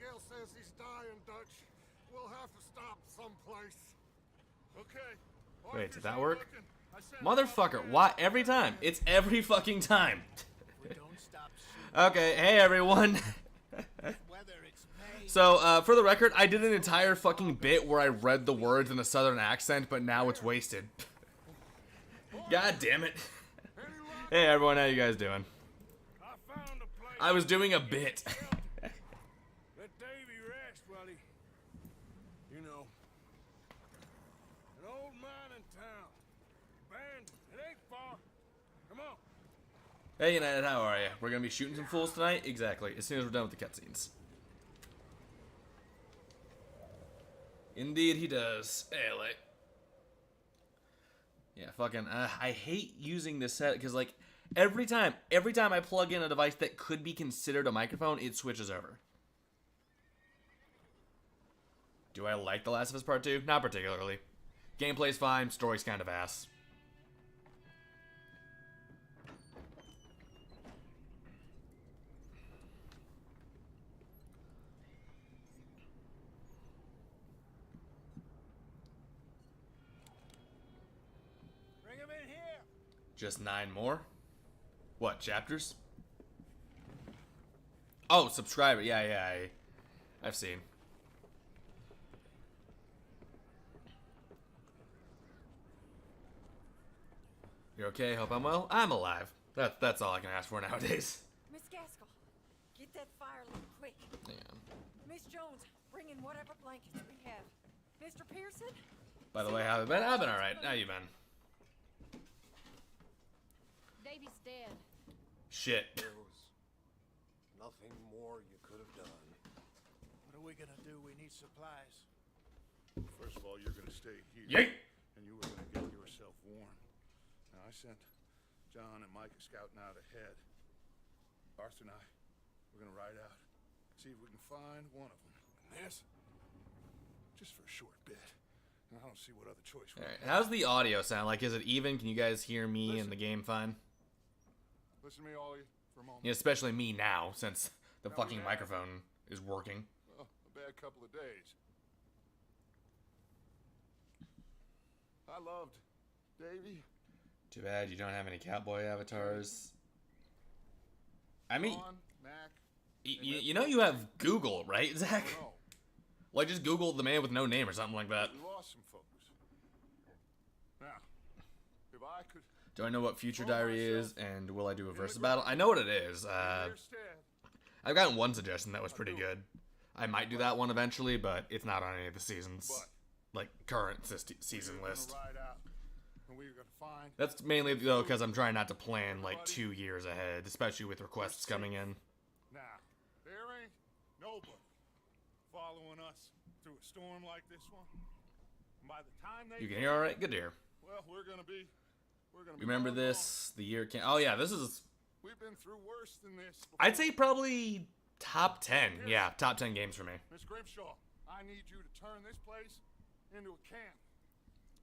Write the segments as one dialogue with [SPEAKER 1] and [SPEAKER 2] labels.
[SPEAKER 1] Miguel says he's dying, Dutch. We'll have to stop someplace. Okay.
[SPEAKER 2] Wait, did that work? Motherfucker, why? Every time. It's every fucking time. Okay, hey everyone. So, for the record, I did an entire fucking bit where I read the words in a southern accent, but now it's wasted. God damn it. Hey everyone, how you guys doing? I was doing a bit.
[SPEAKER 1] Let Davy rest while he... You know... An old mining town. Abandoned. It ain't far. Come on.
[SPEAKER 2] Hey United, how are you? We're gonna be shooting some fools tonight? Exactly, as soon as we're done with the cutscenes. Indeed he does. Hey, like... Yeah, fucking, I hate using this set, because, like, every time I plug in a device that could be considered a microphone, it switches over. Do I like The Last of Us Part 2? Not particularly. Gameplay's fine, story's kind of ass.
[SPEAKER 1] Bring him in here.
[SPEAKER 2] Just 9 more? What, chapters? Oh, subscriber. Yeah, I've seen. You okay? Hope I'm well. I'm alive. That's all I can ask for nowadays.
[SPEAKER 3] Miss Gaskell, get that fire lit quick.
[SPEAKER 2] Yeah.
[SPEAKER 3] Miss Jones, bring in whatever blankets we have. Mr. Pearson?
[SPEAKER 2] By the way, how have you been? I've been alright. How you been?
[SPEAKER 3] Davy's dead.
[SPEAKER 2] Shit.
[SPEAKER 1] There was nothing more you could have done.
[SPEAKER 4] What are we gonna do? We need supplies.
[SPEAKER 1] First of all, you're gonna stay here.
[SPEAKER 2] Yeet!
[SPEAKER 1] And you were gonna get yourself warm. Now, I sent John and Micah scouting out ahead. Arthur and I, we're gonna ride out, see if we can find one of them. And this, just for a short bit. And I don't see what other choice we
[SPEAKER 2] Alright,
[SPEAKER 1] have.
[SPEAKER 2] how's the audio sound? Like, is it even? Can you guys hear me and the game fine?
[SPEAKER 1] Listen to me, all of you, for a moment.
[SPEAKER 2] Yeah, especially me now, since the
[SPEAKER 1] Now
[SPEAKER 2] fucking
[SPEAKER 1] we have-
[SPEAKER 2] microphone is working.
[SPEAKER 1] Well, a bad couple of days. I loved Davy.
[SPEAKER 2] Too bad you don't have any cowboy avatars. I mean,
[SPEAKER 1] John, Mac.
[SPEAKER 2] you know you have Google, right, Zach?
[SPEAKER 1] No,
[SPEAKER 2] Like, just Google the man with no name or something like that.
[SPEAKER 1] we lost some folks. Now, if I could
[SPEAKER 2] Do I know what Future Diary is, and will I do a versus battle? I know what it is.
[SPEAKER 1] their stead,
[SPEAKER 2] I've gotten one suggestion that was pretty good. I might do that one eventually, but it's not on any of the seasons. Like, current season
[SPEAKER 1] we're gonna
[SPEAKER 2] list.
[SPEAKER 1] ride out, and we're gonna find
[SPEAKER 2] That's mainly, though, because I'm trying not to plan, like, 2 years ahead, especially with requests coming in.
[SPEAKER 1] Now, there ain't nobody following us through a storm like this one. And by the time they
[SPEAKER 2] You can hear all right? Good to hear.
[SPEAKER 1] well, we're gonna be
[SPEAKER 2] Remember
[SPEAKER 1] long
[SPEAKER 2] this? The year can. Oh, yeah, this is...
[SPEAKER 1] gone. We've been through worse than this before.
[SPEAKER 2] I'd say probably top 10. Yeah, top 10 games for me.
[SPEAKER 1] Miss Grimshaw, I need you to turn this place into a camp.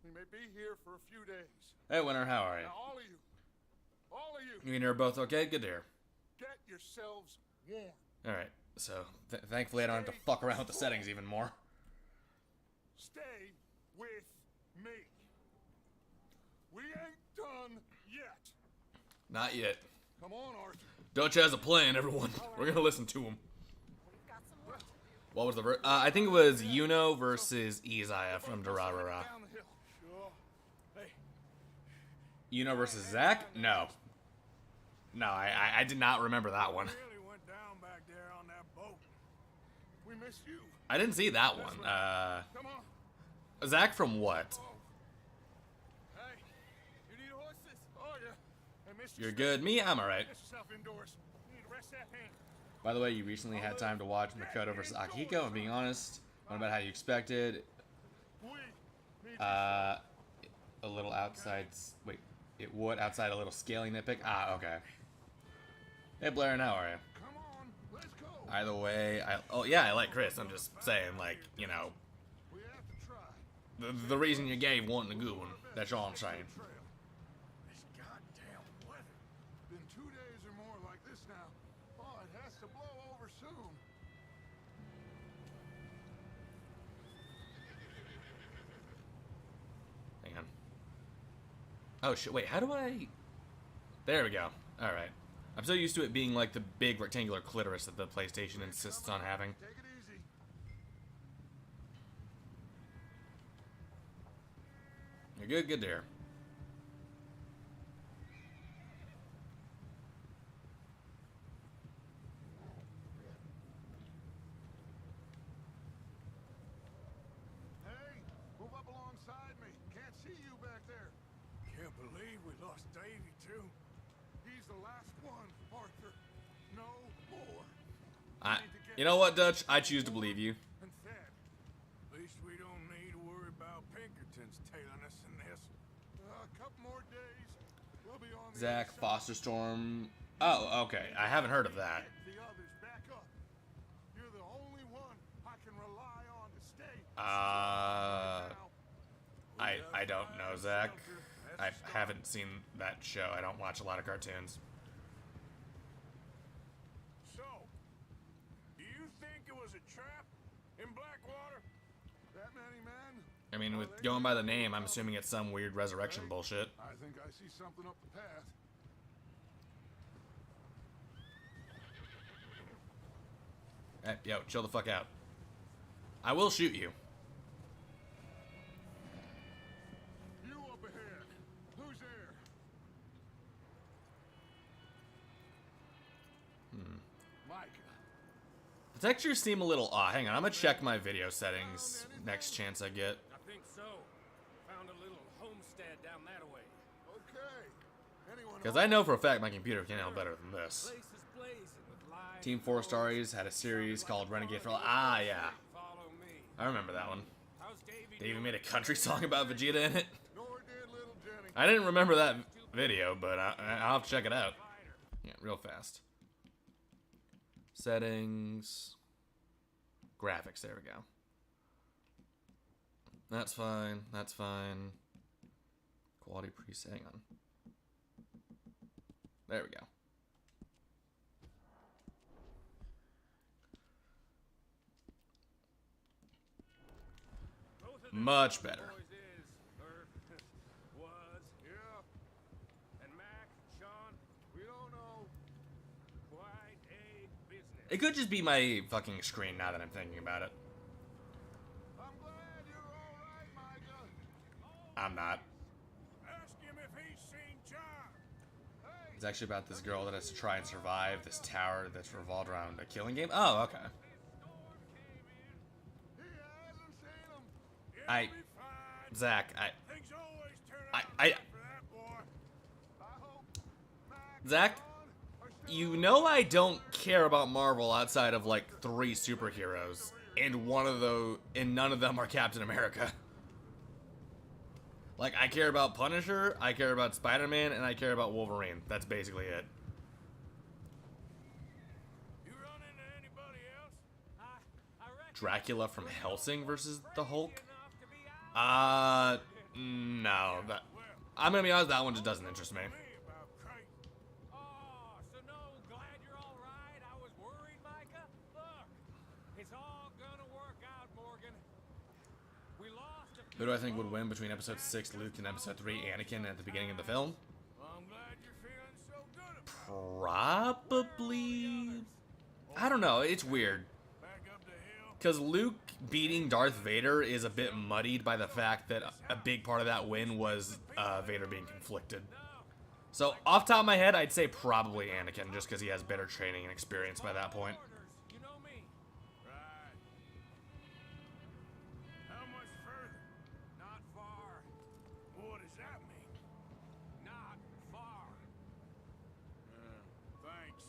[SPEAKER 1] We may be here for a few days.
[SPEAKER 2] Hey, Winter, how are you?
[SPEAKER 1] Now, all of you,
[SPEAKER 2] You and her both okay? Good to hear.
[SPEAKER 1] get yourselves warm.
[SPEAKER 2] Alright, so thankfully I don't have to fuck around with the settings even more.
[SPEAKER 1] Stay with me. We ain't done yet.
[SPEAKER 2] Not yet.
[SPEAKER 1] Come on, Arthur.
[SPEAKER 2] Dutch has a plan, everyone. We're gonna listen to him.
[SPEAKER 3] We've got some work to do.
[SPEAKER 2] What was the I think it was Yuno versus Isaiah from Durarara.
[SPEAKER 1] Down the hill.
[SPEAKER 4] Sure. Hey,
[SPEAKER 2] Yuno versus Zach? No. No, I did not remember that one.
[SPEAKER 1] Really went down back there on that boat. We missed you.
[SPEAKER 2] I didn't see that one.
[SPEAKER 1] Come on.
[SPEAKER 2] Zach from what?
[SPEAKER 1] Oh. Hey, you need horses? Oh yeah. Hey, Mr.
[SPEAKER 2] You're good. Me? I'm alright.
[SPEAKER 1] Get yourself indoors. You need to rest that hand.
[SPEAKER 2] By the way, you recently had time to watch Makoto versus Akihiko. I'm being honest. What about how you expected?
[SPEAKER 1] We need
[SPEAKER 2] A little outside. Wait, it would outside a little scaling nitpick. Ah, okay. Hey Blair, how are you?
[SPEAKER 1] Come on, let's go.
[SPEAKER 2] Either way, oh yeah, I like Chris. I'm just saying, like, you know,
[SPEAKER 1] We have to try.
[SPEAKER 2] the reason you gave wasn't a good one. That's all I'm saying.
[SPEAKER 1] Trail. This goddamn weather. Been 2 days or more like this now. Oh, it has to blow over soon.
[SPEAKER 2] Oh shit, wait, how do I... There we go. Alright. I'm so used to it being like the big rectangular clitoris that the PlayStation insists on having.
[SPEAKER 1] Take it easy.
[SPEAKER 2] You're good, good there.
[SPEAKER 1] Hey, move up alongside me. Can't see you back there.
[SPEAKER 4] Can't believe we lost Davy, too.
[SPEAKER 1] He's the last one, Arthur. No more.
[SPEAKER 2] You know what, Dutch? I choose to believe you.
[SPEAKER 1] And Thad.
[SPEAKER 4] At least we don't need to worry about Pinkertons tailing us in this.
[SPEAKER 1] A couple more days. We'll be on the
[SPEAKER 2] Zach,
[SPEAKER 1] other side.
[SPEAKER 2] Foster Storm. Oh, okay. I haven't heard of that.
[SPEAKER 1] The others back up. You're the only one I can rely on to stay.
[SPEAKER 2] I don't know, Zach. I haven't seen that show. I don't watch a lot of cartoons.
[SPEAKER 4] So, do you think it was a trap in Blackwater?
[SPEAKER 1] That many men?
[SPEAKER 2] I mean, with going by the name, I'm assuming it's some weird resurrection bullshit.
[SPEAKER 1] I think I see something up the path.
[SPEAKER 2] Hey, yo, chill the fuck out. I will shoot you.
[SPEAKER 1] You up ahead. Who's there? Micah.
[SPEAKER 2] The textures seem a little odd. Hang on, I'm gonna check my video settings next chance I get.
[SPEAKER 5] I think so. Found a little homestead down that way.
[SPEAKER 1] Okay. Anyone
[SPEAKER 2] Because I know for a fact my computer can handle better than this.
[SPEAKER 5] Place is blazing with lights.
[SPEAKER 2] Team 4 Stories had a series called Renegade for... Ah, yeah.
[SPEAKER 5] Follow me.
[SPEAKER 2] I remember that one.
[SPEAKER 5] How's Davy
[SPEAKER 2] They even
[SPEAKER 5] doing?
[SPEAKER 2] made a country song about Vegeta in it.
[SPEAKER 1] Nor did little Jenny.
[SPEAKER 2] I didn't remember that video, but I'll have to check it out. Yeah, real fast. Settings. Graphics, there we go. That's fine, that's fine. Quality preset, hang on. There we go.
[SPEAKER 5] Both of them
[SPEAKER 2] Much better.
[SPEAKER 5] boys is, or was,
[SPEAKER 1] Yeah,
[SPEAKER 5] and Mac, Sean,
[SPEAKER 1] we don't know.
[SPEAKER 5] quite a business.
[SPEAKER 2] It could just be my fucking screen now that I'm thinking about it.
[SPEAKER 1] I'm glad you're all right, Micah.
[SPEAKER 2] I'm not.
[SPEAKER 4] Ask him if he's seen John.
[SPEAKER 1] Hey,
[SPEAKER 2] It's actually about this girl that has to try and survive this tower that's revolved around a killing game. Oh, okay.
[SPEAKER 1] he hasn't seen him.
[SPEAKER 2] I,
[SPEAKER 4] Be fine.
[SPEAKER 2] Zach,
[SPEAKER 4] Things always turn
[SPEAKER 2] I-
[SPEAKER 4] out
[SPEAKER 2] I-
[SPEAKER 4] right for that boy.
[SPEAKER 1] I hope Mac
[SPEAKER 2] Zach,
[SPEAKER 1] and John are still
[SPEAKER 2] you know I don't care about Marvel outside of like 3 superheroes, and none of them are Captain America. Like, I care about Punisher, I care about Spider-Man, and I care about Wolverine. That's basically it.
[SPEAKER 4] You run into anybody else?
[SPEAKER 5] I reckon
[SPEAKER 2] Dracula from Helsing versus the Hulk?
[SPEAKER 5] enough to be out.
[SPEAKER 2] No. I'm gonna be honest, that one just doesn't interest me.
[SPEAKER 4] Me about Creighton.
[SPEAKER 5] Oh, so no, glad you're all right. I was worried, Micah. Look, it's all gonna work out, Morgan. We lost a
[SPEAKER 2] Who do I think would win between episode 6 Luke and episode 3 Anakin at the beginning of the film?
[SPEAKER 4] Well, I'm glad you're feeling so good about
[SPEAKER 2] Probably... I don't know, it's weird.
[SPEAKER 4] it. Back up the hill.
[SPEAKER 2] Because Luke beating Darth Vader is a bit muddied by the fact that a big part of that win was Vader being conflicted. So, off top of my head, I'd say probably Anakin, just because he has better training and experience by that point.
[SPEAKER 5] orders. You know me.
[SPEAKER 4] Right. How much further?
[SPEAKER 5] Not far.
[SPEAKER 4] What does that mean?
[SPEAKER 5] Not far.
[SPEAKER 4] Thanks.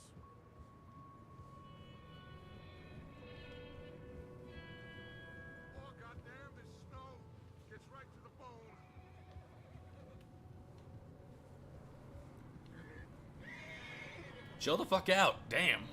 [SPEAKER 1] Oh, goddamn, this snow gets right to the bone.
[SPEAKER 2] Chill the fuck out, damn.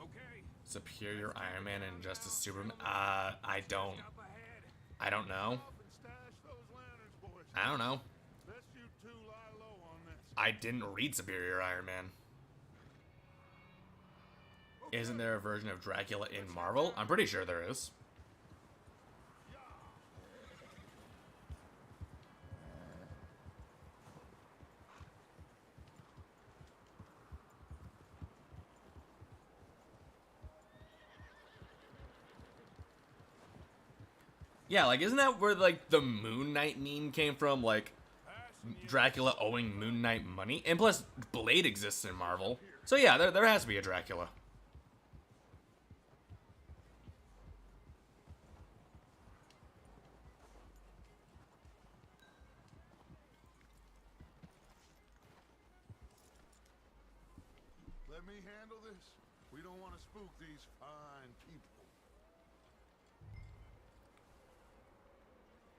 [SPEAKER 5] Okay.
[SPEAKER 2] Superior Iron Man and Justice Superman? I don't
[SPEAKER 5] Up ahead.
[SPEAKER 2] know.
[SPEAKER 1] Up and stash those lanterns, boys.
[SPEAKER 2] I don't know.
[SPEAKER 1] Best you two lie low on this.
[SPEAKER 2] I didn't read Superior Iron Man. Isn't there a version of Dracula in Marvel? I'm pretty sure there is. Yeah, like, isn't that where, like, the Moon Knight meme came from? Like, Dracula owing Moon Knight money? And plus, Blade exists in Marvel. So yeah, there has to be a Dracula.
[SPEAKER 1] Let me handle this. We don't want to spook these fine people.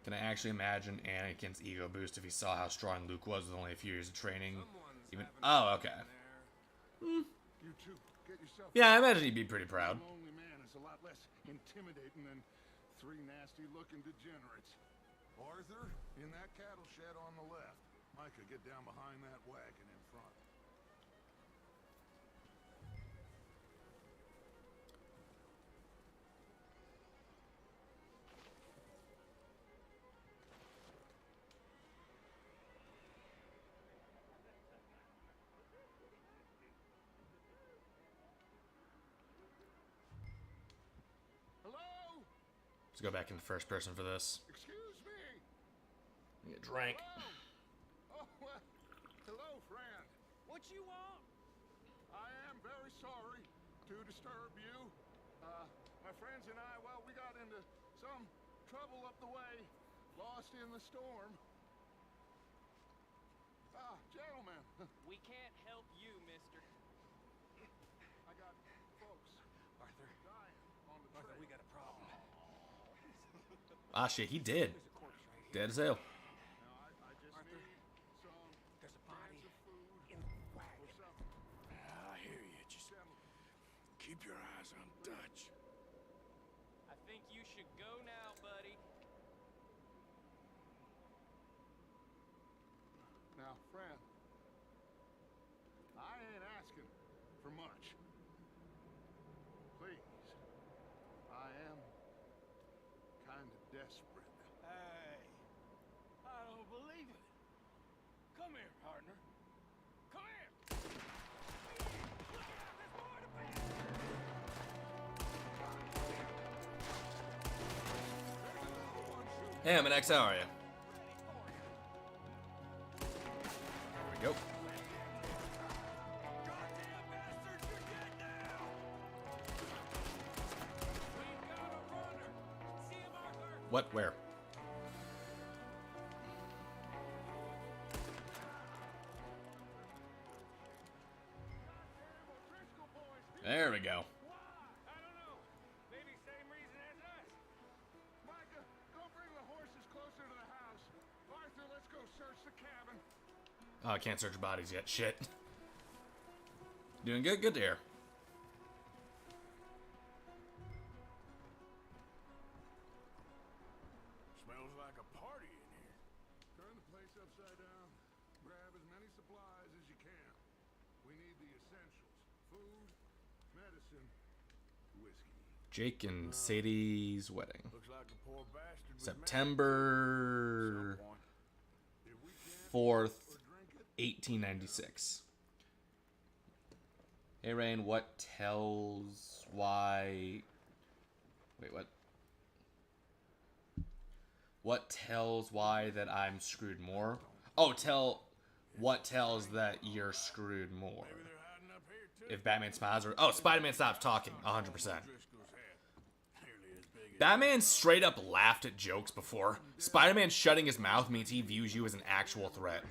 [SPEAKER 2] Can I actually imagine Anakin's ego boost if he saw how strong Luke was with only a few years of training? Even okay.
[SPEAKER 1] You two, get yourself.
[SPEAKER 2] Yeah, I imagine he'd be pretty proud.
[SPEAKER 1] A lonely man is a lot less intimidating than three nasty-looking degenerates. Arthur, in that cattle shed on the left. Micah, get down behind that wagon in front. Hello?
[SPEAKER 2] Let's go back into first person for this.
[SPEAKER 1] Excuse me.
[SPEAKER 2] Get a drink.
[SPEAKER 1] Oh, hello, friend.
[SPEAKER 5] What you want?
[SPEAKER 1] I am very sorry to disturb you. My friends and I, well, we got into some trouble up the way, lost in the storm. Gentlemen,
[SPEAKER 5] We can't help you, mister.
[SPEAKER 1] I got folks
[SPEAKER 5] Arthur,
[SPEAKER 1] dying on the
[SPEAKER 5] Arthur,
[SPEAKER 1] trail.
[SPEAKER 5] we got a problem.
[SPEAKER 2] Ah, shit, he did.
[SPEAKER 5] There's a corpse right here.
[SPEAKER 2] Dead as hell.
[SPEAKER 1] Now, I just
[SPEAKER 5] Arthur,
[SPEAKER 1] need some
[SPEAKER 5] there's a body
[SPEAKER 1] cans of food
[SPEAKER 5] in the
[SPEAKER 1] or
[SPEAKER 5] wagon.
[SPEAKER 1] something.
[SPEAKER 4] I hear you. Just keep your eyes on Dutch.
[SPEAKER 5] I think you should go now, buddy.
[SPEAKER 1] Now, friend, I ain't asking for much. Please, I am kind of desperate.
[SPEAKER 4] Hey, I don't believe it. Come here, partner. Come here.
[SPEAKER 2] Hey, I'm an X. How are you? There we go.
[SPEAKER 4] Goddamn bastards, you're dead now.
[SPEAKER 5] We've got a runner. See him, Arthur?
[SPEAKER 2] What? Where? There we go.
[SPEAKER 5] Why? I don't know. Maybe same reason as us.
[SPEAKER 1] Micah, go bring the horses closer to the house. Arthur, let's go search the cabin.
[SPEAKER 2] Oh, I can't search bodies yet. Shit. Doing good? Good to hear.
[SPEAKER 4] Smells like a party in here.
[SPEAKER 1] Turn the place upside down. Grab as many supplies as you can. We need the essentials. Food, medicine, whiskey.
[SPEAKER 2] Jake and Sadie's wedding.
[SPEAKER 4] Looks like a poor bastard was
[SPEAKER 2] September
[SPEAKER 4] married at some point.
[SPEAKER 1] If we can't
[SPEAKER 2] 4th,
[SPEAKER 1] drink it,
[SPEAKER 2] 1896. Hey, Rain, what tells why... Wait, what? What tells why that I'm screwed more? Oh, what tells that you're screwed more?
[SPEAKER 4] Maybe they're hiding up here too.
[SPEAKER 2] If Batman smiles or... Oh, Spider-Man stops talking, 100%.
[SPEAKER 4] Driscoll's head. Nearly as big as
[SPEAKER 2] Batman straight up laughed at jokes before. Spider-Man shutting his mouth means he views you as an actual threat.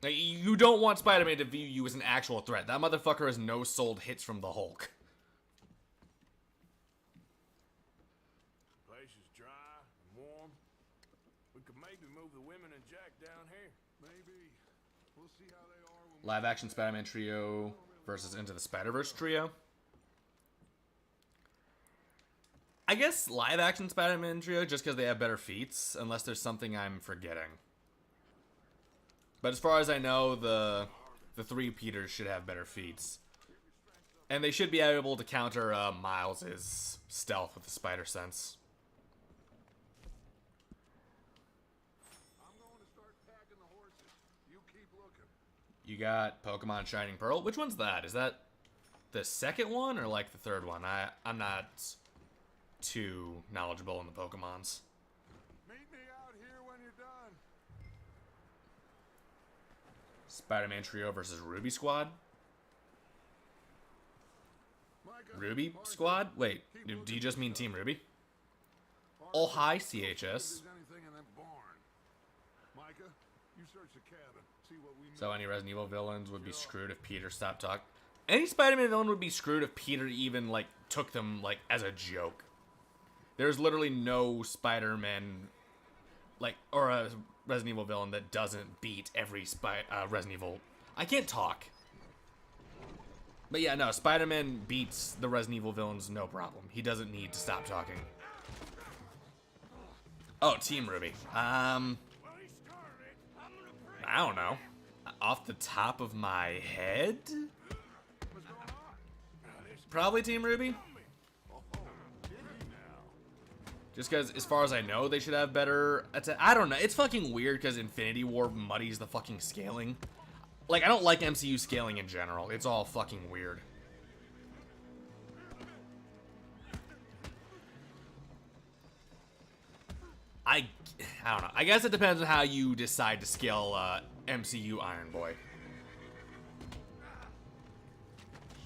[SPEAKER 2] Like, you don't want Spider-Man to view you as an actual threat. That motherfucker has no-sold hits from the Hulk.
[SPEAKER 4] place is dry and warm. We could maybe move the women and Jack down here.
[SPEAKER 1] maybe. We'll see how they are when we
[SPEAKER 2] Live-action Spider-Man trio versus Into the Spider-Verse trio. I guess live-action Spider-Man trio just because they have better feats, unless there's something I'm forgetting. But as far as I know, the three Peters should have better feats. And they should be able to counter Miles' stealth with the spider sense.
[SPEAKER 1] I'm going to start packing the horses. You keep looking.
[SPEAKER 2] You got Pokemon Shining Pearl. Which one's that? Is that the second one or like the third one? I'm not too knowledgeable in the Pokemons.
[SPEAKER 1] Meet me out here when you're done.
[SPEAKER 2] Spider-Man Trio versus Ruby Squad?
[SPEAKER 1] Micah,
[SPEAKER 2] Ruby
[SPEAKER 1] Arthur,
[SPEAKER 2] Squad? Wait,
[SPEAKER 1] keep
[SPEAKER 2] do
[SPEAKER 1] looking
[SPEAKER 2] you just
[SPEAKER 1] for
[SPEAKER 2] mean
[SPEAKER 1] stuff.
[SPEAKER 2] Team Ruby?
[SPEAKER 1] Arthur,
[SPEAKER 2] Oh, hi,
[SPEAKER 1] look, see if
[SPEAKER 2] CHS.
[SPEAKER 1] there's anything in that barn. Micah, you search the cabin. See what we
[SPEAKER 2] So
[SPEAKER 1] need.
[SPEAKER 2] any Resident Evil villains would be screwed if Peter stopped talking. Any Spider-Man villain would be screwed if Peter even, like, took them, like, as a joke. There's literally no Spider-Man, like, or a Resident Evil villain that doesn't beat every Resident Evil. I can't talk. But yeah, no, Spider-Man beats the Resident Evil villains no problem. He doesn't need to stop talking. Oh, Team Ruby. I don't know. Off the top of my head? Probably Team Ruby. Just because, as far as I know, they should have better attack. I don't know. It's fucking weird because Infinity War muddies the fucking scaling. Like, I don't like MCU scaling in general. It's all fucking weird. I don't know. I guess it depends on how you decide to scale MCU Iron Boy.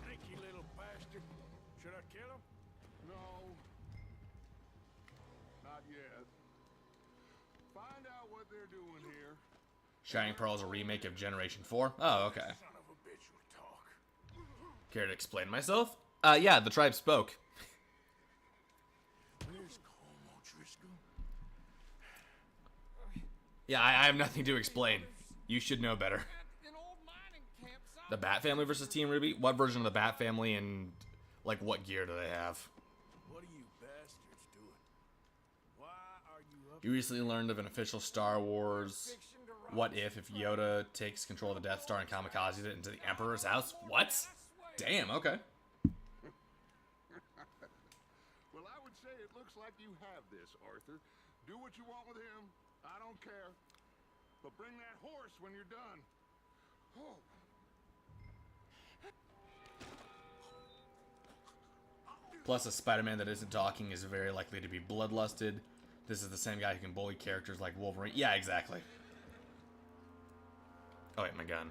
[SPEAKER 4] Sneaky little bastard. Should I kill him?
[SPEAKER 1] No. Not yet. Find out what they're doing here.
[SPEAKER 2] Shining Pearl is a remake of Generation 4. Oh, okay.
[SPEAKER 4] Son of a bitch will talk.
[SPEAKER 2] Care to explain myself? Yeah, the tribe spoke.
[SPEAKER 4] Where's Como Driscoll?
[SPEAKER 2] Yeah, I have nothing to explain. You should know better.
[SPEAKER 5] An old mining campsite.
[SPEAKER 2] The Bat Family versus Team Ruby? What version of the Bat Family and, like, what gear do they have?
[SPEAKER 4] What are you bastards doing? Why are you up?
[SPEAKER 2] You recently learned of an official Star Wars what if Yoda takes control of the Death Star and kamikazes it into the Emperor's house? What? Damn, okay.
[SPEAKER 1] Well, I would say it looks like you have this, Arthur. Do what you want with him. I don't care. But bring that horse when you're done. Oh.
[SPEAKER 2] Plus, a Spider-Man that isn't talking is very likely to be bloodlusted. This is the same guy who can bully characters like Wolverine. Yeah, exactly. Oh, wait, my gun.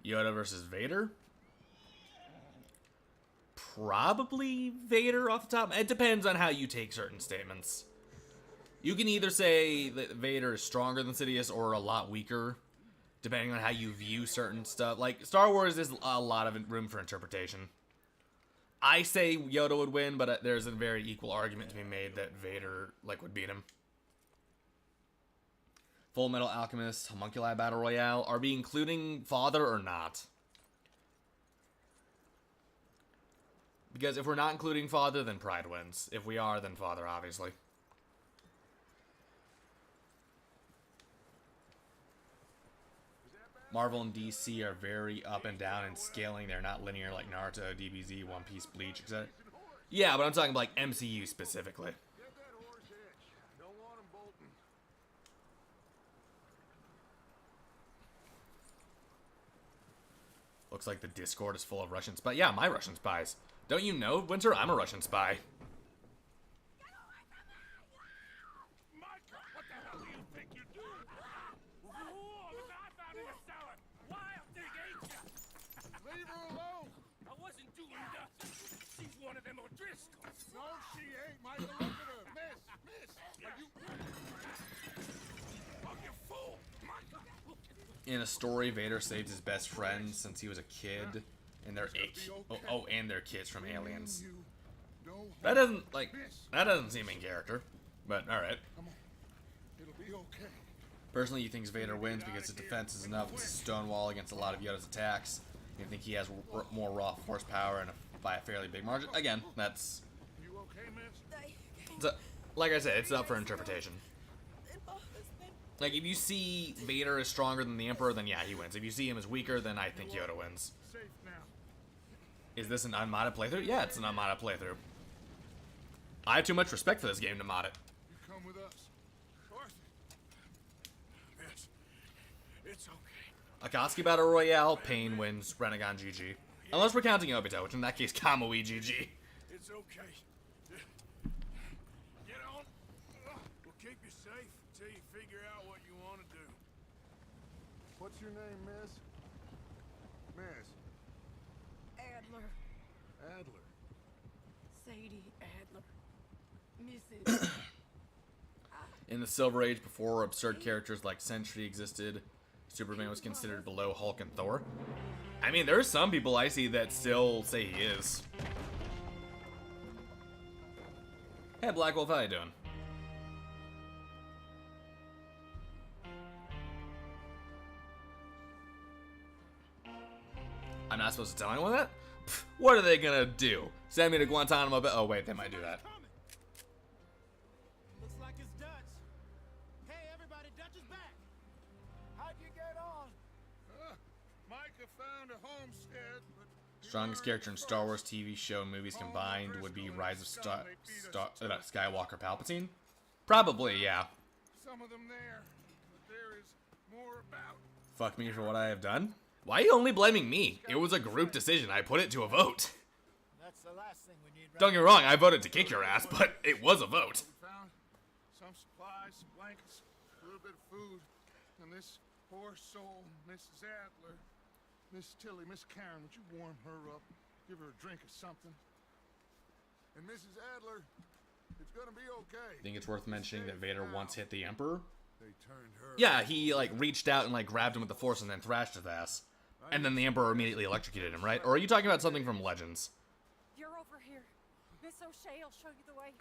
[SPEAKER 2] Yoda versus Vader? Probably Vader off the top. It depends on how you take certain statements. You can either say that Vader is stronger than Sidious or a lot weaker, depending on how you view certain stuff. Like, Star Wars is a lot of room for interpretation. I say Yoda would win, but there's a very equal argument to be made that Vader, like, would beat him. Full Metal Alchemist, Homunculi Battle Royale. Are we including Father or not? Because if we're not including Father, then Pride wins. If we are, then Father, obviously. Marvel and DC are very up and down in scaling. They're not linear like Naruto, DBZ, One Piece, Bleach, etc. Yeah, but I'm talking about like MCU specifically.
[SPEAKER 1] Get that horse hitched. Don't want him bolting.
[SPEAKER 2] Looks like the Discord is full of Russian spies. Yeah, my Russian spies. Don't you know, Winter? I'm a Russian spy.
[SPEAKER 4] Micah, what the hell do you think you're doing?
[SPEAKER 5] Whoa, look, I found in the cellar. Wild thing, ain't ya?
[SPEAKER 1] Leave her alone.
[SPEAKER 5] I wasn't doing nothing. She's one of them O'Driscolls.
[SPEAKER 1] No, she ain't. Michael, look at her. Miss. Are you...
[SPEAKER 5] Oh, you fool. Micah.
[SPEAKER 2] In a story, Vader saved his best friend since he was a kid, and their and their kids from aliens.
[SPEAKER 1] You know,
[SPEAKER 2] That doesn't seem in character, but all right.
[SPEAKER 1] come on. It'll be okay.
[SPEAKER 2] Personally, you think Vader wins because his defense is enough to stonewall against a lot of Yoda's attacks. You think he has more raw horsepower and by a fairly big margin. Again, that's
[SPEAKER 1] You okay, miss?
[SPEAKER 2] like I said, it's up for interpretation.
[SPEAKER 3] And my husband,
[SPEAKER 2] Like, if you see Vader is stronger than the Emperor, then yeah, he wins. If you see him as weaker, then I think Yoda wins.
[SPEAKER 1] Safe now.
[SPEAKER 2] Is this an unmodded playthrough? Yeah, it's an unmodded playthrough. I have too much respect for this game to mod it.
[SPEAKER 1] You come with us. Arthur. Yes. It's okay.
[SPEAKER 2] Akatsuki Battle Royale, Pain wins, Renegon GG. Unless we're counting Obito, which in that case, Kamui GG.
[SPEAKER 1] It's okay. Get on. We'll keep you safe until you figure out what you want to do. What's your name, miss? Miss.
[SPEAKER 3] Adler.
[SPEAKER 1] Adler.
[SPEAKER 3] Sadie Adler. Mrs.
[SPEAKER 2] In the Silver Age, before absurd characters like Sentry existed, Superman was considered below Hulk and Thor. I mean, there are some people I see that still say he is. Hey, Black Wolf, how you doing? I'm not supposed to tell anyone that? Pfft, what are they gonna do? Send me to Guantanamo Bay? Oh, wait, they might do that.
[SPEAKER 4] Looks like it's Dutch. Hey, everybody, Dutch is back. How'd you get on?
[SPEAKER 1] Micah found a homestead, but
[SPEAKER 2] Strongest character in Star Wars TV show and movies combined would be Rise of Skywalker Palpatine? Probably, yeah.
[SPEAKER 1] some of them there, but there is more about.
[SPEAKER 2] Fuck me for what I have done? Why are you only blaming me? It was a group decision. I put it to a vote.
[SPEAKER 4] That's the last thing we need.
[SPEAKER 2] Don't get me wrong, I voted to kick your ass, but it was a vote.
[SPEAKER 1] We found some supplies, some blankets, a little bit of food, and this poor soul, Mrs. Adler, Miss Tilly, Miss Karen, would you warm her up? Give her a drink or something? And Mrs. Adler, it's gonna be okay.
[SPEAKER 2] Think it's worth mentioning that Vader once hit the Emperor?
[SPEAKER 1] They turned her.
[SPEAKER 2] Yeah, he like reached out and like grabbed him with the Force and then thrashed his ass. And then the Emperor immediately electrocuted him, right? Or are you talking about something from Legends?
[SPEAKER 3] You're over here. Miss O'Shea will show you the way.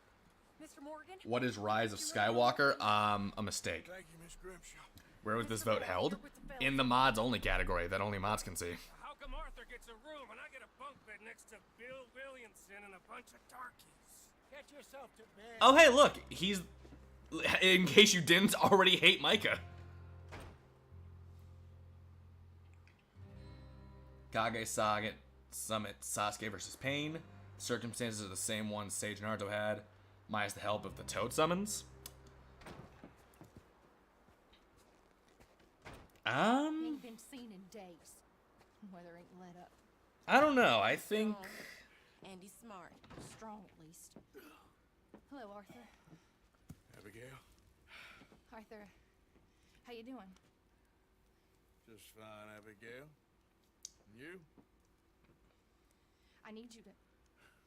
[SPEAKER 3] Mr. Morgan?
[SPEAKER 2] What is Rise of Skywalker? A mistake.
[SPEAKER 1] Thank you, Miss Grimshaw.
[SPEAKER 2] Where was this vote held? In the mods only category that only mods can see.
[SPEAKER 5] How come Arthur gets a room and I get a bunk bed next to Bill Williamson and a bunch of darkies?
[SPEAKER 4] Get yourself to bed.
[SPEAKER 2] Oh, hey, look, he's. In case you didn't already hate Micah. Kage Saga Summit Sasuke versus Pain. Circumstances are the same ones Sage Naruto had, minus the help of the Toad summons.
[SPEAKER 6] Ain't been seen in days. Weather ain't let up.
[SPEAKER 2] I don't know. I think.
[SPEAKER 6] Andy's smart. Strong, at least. Hello, Arthur.
[SPEAKER 1] Abigail,
[SPEAKER 6] Arthur, how you doing?
[SPEAKER 1] just fine, Abigail. And you?
[SPEAKER 6] I need you to...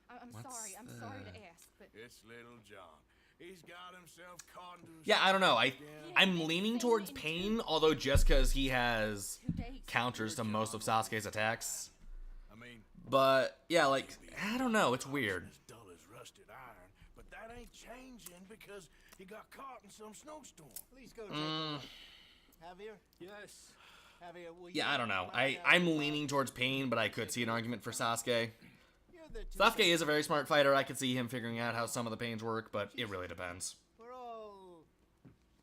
[SPEAKER 6] I'm
[SPEAKER 2] What's
[SPEAKER 6] sorry to ask, but...
[SPEAKER 1] It's little John. He's got himself caught into.
[SPEAKER 2] Yeah, I don't know. I'm leaning towards Pain, although just because he has
[SPEAKER 6] 2 days.
[SPEAKER 2] counters to most of Sasuke's attacks.
[SPEAKER 1] I mean,
[SPEAKER 2] But yeah, like I don't know. It's weird.
[SPEAKER 1] as dull as rusted iron, but that ain't changing because he got caught in some snowstorm.
[SPEAKER 4] Please go take a look. Javier? Yes. Javier, will you...
[SPEAKER 2] Yeah, I don't know. I'm leaning towards Pain, but I could see an argument for Sasuke.
[SPEAKER 4] You're the two
[SPEAKER 2] Sasuke is a very smart fighter. I could see him figuring out how some of the pains work, but it really depends.
[SPEAKER 4] We're all...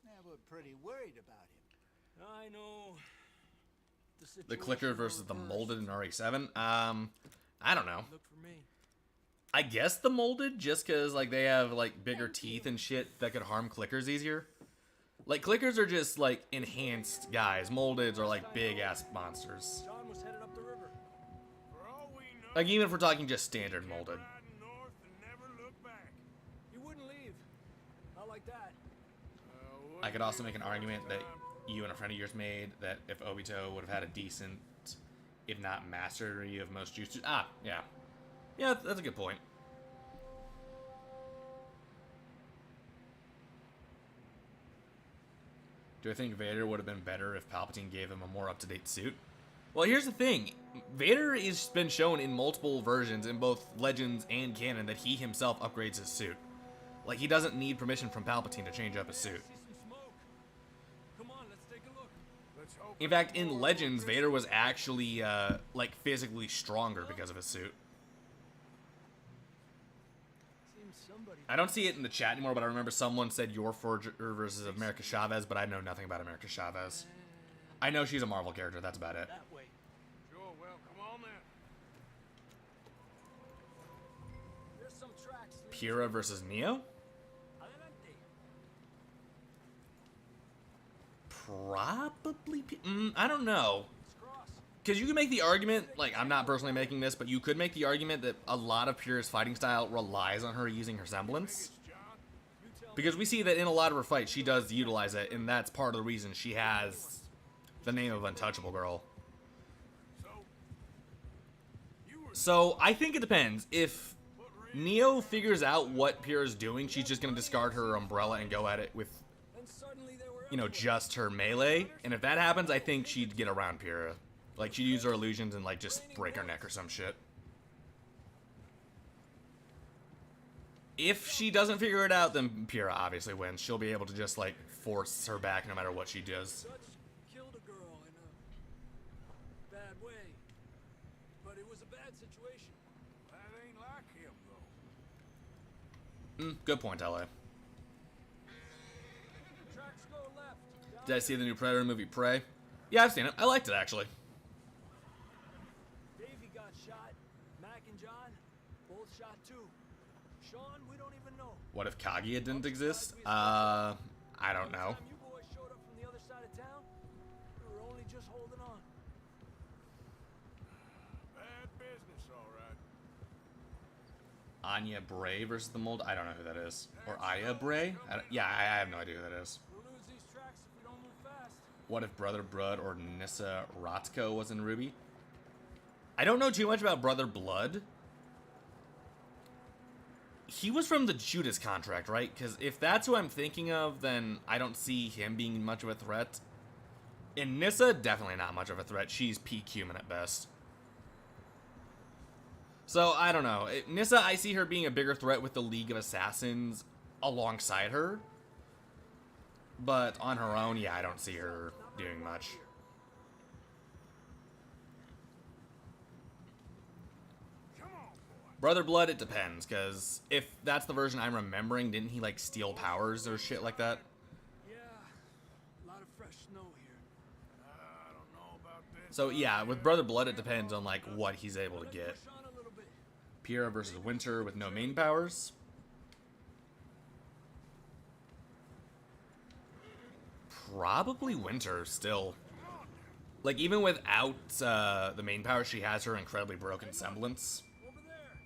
[SPEAKER 4] Yeah, we're pretty worried about him. I know.
[SPEAKER 2] The clicker versus the molded in RE7. I don't know.
[SPEAKER 4] Look for me.
[SPEAKER 2] I guess the molded, just because like they have like bigger teeth and shit that could harm clickers easier. Like clickers are just like enhanced guys. Moldeds are like big ass monsters.
[SPEAKER 4] John was headed up the river.
[SPEAKER 1] For all we know,
[SPEAKER 2] Like even if we're talking just standard molded.
[SPEAKER 1] riding north and never look back.
[SPEAKER 4] He wouldn't leave. Not like that.
[SPEAKER 2] I could also make an argument that you and a friend of yours made that if Obito would have had a decent, if not mastery of most jutsu. Ah, yeah. Yeah, that's a good point. Do I think Vader would have been better if Palpatine gave him a more up-to-date suit? Well, here's the thing. Vader has been shown in multiple versions in both Legends and canon that he himself upgrades his suit. Like, he doesn't need permission from Palpatine to change up his suit.
[SPEAKER 4] See some smoke. Come on, let's take a look.
[SPEAKER 1] Let's hope.
[SPEAKER 2] In fact, in Legends, Vader was actually, like, physically stronger because of his suit.
[SPEAKER 4] Seems
[SPEAKER 2] I don't see it in the chat anymore, but I remember someone said Your Forger versus America Chavez, but I know nothing about America Chavez. I know she's a Marvel character, that's about it.
[SPEAKER 4] That way.
[SPEAKER 5] Sure, well, come on then.
[SPEAKER 4] There's some tracks.
[SPEAKER 2] Pyrrha versus Neo?
[SPEAKER 4] Adelante.
[SPEAKER 2] Probably. I don't know. Because you can make the argument, like, I'm not personally making this, but you could make the argument that a lot of Pyrrha's fighting style relies on her using her semblance. Because we see that in a lot of her fights, she does utilize it, and that's part of the reason she has the name of Untouchable Girl. So, I think it depends. If Neo figures out what Pyrrha's doing, she's just going to discard her umbrella and go at it with, you know, just her melee. And if that happens, I think she'd get around Pyrrha. Like, she'd use her illusions and, like, just break her neck or some shit. If she doesn't figure it out, then Pyrrha obviously wins. She'll be able to just, like, force her back no matter what she does.
[SPEAKER 4] Killed a girl in a bad way. But it was a bad situation.
[SPEAKER 5] That ain't like him, though.
[SPEAKER 2] Good point, LA.
[SPEAKER 4] Tracks go left.
[SPEAKER 2] Did I see the new Predator movie, Prey? Yeah, I've seen it. I liked it, actually.
[SPEAKER 4] Davey got shot. Mac and John both shot too. Sean, we don't even know.
[SPEAKER 2] What if Kaguya didn't exist? I don't know.
[SPEAKER 4] Time you boys showed up from the other side of town, we were only just holding on.
[SPEAKER 5] Bad business, all right.
[SPEAKER 2] Anya Bray versus the Mold? I don't know who that is. Or Aya Bray? Yeah, I have no idea who that is.
[SPEAKER 4] We'll lose these tracks if we don't move fast.
[SPEAKER 2] What if Brother Blood or Nissa Rotko was in Ruby? I don't know too much about Brother Blood. He was from the Judas contract, right? Because if that's who I'm thinking of, then I don't see him being much of a threat. And Nissa, definitely not much of a threat. She's peak human at best. So, I don't know. Nissa, I see her being a bigger threat with the League of Assassins alongside her. But on her own, yeah, I don't see her doing much. Brother Blood, it depends, because if that's the version I'm remembering, didn't he, like, steal powers or shit like that?
[SPEAKER 4] Yeah, a lot of fresh snow here.
[SPEAKER 5] I don't know about this.
[SPEAKER 2] So, yeah, with Brother Blood, it depends on, like, what he's able to get.
[SPEAKER 4] Push on a little bit.
[SPEAKER 2] Pyrrha versus Winter with no main powers. Probably Winter, still. Like, even without the main power, she has her incredibly broken semblance.
[SPEAKER 4] Over there.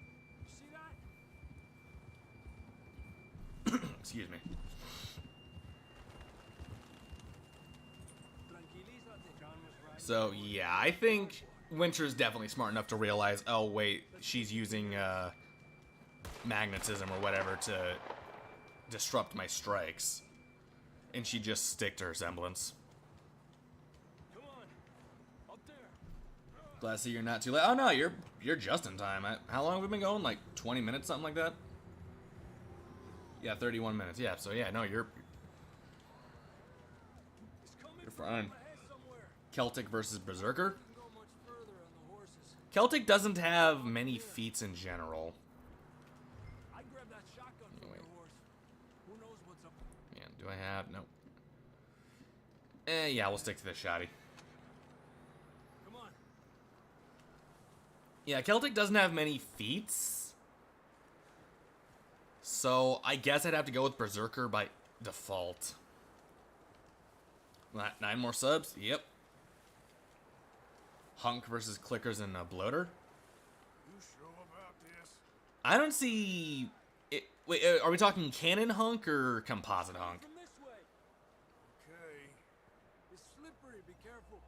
[SPEAKER 4] You see that?
[SPEAKER 2] Excuse me.
[SPEAKER 4] Tranquilízate. John was right.
[SPEAKER 2] So, yeah, I think Winter's definitely smart enough to realize, oh, wait, she's using magnetism or whatever to disrupt my strikes. And she just stick to her semblance.
[SPEAKER 4] Come on. Up there.
[SPEAKER 2] Glad to see you're not too late. Oh, no, you're just in time. How long have we been going? Like 20 minutes, something like that? Yeah, 31 minutes. Yeah, so yeah, no, you're
[SPEAKER 4] It's coming
[SPEAKER 2] fine.
[SPEAKER 4] from ahead somewhere.
[SPEAKER 2] Celtic versus Berserker.
[SPEAKER 4] Don't go much further on the horses.
[SPEAKER 2] Celtic doesn't have many feats in general.
[SPEAKER 4] I grabbed that shotgun from
[SPEAKER 2] Wait.
[SPEAKER 4] your horse. Who knows what's up?
[SPEAKER 2] Yeah, do I have? Nope. Yeah, we'll stick to this shoddy.
[SPEAKER 4] Come on.
[SPEAKER 2] Yeah, Celtic doesn't have many feats. So, I guess I'd have to go with Berserker by default. 9 more subs? Yep. Hunk versus Clickers and Bloater.
[SPEAKER 5] You sure about this?
[SPEAKER 2] I don't see... Wait, are we talking canon Hunk or composite Hunk?
[SPEAKER 4] From this way.
[SPEAKER 5] Okay.
[SPEAKER 4] It's slippery. Be careful.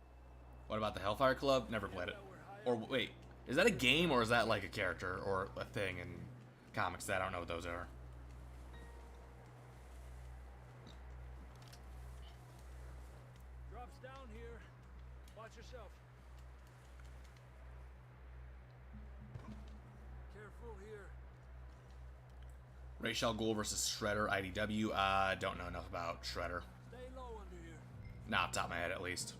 [SPEAKER 2] What about the Hellfire Club? Never played it. Or wait, is that a game or is that like a character or a thing in comics? That I don't know what those are.
[SPEAKER 4] Drops down here. Watch yourself. Careful here.
[SPEAKER 2] Ra's al Ghul versus Shredder IDW. Don't know enough about Shredder.
[SPEAKER 4] Stay low under here.
[SPEAKER 2] Not off the top of my head, at least.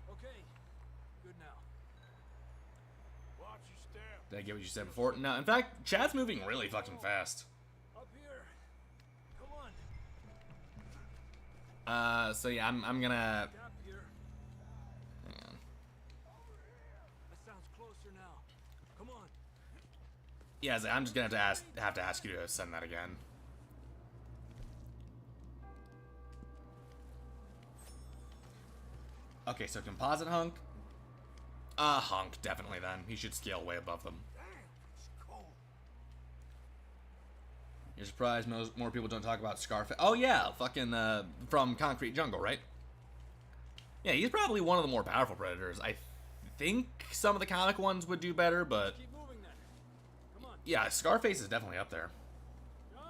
[SPEAKER 4] Okay. Good now. Watch your step.
[SPEAKER 2] Did I get what you said before? No, in fact, chat's moving really fucking fast.
[SPEAKER 4] Up here. Come on.
[SPEAKER 2] So yeah, I'm gonna...
[SPEAKER 4] Gap here.
[SPEAKER 2] Hang on.
[SPEAKER 4] That sounds closer now. Come on.
[SPEAKER 2] Yeah, I'm just gonna have to ask you to send that again. Okay, so composite hunk. Hunk, definitely then. He should scale way above them.
[SPEAKER 4] It's cold.
[SPEAKER 2] You're surprised more people don't talk about Scarface? Oh yeah, fucking from Concrete Jungle, right? Yeah, he's probably one of the more powerful predators. I think some of the comic ones would do better, but
[SPEAKER 4] Keep moving then. Come on.
[SPEAKER 2] yeah, Scarface is definitely up there.
[SPEAKER 4] John.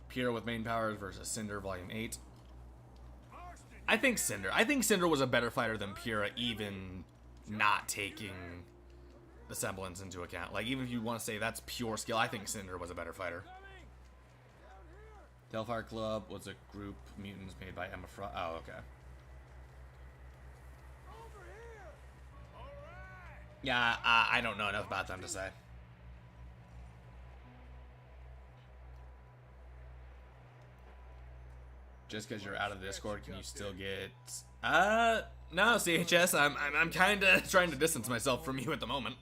[SPEAKER 2] Pure with main powers versus Cinder, Volume 8.
[SPEAKER 4] Marston.
[SPEAKER 2] I think Cinder was a better fighter than Pyrrha, even not taking the semblance into account. Like, even if you want to say that's pure skill, I think Cinder was a better fighter.
[SPEAKER 4] Coming.
[SPEAKER 2] Hellfire Club was a group of mutants made by Emma Frost. Oh, okay.
[SPEAKER 4] Over here. All right.
[SPEAKER 2] Yeah, I don't know enough about them to say. Just because you're out of the Discord, can you still get... No, CHS, I'm kind of trying to distance myself from you at the moment.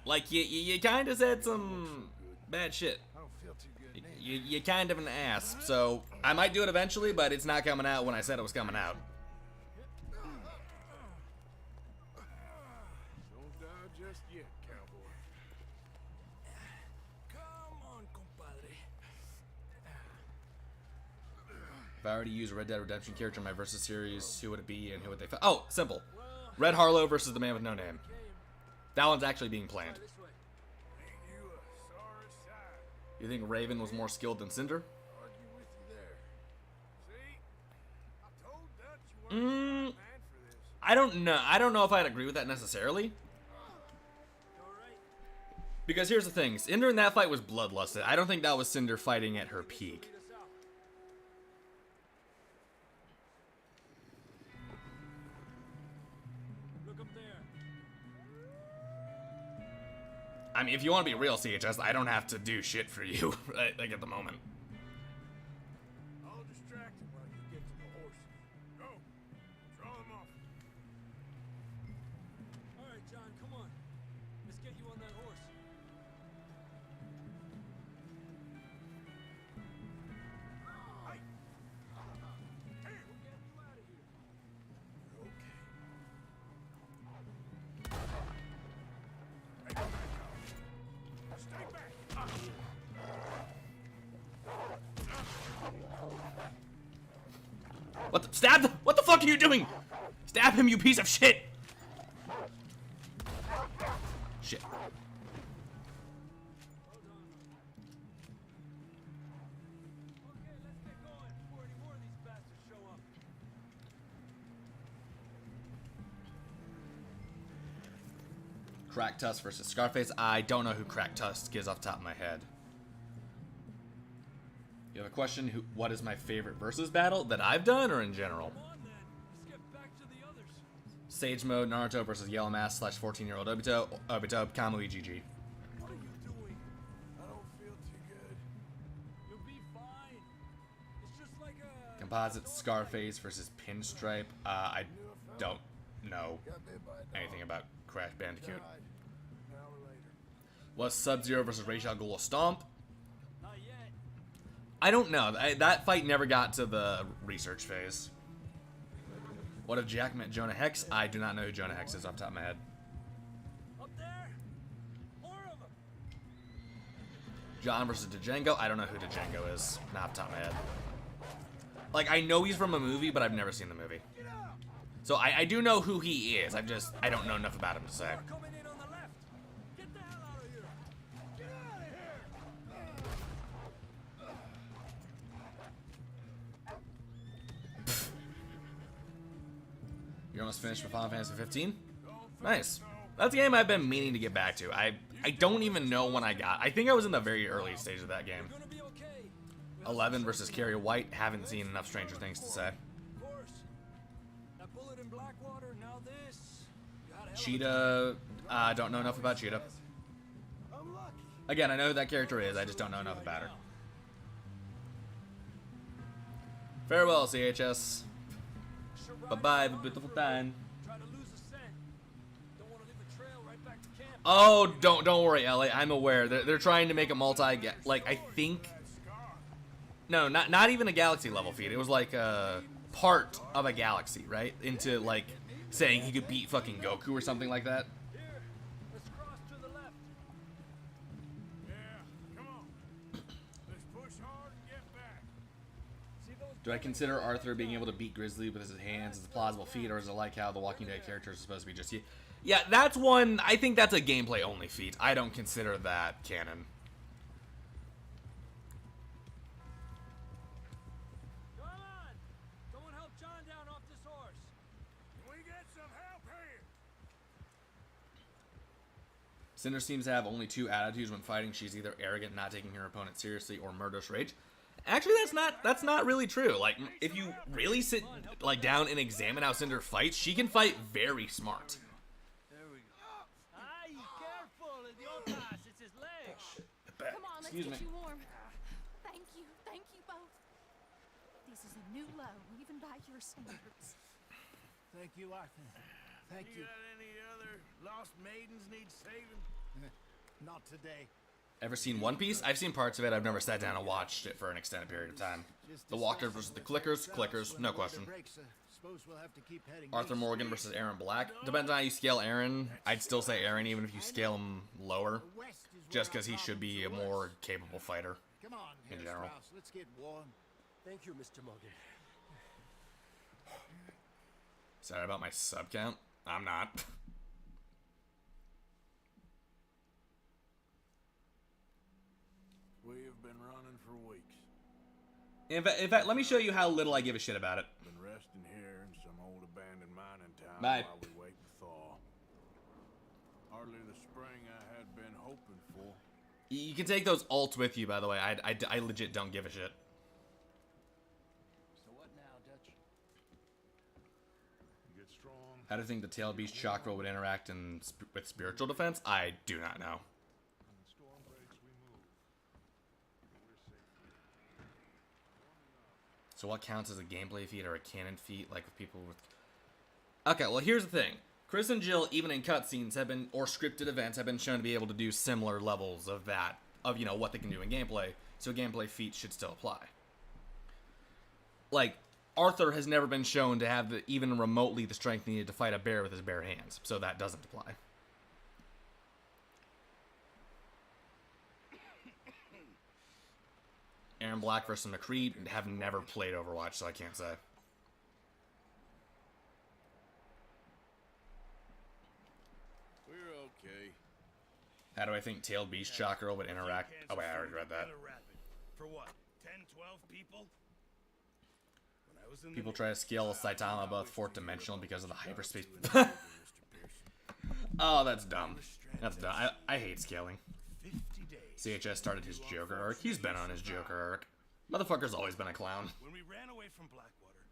[SPEAKER 2] Like, you kind of said some bad shit.
[SPEAKER 1] I don't feel too good.
[SPEAKER 2] You kind of an ass, so I might do it eventually, but it's not coming out when I said it was coming out.
[SPEAKER 1] Don't die just yet, cowboy.
[SPEAKER 4] Come on, compadre.
[SPEAKER 2] If I were to use a Red Dead Redemption character in my Versus series, who would it be and who would they fight? Oh, simple. Red Harlow versus the Man with No Name. That one's actually being planned.
[SPEAKER 4] This way.
[SPEAKER 1] Ain't you a sorry sight?
[SPEAKER 2] You think Raven was more skilled than Cinder?
[SPEAKER 1] Argue with you there. See? I told Dutch you weren't the right man for this.
[SPEAKER 2] I don't know. I don't know if I'd agree with that necessarily.
[SPEAKER 4] You all right?
[SPEAKER 2] Because here's the thing. Cinder in that fight was bloodlusted. I don't think that was Cinder fighting at her peak.
[SPEAKER 4] Lead us out. Look up there.
[SPEAKER 2] I mean, if you want to be real, CHS, I don't have to do shit for you, right, like at the moment.
[SPEAKER 1] I'll distract him while you get to the horse. Go. Draw him off.
[SPEAKER 4] All right, John, come on. Let's get you on that horse.
[SPEAKER 1] Hey.
[SPEAKER 4] We'll get you out of here.
[SPEAKER 1] Stay back.
[SPEAKER 2] What the? Stab the, what the fuck are you doing? Stab him, you piece of shit! Shit.
[SPEAKER 4] Well done. Okay, let's get going before any more of these bastards show up.
[SPEAKER 2] Crack Tusk versus Scarface. I don't know who Crack Tusk is off the top of my head. You have a question? What is my favorite versus battle that I've done or in general?
[SPEAKER 4] Come on then. Let's get back to the others.
[SPEAKER 2] Sage mode, Naruto versus Yellow Mask / 14-year-old Obito, Kamui GG.
[SPEAKER 4] What are you doing?
[SPEAKER 1] I don't feel too good.
[SPEAKER 4] You'll be fine. It's just like a
[SPEAKER 2] Composite Scarface versus Pinstripe. I don't know
[SPEAKER 1] Got bit by a dog.
[SPEAKER 2] anything about Crash Bandicoot.
[SPEAKER 1] Died. An hour later.
[SPEAKER 2] Was Sub-Zero versus Ra's al Ghul a stomp?
[SPEAKER 4] not yet.
[SPEAKER 2] I don't know. That fight never got to the research phase. What if Jack met Jonah Hex? I do not know who Jonah Hex is off the top of my head.
[SPEAKER 4] Up there. More of them.
[SPEAKER 2] John versus Django? I don't know who Django is. Not off the top of my head. Like, I know he's from a movie, but I've never seen the movie.
[SPEAKER 4] Get out.
[SPEAKER 2] So I do know who he is. I don't know enough about him to say.
[SPEAKER 4] More coming in on the left. Get the hell out of here. Get out of here.
[SPEAKER 2] You're almost finished with Final Fantasy 15? Nice. That's a game I've been meaning to get back to. I don't even know when I got. I think I was in the very early stage of that game.
[SPEAKER 4] Gonna be okay.
[SPEAKER 2] 11 versus Carrie White. Haven't seen enough Stranger Things to say.
[SPEAKER 4] Of course. good in Blackwater, now this. Got a hell of a
[SPEAKER 2] Cheetah, I don't know enough about Cheetah.
[SPEAKER 4] I'm lucky.
[SPEAKER 2] Again, I know who that character is, I just don't know enough about her. Farewell, CHS. Bye-bye, have a beautiful time.
[SPEAKER 4] Try to lose a scent. Don't want to leave a trail right back to camp.
[SPEAKER 2] Oh, don't worry, LA. I'm aware. They're trying to make a like I think. No, not even a galaxy level feat. It was like a part of a galaxy, right? Into like saying he could beat fucking Goku or something like that.
[SPEAKER 4] Here, let's cross to the left.
[SPEAKER 5] Yeah, come on. Let's push hard and get back.
[SPEAKER 4] See those
[SPEAKER 2] Do I consider Arthur being able to beat Grizzly with his hands as a plausible feat, or is it like how the Walking Dead characters are supposed to be just you? Yeah, that's one. I think that's a gameplay only feat. I don't consider that canon.
[SPEAKER 4] Come on! Someone help John down off this horse.
[SPEAKER 5] Can we get some help here?
[SPEAKER 2] Cinder seems to have only two attitudes when fighting. She's either arrogant, not taking her opponent seriously, or murderous rage. Actually, that's not really true. Like, if you really sit like down and examine how Cinder fights, she can fight very smart.
[SPEAKER 4] There we go. Ay, careful, idiotas, it's his legs.
[SPEAKER 6] Come on, let's
[SPEAKER 2] Excuse
[SPEAKER 6] get
[SPEAKER 2] me.
[SPEAKER 6] you warm. Thank you both. This is a new low, even by your standards.
[SPEAKER 4] Thank you, Arthur. Thank
[SPEAKER 5] You got any other lost maidens need saving?
[SPEAKER 4] Not today.
[SPEAKER 2] Ever seen One Piece? I've seen parts of it. I've never sat down and watched it for an extended period of time. The Walkers versus the Clickers, no question.
[SPEAKER 4] Suppose we'll have to keep heading
[SPEAKER 2] Arthur
[SPEAKER 4] east.
[SPEAKER 2] Morgan versus Aaron Black. Depends on how you scale Aaron. I'd still say Aaron even if you scale him lower,
[SPEAKER 4] West is
[SPEAKER 2] just
[SPEAKER 4] where
[SPEAKER 2] because he
[SPEAKER 4] our
[SPEAKER 2] should be a
[SPEAKER 4] problems
[SPEAKER 2] more
[SPEAKER 4] are.
[SPEAKER 2] capable fighter.
[SPEAKER 4] Come on,
[SPEAKER 2] in
[SPEAKER 4] Herr
[SPEAKER 2] general.
[SPEAKER 4] Strauss, let's get warm. Thank you, Mr. Morgan.
[SPEAKER 2] Sorry about my sub count. I'm not.
[SPEAKER 5] We have been running for weeks.
[SPEAKER 2] In fact, let me show you how little I give a shit about it.
[SPEAKER 5] Been resting here in some old abandoned mining town
[SPEAKER 2] Bye.
[SPEAKER 5] while we wait to thaw. Hardly the spring I had been hoping for.
[SPEAKER 2] You can take those alts with you, by the way. I legit don't give a shit.
[SPEAKER 4] So what now, Dutch?
[SPEAKER 1] Get strong.
[SPEAKER 2] How do you think the tail beast chakra would interact with spiritual defense? I do not know.
[SPEAKER 1] When the storm breaks, we move. We're safe.
[SPEAKER 2] So what counts as a gameplay feat or a canon feat, like with people with... Okay, well here's the thing. Chris and Jill, even in cutscenes, or scripted events, have been shown to be able to do similar levels of that, of, what they can do in gameplay, so gameplay feats should still apply. Like, Arthur has never been shown to have even remotely the strength needed to fight a bear with his bare hands, so that doesn't apply. Aaron Black versus McCree have never played Overwatch, so I can't say.
[SPEAKER 5] We're okay.
[SPEAKER 2] How do I think Tailed Beast Chakra would interact? Oh wait, I already read that.
[SPEAKER 7] For what? 10, 12 people? When I was in
[SPEAKER 2] People
[SPEAKER 7] the
[SPEAKER 2] try to scale Saitama above 4th dimensional because of the hyperspace. Oh, that's dumb. That's dumb. I hate scaling.
[SPEAKER 7] 50 days.
[SPEAKER 2] CHS started his Joker arc. He's been on his Joker arc. Motherfucker's always been a clown.
[SPEAKER 7] When we ran away from Blackwater,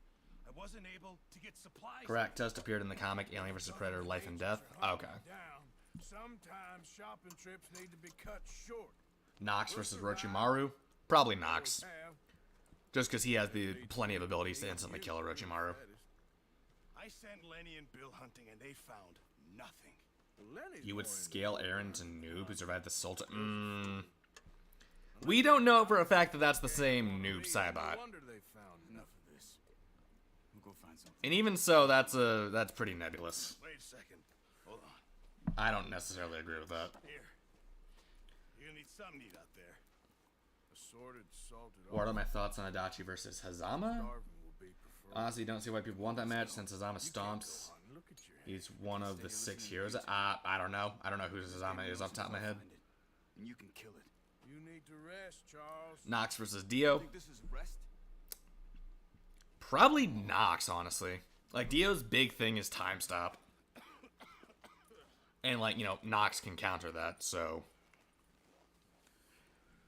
[SPEAKER 7] I wasn't able to get supplies.
[SPEAKER 2] Correct. Test appeared in the comic Alien vs. Predator: Life and Death. Okay.
[SPEAKER 5] Down. Sometimes shopping trips need to be cut short.
[SPEAKER 2] Nox versus Orochimaru. Probably Nox.
[SPEAKER 5] Have.
[SPEAKER 2] Just because he has the plenty of abilities to instantly kill Orochimaru.
[SPEAKER 7] I sent Lenny and Bill hunting and they found nothing.
[SPEAKER 5] Lenny's
[SPEAKER 2] You would
[SPEAKER 5] more into
[SPEAKER 2] scale Aaron to noob who survived the Sultan. We don't know for a fact that that's the same noob
[SPEAKER 5] No
[SPEAKER 2] Cybot.
[SPEAKER 5] wonder they found enough of this.
[SPEAKER 7] We'll go find something.
[SPEAKER 2] And even so, that's pretty nebulous.
[SPEAKER 7] Wait a second. Hold on.
[SPEAKER 2] I don't necessarily agree with that.
[SPEAKER 7] Here. You're gonna need some meat out there.
[SPEAKER 5] Assorted, salted.
[SPEAKER 2] What are my thoughts on Adachi versus Hazama?
[SPEAKER 5] Starving will be preferred.
[SPEAKER 2] Honestly, don't see why people want that match since Hazama stomps.
[SPEAKER 5] Look at your head.
[SPEAKER 2] He's one of the 6 heroes. I don't know. I don't know who Hazama is off the top of my head.
[SPEAKER 7] And you can kill it.
[SPEAKER 5] You need to rest, Charles.
[SPEAKER 2] Nox versus Dio.
[SPEAKER 7] Think this is rest?
[SPEAKER 2] Probably Nox, honestly. Like, Dio's big thing is time stop. And, like, Nox can counter that, so...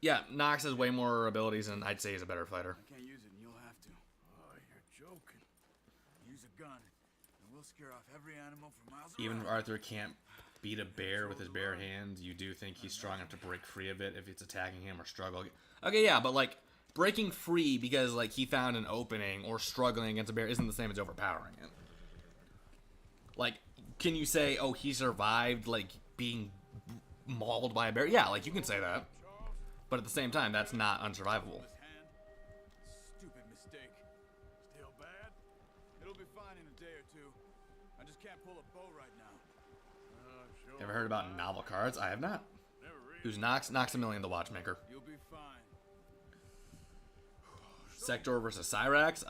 [SPEAKER 2] Yeah, Nox has way more abilities, and I'd say he's a better fighter.
[SPEAKER 7] I can't use it and you'll have to.
[SPEAKER 5] Oh, you're joking.
[SPEAKER 7] Use a gun. and we'll scare off every animal for miles
[SPEAKER 2] Even if
[SPEAKER 7] around.
[SPEAKER 2] Arthur can't beat a bear with his bare hands, you do think he's strong enough to break free of it if it's attacking him or struggle. Okay, yeah, but like breaking free because like he found an opening or struggling against a bear isn't the same as overpowering it. Like, can you say, oh, he survived like being mauled by a bear? Yeah, like you can say that. But at the same time, that's not unsurvivable.
[SPEAKER 7] Stupid mistake. Still bad? It'll be fine in a day or two. I just can't pull a bow right now.
[SPEAKER 1] Sure.
[SPEAKER 2] Ever heard about novel cards? I have not.
[SPEAKER 1] Never really.
[SPEAKER 2] Who's Knox? Knox-A-Million, the watchmaker.
[SPEAKER 7] You'll be fine.
[SPEAKER 2] Sector versus Cyrax.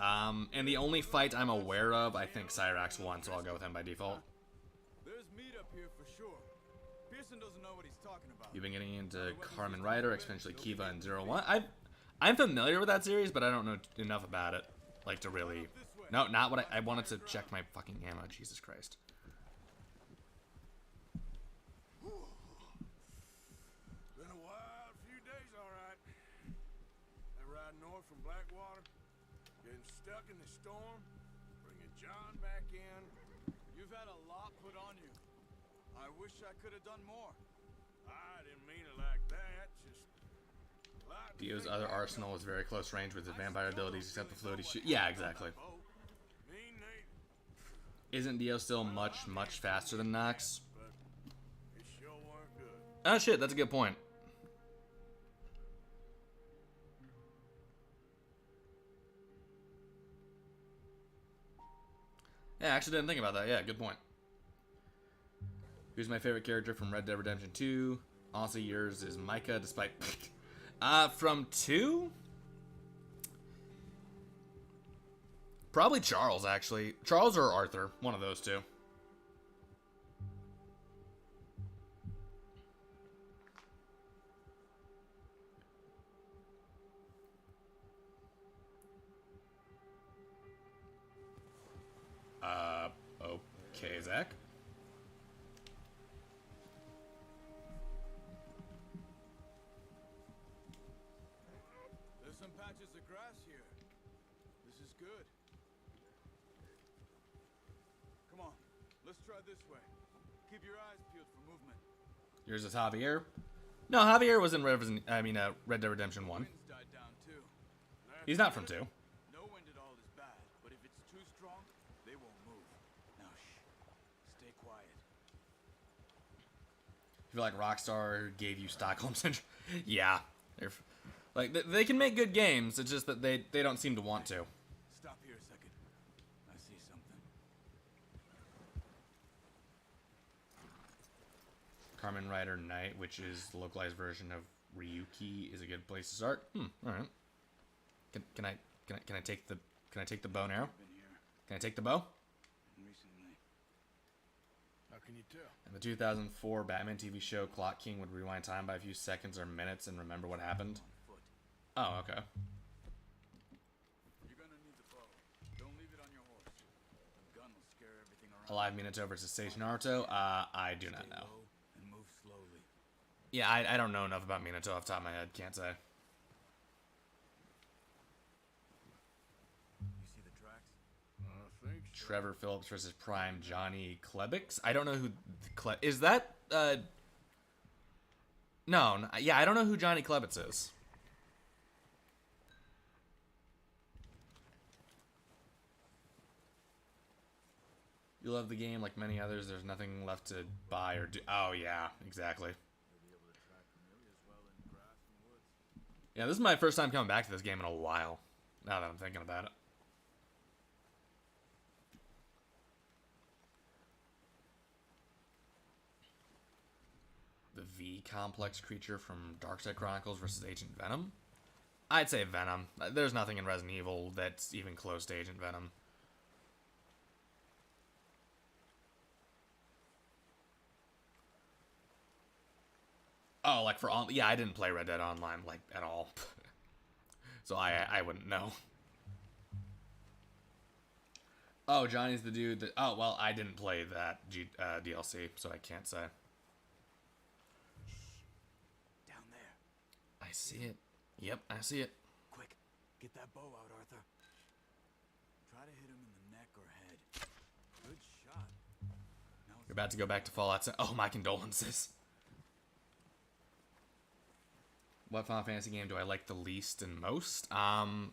[SPEAKER 2] And the only fight I'm aware of, I think Cyrax won, so I'll go with him by default.
[SPEAKER 7] There's meat up here for sure. Pearson doesn't know what he's talking about.
[SPEAKER 2] You've been getting into Carmen Rider, especially Kiva and 01. I'm familiar with that series, but I don't know enough about it, like to really. No, not what I wanted to check my fucking ammo. Jesus Christ.
[SPEAKER 1] Been a wild few days, all right. That ride north from Blackwater, getting stuck in the storm, bringing John back in.
[SPEAKER 7] You've had a lot put on you. I wish I could have done more.
[SPEAKER 1] I didn't mean it like that. Just. a lot to
[SPEAKER 2] Dio's
[SPEAKER 1] think
[SPEAKER 2] other
[SPEAKER 1] about.
[SPEAKER 2] arsenal is very close range with his vampire abilities, except the floaty shoot. Yeah, exactly.
[SPEAKER 1] Me neither,
[SPEAKER 2] Isn't Dio still much faster than Knox?
[SPEAKER 1] but it sure weren't good.
[SPEAKER 2] Oh shit, that's a good point. Yeah, I actually didn't think about that. Yeah, good point. Who's my favorite character from Red Dead Redemption 2? Honestly, yours is Micah, despite... from 2? Probably Charles, actually. Charles or Arthur. One of those two. Okay, Zach.
[SPEAKER 7] There's some patches of grass here. This is good. Come on, let's try this way. Keep your eyes peeled for movement.
[SPEAKER 2] Yours is Javier. No, Javier was in Red Dead Redemption 1.
[SPEAKER 7] Winds died down too.
[SPEAKER 2] He's not from 2.
[SPEAKER 7] No wind at all is bad, but if it's too strong, they won't move. Now shh. Stay quiet.
[SPEAKER 2] I feel like Rockstar gave you Stockholm Syndrome. Yeah. Like, they can make good games, it's just that they don't seem to want to.
[SPEAKER 7] Stop here a second. I see something.
[SPEAKER 2] Carmen Rider Knight, which is the localized version of Ryuki, is a good place to start. Alright. Can I take the bow and arrow?
[SPEAKER 7] Been here
[SPEAKER 2] Can I take the bow?
[SPEAKER 7] recently.
[SPEAKER 1] How can you tell?
[SPEAKER 2] In the 2004 Batman TV show, Clock King would rewind time by a few seconds or minutes and remember what happened.
[SPEAKER 7] On foot.
[SPEAKER 2] Oh, okay.
[SPEAKER 7] You're gonna need the bow. Don't leave it on your horse. The gun will scare everything around.
[SPEAKER 2] Alive Minato versus Sage Naruto? I do not
[SPEAKER 7] Stay
[SPEAKER 2] know.
[SPEAKER 7] low and move slowly.
[SPEAKER 2] Yeah, I don't know enough about Minato off the top of my head. Can't say.
[SPEAKER 7] You see the tracks?
[SPEAKER 1] I think so.
[SPEAKER 2] Trevor Phillips versus Prime Johnny Klebix. I don't know who is that. No, yeah, I don't know who Johnny Klebitz is. You love the game like many others. There's nothing left to buy or do. Oh yeah, exactly. Yeah, this is my first time coming back to this game in a while. Now that I'm thinking about it. The V-complex creature from Darkseid Chronicles versus Agent Venom? I'd say Venom. There's nothing in Resident Evil that's even close to Agent Venom. Oh, like for on? Yeah, I didn't play Red Dead Online like at all, so I wouldn't know. Oh, Johnny's the dude that. Oh well, I didn't play that DLC, so I can't say.
[SPEAKER 7] Down there.
[SPEAKER 2] I see it. Yep, I see it.
[SPEAKER 7] Quick, get that bow out, Arthur. Try to hit him in the neck or head. Good
[SPEAKER 2] You're about to go back to Fallout. Oh, my condolences. What Final Fantasy game do I like the least and most? Well,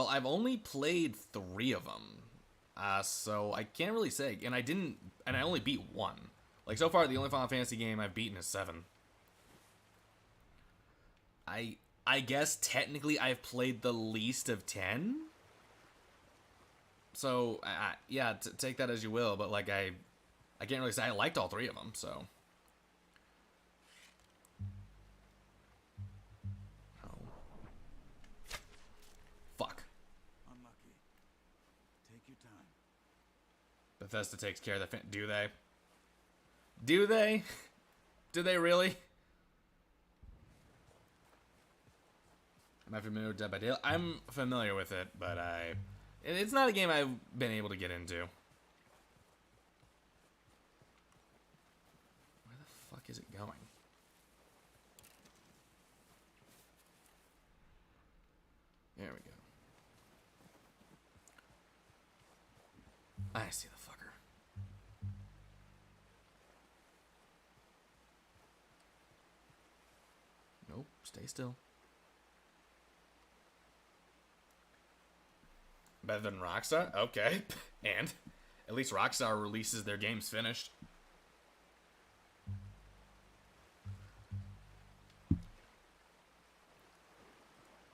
[SPEAKER 2] I've only played 3 of them. So I can't really say. And I only beat 1. Like, so far, the only Final Fantasy game I've beaten is 7. I guess technically I've played the least of 10. So, yeah, take that as you will. But, like, I can't really say I liked all 3 of them, so. Oh. Fuck.
[SPEAKER 7] Unlucky. Take your time.
[SPEAKER 2] Bethesda takes care of the do they? Do they? Do they really? Am I familiar with Dead by Daylight? I'm familiar with it, but it's not a game I've been able to get into. Where the fuck is it going? There we go. I see the fucker. Nope, stay still. Better than Rockstar? Okay. And at least Rockstar releases their games finished.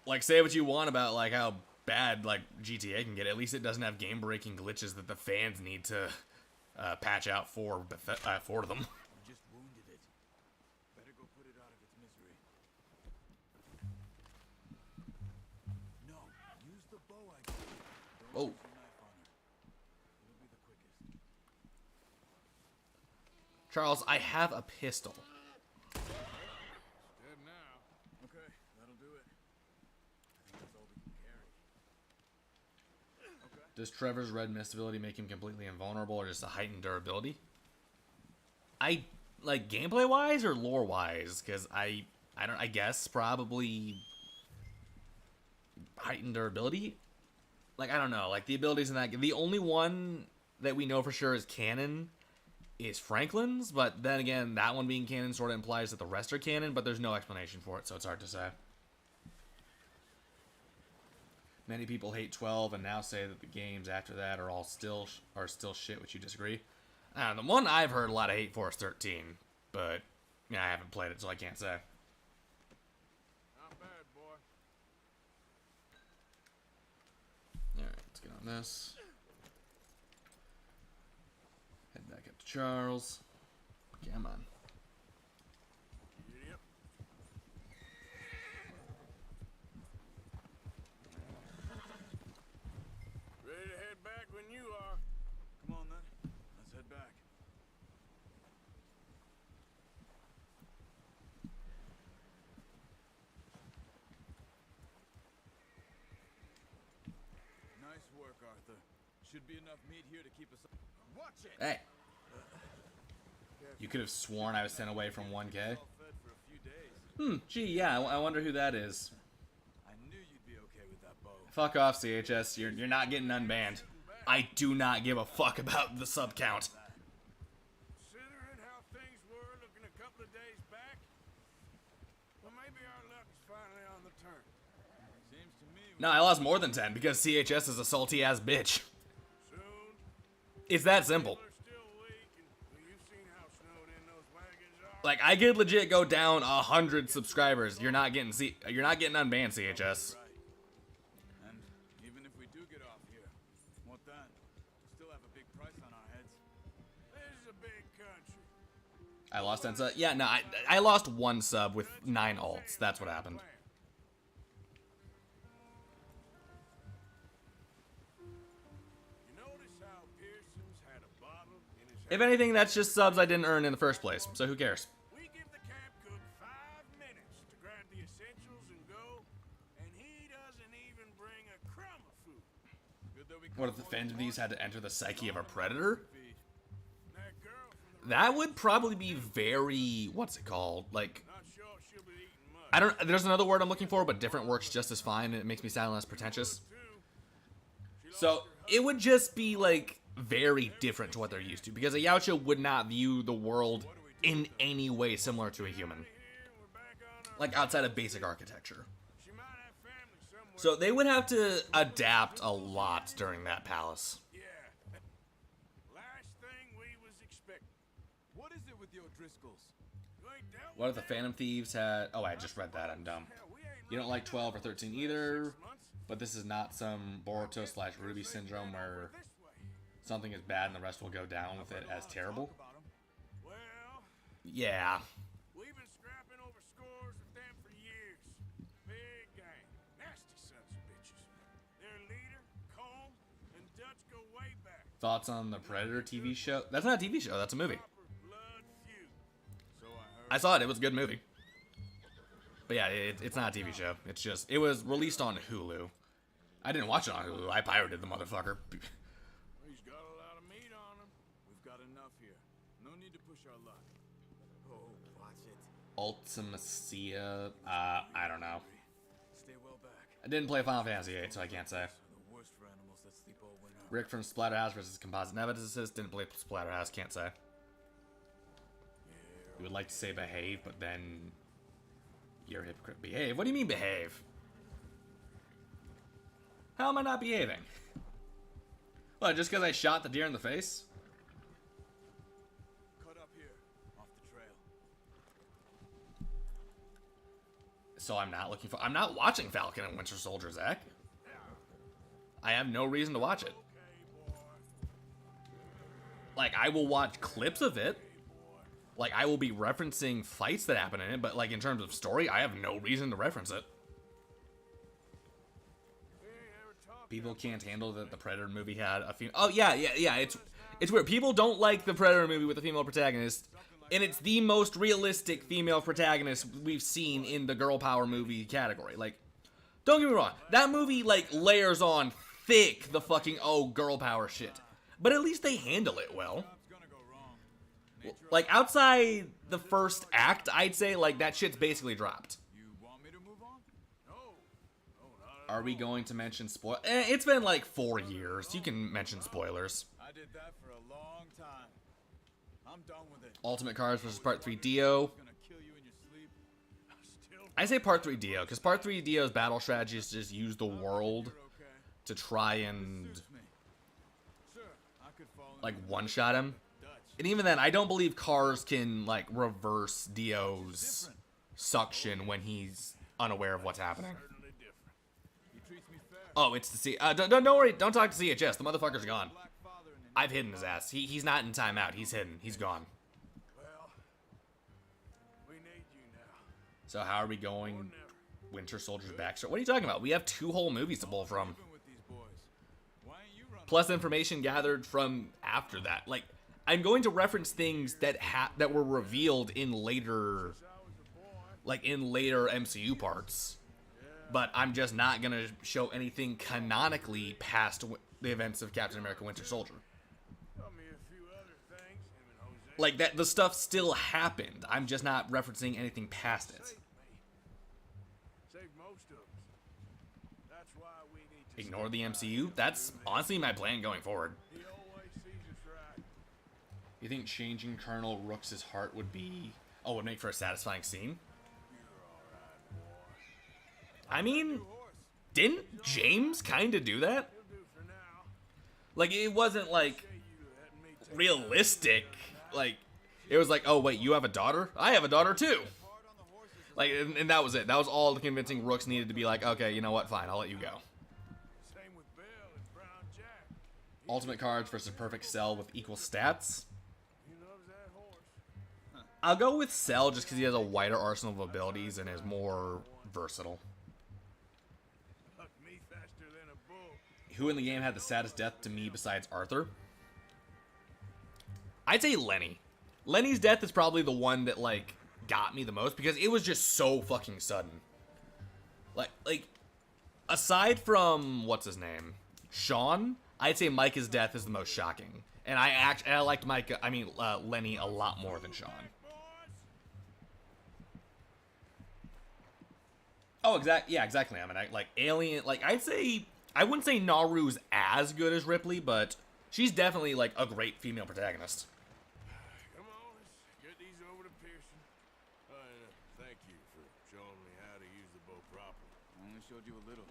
[SPEAKER 2] Like, say what you want about, like, how bad, like, GTA can get. At least it doesn't have game-breaking glitches that the fans need to patch out for them.
[SPEAKER 7] You just wounded it. Better go put it out of its misery. No, use the bow I gave you. Don't
[SPEAKER 2] Oh.
[SPEAKER 7] use your knife on her. It'll be the quickest.
[SPEAKER 2] Charles, I have a pistol.
[SPEAKER 1] Dead now.
[SPEAKER 7] Okay, that'll do it. I think that's all we can carry. Okay.
[SPEAKER 2] Does Trevor's red mist ability make him completely invulnerable or just a heightened durability? I like gameplay wise or lore wise, because I guess probably heightened durability. Like, I don't know, like the abilities in that game. The only one that we know for sure is canon is Franklin's, but then again, that one being canon sort of implies that the rest are canon, but there's no explanation for it, so it's hard to say. Many people hate 12 and now say that the games after that are all still shit, which you disagree. The one I've heard a lot of hate for is 13, but yeah, I haven't played it, so I can't say.
[SPEAKER 1] Not bad, boy.
[SPEAKER 2] Alright, let's get on this. Head back up to Charles. Come on.
[SPEAKER 1] Yep. Ready to head back when you are.
[SPEAKER 7] Come on then. Let's head back. Nice work, Arthur. Should be enough meat here to keep us. Watch it.
[SPEAKER 2] Hey. You could have sworn I was sent away from 1K.
[SPEAKER 7] Fed for a few days.
[SPEAKER 2] Gee, yeah, I wonder who that is.
[SPEAKER 7] I knew you'd be okay with that bow.
[SPEAKER 2] Fuck off, CHS. You're not getting unbanned. I do not give a fuck about the sub count.
[SPEAKER 1] Considering how things were looking a couple of days back, well, maybe our luck is finally on the turn.
[SPEAKER 7] Seems to me.
[SPEAKER 2] No, I lost more than 10 because CHS is a salty ass bitch.
[SPEAKER 1] Soon,
[SPEAKER 2] It's that simple.
[SPEAKER 1] people are still weak, and well, you've seen how snowed in those wagons are.
[SPEAKER 2] Like, I could legit go down 100 subscribers. You're not getting unbanned, CHS.
[SPEAKER 7] Right. And even if we do get off here, what then? We still have a big price on our heads.
[SPEAKER 1] This is a big country.
[SPEAKER 2] I lost 10 subs. Yeah, no, I lost 1 sub with 9 alts. That's what happened.
[SPEAKER 1] You notice how Pearson's had a bottle in his
[SPEAKER 2] If
[SPEAKER 1] hand?
[SPEAKER 2] anything, that's just subs I didn't earn in the first place. So who cares?
[SPEAKER 1] We give the camp cook 5 minutes to grab the essentials and go, and he doesn't even bring a crumb of food.
[SPEAKER 7] Good that we
[SPEAKER 2] What if the fans of these had to enter the psyche of a predator?
[SPEAKER 7] feed.
[SPEAKER 1] That girl from the
[SPEAKER 2] That would probably be very, what's it called? Like,
[SPEAKER 1] not sure she'll be eating much.
[SPEAKER 2] I don't, there's another word I'm looking for, but different works just as fine, and it makes me sound less pretentious.
[SPEAKER 1] Too. She lost
[SPEAKER 2] So,
[SPEAKER 1] her
[SPEAKER 2] it would just be, like, very different to what they're used to, because a Yautja would not view the world in any way similar to a human, like outside of basic architecture. So they would have to adapt a lot during that palace.
[SPEAKER 4] Yeah. Last thing we was expecting.
[SPEAKER 7] What is it with your Driscolls?
[SPEAKER 4] You ain't dealt
[SPEAKER 2] What if
[SPEAKER 4] with
[SPEAKER 2] the Phantom Thieves had... Oh, I just read that. I'm dumb.
[SPEAKER 4] hell, we ain't
[SPEAKER 2] You don't like 12 or 13 either, but this is not some Boruto/Ruby syndrome where
[SPEAKER 4] this way.
[SPEAKER 2] something is bad and the rest will go down with it as terrible.
[SPEAKER 7] About 'em.
[SPEAKER 4] Well,
[SPEAKER 2] Yeah.
[SPEAKER 4] we've been scrapping over scores of them for years. Big gang. Nasty sons of bitches. Their leader, Cole, and Dutch go way back.
[SPEAKER 2] Thoughts on the Predator TV show? That's not a TV show. That's a movie.
[SPEAKER 4] Proper blood feud.
[SPEAKER 7] So I heard.
[SPEAKER 2] I saw it. It was a good movie. But yeah, it's not a TV show. It's just... It was released on Hulu. I didn't watch it on Hulu. I pirated the motherfucker.
[SPEAKER 4] He's got a lot of meat on him.
[SPEAKER 7] We've got enough here. No need to push our luck. Oh, watch it.
[SPEAKER 2] Ultimacia... I don't know.
[SPEAKER 7] Stay well back.
[SPEAKER 2] I didn't play Final Fantasy VIII, so I can't say.
[SPEAKER 7] Are the worst for animals that sleep all winter.
[SPEAKER 2] Rick from Splatterhouse versus Composite Nemesis. Didn't play Splatterhouse, can't say. You would like to say behave, but then... You're a hypocrite. Behave? What do you mean behave? How am I not behaving? What, just because I shot the deer in the face?
[SPEAKER 7] Cut up here, off the trail.
[SPEAKER 2] So I'm not looking for... I'm not watching Falcon and Winter Soldier, Zach. I have no reason to watch it. Like, I will watch clips of it. Like, I will be referencing fights that happen in it, but, like, in terms of story, I have no reason to reference it. People can't handle that the Predator movie had a female... Oh, yeah, it's weird. People don't like the Predator movie with a female protagonist, and it's the most realistic female protagonist we've seen in the girl power movie category. Like, don't get me wrong. That movie, like, layers on thick the fucking, oh, girl power shit. But at least they handle it well. Like, outside the first act, I'd say, like, that shit's basically dropped.
[SPEAKER 7] You want me to move on?
[SPEAKER 2] Are we going to mention spoil? It's been, like, 4 years. You can mention spoilers.
[SPEAKER 7] I did that for a long time. I'm done with it.
[SPEAKER 2] Ultimate Cards versus Part 3 Dio.
[SPEAKER 7] Gonna kill you in your sleep.
[SPEAKER 2] I say Part 3 Dio, because Part 3 Dio's battle strategy is just use the world
[SPEAKER 7] Okay.
[SPEAKER 2] to try and,
[SPEAKER 7] Suits me. Sure, I could fall in
[SPEAKER 2] like,
[SPEAKER 7] with
[SPEAKER 2] one-shot him.
[SPEAKER 7] Dutch.
[SPEAKER 2] And even then, I don't believe Cars can, like, reverse Dio's suction when he's unaware of what's happening.
[SPEAKER 4] Certainly different.
[SPEAKER 7] He treats me fair.
[SPEAKER 2] Oh, it's the C... don't worry, don't talk to CHS. The motherfucker's gone.
[SPEAKER 7] Black father and an
[SPEAKER 2] I've hidden his ass. He's not in timeout. He's hidden. He's gone.
[SPEAKER 4] Well, we need you now.
[SPEAKER 2] So how are we going Winter Soldier's backstory? What are you talking about? We have 2 whole movies to pull from.
[SPEAKER 7] Even with these boys. Why ain't you running?
[SPEAKER 2] Plus information gathered from after that. Like, I'm going to reference things that that were revealed in later, like, in later MCU parts. But I'm just not going to show anything canonically past the events of Captain America Winter Soldier.
[SPEAKER 4] Tell me a few other things, him and Jose.
[SPEAKER 2] Like, that the stuff still happened. I'm just not referencing anything past it.
[SPEAKER 4] Save most of us. That's why we need to
[SPEAKER 2] Ignore the MCU? That's honestly my plan going forward.
[SPEAKER 4] He always sees us right.
[SPEAKER 2] You think changing Colonel Rooks' heart would be... Oh, would make for a satisfying scene? I mean, didn't James kind of do that?
[SPEAKER 4] He'll do for now.
[SPEAKER 2] Like, it wasn't, like,
[SPEAKER 4] Say you letting me take
[SPEAKER 2] realistic. Like, it was like, oh, wait, you have a daughter? I have a daughter, too. Like, and that was it. That was all the convincing Rooks needed to be like, okay, you know what? Fine, I'll let you go.
[SPEAKER 4] Same with Bill and Brown Jack.
[SPEAKER 2] Ultimate Cards versus Perfect Cell with equal stats.
[SPEAKER 4] He loves that horse.
[SPEAKER 2] I'll go with Cell just because he has a wider arsenal of abilities and is more versatile.
[SPEAKER 4] Huck me faster than a bull.
[SPEAKER 2] Who in the game had the saddest death to me besides Arthur? I'd say Lenny. Lenny's death is probably the one that, like, got me the most because it was just so fucking sudden. Like aside from, what's his name? Sean, I'd say Micah's death is the most shocking. And I liked Lenny a lot more than Sean. Oh, exactly. I mean, like Alien, like I wouldn't say Naru's as good as Ripley, but She's definitely like a great female protagonist.
[SPEAKER 4] Come on, let's get these over to Pearson. Thank you for showing me how to use the bow properly.
[SPEAKER 7] I only showed you a little.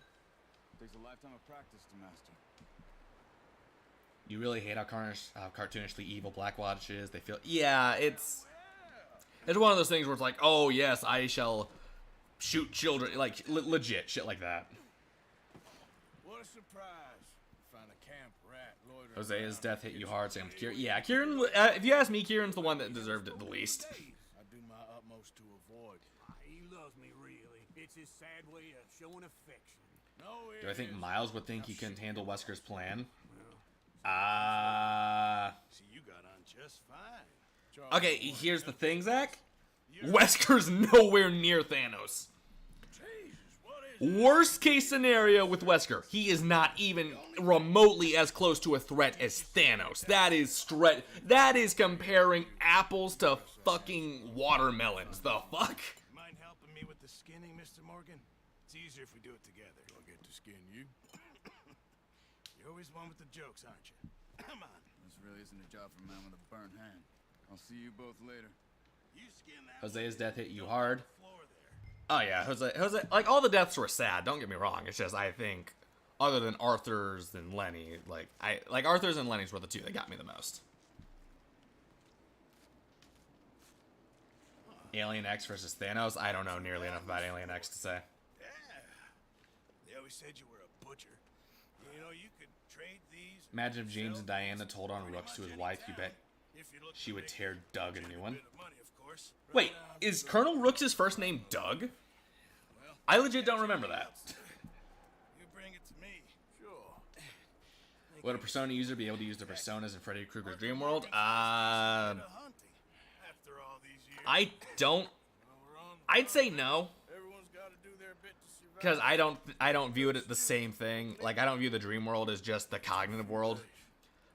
[SPEAKER 7] Takes a lifetime of practice to master.
[SPEAKER 2] You really hate how cartoonishly evil Blackwatch is. They feel, yeah, it's one of those things where it's like, oh yes, I shall shoot children, like legit shit like that.
[SPEAKER 4] What a surprise! Find a camp rat loitering.
[SPEAKER 2] Hosea's death hit you hard, same with Kieran. Yeah, Kieran. If you ask me, Kieran's the one that deserved it the least.
[SPEAKER 4] I do my utmost to avoid.
[SPEAKER 5] He loves me, really. It's his sad way of showing affection.
[SPEAKER 4] No,
[SPEAKER 2] Do I think Miles would think he couldn't handle Wesker's plan?
[SPEAKER 4] See, you got on just fine.
[SPEAKER 2] Okay, here's the thing, Zach. Wesker's nowhere near Thanos. Worst case scenario with Wesker, he is not even remotely as close to a threat as Thanos. That is comparing apples to fucking watermelons. The fuck?
[SPEAKER 4] Mind helping me with the skinning, Mr. Morgan? It's easier if we do it together. I'll get to skin you. You're always one with the jokes, aren't you? Come on.
[SPEAKER 7] This really isn't a job for a man with a burnt hand. I'll see you both later.
[SPEAKER 4] You skin that
[SPEAKER 2] Hosea's
[SPEAKER 4] one,
[SPEAKER 2] death hit you hard.
[SPEAKER 4] floor there.
[SPEAKER 2] Oh yeah, Jose, like all the deaths were sad. Don't get me wrong. It's just I think, other than Arthur's and Lenny, like Arthur's and Lenny's were the two that got me the most. Alien X versus Thanos. I don't know nearly enough about Alien X to say.
[SPEAKER 4] Yeah. They always said you were a butcher. You know, you could trade these.
[SPEAKER 2] Imagine if James and Diana told on Rooks to his wife. You bet
[SPEAKER 4] If you look
[SPEAKER 2] she would tear Doug a new one.
[SPEAKER 4] bit of money, of course.
[SPEAKER 2] Wait, is Colonel Rooks' first name Doug? I legit don't remember that.
[SPEAKER 4] You bring it to me. Sure.
[SPEAKER 2] Would a Persona user be able to use their personas in Freddy Krueger's Dream World?
[SPEAKER 4] After all these years,
[SPEAKER 2] I don't.
[SPEAKER 4] we're on.
[SPEAKER 2] I'd say no,
[SPEAKER 4] Everyone's got to do their bit to survive.
[SPEAKER 2] because I don't view it as the same thing. Like I don't view the Dream World as just the cognitive world.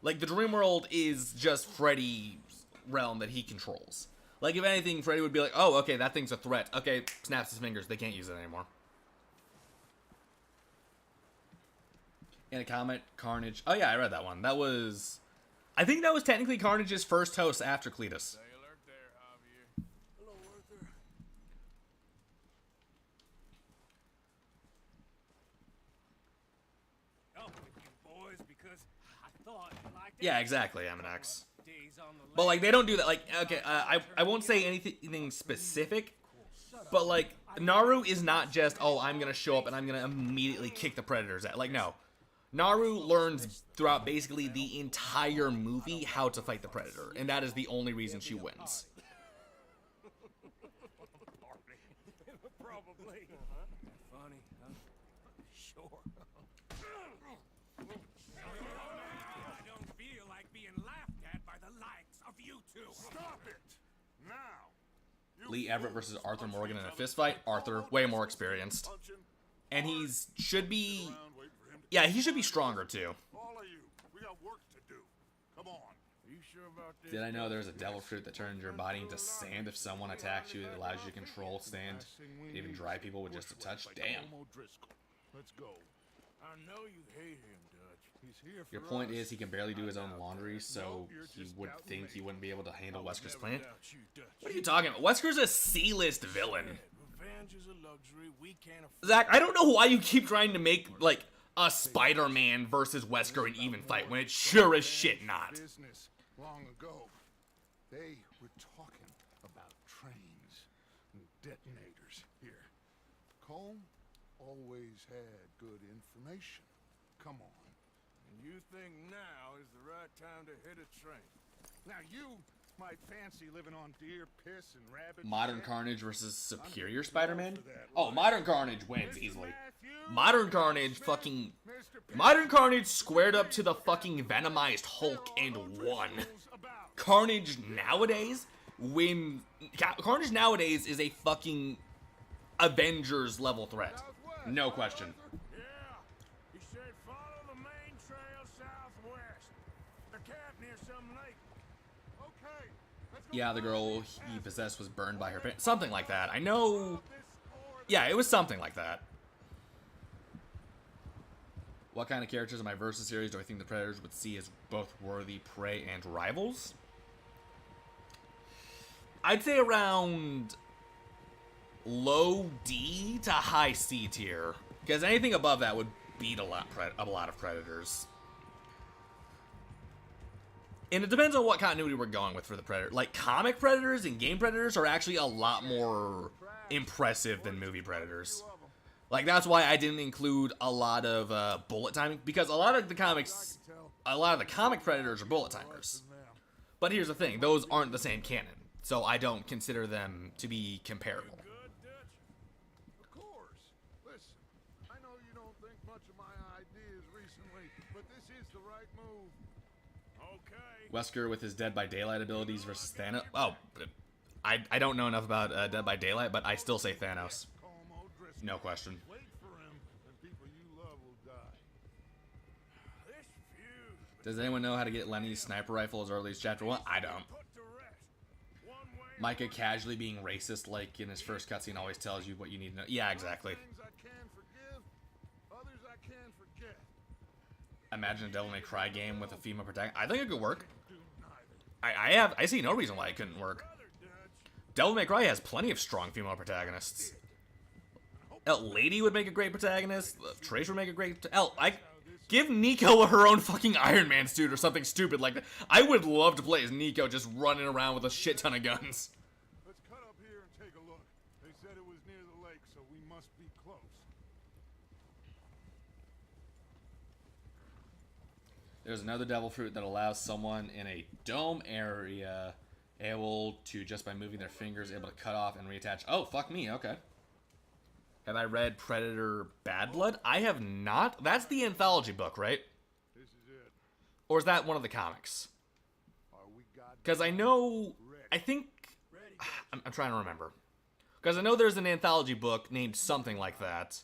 [SPEAKER 2] Like the Dream World is just Freddy's realm that he controls. Like if anything, Freddy would be like, oh, okay, that thing's a threat. Okay, snaps his fingers. They can't use it anymore. In a comment, Carnage. Oh yeah, I read that one. That was, I think that was technically Carnage's first host after Cletus.
[SPEAKER 4] Stay alert there, Javier. Hello, Arthur.
[SPEAKER 5] Up with you boys because I thought you liked
[SPEAKER 2] Yeah, exactly, MNX.
[SPEAKER 5] days on the
[SPEAKER 2] But like they don't do that. Like okay, I won't say anything specific, but like Naru is not just I'm gonna show up and I'm gonna immediately kick the predators at. Like no, Naru learns throughout basically the entire movie how to fight the predator, and that is the only reason she wins.
[SPEAKER 5] Probably. Funny, huh? Sure. I don't feel like being laughed at by the likes of you two.
[SPEAKER 1] Stop it! Now! You
[SPEAKER 2] Lee Everett versus Arthur Morgan in a fist fight. Arthur, way more experienced,
[SPEAKER 1] punch him.
[SPEAKER 2] and he's should be,
[SPEAKER 1] Around, wait for him to
[SPEAKER 2] yeah, he should be stronger too.
[SPEAKER 1] all of you. We got work to do. Come on.
[SPEAKER 4] Are you sure about this?
[SPEAKER 2] Did I know there's a devil fruit that turns your body into sand if someone attacks you? It allows you to control sand, even dry people with just a touch. Damn.
[SPEAKER 1] Let's go.
[SPEAKER 4] I know you hate him, Dutch.
[SPEAKER 1] He's here for
[SPEAKER 2] Your point
[SPEAKER 1] us.
[SPEAKER 2] is he can barely do his own laundry, so he would think he wouldn't be able to handle Wesker's plan.
[SPEAKER 4] Doubt you, Dutch.
[SPEAKER 2] What are you talking about? Wesker's a C-list villain.
[SPEAKER 4] Revenge is a luxury we can't afford.
[SPEAKER 2] Zach, I don't know why you keep trying to make, like, a Spider-Man versus Wesker an even fight when it's sure as shit not.
[SPEAKER 1] Business long ago. They were talking about trains and detonators here. Colm always had good information. Come on.
[SPEAKER 4] And you think now is the right time to hit a train.
[SPEAKER 1] Now you might fancy living on deer piss and rabbit
[SPEAKER 2] Modern
[SPEAKER 1] shit.
[SPEAKER 2] Carnage versus Superior Spider-Man? Oh, Modern Carnage wins easily. Modern Carnage fucking... Modern Carnage squared up to the fucking Venomized Hulk and won. Carnage nowadays, Carnage nowadays is a fucking Avengers level threat. No question.
[SPEAKER 4] Yeah, he said follow the main trail southwest. The camp near some lake.
[SPEAKER 1] Okay. Let's go.
[SPEAKER 2] Yeah, the girl he possessed was burned by her parents. Something like that. I know... Yeah, it was something like that. What kind of characters in my Versus series do I think the Predators would see as both worthy prey and rivals? I'd say around low D to high C tier, because anything above that would beat a lot of Predators. And it depends on what continuity we're going with for the Predator. Like, comic Predators and game Predators are actually a lot more impressive than movie Predators. Like, that's why I didn't include a lot of bullet timing, because a lot of the comic Predators are bullet timers. But here's the thing, those aren't the same canon, so I don't consider them to be comparable.
[SPEAKER 1] Of course. Listen, I know you don't think much of my ideas recently, but this is the right move.
[SPEAKER 4] Okay.
[SPEAKER 2] Wesker with his Dead by Daylight abilities versus Thanos. Oh, I don't know enough about Dead by Daylight, but I still say Thanos. No question.
[SPEAKER 1] Wait for him, and people you love will die.
[SPEAKER 4] This feud
[SPEAKER 2] Does anyone know how to get Lenny's sniper rifle as early as Chapter 1? I don't.
[SPEAKER 4] put to rest. One way
[SPEAKER 2] Micah casually being racist, like in his first cutscene, always tells you what you need to know. Yeah, exactly.
[SPEAKER 1] Things I can forgive, others I can forget.
[SPEAKER 2] Imagine a Devil May Cry game with a female protagonist. I think it could work.
[SPEAKER 1] Do neither.
[SPEAKER 2] I see no reason why it couldn't work.
[SPEAKER 4] brother, Dutch.
[SPEAKER 2] Devil May Cry has plenty of strong female protagonists. Lady would make a great protagonist. Trace would make a great... give Nico her own fucking Iron Man suit or something stupid like that. I would love to play as Nico just running around with a shit ton of guns.
[SPEAKER 1] Let's cut up here and take a look. They said it was near the lake, so we must be close.
[SPEAKER 2] There's another devil fruit that allows someone in a dome area able to, just by moving their fingers, able to cut off and reattach. Oh, fuck me, okay. Have I read Predator Bad Blood? I have not. That's the anthology book, right?
[SPEAKER 1] This is it.
[SPEAKER 2] Or is that one of the comics?
[SPEAKER 1] Are we goddamn
[SPEAKER 2] Because I know... I think... I'm trying to remember. Because I know there's an anthology book named something like that.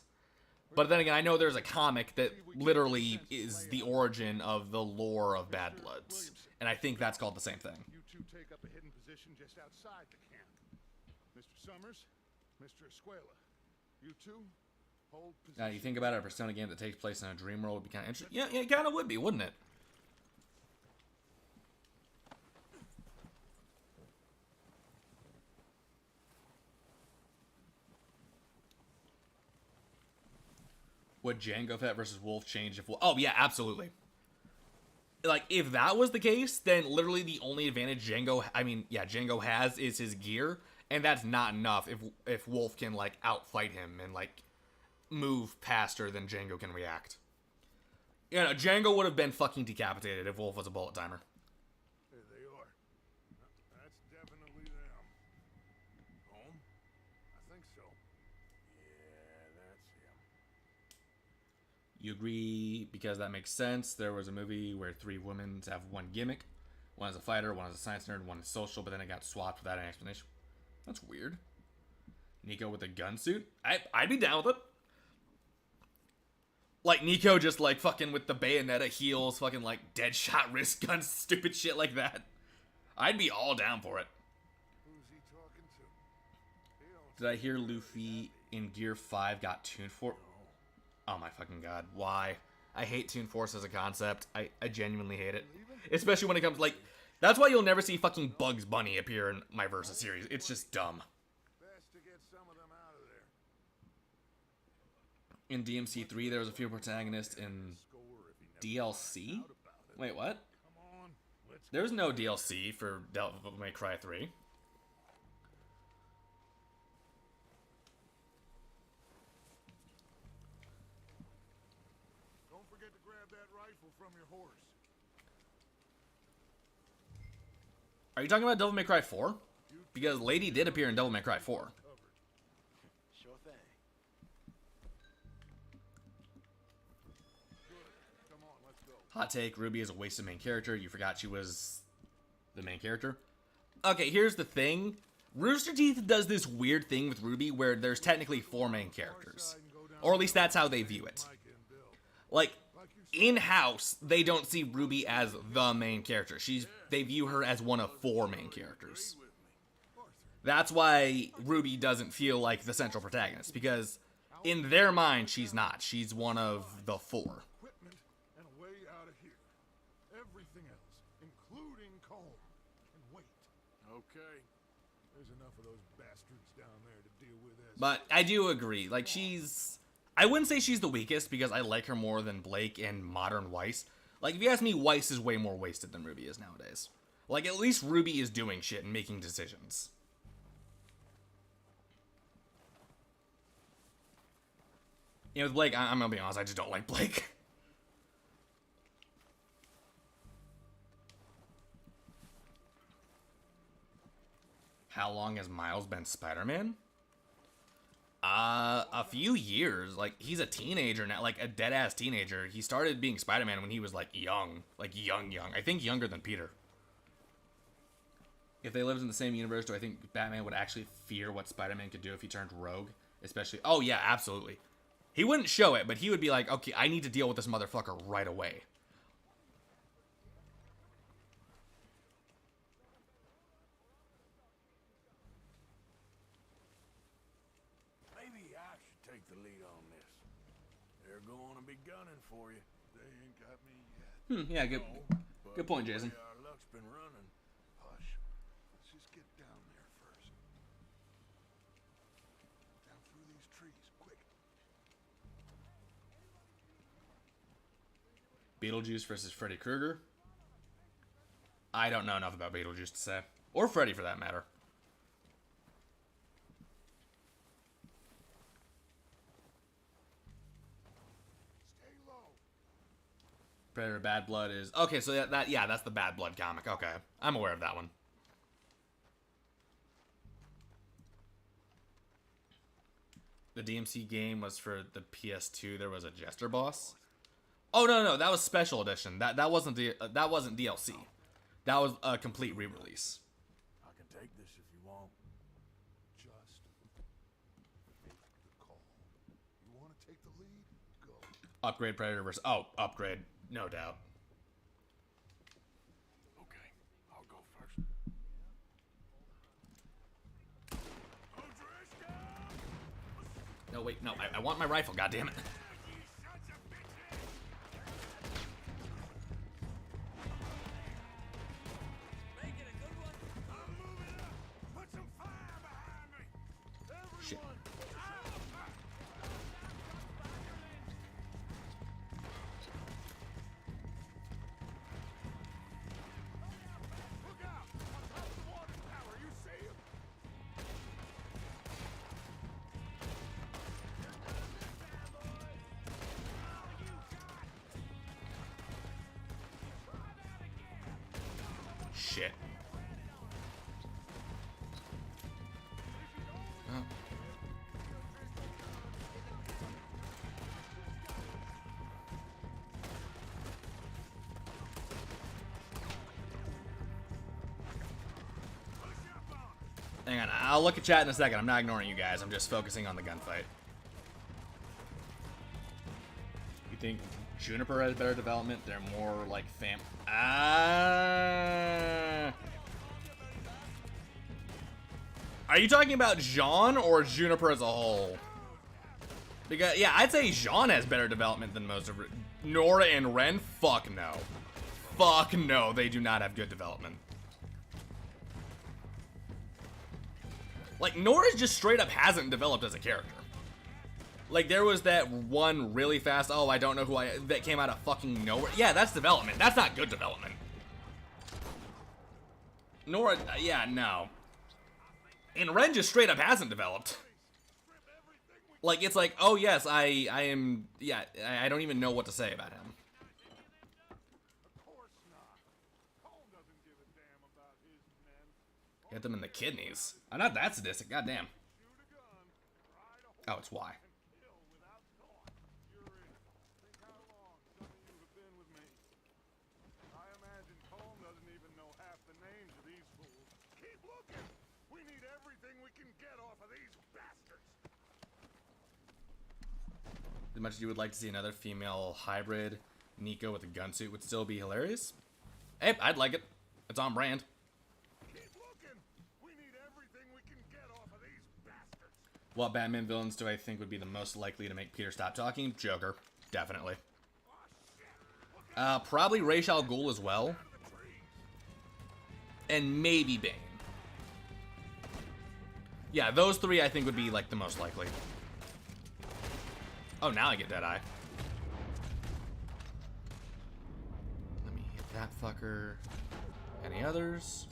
[SPEAKER 2] But then again, I know there's a comic that literally is the origin of the lore of Bad Bloods. And I think that's called the same thing.
[SPEAKER 1] You two take up a hidden position just outside the camp. Mr. Summers, Mr. Escuela, you two hold position.
[SPEAKER 2] Now, you think about it, a Persona game that takes place in a dream world would be kind of interesting. Yeah, it kind of would be, wouldn't it? Would Jango Fett versus Wolf change if... Oh, yeah, absolutely. Like, if that was the case, then literally the only advantage Jango has is his gear, and that's not enough if Wolf can, like, outfight him and, like, move faster than Jango can react. You know, Jango would have been fucking decapitated if Wolf was a bullet timer.
[SPEAKER 1] There they are. That's definitely them. Home? I think so. Yeah, that's him.
[SPEAKER 2] You agree because that makes sense. There was a movie where 3 women have one gimmick. One is a fighter, one is a science nerd, one is social, but then it got swapped without an explanation. That's weird. Nico with a gun suit? I'd be down with it. Like, Nico just, like, fucking with the Bayonetta heels, fucking, like, Deadshot wrist guns, stupid shit like that. I'd be all down for it.
[SPEAKER 1] Who's he talking to? He don't
[SPEAKER 2] Did I hear Luffy in Gear 5 got Toon Force? Oh my fucking god, why? I hate Toon Force as a concept. I genuinely hate it. Especially when it comes, like, that's why you'll never see fucking Bugs Bunny appear in my Versus series. It's just dumb.
[SPEAKER 1] best to get some of them out of there.
[SPEAKER 2] In DMC 3, there was a few protagonists in
[SPEAKER 1] Score if he never
[SPEAKER 2] DLC?
[SPEAKER 1] about it.
[SPEAKER 2] Wait, what?
[SPEAKER 1] Come on, let's
[SPEAKER 2] There's no DLC for Devil May Cry 3.
[SPEAKER 1] Don't forget to grab that rifle from your horse.
[SPEAKER 2] Are you talking about Devil May Cry 4? Because Lady did appear in Devil May Cry 4.
[SPEAKER 7] Sure thing.
[SPEAKER 1] Come on, let's go.
[SPEAKER 2] Hot take, Ruby is a wasted main character. You forgot she was the main character. Okay, here's the thing. Rooster Teeth does this weird thing with Ruby where there's technically 4 main characters. Or at least that's how they view it. Like, in-house, they don't see Ruby as the main character. They view her as one of 4 main characters. That's why Ruby doesn't feel like the central protagonist, because in their mind, she's not. She's one of the 4.
[SPEAKER 1] everything else, including Cole. And wait,
[SPEAKER 4] Okay.
[SPEAKER 1] there's enough of those bastards down there to deal with as
[SPEAKER 2] But I do agree. Like, I wouldn't say she's the weakest because I like her more than Blake and modern Weiss. Like, if you ask me, Weiss is way more wasted than Ruby is nowadays. Like, at least Ruby is doing shit and making decisions. You know, with Blake, I'm gonna be honest, I just don't like Blake. How long has Miles been Spider-Man? A few years. Like, he's a teenager now, like a dead-ass teenager. He started being Spider-Man when he was, like, young. Like, young. I think younger than Peter. If they lived in the same universe, do I think Batman would actually fear what Spider-Man could do if he turned rogue? Especially, oh yeah, absolutely. He wouldn't show it, but he would be like, okay, I need to deal with this motherfucker right away.
[SPEAKER 4] Maybe I should take the lead on this. They're going to be gunning for you.
[SPEAKER 1] they ain't got me yet.
[SPEAKER 2] Yeah,
[SPEAKER 4] But
[SPEAKER 2] good point,
[SPEAKER 4] the way
[SPEAKER 2] Jason.
[SPEAKER 4] Our luck's been running.
[SPEAKER 1] Hush. Let's just get down there first. Down through these trees, quick.
[SPEAKER 2] Beetlejuice versus Freddy Krueger. I don't know enough about Beetlejuice to say. Or Freddy, for that matter.
[SPEAKER 1] Stay low.
[SPEAKER 2] Predator Bad Blood is... Okay, so that's the Bad Blood comic. Okay, I'm aware of that one. The DMC game was for the PS2. There was a Jester boss. Oh no, that was special edition. That wasn't DLC. That was a complete re-release.
[SPEAKER 4] I can take this if you want.
[SPEAKER 1] Just make the call. You want to take the lead? Go.
[SPEAKER 2] Upgrade Predator versus... Upgrade. No doubt.
[SPEAKER 4] Okay, I'll go first.
[SPEAKER 2] No, wait, no. I want my rifle, goddammit. Shit. Shit. Oh. Hang on, I'll look at chat in a second. I'm not ignoring you guys. I'm just focusing on the gunfight. You think Juniper has better development? They're more like fam. Are you talking about Jean or Juniper as a whole? Because yeah, I'd say Jean has better development than most of it. Nora and Ren, fuck no. Fuck no, they do not have good development. Like, Nora just straight up hasn't developed as a character. Like, there was that one really fast, oh, I don't know who that came out of fucking nowhere. Yeah, that's development. That's not good development. Nora, yeah, no. And Ren just straight up hasn't developed. Like, it's like, oh, yes, I am, yeah, I don't even know what to say about him.
[SPEAKER 1] Of course not. Cole doesn't give a damn about his men.
[SPEAKER 2] Hit them in the kidneys. I'm not that sadistic, goddamn.
[SPEAKER 1] Shoot a gun, ride a
[SPEAKER 2] Oh, it's why.
[SPEAKER 1] kill without thought. You're in. Think how long some of you have been with me. I imagine Cole doesn't even know half the names of these fools. Keep looking. We need everything we can get off of these bastards.
[SPEAKER 2] As much as you would like to see another female hybrid, Nico with a gunsuit would still be hilarious. Hey, I'd like it. It's on brand.
[SPEAKER 1] Keep looking. We need everything we can get off of these bastards.
[SPEAKER 2] What Batman villains do I think would be the most likely to make Peter stop talking? Joker, definitely. Probably Ra's al Ghul as well. And maybe Bane. Yeah, those three I think would be like the most likely. Oh, now I get Deadeye. Let me hit that fucker. Any others?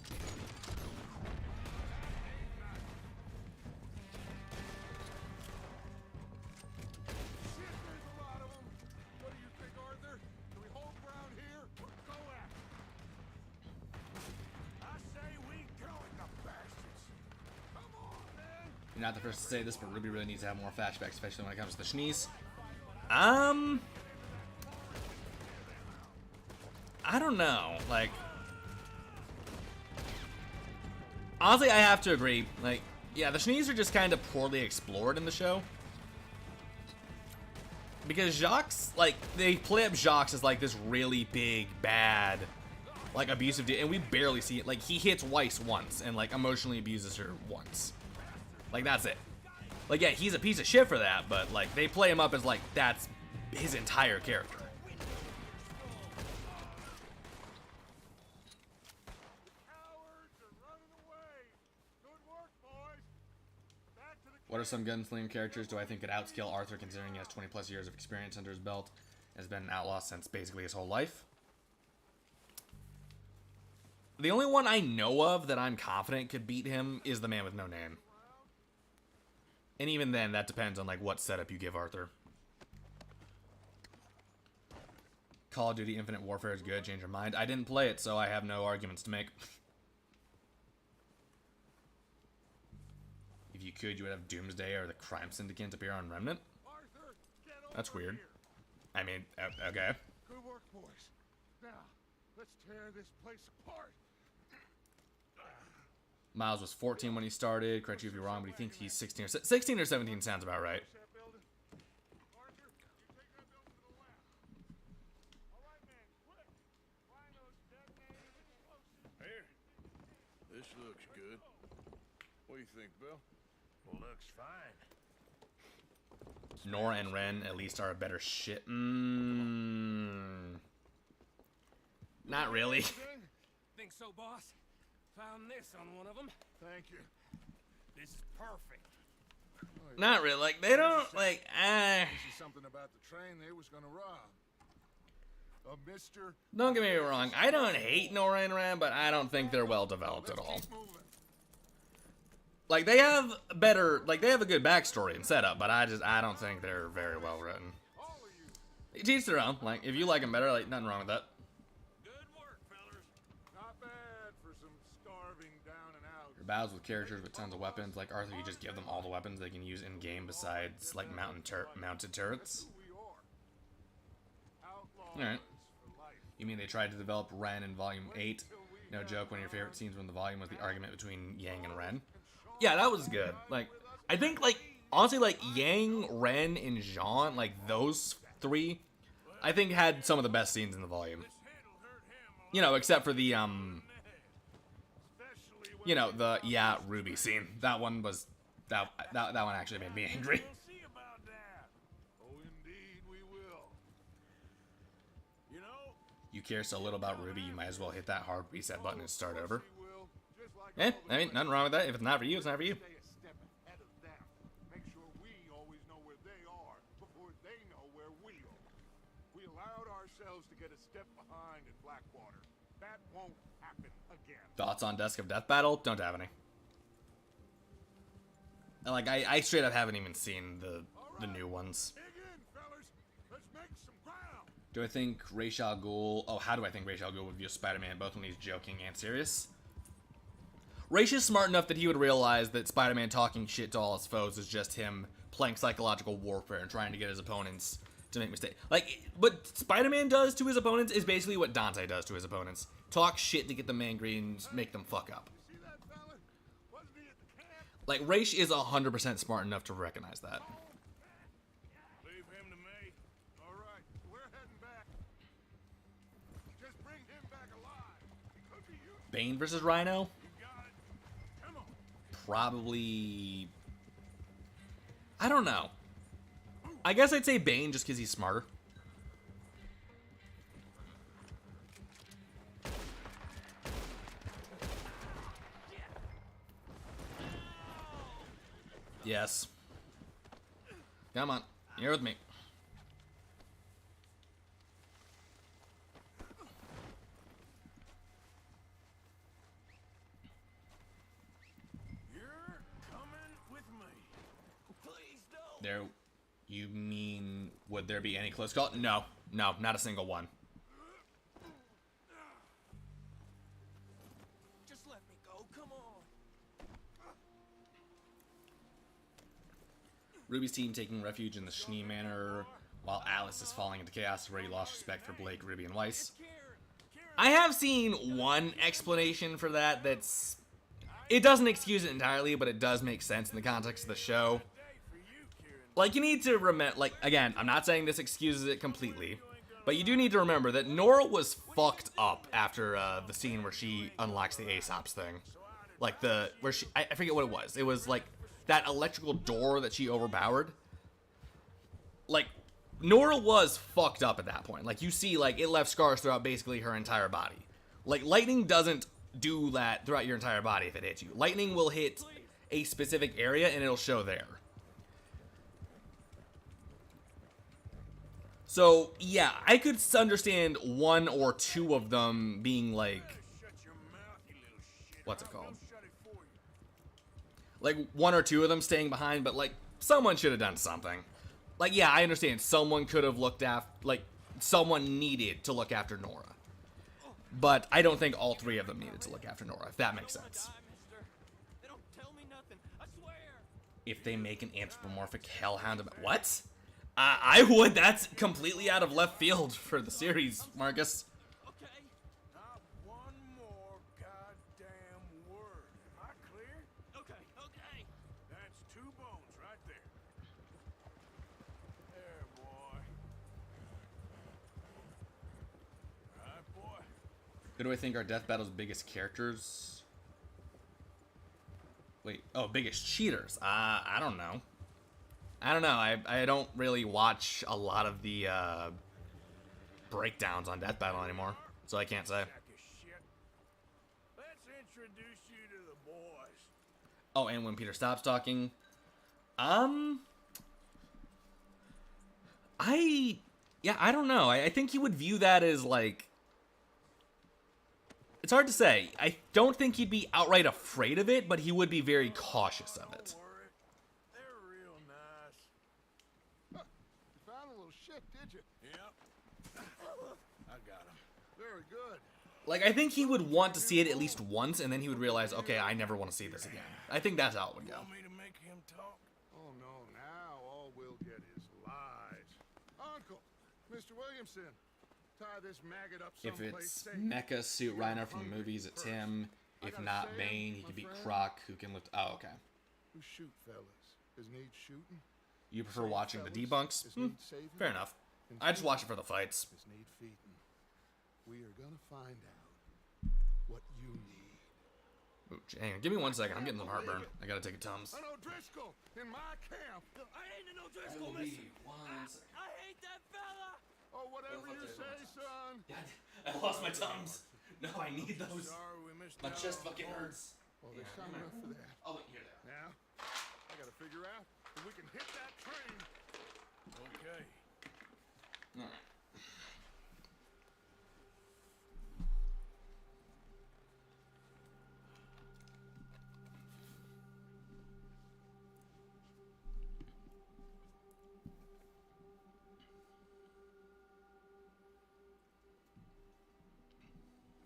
[SPEAKER 2] You're not the first to say this, but Ruby really needs to have more flashbacks, especially when it comes to the Shnees. I don't know. Like, honestly, I have to agree. Like, yeah, the Shnees are just kind of poorly explored in the show. Because Jacques, like, they play up Jacques as, like, this really big, bad, like, abusive dude. And we barely see it. Like, he hits Weiss once and, like, emotionally abuses her once. Like, that's it. Like, yeah, he's a piece of shit for that, but, like, they play him up as, like, that's his entire character. What are some gunslinger characters do I think could outscale Arthur, considering he has 20 plus years of experience under his belt and has been an outlaw since basically his whole life? The only one I know of that I'm confident could beat him is the Man with No Name. And even then, that depends on, like, what setup you give Arthur. Call of Duty Infinite Warfare is good, change your mind. I didn't play it, so I have no arguments to make. If you could, you would have Doomsday or the Crime Syndicate appear on Remnant. That's weird. I mean, okay.
[SPEAKER 1] Good work, boys. Now, let's tear this place apart.
[SPEAKER 2] Miles was 14 when he started. Correct you if you're wrong, but he thinks he's 16 or 17 sounds about right.
[SPEAKER 1] Here. This looks good. What do you think, Bill?
[SPEAKER 5] Looks fine.
[SPEAKER 2] Nora and Ren at least are a better shit. Not really.
[SPEAKER 5] Think so, boss? Found this on one of them.
[SPEAKER 1] Thank you.
[SPEAKER 5] This is perfect.
[SPEAKER 2] Not really. Like, they don't, like,
[SPEAKER 1] This is something about the train they was gonna rob. Mr.
[SPEAKER 2] Don't get me wrong. I don't hate Nora and Ren, but I don't think they're well developed at all. Like, they have better, like, they have a good backstory and setup, but I don't think they're very well written. To each their own. Like, if you like them better, like, nothing wrong with that.
[SPEAKER 5] Good work, fellers.
[SPEAKER 1] Not bad for some starving down and out.
[SPEAKER 2] Your battles with characters with tons of weapons, like Arthur, you just give them all the weapons they can use in game besides, like, mounted turrets. Alright. You mean they tried to develop Ren in Volume 8? No joke, one of your favorite scenes when the volume was the argument between Yang and Ren. Yeah, that was good. Like, I think, like, honestly, like, Yang, Ren, and Jean, like, those three, I think had some of the best scenes in the volume. You know, except for the, you know, the, yeah, Ruby scene. That one was, that one actually made me angry. You care so little about Ruby, you might as well hit that hard reset button and start over. Eh, I mean, nothing wrong with that. If it's not for you, it's not for you.
[SPEAKER 1] Make sure we always know where they are before they know where we are. We allowed ourselves to get a step behind in Blackwater. That won't happen again.
[SPEAKER 2] Thoughts on Dusk of Death Battle? Don't have any. And, like, I straight up haven't even seen the new ones. Do I think Ra's al Ghul... Oh, how do I think Ra's al Ghul would view Spider-Man both when he's joking and serious? Ra's is smart enough that he would realize that Spider-Man talking shit to all his foes is just him playing psychological warfare and trying to get his opponents to make mistakes. Like, what Spider-Man does to his opponents is basically what Dante does to his opponents. Talk shit to get them angry and make them fuck up. Like, Ra's is 100% smart enough to recognize that.
[SPEAKER 1] Leave him to me. All right, we're heading back. Just bring him back alive. He could be useful.
[SPEAKER 2] Bane versus Rhino?
[SPEAKER 1] Come on.
[SPEAKER 2] Probably... I don't know. I guess I'd say Bane just because he's smarter. Yes. Come on. You're with me.
[SPEAKER 4] You're coming with me. Please don't.
[SPEAKER 2] There. You mean, would there be any close call? No. No, not a single one.
[SPEAKER 4] Just let me go. Come on.
[SPEAKER 2] Ruby's team taking refuge in the Schnee Manor, while Alice is falling into chaos, already lost respect for Blake, Ruby, and Weiss. I have seen one explanation for that that's... It doesn't excuse it entirely, but it does make sense in the context of the show. Like, you need to remember... Like, again, I'm not saying this excuses it completely, but you do need to remember that Nora was fucked up after the scene where she unlocks the Aesop's thing. Like, where she... I forget what it was. It was, like, that electrical door that she overpowered. Like, Nora was fucked up at that point. Like, you see, like, it left scars throughout basically her entire body. Like, lightning doesn't do that throughout your entire body if it hits you. Lightning will hit a specific area and it'll show there. So, yeah, I could understand one or two of them being, like... What's it called? Like, one or two of them staying behind, but, like, someone should have done something. Like, yeah, I understand. Someone could have looked after... Like, someone needed to look after Nora. But I don't think all three of them needed to look after Nora, if that makes sense. If they make an anthropomorphic hellhound... What? I would. That's completely out of left field for the series, Marcus.
[SPEAKER 4] Okay. Not one more goddamn word. Am I clear? Okay. Okay. That's 2 bones right there. There, boy. All right, boy.
[SPEAKER 2] Who do I think are Death Battle's biggest characters? Wait. Oh, biggest cheaters. I don't know. I don't know. I don't really watch a lot of the breakdowns on Death Battle anymore, so I can't say.
[SPEAKER 4] Let's introduce you to the boys.
[SPEAKER 2] Oh, and when Peter stops talking, I don't know. I think he would view that as like, it's hard to say. I don't think he'd be outright afraid of it, but he would be very cautious of it.
[SPEAKER 4] They're real nice.
[SPEAKER 1] You found a little shit, did you?
[SPEAKER 4] Yep. I got him.
[SPEAKER 1] Very good.
[SPEAKER 2] Like, I think he would want to see it at least once, and then he would realize, okay, I never want to see this again. I think that's how it would go.
[SPEAKER 4] Want me to make him talk?
[SPEAKER 1] Oh, no. Now all we'll get is lies. Uncle, Mr. Williamson, tie this maggot up
[SPEAKER 2] If
[SPEAKER 1] someplace
[SPEAKER 2] it's
[SPEAKER 1] safe.
[SPEAKER 2] Mecha Suit Rhino from the movies, it's him. If not Bane, he could be Croc, who can lift... Oh, okay.
[SPEAKER 1] Who shoot, fellas? Is need shooting?
[SPEAKER 2] You prefer watching the debunks?
[SPEAKER 1] Is need saving?
[SPEAKER 2] Fair enough. I just watch it for the fights.
[SPEAKER 1] Is need feeding? We are gonna find out what you need.
[SPEAKER 2] Ooh, hang on, give me 1 second. I'm getting some heartburn. I gotta take a Tums.
[SPEAKER 1] An O'Driscoll in my camp.
[SPEAKER 4] I ain't an O'Driscoll, mister. I hate that fella.
[SPEAKER 1] Oh, whatever you say, son.
[SPEAKER 2] I lost my Tums. No, I need those.
[SPEAKER 4] Sorry we missed
[SPEAKER 2] My
[SPEAKER 4] out
[SPEAKER 2] chest
[SPEAKER 4] on
[SPEAKER 2] fucking
[SPEAKER 4] the
[SPEAKER 2] hurts.
[SPEAKER 1] Well, there's time enough for that.
[SPEAKER 2] Oh, wait, here they are.
[SPEAKER 1] Now, I gotta figure out if we can hit that train.
[SPEAKER 4] Okay.
[SPEAKER 2] Alright.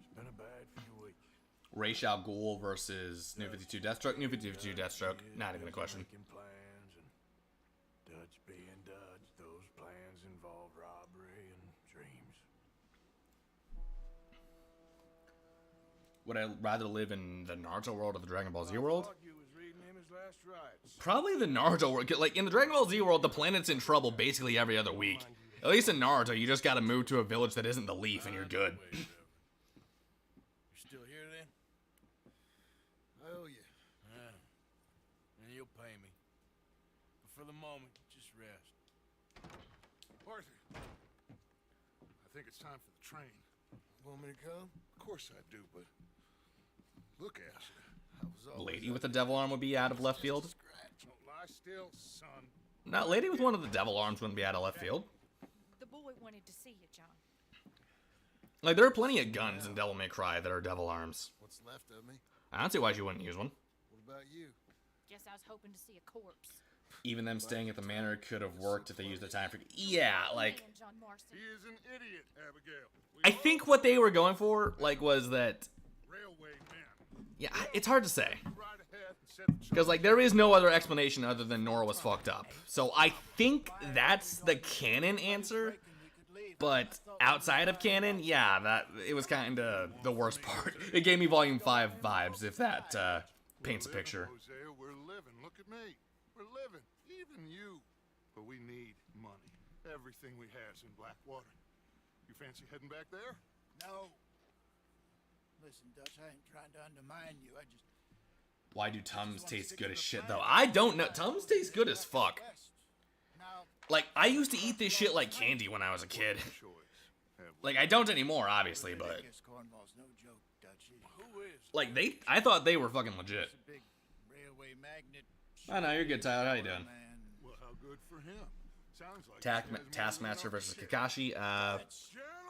[SPEAKER 4] It's been a bad few weeks.
[SPEAKER 2] Ra's al Ghul versus New 52 Deathstroke. New 52 Deathstroke. Not even a question.
[SPEAKER 4] Making plans and Dutch being Dutch. Those plans involve robbery and dreams.
[SPEAKER 2] Would I rather live in the Naruto world or the Dragon Ball Z world?
[SPEAKER 4] I thought you was reading him his last rites.
[SPEAKER 2] Probably the Naruto world. 'Cause, like, in the Dragon Ball Z world, the planet's in trouble basically every other week. At least in Naruto, you just gotta move to a village that isn't the Leaf and you're good.
[SPEAKER 4] You're still here then?
[SPEAKER 1] I owe you.
[SPEAKER 4] And you'll pay me. But for the moment, just rest.
[SPEAKER 1] Arthur, I think it's time for the train.
[SPEAKER 4] Want me to come?
[SPEAKER 1] Of course I do, but look at you.
[SPEAKER 4] I was always
[SPEAKER 2] Lady with the devil arm would be out of left field.
[SPEAKER 1] Scratch. Don't lie I still, son.
[SPEAKER 2] Now, lady with one of the devil arms wouldn't be out of left field.
[SPEAKER 3] The boy wanted to see you, John.
[SPEAKER 2] Like, there are plenty of guns in Devil May Cry that are devil arms.
[SPEAKER 8] What's left of me?
[SPEAKER 2] I don't see why she wouldn't use one.
[SPEAKER 8] What about you?
[SPEAKER 6] Guess I was hoping to see a corpse.
[SPEAKER 2] Even them staying at the manor could have worked if they used the time for... Yeah, like...
[SPEAKER 6] Man, John Marston.
[SPEAKER 1] He is an idiot, Abigail. We
[SPEAKER 2] I think what they were going for, like, was that...
[SPEAKER 1] railway men.
[SPEAKER 2] Yeah, it's hard to say.
[SPEAKER 1] Right ahead and set the
[SPEAKER 2] Because, like, there is no other explanation other than Nora was fucked up. So I think that's the canon answer. But outside of canon, yeah, that it was kind of the worst part. It gave me Volume 5 vibes, if that paints a picture.
[SPEAKER 1] Hosea, we're living. Look at me. We're living. Even you. But we need money. Everything we has in Blackwater. You fancy heading back there?
[SPEAKER 9] No. Listen, Dutch, I ain't trying to undermine you. I just...
[SPEAKER 2] Why do Tums taste good as shit, though? I don't know. Tums taste good as fuck.
[SPEAKER 9] Now,
[SPEAKER 2] Like, I used to eat this shit like candy when I was a kid. Like, I don't anymore, obviously, but...
[SPEAKER 9] I guess cornball's no joke, Dutch.
[SPEAKER 4] Who is?
[SPEAKER 2] Like, I thought they were fucking legit.
[SPEAKER 9] It's a big railway magnet.
[SPEAKER 2] I know, you're good, Tyler. How you doing?
[SPEAKER 9] Man.
[SPEAKER 1] Well, how good for him. Sounds like he has more
[SPEAKER 2] Taskmaster
[SPEAKER 1] than
[SPEAKER 2] versus
[SPEAKER 1] enough
[SPEAKER 2] Kakashi.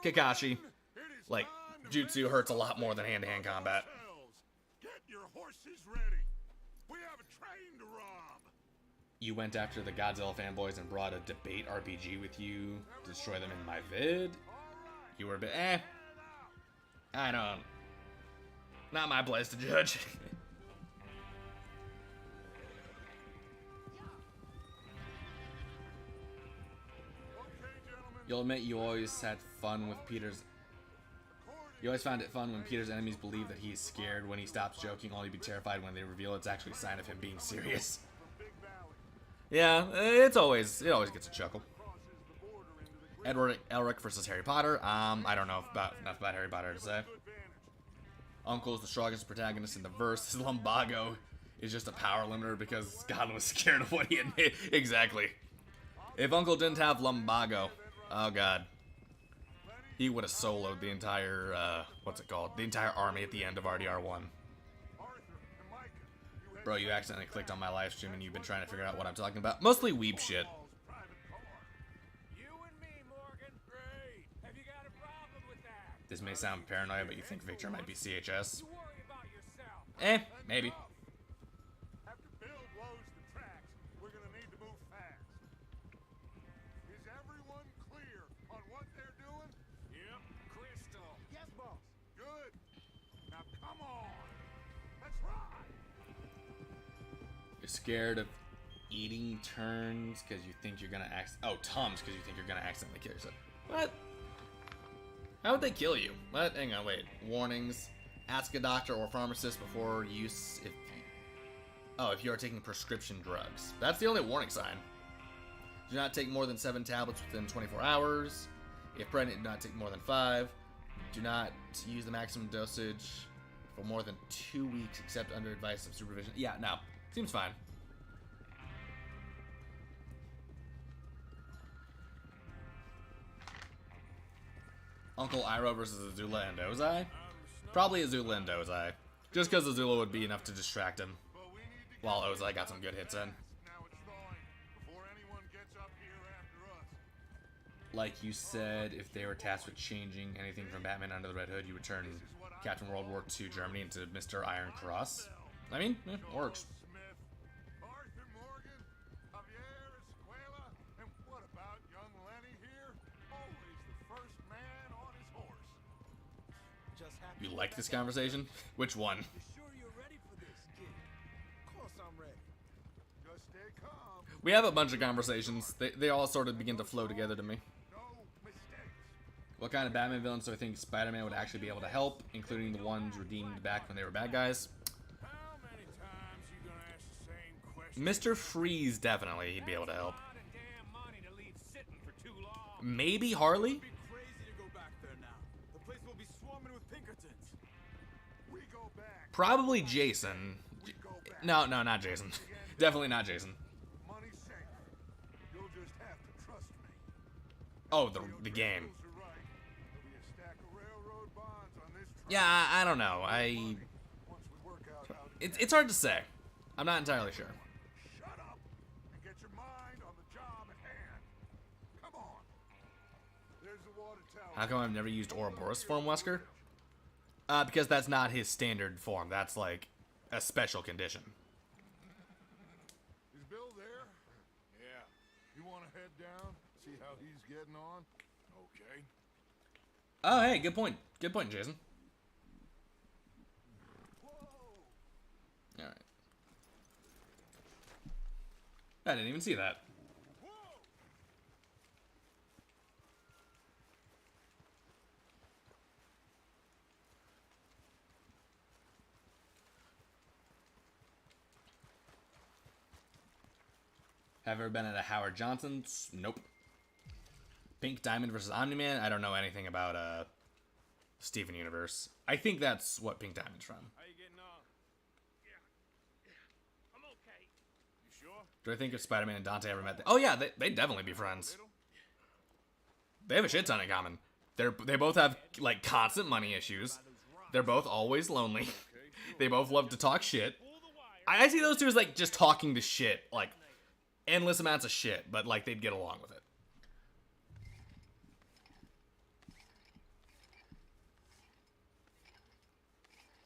[SPEAKER 1] shit.
[SPEAKER 2] Kakashi.
[SPEAKER 1] It is
[SPEAKER 2] Like,
[SPEAKER 1] time to
[SPEAKER 2] jutsu hurts a lot more than hand-to-hand combat.
[SPEAKER 1] Get your horses ready. We have a train to rob.
[SPEAKER 2] You went after the Godzilla fanboys and brought a debate RPG with you to destroy them in my vid. You were a bit, I don't... Not my place to judge. You'll admit you always had fun with Peter's... You always found it fun when Peter's enemies believe that he's scared. When he stops joking, only be terrified when they reveal it's actually a sign of him being serious. Yeah, it always gets a chuckle. Edward Elric versus Harry Potter. I don't know enough about Harry Potter to say. Uncle's the strongest protagonist in the verse. His lumbago is just a power limiter because God was scared of what he had made. Exactly. If Uncle didn't have lumbago, oh God, he would have soloed the entire, what's it called? The entire army at the end of RDR2. Bro, you accidentally clicked on my live stream and you've been trying to figure out what I'm talking about. Mostly weeb shit.
[SPEAKER 5] You and me, Morgan. Great. Have you got a problem with that?
[SPEAKER 2] This may sound paranoid, but you think Victor might be CHS?
[SPEAKER 5] You worry about yourself.
[SPEAKER 2] Maybe.
[SPEAKER 1] After Bill blows the tracks, we're gonna need to move fast. Is everyone clear on what they're doing?
[SPEAKER 4] Yep, Crystal.
[SPEAKER 9] Yes, boss.
[SPEAKER 1] Good. Now come on. Let's ride.
[SPEAKER 2] You're scared of eating turns because you think you're gonna Tums because you think you're gonna accidentally kill yourself. What? How would they kill you? What? Hang on, wait. Warnings. Ask a doctor or pharmacist before use if you are taking prescription drugs. That's the only warning sign. Do not take more than 7 tablets within 24 hours. If pregnant, do not take more than 5. Do not use the maximum dosage for more than 2 weeks except under advice of supervision. Yeah, no. Seems fine. Uncle Iroh versus Azula and Ozai? Probably Azula and Ozai. Just because Azula would be enough to distract him. While Ozai got some good hits in.
[SPEAKER 1] Now it's thawing before anyone gets up here after us.
[SPEAKER 2] Like you said, if they were tasked with changing anything from Batman Under the Red Hood, you would turn Captain World War II Germany into Mr. Iron Cross. I mean, works.
[SPEAKER 1] Arthur Morgan, Javier Escuela, and what about young Lenny here? Always the first man on his horse.
[SPEAKER 9] Just happy.
[SPEAKER 2] You like this conversation? Which one?
[SPEAKER 9] You sure you're ready for this, kid? Of course I'm ready.
[SPEAKER 1] Just stay calm.
[SPEAKER 2] We have a bunch of conversations. They all sort of begin to flow together to me.
[SPEAKER 1] No mistakes.
[SPEAKER 2] What kind of Batman villains do I think Spider-Man would actually be able to help, including the ones redeemed back when they were bad guys?
[SPEAKER 4] How many times you gonna ask the same question?
[SPEAKER 2] Mr. Freeze, definitely, he'd be able to help.
[SPEAKER 5] A lot of damn money to leave sitting for too long.
[SPEAKER 2] Maybe Harley?
[SPEAKER 7] It'd be crazy to go back there now. The place will be swarming with Pinkertons.
[SPEAKER 1] We go back.
[SPEAKER 2] Probably Jason. No, not Jason. Definitely not Jason.
[SPEAKER 1] Money's safe. You'll just have to trust me.
[SPEAKER 2] Oh, the game.
[SPEAKER 1] Rules are right. There'll be a stack of railroad bonds on this train.
[SPEAKER 2] Yeah, I don't know.
[SPEAKER 1] Once we work out how to
[SPEAKER 2] It's hard to say. I'm not entirely sure.
[SPEAKER 1] shut up
[SPEAKER 2] How come I've never used Ouroboros form, Wesker? Because that's not his standard form. That's like a special condition.
[SPEAKER 1] Is Bill there?
[SPEAKER 4] Yeah.
[SPEAKER 1] You want to head down, see how he's getting on?
[SPEAKER 4] Okay.
[SPEAKER 2] Oh, hey, good point. Good point, Jason. All right. I didn't even see that. Have ever been at a Howard Johnson's? Nope. Pink Diamond versus Omni-Man? I don't know anything about Steven Universe. I think that's what Pink Diamond's from.
[SPEAKER 4] How you getting on? Yeah. I'm okay. You sure?
[SPEAKER 2] Do I think if Spider-Man and Dante ever met? Oh yeah, they'd definitely be friends. They have a shit ton in common. They both have like constant money issues. They're both always lonely. They both love to talk shit. I see those two as like just talking to shit, like endless amounts of shit, but like they'd get along with it.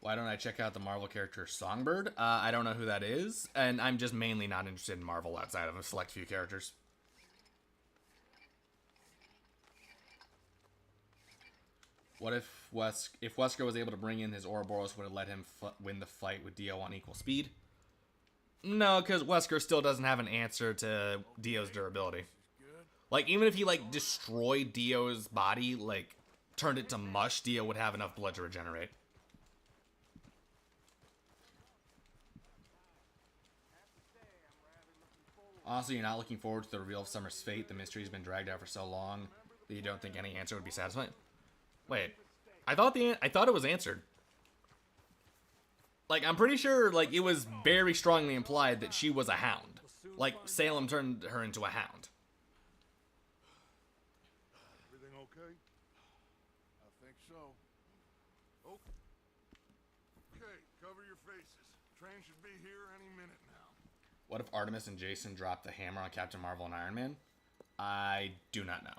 [SPEAKER 2] Why don't I check out the Marvel character Songbird? I don't know who that is, and I'm just mainly not interested in Marvel outside of a select few characters. What if Wesker was able to bring in his Ouroboros, would it let him win the fight with Dio on equal speed? No, because Wesker still doesn't have an answer to Dio's durability. Like, even if he, like, destroyed Dio's body, like, turned it to mush, Dio would have enough blood to regenerate. Also, you're not looking forward to the reveal of Summer's fate. The mystery's been dragged out for so long that you don't think any answer would be satisfying. Wait, I thought it was answered. Like, I'm pretty sure, like, it was very strongly implied that she was a hound. Like, Salem turned her into a hound.
[SPEAKER 1] Everything okay?
[SPEAKER 4] I think so.
[SPEAKER 1] Okay, cover your faces. Train should be here any minute now.
[SPEAKER 2] What if Artemis and Jason dropped the hammer on Captain Marvel and Iron Man? I do not know.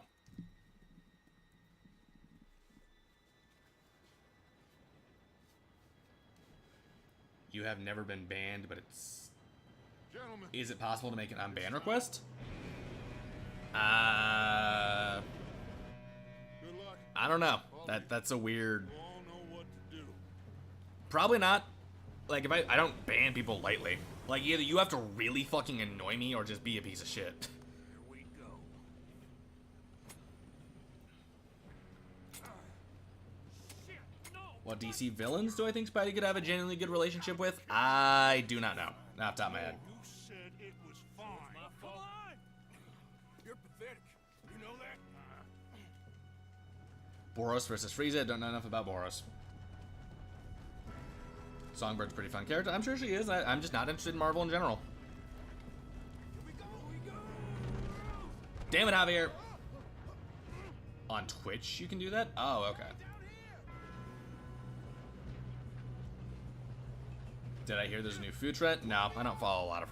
[SPEAKER 2] You have never been banned, but it's...
[SPEAKER 1] Gentlemen.
[SPEAKER 2] Is it possible to make an unban request?
[SPEAKER 1] Good luck.
[SPEAKER 2] I don't know. That's a weird...
[SPEAKER 1] You all know what to do.
[SPEAKER 2] Probably not. Like, if I don't ban people lightly. Like, either you have to really fucking annoy me or just be a piece of shit.
[SPEAKER 4] Here we go. Shit, no!
[SPEAKER 2] What DC villains do I think Spidey could have a genuinely good relationship with? I do not know. Not off the top of my head.
[SPEAKER 4] You said it was fine. Come on! You're pathetic. You know that?
[SPEAKER 2] Boros versus Frieza. Don't know enough about Boros. Songbird's a pretty fun character. I'm sure she is. I'm just not interested in Marvel in general.
[SPEAKER 4] Here we go!
[SPEAKER 2] Damn it, Javier. On Twitch, you can do that? Oh, okay. Did I hear there's a new food trend? No, I don't follow a lot of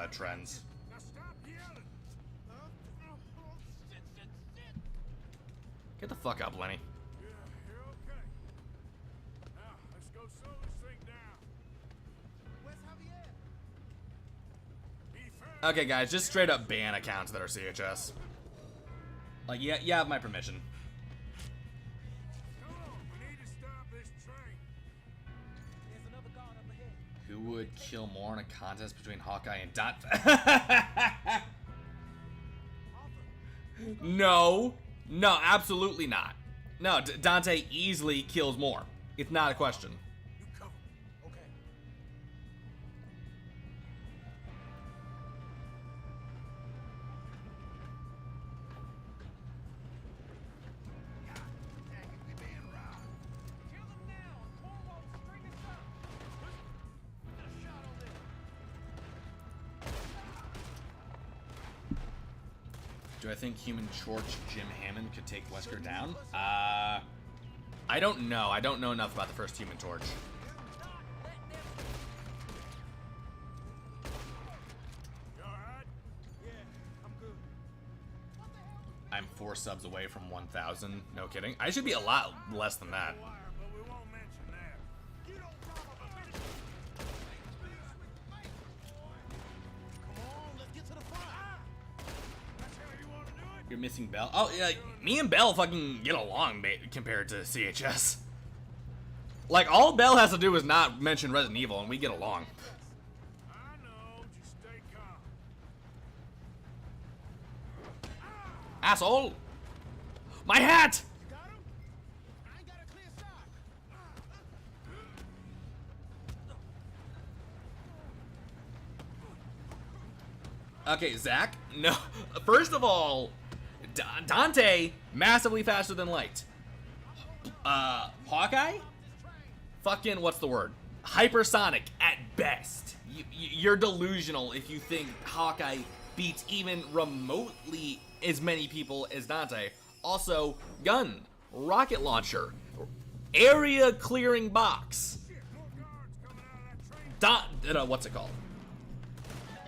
[SPEAKER 2] trends.
[SPEAKER 4] Now stop yelling!
[SPEAKER 2] Get the fuck up, Lenny.
[SPEAKER 4] Yeah, you're okay. Now, let's go slow this thing down. Where's Javier? Be fair.
[SPEAKER 2] Okay, guys, just straight up ban accounts that are CHS. Like, yeah, you have my permission.
[SPEAKER 4] Come on, we need to stop this train. There's another guard up ahead.
[SPEAKER 2] Who would kill more in a contest between Hawkeye and Dante? No. No, absolutely not. No, Dante easily kills more. It's not a question.
[SPEAKER 4] You cover. Okay. Kill him now. Corvo, string us up. Get a shot on this.
[SPEAKER 2] Do I think Human Torch Jim Hammond could take Wesker down? I don't know. I don't know enough about the first Human Torch.
[SPEAKER 4] You alright? Yeah, I'm good.
[SPEAKER 2] I'm 4 subs away from 1,000. No kidding. I should be a lot less than that.
[SPEAKER 4] But we won't mention that. You don't talk about it. Come on, let's get to the front. That's how you want to do it?
[SPEAKER 2] You're missing Bell. Oh, yeah, me and Bell fucking get along compared to CHS. Like, all Bell has to do is not mention Resident Evil, and we get along.
[SPEAKER 4] I know, just stay calm.
[SPEAKER 2] Asshole! My hat!
[SPEAKER 4] Got him? I ain't got a clear shot.
[SPEAKER 2] Okay, Zach. No. First of all, Dante, massively faster than light. Hawkeye? Fucking, what's the word? Hypersonic at best. You're delusional if you think Hawkeye beats even remotely as many people as Dante. Also, gun, rocket launcher, area clearing box. What's it called?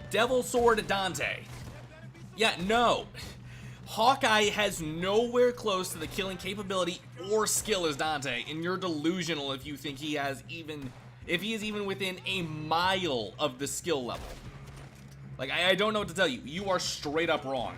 [SPEAKER 2] Devil Sword Dante. Yeah, no. Hawkeye has nowhere close to the killing capability or skill as Dante, and you're delusional if you think he is even within a mile of the skill level. Like, I don't know what to tell you. You are straight up wrong.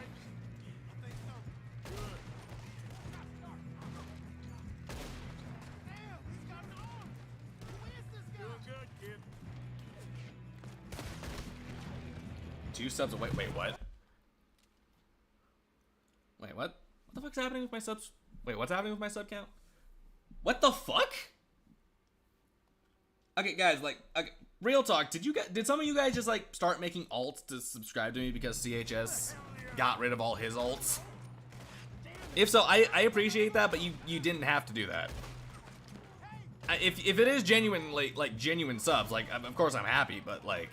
[SPEAKER 2] Two subs away. Wait, what? Wait, what? What the fuck's happening with my subs? Wait, what's happening with my sub count? What the fuck? Okay, guys, like, okay, real talk. Did some of you guys just like start making alts to subscribe to me because CHS got rid of all his alts? If so, I appreciate that, but you didn't have to do that. If it is genuinely like genuine subs, like of course I'm happy, but like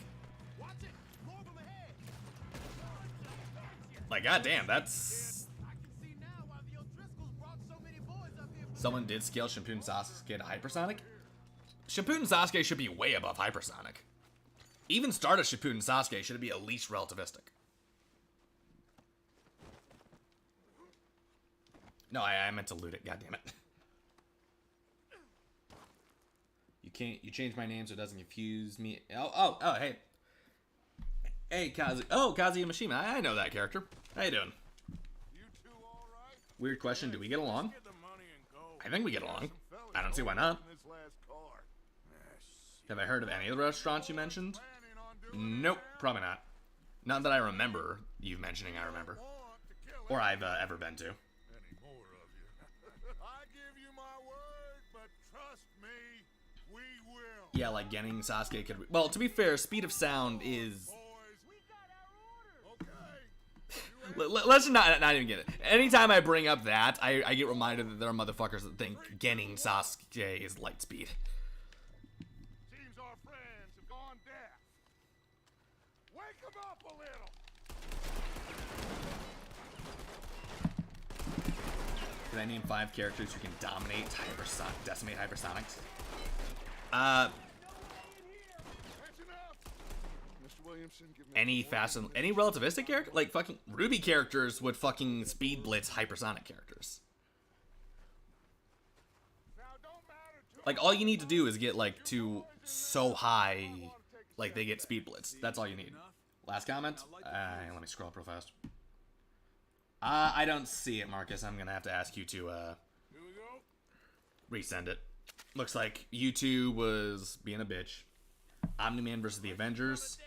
[SPEAKER 2] goddamn, that's. Someone did scale Shootin Sasuke to hypersonic. Shootin Sasuke should be way above hypersonic. Even start of Shootin Sasuke should be at least relativistic. No, I meant to loot it. God damn it. You changed my name so it doesn't confuse me. Oh, hey. Hey, Kazi. Oh, Kazuya Mishima. I know that character. How you doing?
[SPEAKER 4] You two all right?
[SPEAKER 2] Weird question. Do we get along?
[SPEAKER 4] Get the money and go.
[SPEAKER 2] I think we get along. I don't see why not. Have I heard of any of the restaurants you mentioned? Nope, probably not. Not that I remember you mentioning I remember. Or I've ever been to.
[SPEAKER 4] Any more of you. I give you my word, but trust me, we will.
[SPEAKER 2] Yeah, like getting Sasuke could... Well, to be fair, speed of sound is... Let's not even get it. Anytime I bring up that, I get reminded that there are motherfuckers that think getting Sasuke is light speed.
[SPEAKER 4] Seems our friends have gone deaf. Wake them up a little.
[SPEAKER 2] Can I name 5 characters who can dominate decimate hypersonics? Any relativistic character? Like fucking Ruby characters would fucking speed blitz hypersonic characters. Like all you need to do is get like to so high, like they get speed blitz. That's all you need. Last comment? Let me scroll up real fast. I don't see it, Marcus. I'm gonna have to ask you to resend it. Looks like U2 was being a bitch. Omni-Man versus the Avengers.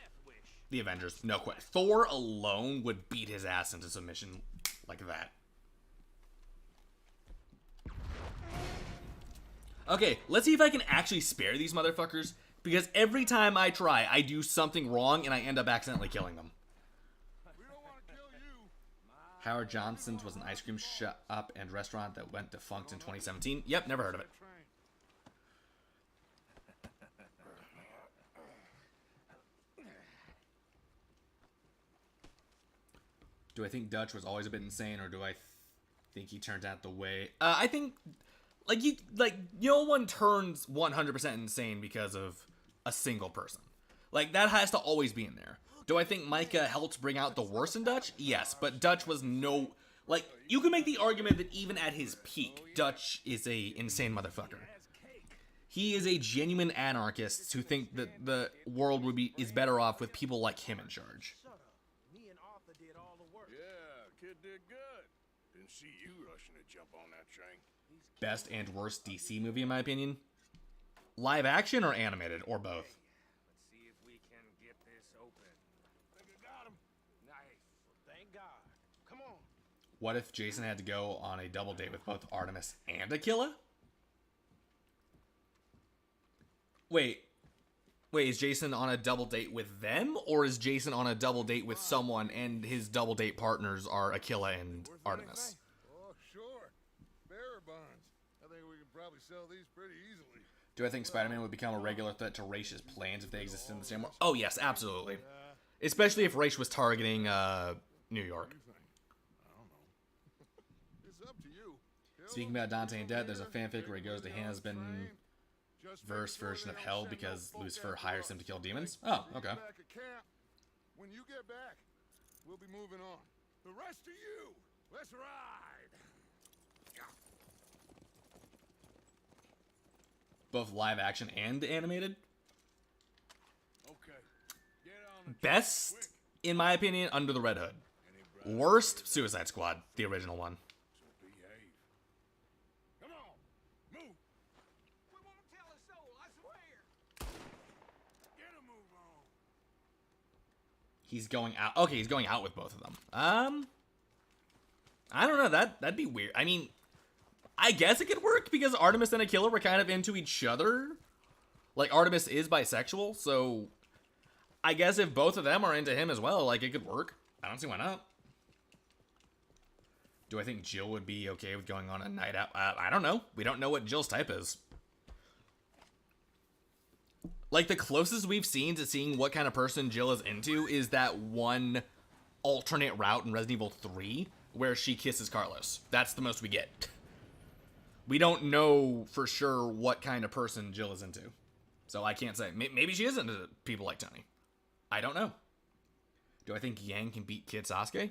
[SPEAKER 2] The Avengers, no question. Thor alone would beat his ass into submission like that. Okay, let's see if I can actually spare these motherfuckers, because every time I try, I do something wrong and I end up accidentally killing them.
[SPEAKER 4] We don't want to kill you.
[SPEAKER 2] Howard Johnson's was an ice cream shop and restaurant that went defunct in 2017. Yep, never heard of it. Do I think Dutch was always a bit insane, or do I think he turned out the way? I think, no one turns 100% insane because of a single person. Like, that has to always be in there. Do I think Micah helped bring out the worst in Dutch? Yes, but Dutch was Like, you can make the argument that even at his peak, Dutch is a insane motherfucker. He is a genuine anarchist who think that the world is better off with people like him in charge.
[SPEAKER 4] Me and Arthur did all the work.
[SPEAKER 1] Yeah, kid did good. Didn't see you rushing to jump on that train.
[SPEAKER 2] Best and worst DC movie, in my opinion. Live action or animated, or both?
[SPEAKER 5] Let's see if we can get this open.
[SPEAKER 4] Think I got him.
[SPEAKER 5] Nice. Well, thank God.
[SPEAKER 4] Come on.
[SPEAKER 2] What if Jason had to go on a double date with both Artemis and Aquila? Wait, is Jason on a double date with them, or is Jason on a double date with someone and his double date partners are Aquila and Artemis?
[SPEAKER 1] Oh, sure. Bearer bonds. I think we can probably sell these pretty easily.
[SPEAKER 2] Do I think Spider-Man would become a regular threat to Raish's plans if they existed in the same world? Oh, yes, absolutely. Especially if Raish was targeting New York.
[SPEAKER 1] I don't know. It's up to you.
[SPEAKER 2] Speaking about Dante and Death, there's a fanfic where he goes to Has-Been verse version of Hell because Lucifer hires him to kill demons. Oh, okay.
[SPEAKER 1] Back at camp. When you get back, we'll be moving on. The rest of you, let's ride.
[SPEAKER 2] Both live action and animated.
[SPEAKER 1] Okay. Get on the
[SPEAKER 2] Best, in my opinion, Under the Red Hood. Worst, Suicide Squad, the original one.
[SPEAKER 1] So behave. Come on, move.
[SPEAKER 5] We won't tell a soul, I swear.
[SPEAKER 4] Get a move on.
[SPEAKER 2] He's going out. Okay, he's going out with both of them. I don't know. That'd be weird. I mean, I guess it could work because Artemis and Aquila were kind of into each other. Like, Artemis is bisexual, so I guess if both of them are into him as well, like, it could work. I don't see why not. Do I think Jill would be okay with going on a night out? I don't know. We don't know what Jill's type is. Like, the closest we've seen to seeing what kind of person Jill is into is that one alternate route in Resident Evil 3 where she kisses Carlos. That's the most we get. We don't know for sure what kind of person Jill is into. So I can't say. Maybe she is into people like Tony. I don't know. Do I think Yang can beat Kid Sasuke?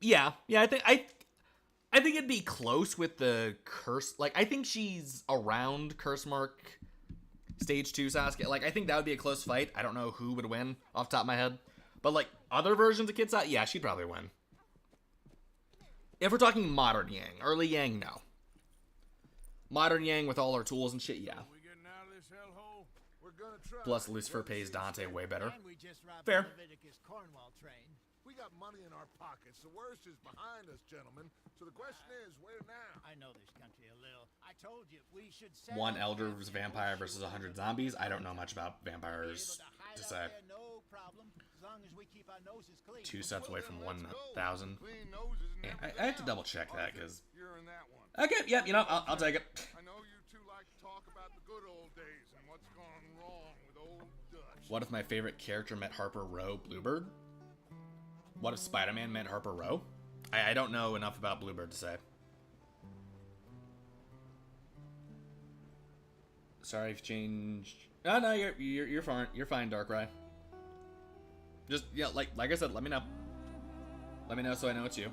[SPEAKER 2] Yeah, I think it'd be close with the curse. Like, I think she's around curse mark stage 2 Sasuke. Like, I think that would be a close fight. I don't know who would win off the top of my head. But, like, other versions of Kid Sasuke, yeah, she'd probably win. If we're talking modern Yang. Early Yang, no. Modern Yang with all her tools and shit, yeah.
[SPEAKER 4] We getting out of this hellhole?
[SPEAKER 1] We're gonna try.
[SPEAKER 2] Plus, Lucifer pays Dante way better.
[SPEAKER 9] And we just robbed
[SPEAKER 2] Fair.
[SPEAKER 9] the Leviticus Cornwall train.
[SPEAKER 1] We got money in our pockets. The worst is behind us, gentlemen. So the question is, where now?
[SPEAKER 9] I know this country a little. I told you we should set
[SPEAKER 2] One
[SPEAKER 9] up
[SPEAKER 2] elder
[SPEAKER 9] camp
[SPEAKER 2] versus
[SPEAKER 9] in the
[SPEAKER 2] vampire
[SPEAKER 9] bush.
[SPEAKER 2] versus 100 zombies. I don't know much about vampires
[SPEAKER 9] Be able hide
[SPEAKER 2] to
[SPEAKER 9] out
[SPEAKER 2] say.
[SPEAKER 9] there, no problem, as long as we keep our noses clean.
[SPEAKER 2] 2 steps away from 1,000.
[SPEAKER 1] Clean noses and
[SPEAKER 2] Yeah,
[SPEAKER 1] everything
[SPEAKER 2] I have to
[SPEAKER 1] else.
[SPEAKER 2] double check that because.
[SPEAKER 1] You're in that one.
[SPEAKER 2] Okay, yeah, you know, I'll take it.
[SPEAKER 1] I know you two like to talk about the good old days and what's gone wrong with old Dutch.
[SPEAKER 2] What if my favorite character met Harper Row, Bluebird? What if Spider-Man met Harper Row? I don't know enough about Bluebird to say. Sorry if changed. No, you're fine. You're fine, Darkrai. Just yeah, like I said, let me know. Let me know so I know it's you.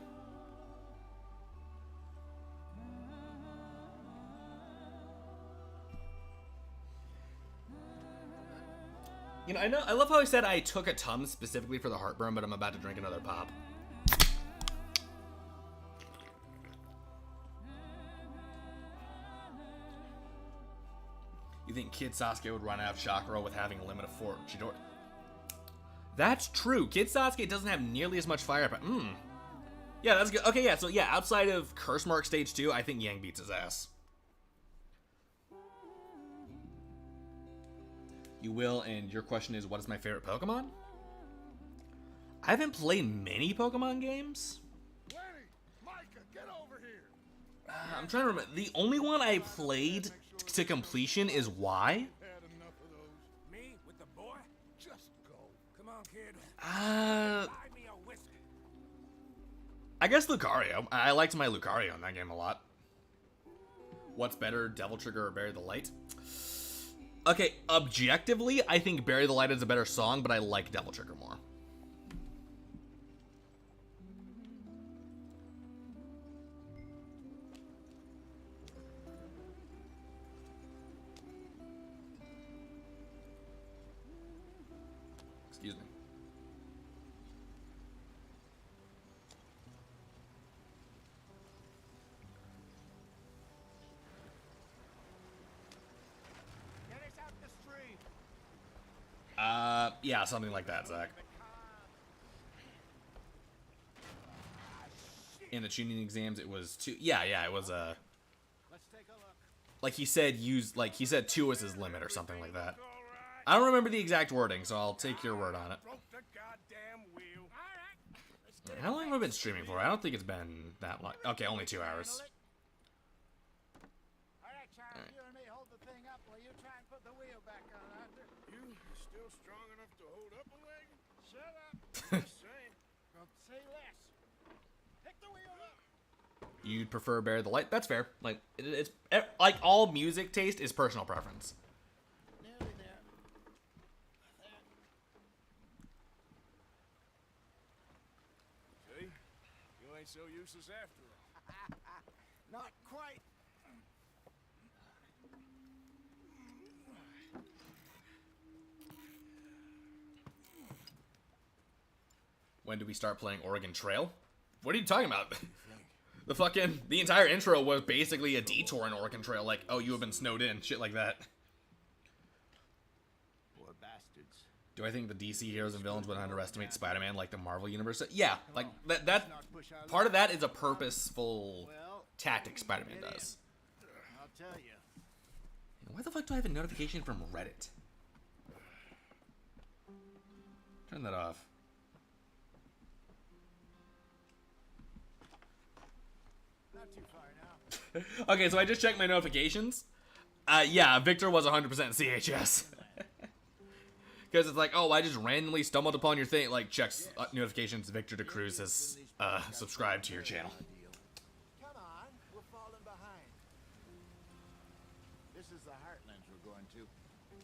[SPEAKER 2] You know, I love how I said I took a Tums specifically for the heartburn, but I'm about to drink another pop. You think Kid Sasuke would run out of Chakra with having a limit of 4 Chidori? That's true. Kid Sasuke doesn't have nearly as much firepower. Yeah, that's good. Okay, yeah, so yeah, outside of Curse Mark Stage 2, I think Yang beats his ass. You will, and your question is, what is my favorite Pokemon? I haven't played many Pokemon games.
[SPEAKER 1] Lenny, Micah, get over here.
[SPEAKER 2] I'm trying to remember. The only one I played to completion is Y.
[SPEAKER 1] Had enough of those.
[SPEAKER 4] Me with the boy?
[SPEAKER 1] Just go.
[SPEAKER 4] Come on, kid.
[SPEAKER 2] Uh,
[SPEAKER 4] Buy me a whiskey.
[SPEAKER 2] I guess Lucario. I liked my Lucario in that game a lot. What's better, Devil Trigger or Bury the Light? Okay, objectively, I think Bury the Light is a better song, but I like Devil Trigger more. Excuse me.
[SPEAKER 9] Get us out the street.
[SPEAKER 2] Yeah, something like that, Zach. In the tuning exams, it was 2. Yeah, it was
[SPEAKER 9] Let's take a look.
[SPEAKER 2] like he said, he said 2 was his limit or something like that. I don't remember the exact wording, so I'll take your word on it.
[SPEAKER 4] Broke the goddamn wheel.
[SPEAKER 9] All right. Let's get
[SPEAKER 2] How long have I been streaming for? I don't think it's been that long. Okay, only 2 hours.
[SPEAKER 9] All right, Charles, you and me hold the thing up while you try and put the wheel back on, Arthur.
[SPEAKER 4] You still strong enough to hold up a wagon?
[SPEAKER 9] Shut up.
[SPEAKER 4] Just saying.
[SPEAKER 9] Don't say less. Pick the wheel up.
[SPEAKER 2] You'd prefer Bear the Light? That's fair. Like it's like all music taste is personal preference.
[SPEAKER 9] Nearly there.
[SPEAKER 4] See? You ain't so useless after all.
[SPEAKER 9] Not quite.
[SPEAKER 2] When do we start playing Oregon Trail? What are you talking about? The entire intro was basically a detour in Oregon Trail, like, oh, you have been snowed in, shit like that.
[SPEAKER 9] Poor bastards.
[SPEAKER 2] Do I think the DC heroes and villains would underestimate Spider-Man like the Marvel universe? Yeah, like that part of that is a purposeful tactic Spider-Man does.
[SPEAKER 9] I'll tell you.
[SPEAKER 2] Why the fuck do I have a notification from Reddit? Turn that off.
[SPEAKER 9] Not too far now.
[SPEAKER 2] Okay, so I just checked my notifications. Yeah, Victor was 100% CHS. Because it's like, oh, I just randomly stumbled upon your thing. Like, checks notifications. Victor DeCruz has subscribed to your channel.
[SPEAKER 9] Come on, we're falling behind. This is the Heartlands we're going to.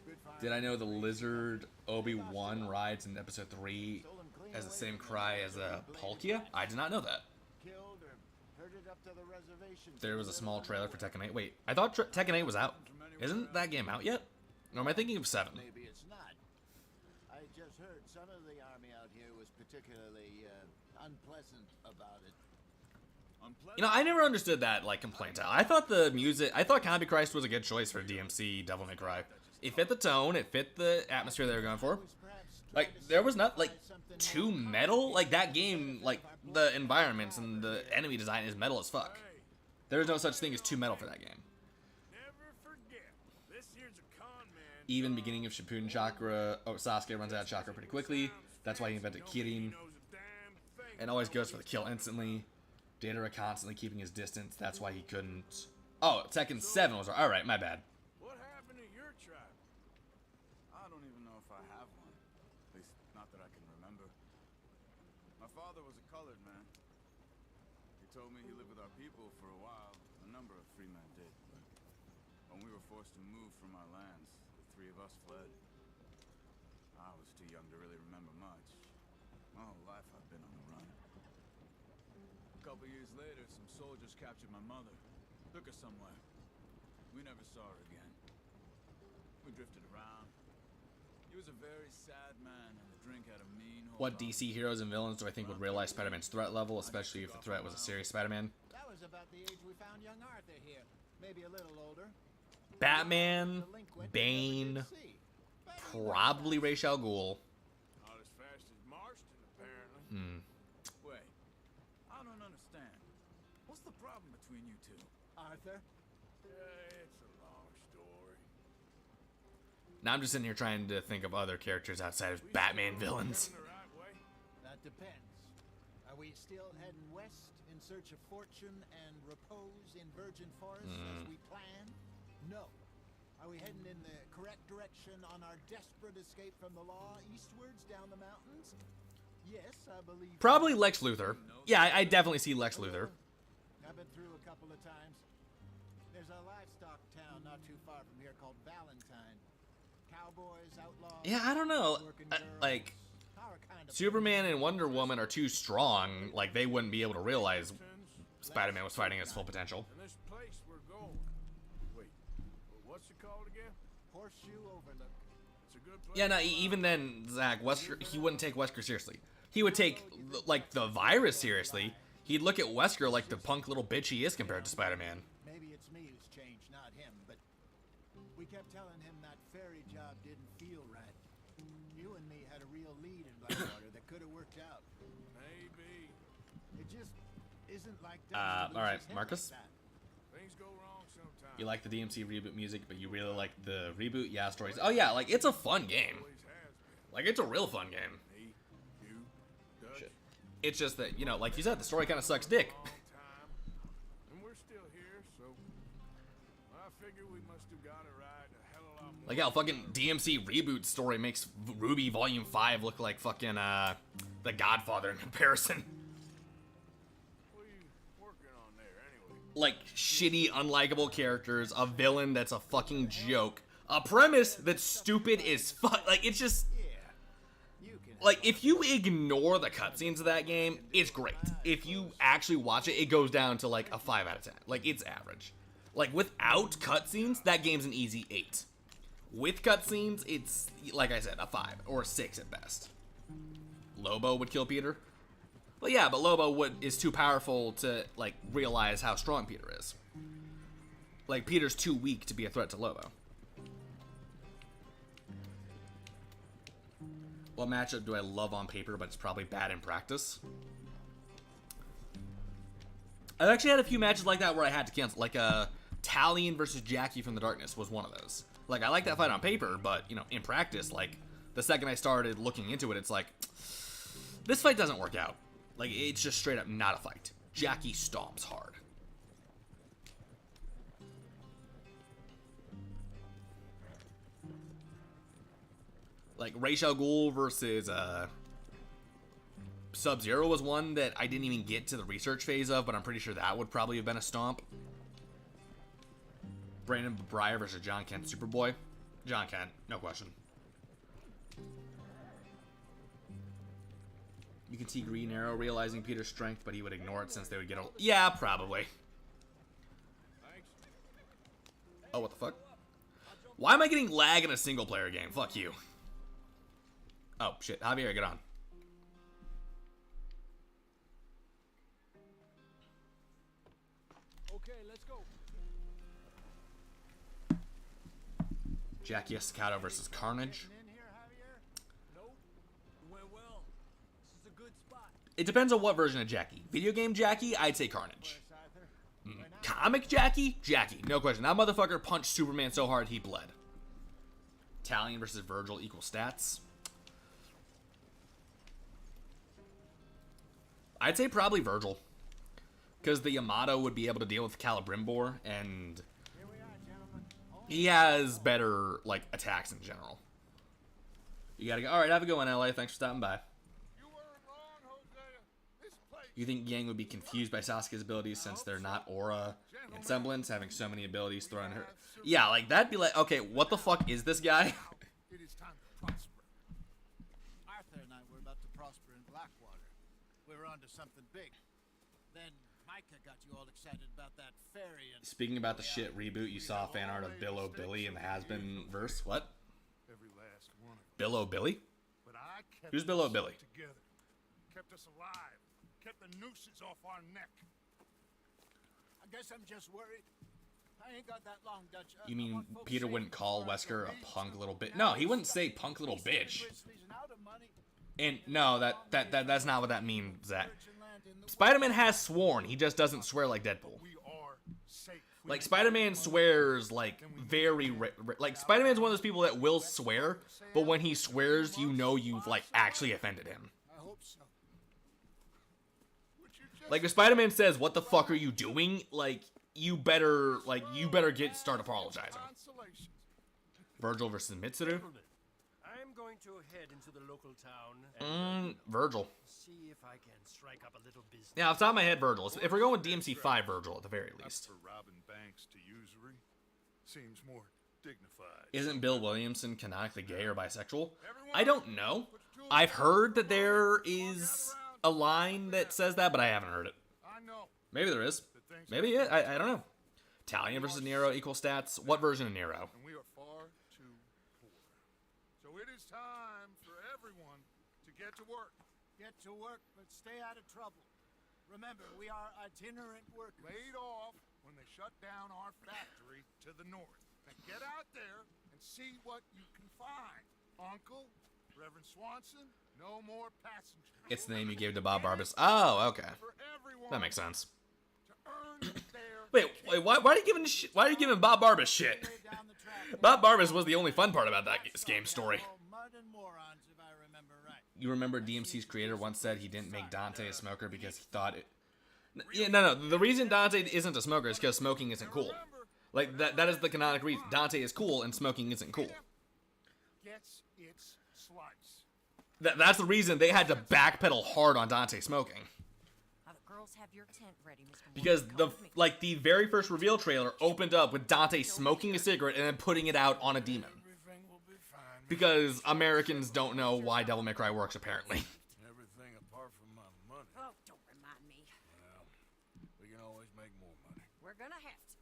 [SPEAKER 9] Good find.
[SPEAKER 2] Did I know the lizard Obi-Wan rides in episode 3 has the same cry as Palkia? I did not know that.
[SPEAKER 9] Killed or herded up to the reservation.
[SPEAKER 2] There was a small trailer for Tekken 8. Wait, I thought Tekken 8 was out. Isn't that game out yet? Or am I thinking of 7?
[SPEAKER 9] Maybe it's not. I just heard some of the army out here was particularly unpleasant about it.
[SPEAKER 2] You know, I never understood that, like, complaint. I thought the music... I thought Combi Christ was a good choice for DMC Devil May Cry. It fit the tone. It fit the atmosphere they were going for. Like, there was not, like, too metal. Like, that game, like, the environments and the enemy design is metal as fuck. There is no such thing as too metal for that game.
[SPEAKER 4] Never forget. This here's a con man.
[SPEAKER 2] Even beginning of Shippuden chakra... Oh, Sasuke runs out of chakra pretty quickly. That's why he invented Kirin.
[SPEAKER 4] Knows a damn thing.
[SPEAKER 2] And always goes for the kill instantly. Datara constantly keeping his distance. That's why he couldn't... Oh, Tekken 7 was... Alright, my bad.
[SPEAKER 4] What happened to your tribe?
[SPEAKER 7] I don't even know if I have one. At least, not that I can remember. My father was a colored man. He told me he lived with our people for a while. A number of free men did, but when we were forced to move from our lands, the 3 of us fled. I was too young to really remember much. My whole life I've been on the run. A couple years later, some soldiers captured my mother. Took her somewhere. We never saw her again. We drifted around. He was a very sad man, and the drink had a mean hold
[SPEAKER 2] What
[SPEAKER 7] on him.
[SPEAKER 2] DC heroes and villains do I think would realize Spider-Man's threat level, especially if the threat was a serious Spider-Man?
[SPEAKER 9] That was about the age we found young Arthur here. Maybe a little older.
[SPEAKER 2] Batman,
[SPEAKER 9] Delinquent
[SPEAKER 2] Bane,
[SPEAKER 9] we never did see. But he
[SPEAKER 2] probably Ra's al Ghul.
[SPEAKER 4] Not as fast as Marston, apparently.
[SPEAKER 7] Wait, I don't understand. What's the problem between you two?
[SPEAKER 9] Arthur,
[SPEAKER 4] It's a long story.
[SPEAKER 2] Now I'm just sitting here trying to think of other characters outside of Batman villains.
[SPEAKER 4] Going the right way?
[SPEAKER 9] that depends. Are we still heading west in search of fortune and repose in virgin forests as we planned? No. Are we heading in the correct direction on our desperate escape from the law eastwards down the mountains? Yes, I believe.
[SPEAKER 2] Probably Lex Luthor. Yeah, I definitely see Lex Luthor.
[SPEAKER 9] I've been through a couple of times. There's a livestock town not too far from here called Valentine. Cowboys, outlaws.
[SPEAKER 2] Yeah, I don't know.
[SPEAKER 9] working girls,
[SPEAKER 2] Like,
[SPEAKER 9] our kind of
[SPEAKER 2] Superman and Wonder Woman are too strong. Like, they wouldn't be able to realize Spider-Man was fighting his full potential.
[SPEAKER 4] And this place we're going. Wait, what's it called again?
[SPEAKER 9] Horseshoe Overlook.
[SPEAKER 4] It's It's a good place.
[SPEAKER 2] Yeah, no, even then, Zach, Wesker, he wouldn't take Wesker seriously. He would take, like, the virus seriously. He'd look at Wesker like the punk little bitch he is compared to Spider-Man.
[SPEAKER 9] Maybe it's me who's changed, not him, but we kept telling him that ferry job didn't feel right. You and me had a real lead in Blackwater that could have worked out.
[SPEAKER 4] Maybe.
[SPEAKER 9] It just isn't like
[SPEAKER 2] All right, Marcus?
[SPEAKER 4] Things go wrong sometimes.
[SPEAKER 2] You like the DMC reboot music, but you really like the reboot? Yeah, stories. Oh, yeah, like, it's a fun game.
[SPEAKER 4] Always has been.
[SPEAKER 2] Like, it's a real fun game.
[SPEAKER 4] Me, you, Dutch.
[SPEAKER 2] Shit. It's just that, you know, like you said, the story kind of sucks dick.
[SPEAKER 4] Long time. And we're still here, so I figure we must have got it right a hell of a lot more.
[SPEAKER 2] Like, how fucking DMC reboot story makes Ruby Volume 5 look like fucking, The Godfather in comparison.
[SPEAKER 4] What are you working on there anyway?
[SPEAKER 2] Like, shitty, unlikable characters, a villain that's a fucking joke, a premise that's stupid as fuck. Like, it's just... Like, if you ignore the cutscenes of that game, it's great. If you actually watch it, it goes down to, like, a 5 out of 10. Like, it's average. Like, without cutscenes, that game's an easy 8. With cutscenes, it's, like I said, a 5 or a 6 at best. Lobo would kill Peter. Well, yeah, but Lobo is too powerful to, like, realize how strong Peter is. Like, Peter's too weak to be a threat to Lobo. What matchup do I love on paper, but it's probably bad in practice? I've actually had a few matches like that where I had to cancel. Like, Talion versus Jackie from the Darkness was one of those. Like, I like that fight on paper, but, you know, in practice, like, the second I started looking into it, it's like, this fight doesn't work out. Like, it's just straight up not a fight. Jackie stomps hard. Like, Ra's al Ghul versus Sub-Zero was one that I didn't even get to the research phase of, but I'm pretty sure that would probably have been a stomp. Brandon Breyer versus John Kent Superboy. John Kent, no question. You can see Green Arrow realizing Peter's strength, but he would ignore it since they would get a... Yeah, probably. Oh, what the fuck? Why am I getting lag in a single-player game? Fuck you. Oh, shit. Javier, get on.
[SPEAKER 5] Okay, let's go.
[SPEAKER 2] Jackie Estacado versus Carnage.
[SPEAKER 5] Nope. Went well. This is a good spot.
[SPEAKER 2] It depends on what version of Jackie. Video game Jackie, I'd say Carnage. Comic Jackie? Jackie, no question. That motherfucker punched Superman so hard he bled. Talion versus Virgil equal stats. I'd say probably Virgil. Because the Yamato would be able to deal with Celebrimbor, and he has better, like, attacks in general. You gotta go. Alright, have a good one, LA. Thanks for stopping by.
[SPEAKER 4] You weren't wrong, Hosea. This place
[SPEAKER 2] You think Yang would be confused by Sasuke's abilities since they're not aura and semblance, having so many abilities thrown at her? Yeah, like, that'd be like, okay, what the fuck is this guy?
[SPEAKER 4] it is time to prosper.
[SPEAKER 9] Arthur and I were about to prosper in Blackwater. We were onto something big. Then Micah got you all excited about that ferry and...
[SPEAKER 2] Speaking about the shit reboot, you saw fan art of Bill O'Billy in the Has-Been verse. What?
[SPEAKER 1] Every last one of them.
[SPEAKER 2] Bill O'Billy?
[SPEAKER 1] But I kept
[SPEAKER 2] Who's Bill
[SPEAKER 1] us
[SPEAKER 2] O'Billy?
[SPEAKER 1] together, kept us alive, kept the nooses off our neck.
[SPEAKER 9] I guess I'm just worried. I ain't got that long, Dutch.
[SPEAKER 2] You
[SPEAKER 9] I
[SPEAKER 2] mean
[SPEAKER 9] want folks
[SPEAKER 2] Peter
[SPEAKER 9] saying
[SPEAKER 2] wouldn't call
[SPEAKER 9] before I
[SPEAKER 2] Wesker
[SPEAKER 9] go
[SPEAKER 2] a
[SPEAKER 9] raise
[SPEAKER 2] punk
[SPEAKER 9] some
[SPEAKER 2] little bitch?
[SPEAKER 9] now
[SPEAKER 2] No, he wouldn't
[SPEAKER 9] he's
[SPEAKER 2] say
[SPEAKER 9] got
[SPEAKER 2] punk little
[SPEAKER 9] decent
[SPEAKER 2] bitch.
[SPEAKER 9] grizzlies and out of money.
[SPEAKER 2] And no, that's not what that means, Zach.
[SPEAKER 9] Virgin land in the
[SPEAKER 2] Spider-Man has sworn. He just doesn't swear like Deadpool.
[SPEAKER 1] We are safe.
[SPEAKER 2] Like, Spider-Man swears, like, very... like, Spider-Man's one of those people that will swear, but when he swears, you know you've, like, actually offended him.
[SPEAKER 9] I hope so.
[SPEAKER 2] Like, if Spider-Man says, what the fuck are you doing? Like, you better start apologizing. Virgil versus Mitsuru?
[SPEAKER 5] I'm going to head into the local town and
[SPEAKER 2] Virgil.
[SPEAKER 5] see if I can strike up a little business.
[SPEAKER 2] Yeah, off the top of my head, Virgil. If we're going with DMC 5, Virgil, at the very least.
[SPEAKER 1] For robbing banks to usury, seems more dignified.
[SPEAKER 2] Isn't Bill Williamson canonically gay or bisexual? I don't know. I've heard that there is a line that says that, but I haven't heard it.
[SPEAKER 1] I know.
[SPEAKER 2] Maybe there is. Maybe it. I don't know. Talion versus Nero equal stats. What version of Nero?
[SPEAKER 1] And we are far too poor. So It is time for everyone to get to work.
[SPEAKER 9] Get to work, but stay out of trouble. Remember, we are itinerant workers.
[SPEAKER 1] Laid off when they shut down our factory to the north. Now get out there and see what you can find. Uncle, Reverend Swanson, no more passengers.
[SPEAKER 2] It's the name you gave to Bob Barbas. Oh, okay.
[SPEAKER 1] For everyone
[SPEAKER 2] That makes sense.
[SPEAKER 1] to earn their
[SPEAKER 2] Wait, why are you giving why are you giving Bob Barbas shit?
[SPEAKER 9] Way down the track.
[SPEAKER 2] Bob Barbas was the only fun part about that game story.
[SPEAKER 9] Oh, mud and morons, if I remember right.
[SPEAKER 2] You remember DMC's creator once said he didn't make Dante a smoker because he thought it. Yeah, no. The reason Dante isn't a smoker is because smoking isn't cool. Like that is the canonic reason. Dante is cool and smoking isn't cool.
[SPEAKER 1] gets its slice.
[SPEAKER 2] That's the reason they had to backpedal hard on Dante smoking.
[SPEAKER 3] Now the girls have your tent ready, Mr.
[SPEAKER 2] Because
[SPEAKER 3] Morgan. Come with me.
[SPEAKER 2] the very first reveal trailer opened up with Dante smoking a cigarette and then putting it out on a demon.
[SPEAKER 4] Everything will be fine.
[SPEAKER 2] Because Americans don't know why Devil May Cry works, apparently.
[SPEAKER 4] Everything apart from my money.
[SPEAKER 3] Oh, don't remind me.
[SPEAKER 4] Well, we can always make more money.
[SPEAKER 3] We're gonna have to.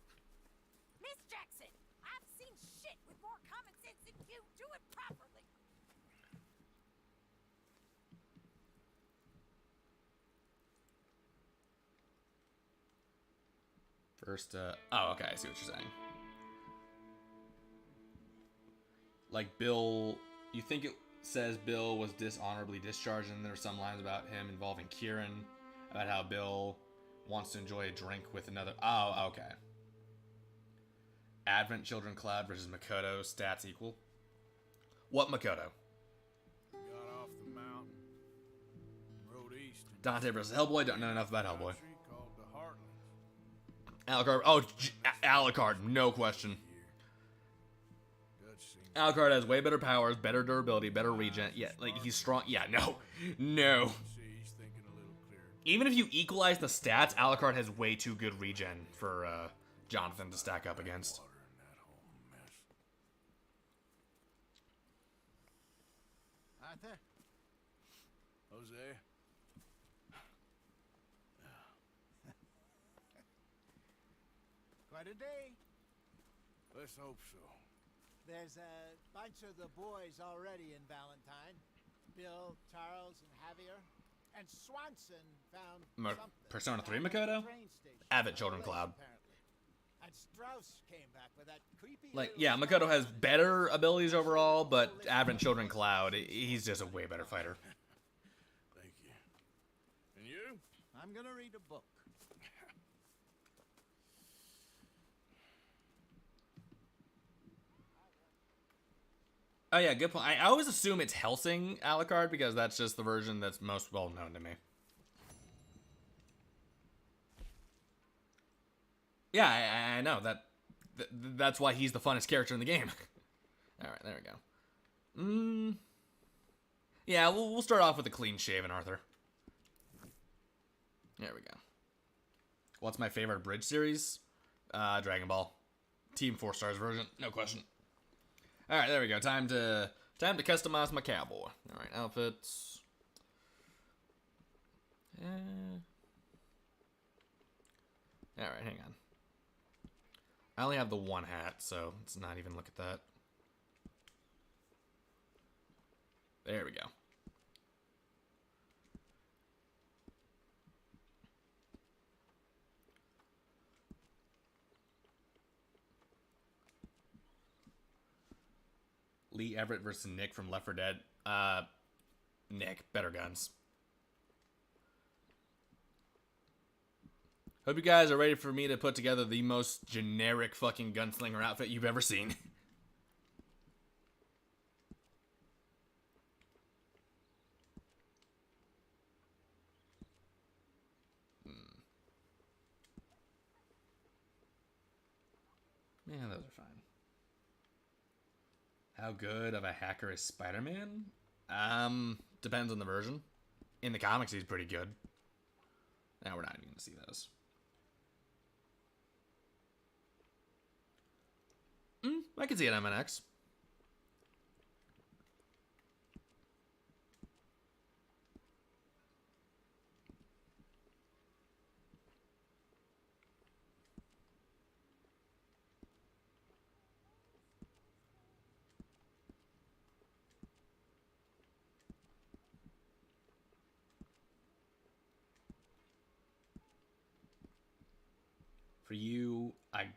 [SPEAKER 3] Miss Jackson, I've seen shit with more common sense than you. Do it properly.
[SPEAKER 2] First, oh, okay, I see what you're saying. Like, Bill, you think it says Bill was dishonorably discharged, and there's some lines about him involving Kieran, about how Bill wants to enjoy a drink with another. Oh, okay. Advent Children Cloud versus Makoto, stats equal. What Makoto?
[SPEAKER 4] Got off the mountain, rode east. and
[SPEAKER 2] Dante versus Hellboy, don't know enough about Hellboy.
[SPEAKER 4] country called the Heartlands.
[SPEAKER 2] Alucard, oh, Alucard, no question.
[SPEAKER 4] Dutch seems
[SPEAKER 2] Alucard has way better powers, better durability, better regen. Yeah, like, he's strong. Yeah, no. No.
[SPEAKER 4] to see he's thinking a little clearer.
[SPEAKER 2] Even if you equalize the stats, Alucard has way too good regen for Jonathan to stack up against.
[SPEAKER 4] Water in that whole mess.
[SPEAKER 9] Arthur?
[SPEAKER 4] Jose,
[SPEAKER 9] Quite a day.
[SPEAKER 4] let's hope so.
[SPEAKER 9] There's a bunch of the boys already in Valentine. Bill, Charles, and Javier. And Swanson found something.
[SPEAKER 2] Persona 3
[SPEAKER 9] down at
[SPEAKER 2] Makoto?
[SPEAKER 9] the train station.
[SPEAKER 2] Avid Children
[SPEAKER 9] Place,
[SPEAKER 2] Cloud.
[SPEAKER 9] apparently. And Strauss came back with that creepy
[SPEAKER 2] Like,
[SPEAKER 9] little
[SPEAKER 2] yeah, Makoto has better abilities overall, but Advent Children Cloud, he's just a way better fighter.
[SPEAKER 4] Thank you. And you?
[SPEAKER 9] I'm gonna read a book.
[SPEAKER 2] Oh yeah, good point. I always assume it's Helsing Alucard because that's just the version that's most well known to me. Yeah, I know that's why he's the funnest character in the game. All right, there we go. Yeah, we'll start off with a clean shaven Arthur. There we go. What's my favorite bridge series? Dragon Ball. Team 4 Stars version, no question. All right, there we go. Time to customize my cowboy. All right, outfits. All right, hang on. I only have the one hat, so let's not even look at that. There we go. Lee Everett versus Nick from Left 4 Dead. Nick, better guns. Hope you guys are ready for me to put together the most generic fucking gunslinger outfit you've ever seen. Yeah, those are fine. How good of a hacker is Spider-Man? Depends on the version. In the comics, he's pretty good. Now we're not even going to see those. I can see it MNX. For you, I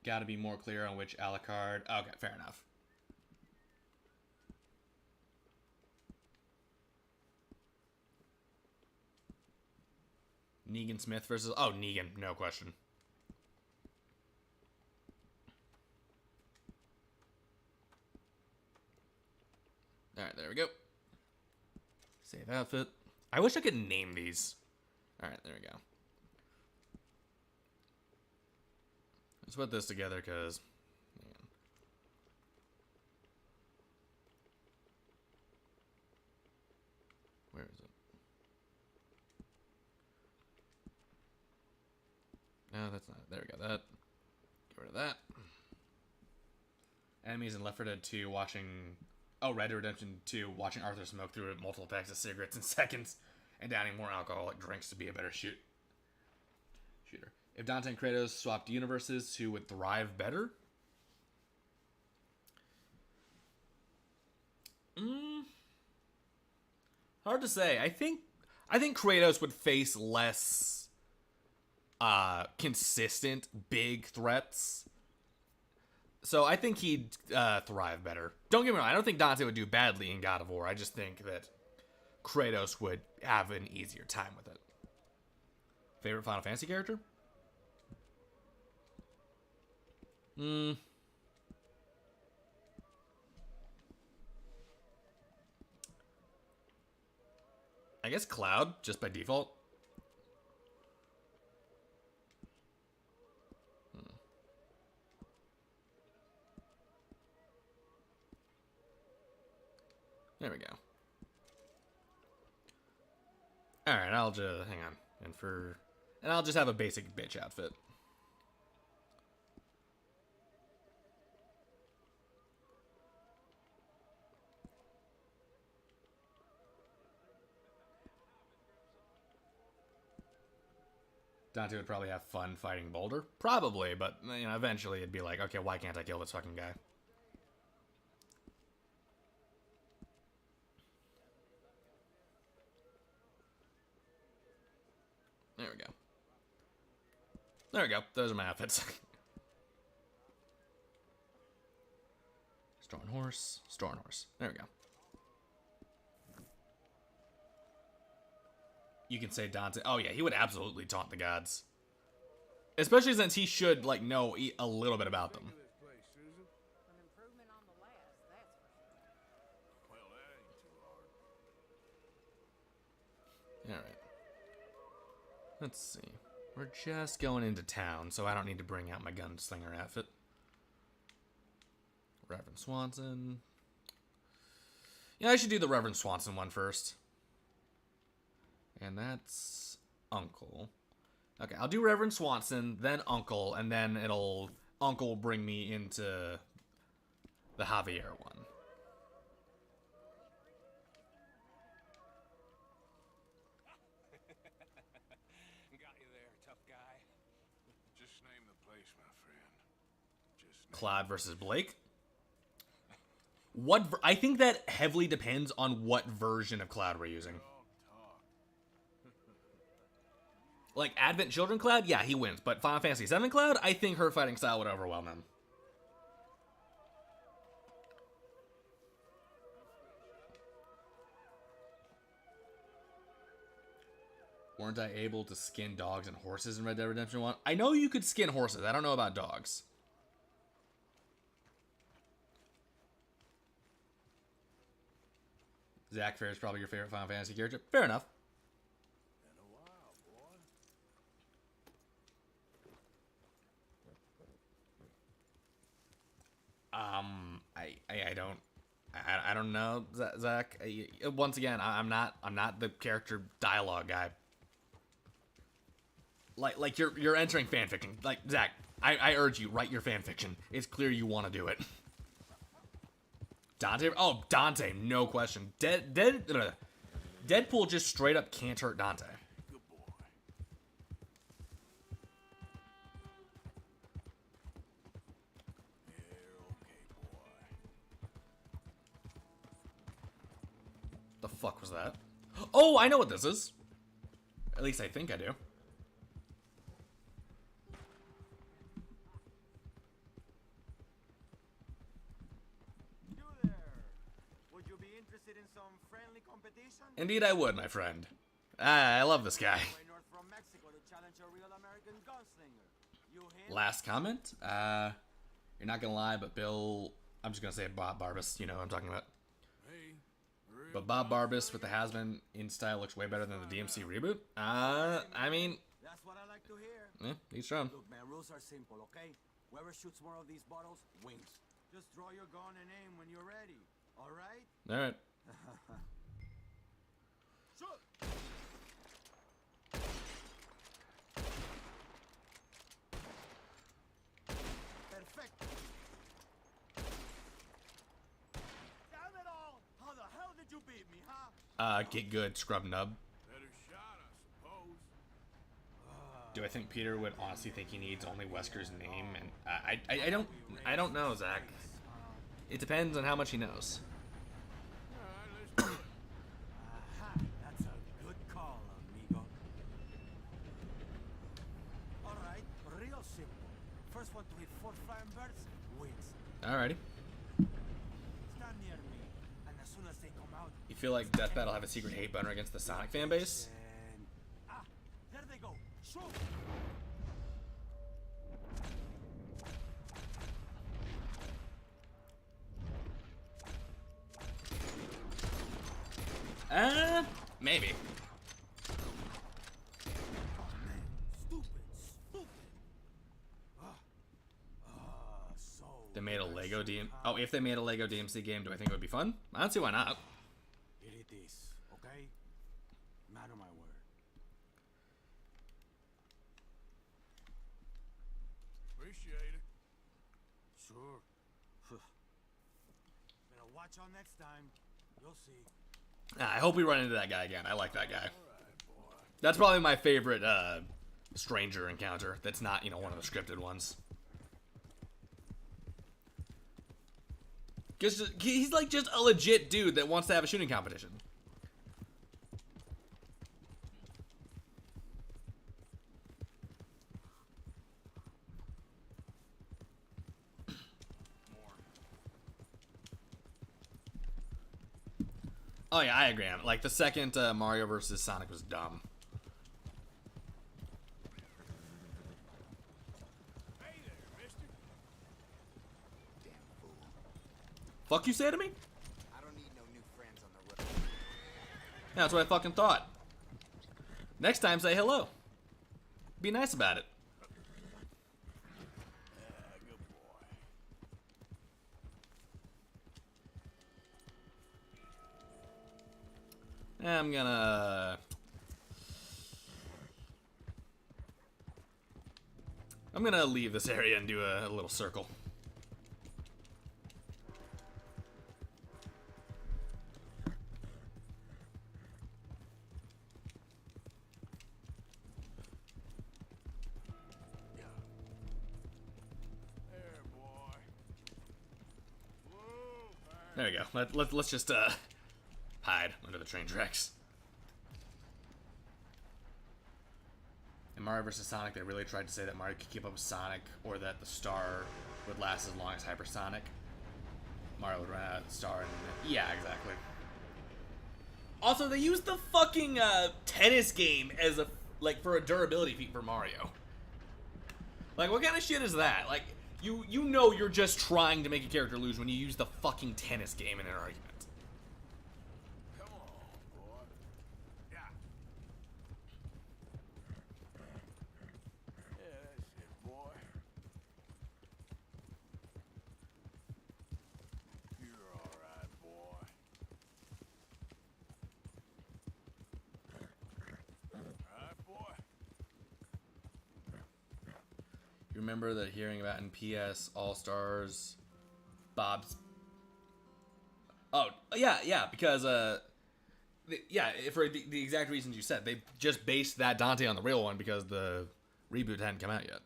[SPEAKER 2] gotta be more clear on which Alucard. Okay, fair enough. Negan Smith versus... Oh, Negan, no question. Alright, there we go. Save outfit. I wish I could name these. Alright, there we go. Let's put this together, because... Where is it? No, that's not it. There we go. That. Get rid of that. Enemies in Left 4 Dead 2 watching... Oh, Red Dead Redemption 2 watching Arthur smoke through multiple packs of cigarettes in seconds and downing more alcoholic drinks to be a better shooter. If Dante and Kratos swapped universes, who would thrive better? Hard to say. I think Kratos would face less consistent big threats. So I think he'd thrive better. Don't get me wrong, I don't think Dante would do badly in God of War. I just think that Kratos would have an easier time with it. Favorite Final Fantasy character? I guess Cloud, just by default. There we go. Alright, I'll just... Hang on. And I'll just have a basic bitch outfit. Dante would probably have fun fighting Boulder. Probably, but, you know, eventually it'd be like, okay, why can't I kill this fucking guy? There we go. There we go. Those are my outfits. Storm Horse. There we go. You can say Dante. Oh, yeah, he would absolutely taunt the gods. Especially since he should, like, know a little bit about them.
[SPEAKER 3] An improvement on the last, that's for sure.
[SPEAKER 4] Well, that ain't too hard.
[SPEAKER 2] Alright. Let's see. We're just going into town, so I don't need to bring out my gunslinger outfit. Reverend Swanson. Yeah, I should do the Reverend Swanson one first. And that's Uncle. Okay, I'll do Reverend Swanson, then Uncle, and then Uncle bring me into the Javier one.
[SPEAKER 5] Got you there, tough guy.
[SPEAKER 4] Just name the place, my friend. Just name
[SPEAKER 2] Claude versus Blake. I think that heavily depends on what version of Cloud we're using. Like, Advent Children Cloud, yeah, he wins. But Final Fantasy VII Cloud, I think her fighting style would overwhelm him. Weren't I able to skin dogs and horses in Red Dead Redemption 1? I know you could skin horses. I don't know about dogs. Zack Fair is probably your favorite Final Fantasy character. Fair enough.
[SPEAKER 4] in a while, boy.
[SPEAKER 2] I don't know, Zach. Once again, I'm not the character dialogue guy. Like you're entering fanfiction. Like, Zach, I urge you, write your fanfiction. It's clear you want to do it. Dante, oh, Dante, no question. Deadpool just straight up can't hurt Dante.
[SPEAKER 4] Good boy. Yeah, okay, boy.
[SPEAKER 2] The fuck was that? Oh, I know what this is. At least I think I do.
[SPEAKER 8] interested in some friendly competition?
[SPEAKER 2] Indeed, I would, my friend. I love this guy.
[SPEAKER 8] Way north from Mexico to challenge a real American gunslinger. You him?
[SPEAKER 2] Last comment. You're not gonna lie, but Bill. I'm just gonna say Bob Barbas. You know what I'm talking about.
[SPEAKER 4] Hey, real
[SPEAKER 2] But Bob Barbas with the has-been in style looks way better than the DMC reboot. I mean,
[SPEAKER 8] That's what I like to hear.
[SPEAKER 2] he's from.
[SPEAKER 8] Look, man, rules are simple, okay? Whoever shoots more of these bottles wins. Just draw your gun and aim when you're ready. All right?
[SPEAKER 2] All right.
[SPEAKER 8] Shoot! Perfect. Damn it all! How the hell did you beat me, huh?
[SPEAKER 2] Get good, scrub nub.
[SPEAKER 4] better shot, I suppose.
[SPEAKER 2] Do I think Peter would honestly think he needs only Wesker's name? And I don't know, Zach. It depends on how much he knows.
[SPEAKER 4] All right, let's do it.
[SPEAKER 8] Aha, that's a good call, amigo. All right, real simple. First one to hit 4 flying birds wins.
[SPEAKER 2] Alrighty.
[SPEAKER 8] Stand near me, and as soon as they come out,
[SPEAKER 2] You feel like Death Battle have a secret hate boner against the Sonic fan base?
[SPEAKER 8] and there they go. Shoot!
[SPEAKER 2] Maybe.
[SPEAKER 8] Stupid, stupid. So.
[SPEAKER 2] They made a Lego DM. Oh, if they made a Lego DMC game, do I think it would be fun? I don't see why not.
[SPEAKER 8] Here it is, okay? Man of my word.
[SPEAKER 4] Appreciate it.
[SPEAKER 8] Sure. Better watch out next time. You'll see.
[SPEAKER 2] I hope we run into that guy again. I like that guy. That's probably my favorite stranger encounter. That's not, one of the scripted ones. Cause he's like just a legit dude that wants to have a shooting competition. Oh yeah, I agree. Like the second Mario versus Sonic was dumb.
[SPEAKER 4] Hey there, mister.
[SPEAKER 10] Damn fool.
[SPEAKER 2] Fuck you say to me?
[SPEAKER 10] I don't need no new friends on the road.
[SPEAKER 2] Yeah, that's what I fucking thought. Next time, say hello. Be nice about it.
[SPEAKER 4] Good boy.
[SPEAKER 2] I'm gonna leave this area and do a little circle.
[SPEAKER 4] There, boy. Whoa,
[SPEAKER 2] There we go. Let's just hide under the train tracks. In Mario vs. Sonic, they really tried to say that Mario could keep up with Sonic, or that the star would last as long as Hypersonic. Mario would run out of the star, and yeah, exactly. Also, they used the fucking tennis game as a for a durability feat for Mario. Like, what kind of shit is that? Like, you know you're just trying to make a character lose when you use the fucking tennis game in an argument.
[SPEAKER 4] come on, boy. Yeah. Yeah, that's it, boy. You're all right, boy. All right, boy.
[SPEAKER 2] You remember that hearing about in PS All-Stars Bob's... Oh, yeah, because, for the exact reasons you said. They just based that Dante on the real one because the reboot hadn't come out yet.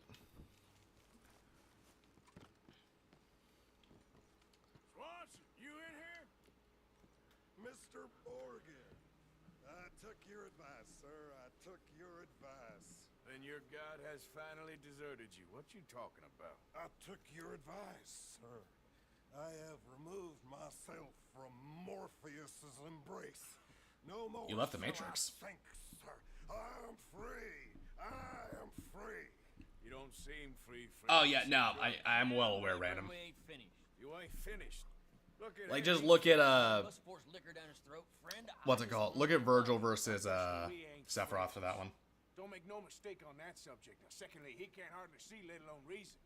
[SPEAKER 4] Swanson, you in here?
[SPEAKER 1] Mr. Morgan, I took your advice, sir. I took your advice.
[SPEAKER 4] Then your god has finally deserted you. What you talking about?
[SPEAKER 1] I took your advice, sir. I have removed myself from Morpheus's embrace. No more.
[SPEAKER 2] You left the
[SPEAKER 1] shall I
[SPEAKER 2] Matrix.
[SPEAKER 1] think, sir. I am free. I am free.
[SPEAKER 4] You don't seem free, friend.
[SPEAKER 2] Oh yeah, no, I'm well aware, random.
[SPEAKER 5] We ain't finished.
[SPEAKER 4] You ain't finished. Look at
[SPEAKER 2] Like
[SPEAKER 4] him.
[SPEAKER 2] just look at
[SPEAKER 5] Must force liquor down his throat, friend.
[SPEAKER 2] what's it called? Look at Virgil versus Sephiroth for that one.
[SPEAKER 4] Don't make no mistake on that subject. Now, secondly, he can't hardly see, let alone reason.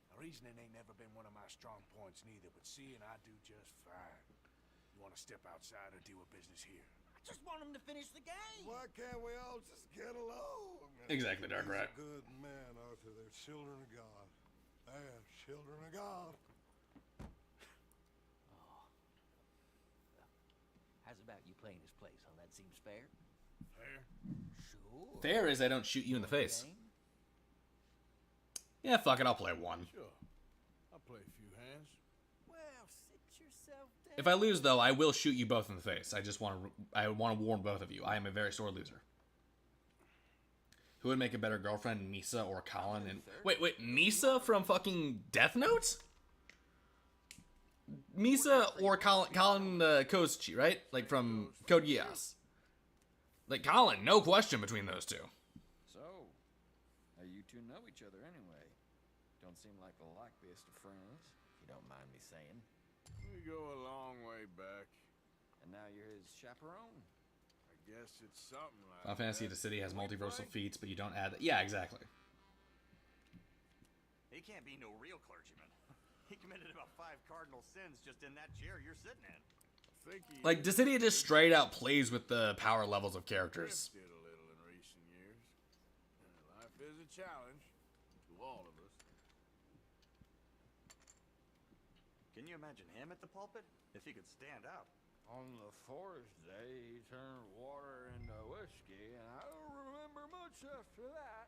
[SPEAKER 4] Now, reasoning ain't never been one of my strong points neither, but seeing I do just fine. You want to step outside or deal with business here?
[SPEAKER 8] I just want him to finish the game.
[SPEAKER 1] Why can't we all just get along?
[SPEAKER 2] Exactly, Dark Rat.
[SPEAKER 1] Good men, Arthur. They're children of God. They are children of God.
[SPEAKER 5] How's about you playing his place, huh? That seems fair?
[SPEAKER 4] Fair?
[SPEAKER 5] Sure.
[SPEAKER 2] Fair is I don't shoot you in the face. Yeah, fuck it, I'll play one.
[SPEAKER 4] Sure. I'll play a few hands.
[SPEAKER 8] Well, sit yourself down.
[SPEAKER 2] If I lose though, I will shoot you both in the face. I want to warn both of you. I am a very sore loser. Who would make a better girlfriend, Misa or Colin? And wait, Misa from fucking Death Note? Misa or Colin Kozuchi, right? Like from Code Geass. Like Colin, no question between those two.
[SPEAKER 11] So, you two know each other anyway. Don't seem like the likeliest of friends, if you don't mind me saying.
[SPEAKER 4] We go a long way back.
[SPEAKER 11] And now you're his chaperone.
[SPEAKER 4] I guess it's something like
[SPEAKER 2] Final Fantasy
[SPEAKER 4] that.
[SPEAKER 2] the City has multiversal feats, but you don't add that. Yeah, exactly.
[SPEAKER 12] He can't be no real clergyman. He committed about 5 cardinal sins just in that chair you're sitting in.
[SPEAKER 2] Like, Dissidia just straight out plays with the power levels of characters.
[SPEAKER 4] Did a little in recent years. Life is a challenge to all of us.
[SPEAKER 12] Can you imagine him at the pulpit? If he could stand up.
[SPEAKER 11] On the fourth day, he turned water into whiskey, and I don't remember much after that.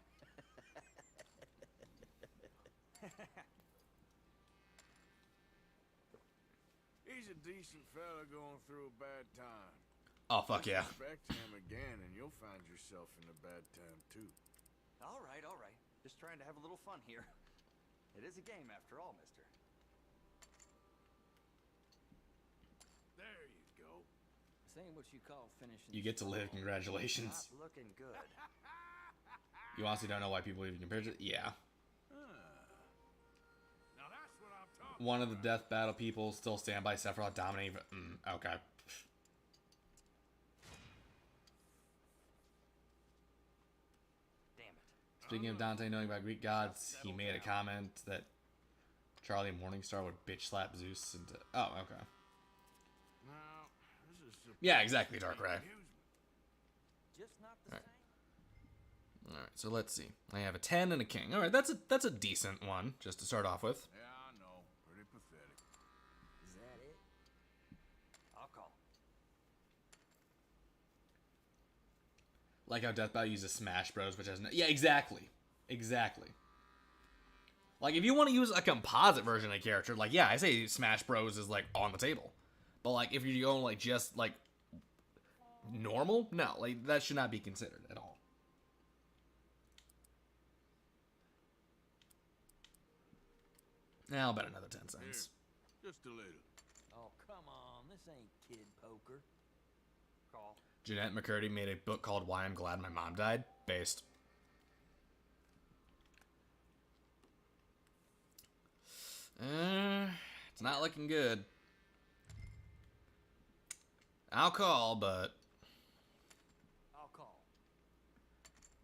[SPEAKER 4] He's a decent fella going through a bad time.
[SPEAKER 2] Oh, fuck yeah.
[SPEAKER 4] Respect him again, and you'll find yourself in a bad time, too.
[SPEAKER 12] All right, all right. Just trying to have a little fun here. It is a game after all, mister.
[SPEAKER 4] There you go.
[SPEAKER 11] This ain't what you call finishing.
[SPEAKER 2] You get to live, congratulations.
[SPEAKER 12] Not looking good.
[SPEAKER 2] You honestly don't know why people even compared it? Yeah.
[SPEAKER 4] Now that's what I'm talking
[SPEAKER 2] One of the death battle people still stand by Sephiroth dominating. Okay.
[SPEAKER 12] Damn it.
[SPEAKER 2] Speaking of Dante knowing about Greek gods, he made a comment that Charlie Morningstar would bitch slap Zeus into. Oh, okay.
[SPEAKER 4] Now, this is
[SPEAKER 2] Yeah, exactly, Dark Ray.
[SPEAKER 8] Just not the
[SPEAKER 2] All right.
[SPEAKER 8] same.
[SPEAKER 2] All right, so let's see. I have a 10 and a king. All right, that's a decent one just to start off with.
[SPEAKER 4] Yeah, I know. Pretty pathetic.
[SPEAKER 8] Is that it?
[SPEAKER 12] I'll call.
[SPEAKER 2] Like how Death Battle uses Smash Bros, which has no. Yeah, exactly. Exactly. Like, if you want to use a composite version of a character, like, yeah, I say Smash Bros is, like, on the table. But, like, if you're going, like, just, like, normal? No, like, that should not be considered at all. I'll bet another 10 cents.
[SPEAKER 4] Here, just a little.
[SPEAKER 8] Oh, come on. This ain't kid poker.
[SPEAKER 12] Call.
[SPEAKER 2] Jeanette McCurdy made a book called Why I'm Glad My Mom Died. Based. It's not looking good. I'll call, but
[SPEAKER 12] I'll call.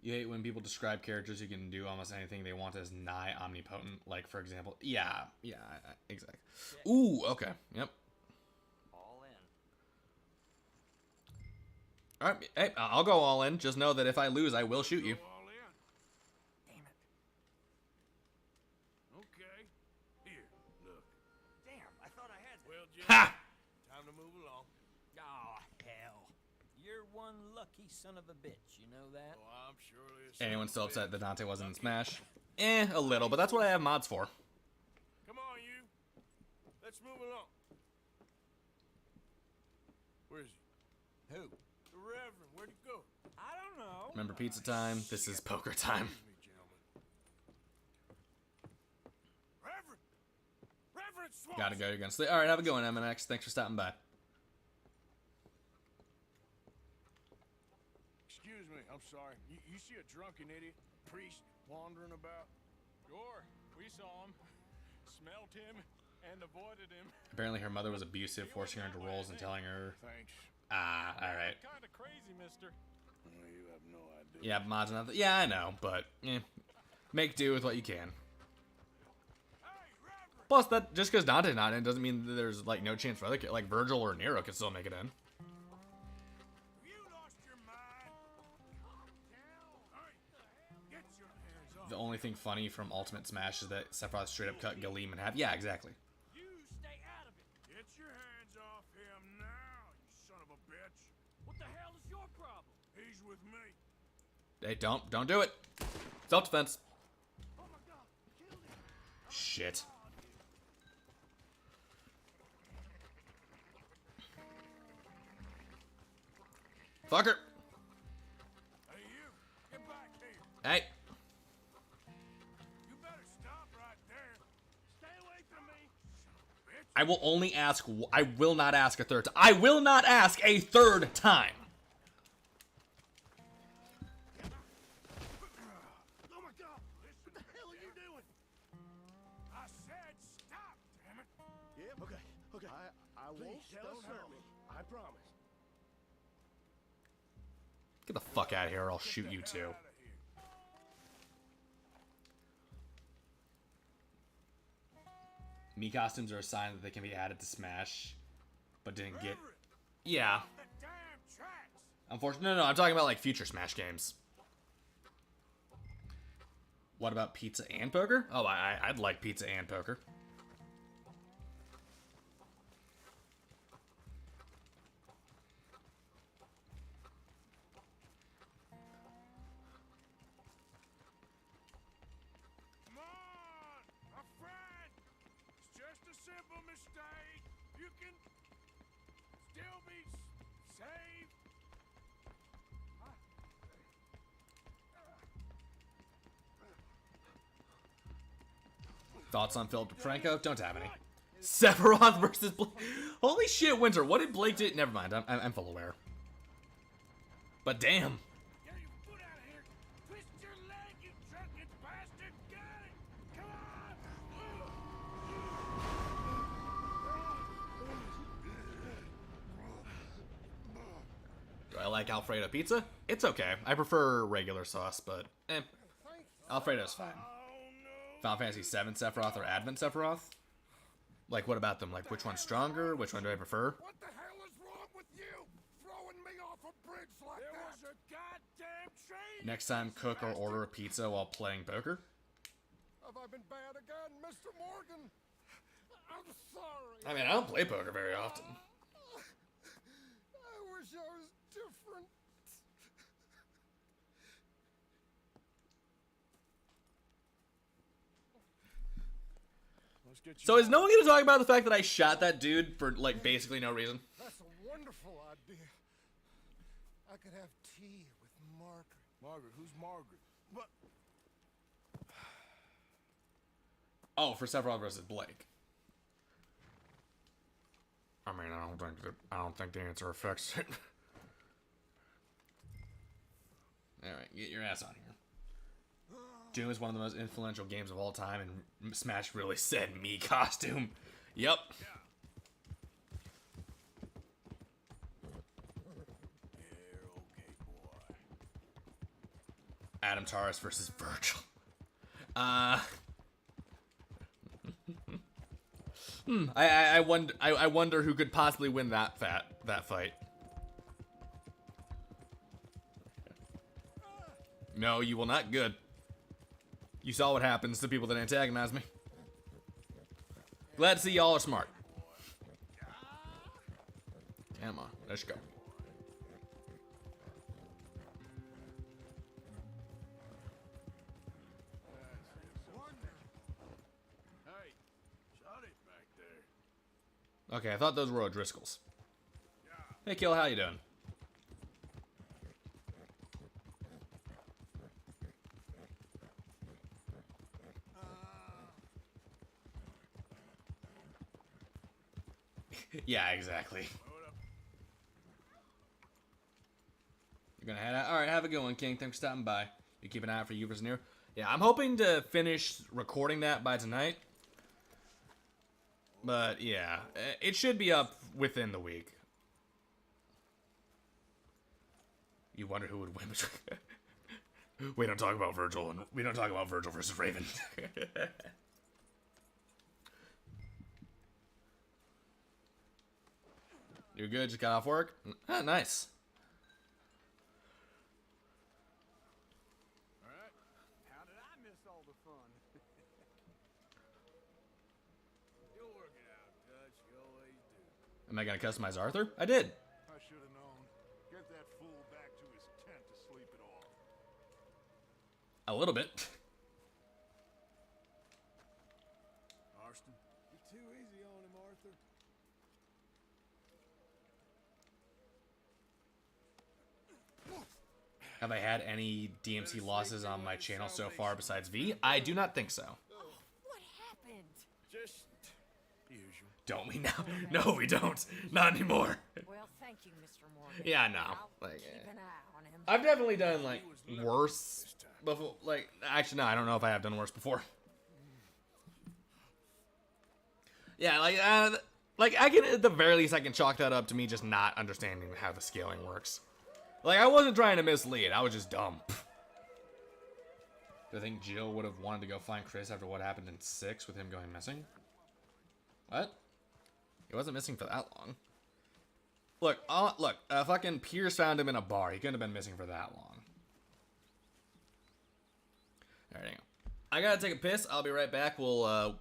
[SPEAKER 2] you hate when people describe characters who can do almost anything they want as nigh omnipotent. Like, for example, yeah, exactly. Ooh, okay, yep.
[SPEAKER 12] All in.
[SPEAKER 2] All right, hey, I'll go all in. Just know that if I lose, I will shoot you.
[SPEAKER 4] Go all in.
[SPEAKER 12] Damn it.
[SPEAKER 4] Okay. Here, look.
[SPEAKER 12] Damn, I thought I had that.
[SPEAKER 4] Well, Jim,
[SPEAKER 2] Ha!
[SPEAKER 4] time to move along.
[SPEAKER 8] Oh, hell. You're one lucky son of a bitch, you know that?
[SPEAKER 4] Oh, I'm surely a
[SPEAKER 2] Anyone still
[SPEAKER 4] son of a
[SPEAKER 2] upset that
[SPEAKER 4] bitch.
[SPEAKER 2] Dante wasn't in Smash? A little, but that's what I have mods for.
[SPEAKER 4] Come on, you. Let's move along. Where is he?
[SPEAKER 8] Who?
[SPEAKER 4] The Reverend. Where'd he go?
[SPEAKER 8] I don't know.
[SPEAKER 2] Remember pizza time? This is poker time.
[SPEAKER 4] Excuse me, gentlemen. Reverend! Reverend!
[SPEAKER 2] Gotta go. You're gonna sleep. All right, have a good one, MNX. Thanks for stopping by.
[SPEAKER 4] Excuse me, I'm sorry. You see a drunken idiot priest wandering about?
[SPEAKER 5] Sure, we saw him, smelt him, and avoided him.
[SPEAKER 2] Apparently, her mother was abusive, forcing her into roles and telling her.
[SPEAKER 4] Thanks.
[SPEAKER 2] Ah, all right.
[SPEAKER 5] Kind of crazy, mister.
[SPEAKER 4] Well, you have no idea.
[SPEAKER 2] Yeah, mods and yeah, I know, but make do with what you can. Plus, that just because Dante's not in doesn't mean that there's like no chance for other kids. Like Virgil or Nero could still make it in.
[SPEAKER 4] You lost your mind. Calm down. Hey, get your hands off.
[SPEAKER 2] The only thing funny from Ultimate Smash is that Sephiroth straight up cut Galeem in half. Yeah, exactly.
[SPEAKER 5] You stay out of it.
[SPEAKER 4] Get your hands off him now, you son of a bitch.
[SPEAKER 5] What the hell is your problem?
[SPEAKER 4] He's with me.
[SPEAKER 2] Hey, don't do it. Self-defense.
[SPEAKER 4] Oh my God, killed him.
[SPEAKER 2] Shit. Fucker.
[SPEAKER 4] Hey, you, get back here.
[SPEAKER 2] Hey.
[SPEAKER 4] You better stop right there. Stay away from me. Son of a bitch.
[SPEAKER 2] I will only ask. I will not ask a third time. I will not ask a third time.
[SPEAKER 4] Oh my God, listen. What the hell are you doing? I said stop, damn it.
[SPEAKER 13] Yep. Okay. I won't. Don't hurt me. I promise.
[SPEAKER 2] Get the fuck out of here or I'll shoot you too. Me costumes are a sign that they can be added to Smash, but didn't get. Yeah. Unfortunately, no, I'm talking about like future Smash games. What about pizza and poker? Oh, I'd like pizza and poker.
[SPEAKER 4] Simple mistake. You can still be saved.
[SPEAKER 2] Thoughts on Philip DeFranco? Don't have any. Sephiroth versus Blake. Holy shit, Winter. What did Blake do? Never mind. I'm full aware. But damn.
[SPEAKER 4] Get your foot out of here. Twist your leg, you drunken bastard. Get it. Come on.
[SPEAKER 2] Do I like Alfredo pizza? It's okay. I prefer regular sauce, but Alfredo's fine. Final Fantasy VII Sephiroth or Advent Sephiroth? Like, what about them? Like, which one's stronger? Which one do I prefer?
[SPEAKER 1] What the hell is wrong with you? Throwing me off a bridge like
[SPEAKER 4] There
[SPEAKER 1] that?
[SPEAKER 4] was a goddamn train.
[SPEAKER 2] Next time, cook or order a pizza while playing poker?
[SPEAKER 1] Have I been bad again, Mr. Morgan? I'm sorry.
[SPEAKER 2] I mean, I don't play poker very often.
[SPEAKER 1] I wish I was different.
[SPEAKER 4] Let's get you
[SPEAKER 2] So is no one going to talk about the fact that I shot that dude for, like, basically no reason?
[SPEAKER 1] That's a wonderful idea. I could have tea with Margaret.
[SPEAKER 4] Margaret, who's Margaret? But
[SPEAKER 2] Oh, for Sephiroth versus Blake. I mean, I don't think the answer affects it. Alright, get your ass on here. Doom is one of the most influential games of all time, and Smash really said me costume. Yep. Adam Taurus versus Virgil. I wonder who could possibly win that fight. No, you will not. Good. You saw what happens to people that antagonize me. Glad to see y'all are smart. Come on, let's go.
[SPEAKER 4] hey, shut it back there.
[SPEAKER 2] Okay, I thought those were O'Driscolls. Hey, Kill, how you doing? Yeah, exactly. You're gonna head out. All right, have a good one, King. Thanks for stopping by. You keep an eye out for Uber's near. Yeah, I'm hoping to finish recording that by tonight. But yeah, it should be up within the week. You wonder who would win between... We don't talk about Virgil, and we don't talk about Virgil versus Raven. You're good. Just got off work. Ah, nice.
[SPEAKER 4] All right. How did I miss all the fun? You'll work it out, Dutch. You always do.
[SPEAKER 2] Am I gonna customize Arthur? I did.
[SPEAKER 1] I should have known. Get that fool back to his tent to sleep it off.
[SPEAKER 2] A little bit.
[SPEAKER 4] Marston, you're too easy on him, Arthur.
[SPEAKER 2] Have I had any DMC losses on my channel so far besides V? I do not think so.
[SPEAKER 3] What happened?
[SPEAKER 4] Just usual.
[SPEAKER 2] Don't we now? No, we don't. Not anymore.
[SPEAKER 3] Well, thank you, Mr. Morgan.
[SPEAKER 2] Yeah, no.
[SPEAKER 3] I'll
[SPEAKER 2] Like,
[SPEAKER 3] keep an eye on him.
[SPEAKER 2] I've definitely done like worse before. Like, actually, no, I don't know if I have done worse before. Yeah, like I can at the very least I can chalk that up to me just not understanding how the scaling works. Like, I wasn't trying to mislead. I was just dumb. Do I think Jill would have wanted to go find Chris after what happened in 6 with him going missing? What? He wasn't missing for that long. Look, fucking Pierce found him in a bar. He couldn't have been missing for that long. Alright, hang on. I gotta take a piss. I'll be right back. We'll, alright,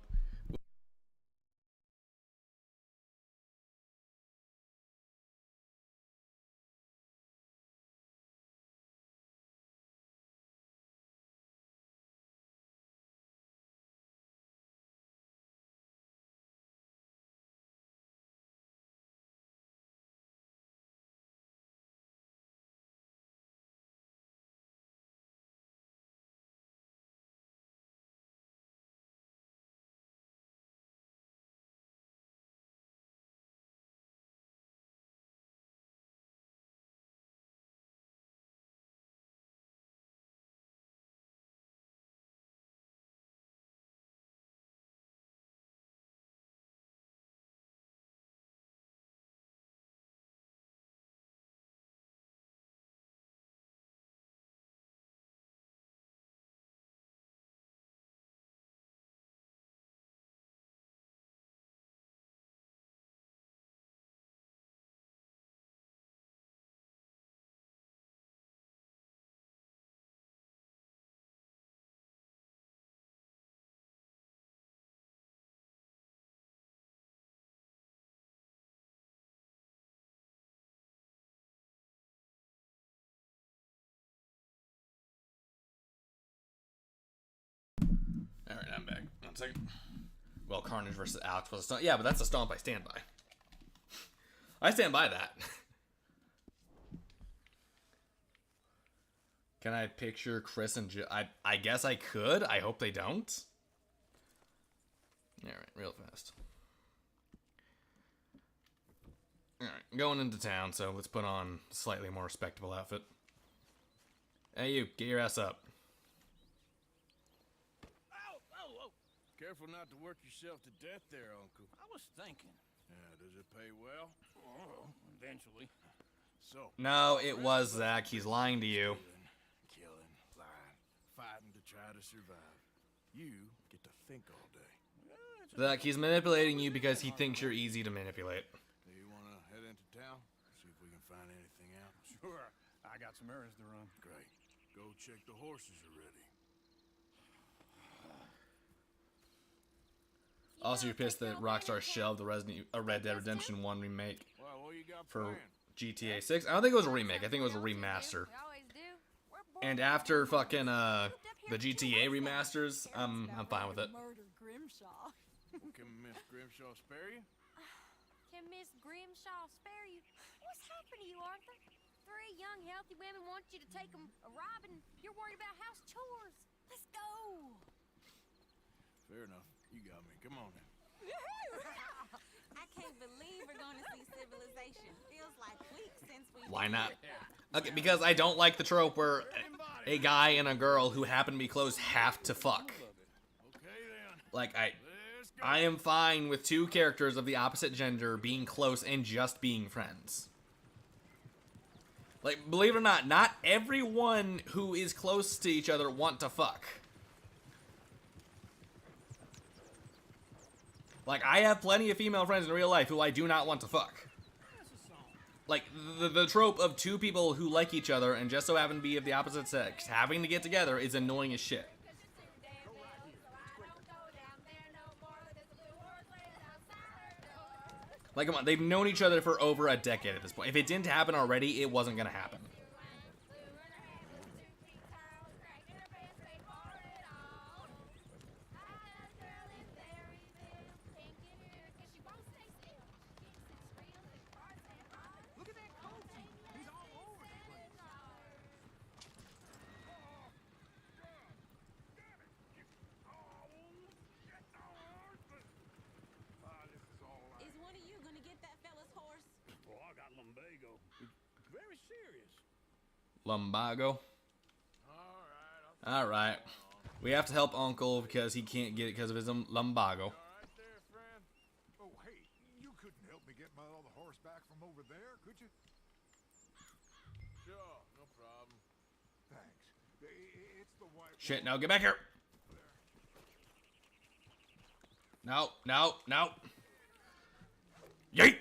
[SPEAKER 2] I'm back. 1 second. Well, Carnage versus Alex was a stomp. Yeah, but that's a stomp I stand by. I stand by that. Can I picture Chris and Jill? I guess I could. I hope they don't. Alright, real fast. Alright, going into town, so let's put on a slightly more respectable outfit. Hey, you, get your ass up.
[SPEAKER 4] Careful not to work yourself to death there, Uncle.
[SPEAKER 5] I was thinking.
[SPEAKER 4] Yeah, does it pay well?
[SPEAKER 5] Oh, eventually.
[SPEAKER 4] So.
[SPEAKER 2] No, it was Zach. He's lying to you.
[SPEAKER 4] Killing, lying, fighting to try to survive. You get to think all day.
[SPEAKER 2] Zach, he's manipulating you because he thinks you're easy to manipulate.
[SPEAKER 4] Do you want to head into town? See if we can find anything out?
[SPEAKER 5] Sure. I got some errands to run.
[SPEAKER 4] Great. Go check the horses are ready.
[SPEAKER 2] Also, you're pissed that Rockstar shelved the Red Dead Redemption 1 remake for GTA 6. I don't think it was a remake. I think it was a remaster. And after fucking the GTA remasters, I'm fine with it.
[SPEAKER 4] Can Miss Grimshaw spare you?
[SPEAKER 3] Can Miss Grimshaw spare you? What's happened to you, Arthur? 3 young, healthy women want you to take them a ride, and you're worried about house chores. Let's go.
[SPEAKER 4] Fair enough. You got me. Come on then.
[SPEAKER 3] I can't believe
[SPEAKER 14] civilization. Feels like weeks since we.
[SPEAKER 2] Why not? Okay, because I don't like the trope where a guy and a girl who happen to be close have to fuck. Like, I am fine with two characters of the opposite gender being close and just being friends. Like, believe it or not, not everyone who is close to each other want to fuck. Like, I have plenty of female friends in real life who I do not want to fuck. Like, the trope of two people who like each other and just so happen to be of the opposite sex having to get together is annoying as shit. Like, come on, they've known each other for over a decade at this point. If it didn't happen already, it wasn't gonna happen.
[SPEAKER 14] Is one of you gonna get that fella's horse?
[SPEAKER 13] Oh, I got lumbago. Very serious.
[SPEAKER 2] Lumbago. Alright. We have to help Uncle because he can't get it because of his lumbago.
[SPEAKER 1] Oh, hey, you couldn't help me get my other horse back from over there, could you?
[SPEAKER 4] Sure, no problem.
[SPEAKER 1] Thanks. It's the white.
[SPEAKER 2] Shit, no, get back here. No, no, no. Yeet!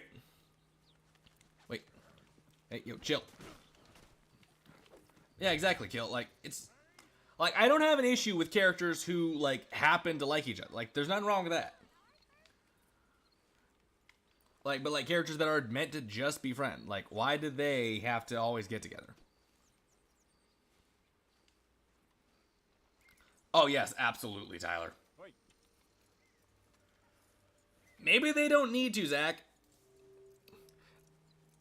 [SPEAKER 2] Wait. Hey, yo, chill. Yeah, exactly, Kill. Like, it's... Like, I don't have an issue with characters who, like, happen to like each other. Like, there's nothing wrong with that. Like, but, like, characters that are meant to just be friends. Like, why do they have to always get together? Oh, yes, absolutely, Tyler. Maybe they don't need to, Zach.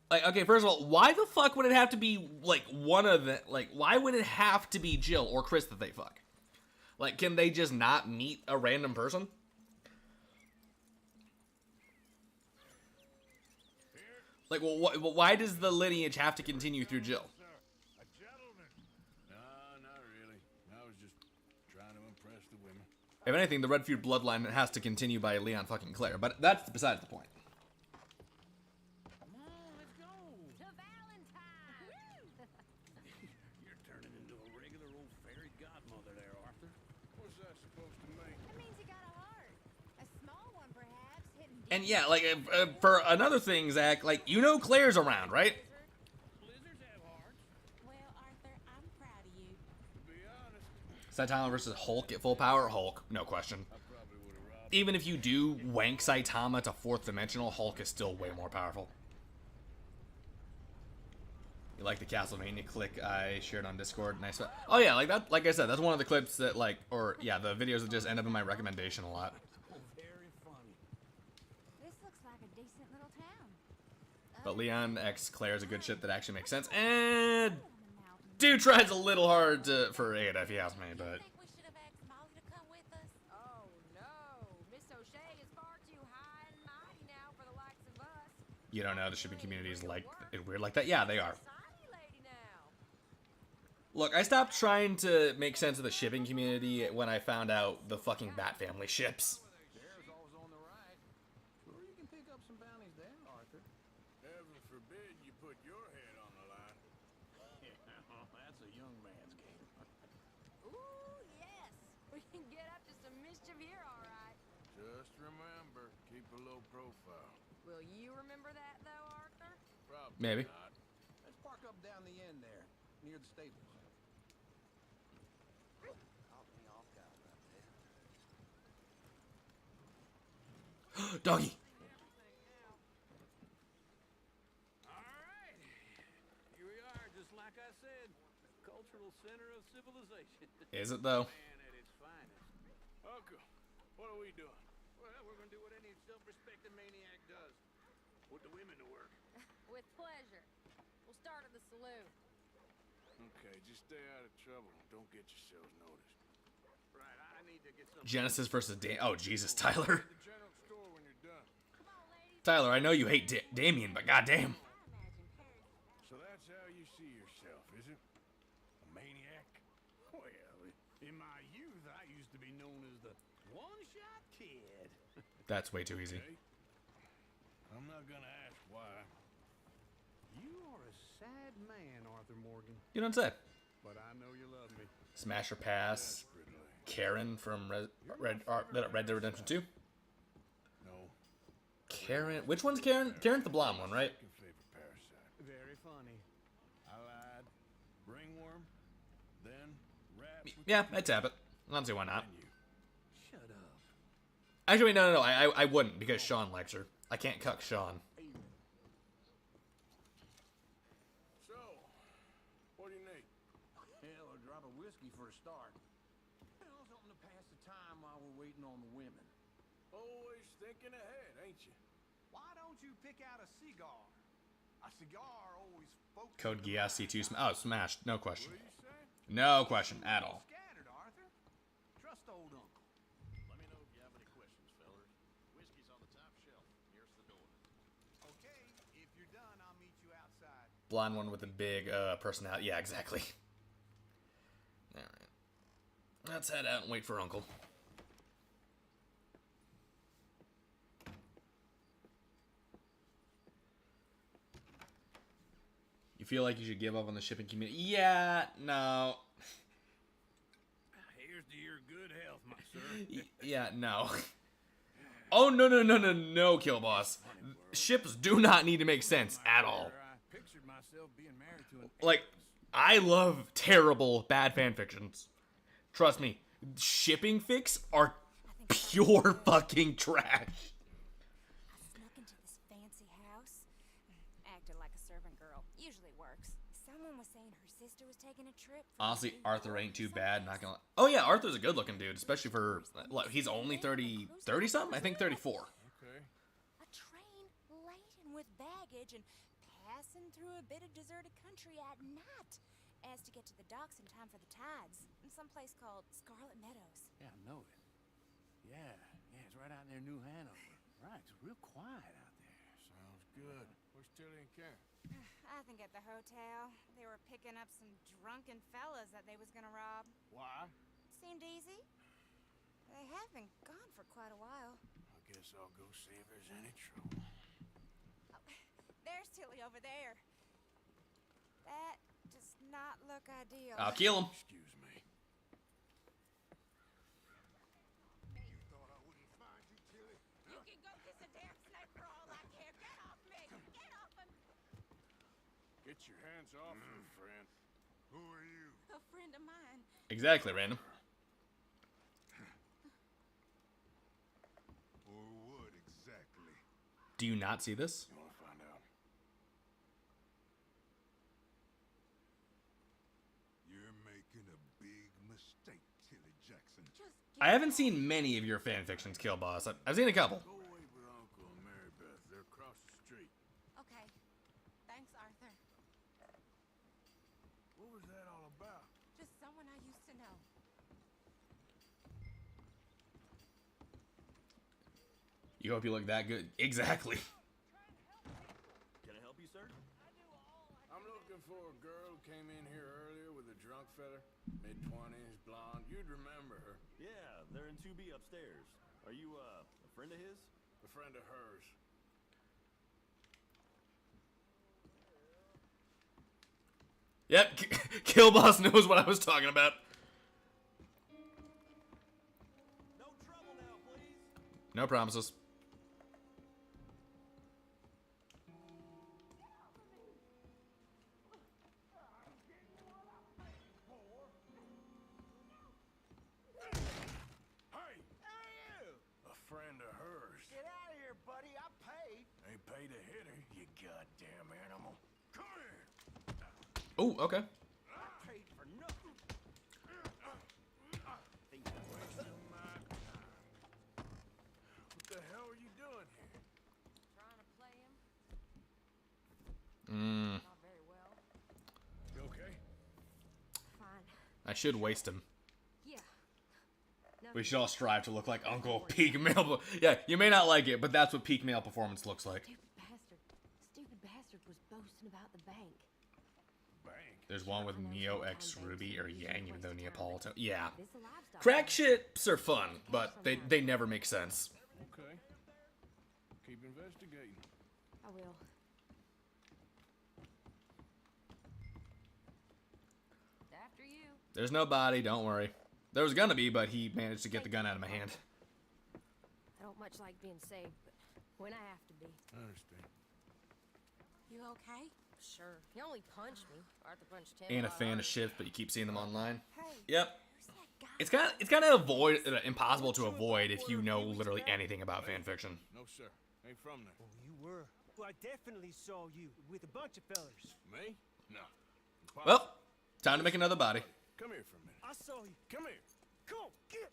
[SPEAKER 2] Like, okay, first of all, why the fuck would it have to be, like, one of the... Like, why would it have to be Jill or Chris that they fuck? Like, can they just not meet a random person? Like, well, why does the lineage have to continue through Jill?
[SPEAKER 4] A gentleman. No, not really. I was just trying to impress the women.
[SPEAKER 2] If anything, the Red Feud bloodline has to continue by Leon fucking Claire, but that's besides the point.
[SPEAKER 13] Come on, let's go.
[SPEAKER 3] To Valentine!
[SPEAKER 13] You're turning into a regular old fairy godmother there, Arthur.
[SPEAKER 4] What's that supposed to mean?
[SPEAKER 3] It means you got a heart. A small one, perhaps, hidden deep.
[SPEAKER 2] And yeah, like, for another thing, Zach, like, you know Claire's around, right?
[SPEAKER 13] Blizzards have hearts.
[SPEAKER 14] Well, Arthur, I'm proud of you.
[SPEAKER 4] To be honest,
[SPEAKER 2] Saitama versus Hulk at full power? Hulk, no question.
[SPEAKER 4] I probably would have robbed.
[SPEAKER 2] Even if you do wank Saitama to 4th dimensional, Hulk is still way more powerful. You like the Castlevania click I shared on Discord? Nice. Oh yeah, like that. Like I said, that's one of the clips that, like, or yeah, the videos that just end up in my recommendation a lot.
[SPEAKER 13] Very funny.
[SPEAKER 3] This looks like a decent little town.
[SPEAKER 2] But Leon X Claire is a good shit that actually makes sense. And dude tries a little hard for Ada, if you ask me, but
[SPEAKER 14] I think we should have asked Molly to come with us.
[SPEAKER 3] Oh, no. Miss O'Shea is far too high and mighty now for the likes of us.
[SPEAKER 2] you don't know the shipping community is like weird like that. Yeah, they are.
[SPEAKER 3] Society lady now.
[SPEAKER 2] Look, I stopped trying to make sense of the shipping community when I found out the fucking Bat Family ships.
[SPEAKER 11] There's always on the right. Sure, you can pick up some bounties there, Arthur.
[SPEAKER 4] Heaven forbid you put your head on the line.
[SPEAKER 11] Yeah, that's a young man's game.
[SPEAKER 3] Ooh, yes. We can get up to some mischief here, all right.
[SPEAKER 4] Just remember, keep a low profile.
[SPEAKER 3] Will you remember that, though, Arthur?
[SPEAKER 4] Probably
[SPEAKER 2] Maybe.
[SPEAKER 4] not.
[SPEAKER 11] Let's park up down the end there, near the stables.
[SPEAKER 10] Caught me off guard right there.
[SPEAKER 2] Doggy.
[SPEAKER 13] Alright. Here we are, just like I said. Cultural center of civilization.
[SPEAKER 2] Is it though?
[SPEAKER 13] Man at its finest.
[SPEAKER 4] Uncle, what are we doing?
[SPEAKER 13] Well, we're gonna do what any self-respecting maniac does. Put the women to work.
[SPEAKER 3] With pleasure. We'll start at the saloon.
[SPEAKER 4] Okay, just stay out of trouble. Don't get yourselves noticed.
[SPEAKER 13] Right, I need to get some...
[SPEAKER 2] Genesis versus Dan. Oh Jesus, Tyler.
[SPEAKER 4] The general store when you're done.
[SPEAKER 3] Come on, ladies.
[SPEAKER 2] Tyler, I know you hate Damien, but goddamn.
[SPEAKER 4] So that's how you see yourself, is it? A maniac?
[SPEAKER 13] Well, in my youth, I used to be known as the one-shot kid.
[SPEAKER 2] That's way too easy.
[SPEAKER 4] Okay. I'm not gonna ask why.
[SPEAKER 13] You are a sad man, Arthur Morgan.
[SPEAKER 2] You don't say.
[SPEAKER 13] But I know you love me.
[SPEAKER 2] Smash or pass. Karen from Red Dead Redemption 2.
[SPEAKER 4] No.
[SPEAKER 2] Karen. Which one's Karen? Karen's the blonde one, right?
[SPEAKER 4] Favorite parasite.
[SPEAKER 13] Very funny.
[SPEAKER 4] I lied. Ringworm. Then rat.
[SPEAKER 2] Yeah, I'd tap it. I don't see why not.
[SPEAKER 13] Shut up.
[SPEAKER 2] Actually, no. I wouldn't because Sean likes her. I can't cuck Sean.
[SPEAKER 4] So, what do you need?
[SPEAKER 8] Hell, a drop of whiskey for a start. Well, something to pass the time while we're waiting on the women.
[SPEAKER 4] Always thinking ahead, ain't you?
[SPEAKER 8] Why don't you pick out a cigar? A cigar always focuses.
[SPEAKER 2] Code Geass C2 smashed. No question.
[SPEAKER 4] What are you saying?
[SPEAKER 2] No question at all.
[SPEAKER 8] Scattered, Arthur. Trust old uncle.
[SPEAKER 12] Let me know if you have any questions, fellas. Whiskey's on the top shelf, nearest the door.
[SPEAKER 8] Okay, if you're done, I'll meet you outside.
[SPEAKER 2] Blonde one with a big personality. Yeah, exactly. Alright. Let's head out and wait for Uncle. You feel like you should give up on the shipping community? Yeah, no.
[SPEAKER 13] Here's to your good health, my sir.
[SPEAKER 2] Yeah, no. Oh, no, Kill Boss. Ships do not need to make sense at all.
[SPEAKER 13] I pictured myself being married to an
[SPEAKER 2] Like, I love terrible, bad fanfictions. Trust me, shipping fics are pure fucking trash.
[SPEAKER 3] I snuck into this fancy house, acted like a servant girl. Usually works. Someone was saying her sister was taking a trip.
[SPEAKER 2] Honestly, Arthur ain't too bad, not gonna lie. Oh yeah, Arthur's a good looking dude, especially for, what, he's only 30 something? I think 34.
[SPEAKER 4] Okay.
[SPEAKER 3] A train laden with baggage and passing through a bit of deserted country at night, as to get to the docks in time for the tides, in some place called Scarlet Meadows.
[SPEAKER 13] Yeah, I know it. Yeah, it's right out near New Hanover. Right, it's real quiet out there.
[SPEAKER 4] Sounds good. Where's Tilly and Karen?
[SPEAKER 3] I think at the hotel, they were picking up some drunken fellas that they was gonna rob.
[SPEAKER 4] Why?
[SPEAKER 3] Seemed easy. They have been gone for quite a while.
[SPEAKER 4] I guess I'll go see if there's any trouble.
[SPEAKER 3] Oh, there's Tilly over there. That does not look ideal.
[SPEAKER 2] I'll kill him.
[SPEAKER 4] Excuse me.
[SPEAKER 14] You thought I wouldn't find you, Tilly? You can go kiss a damn snake for all I care. Get off me! Get off him!
[SPEAKER 4] Get your hands off her, friend.
[SPEAKER 14] Who are you? A friend of mine.
[SPEAKER 2] Exactly, random.
[SPEAKER 14] Or what exactly?
[SPEAKER 2] Do you not see this?
[SPEAKER 4] You want to find out?
[SPEAKER 14] You're making a big mistake, Tilly Jackson.
[SPEAKER 2] I haven't seen many of your fanfictions, Kill Boss. I've seen a couple.
[SPEAKER 4] Go away with Uncle and Mary Beth. They're across the street.
[SPEAKER 14] Okay. Thanks, Arthur.
[SPEAKER 4] What was that all about?
[SPEAKER 14] Just someone I used to know.
[SPEAKER 2] You hope you look that good. Exactly.
[SPEAKER 12] Can I help you, sir?
[SPEAKER 4] I'm looking for a girl who came in here earlier with a drunk fella. Mid-20s, blonde. You'd remember her.
[SPEAKER 12] Yeah, they're in 2B upstairs. Are you, a friend of his?
[SPEAKER 4] A friend of hers.
[SPEAKER 2] Yep, Kill Boss knows what I was talking about.
[SPEAKER 12] No trouble now, please.
[SPEAKER 2] No promises.
[SPEAKER 4] Hey! A friend of hers.
[SPEAKER 8] Get out of here, buddy. I paid.
[SPEAKER 4] Ain't paid to hit her, you goddamn animal. Come here!
[SPEAKER 2] Oh, okay.
[SPEAKER 8] I paid for nothing.
[SPEAKER 4] Wasting my time. What the hell are you doing here?
[SPEAKER 3] Trying to play him. Not very well.
[SPEAKER 4] You okay?
[SPEAKER 3] Fine.
[SPEAKER 2] I should waste him.
[SPEAKER 3] Yeah.
[SPEAKER 2] We should all strive to look like Uncle peak male. Yeah, you may not like it, but that's what peak male performance looks like.
[SPEAKER 3] Stupid bastard was boasting about the bank.
[SPEAKER 2] There's one with Neo X Ruby or Yang, even though Neapolitan. Yeah. Crack ships are fun, but they never make sense.
[SPEAKER 4] Okay. Keep investigating.
[SPEAKER 3] I will. After you.
[SPEAKER 2] There's no body, don't worry. There was gonna be, but he managed to get the gun out of my hand.
[SPEAKER 3] I don't much like being saved, but when I have to be.
[SPEAKER 4] I understand.
[SPEAKER 3] You okay? Sure. He only punched me. Arthur punched him.
[SPEAKER 2] Ain't a fan of ships, but you keep seeing them online.
[SPEAKER 3] Hey,
[SPEAKER 2] Yep. It's kind of impossible to avoid if you know literally anything about fan fiction.
[SPEAKER 4] No, sir. Ain't from there.
[SPEAKER 15] Oh, you were. Well, I definitely saw you with a bunch of fellers.
[SPEAKER 4] Me? No.
[SPEAKER 2] Well, time to make another body.
[SPEAKER 4] Come here for a minute.
[SPEAKER 15] I saw you.
[SPEAKER 4] Come here.
[SPEAKER 15] Come on, get.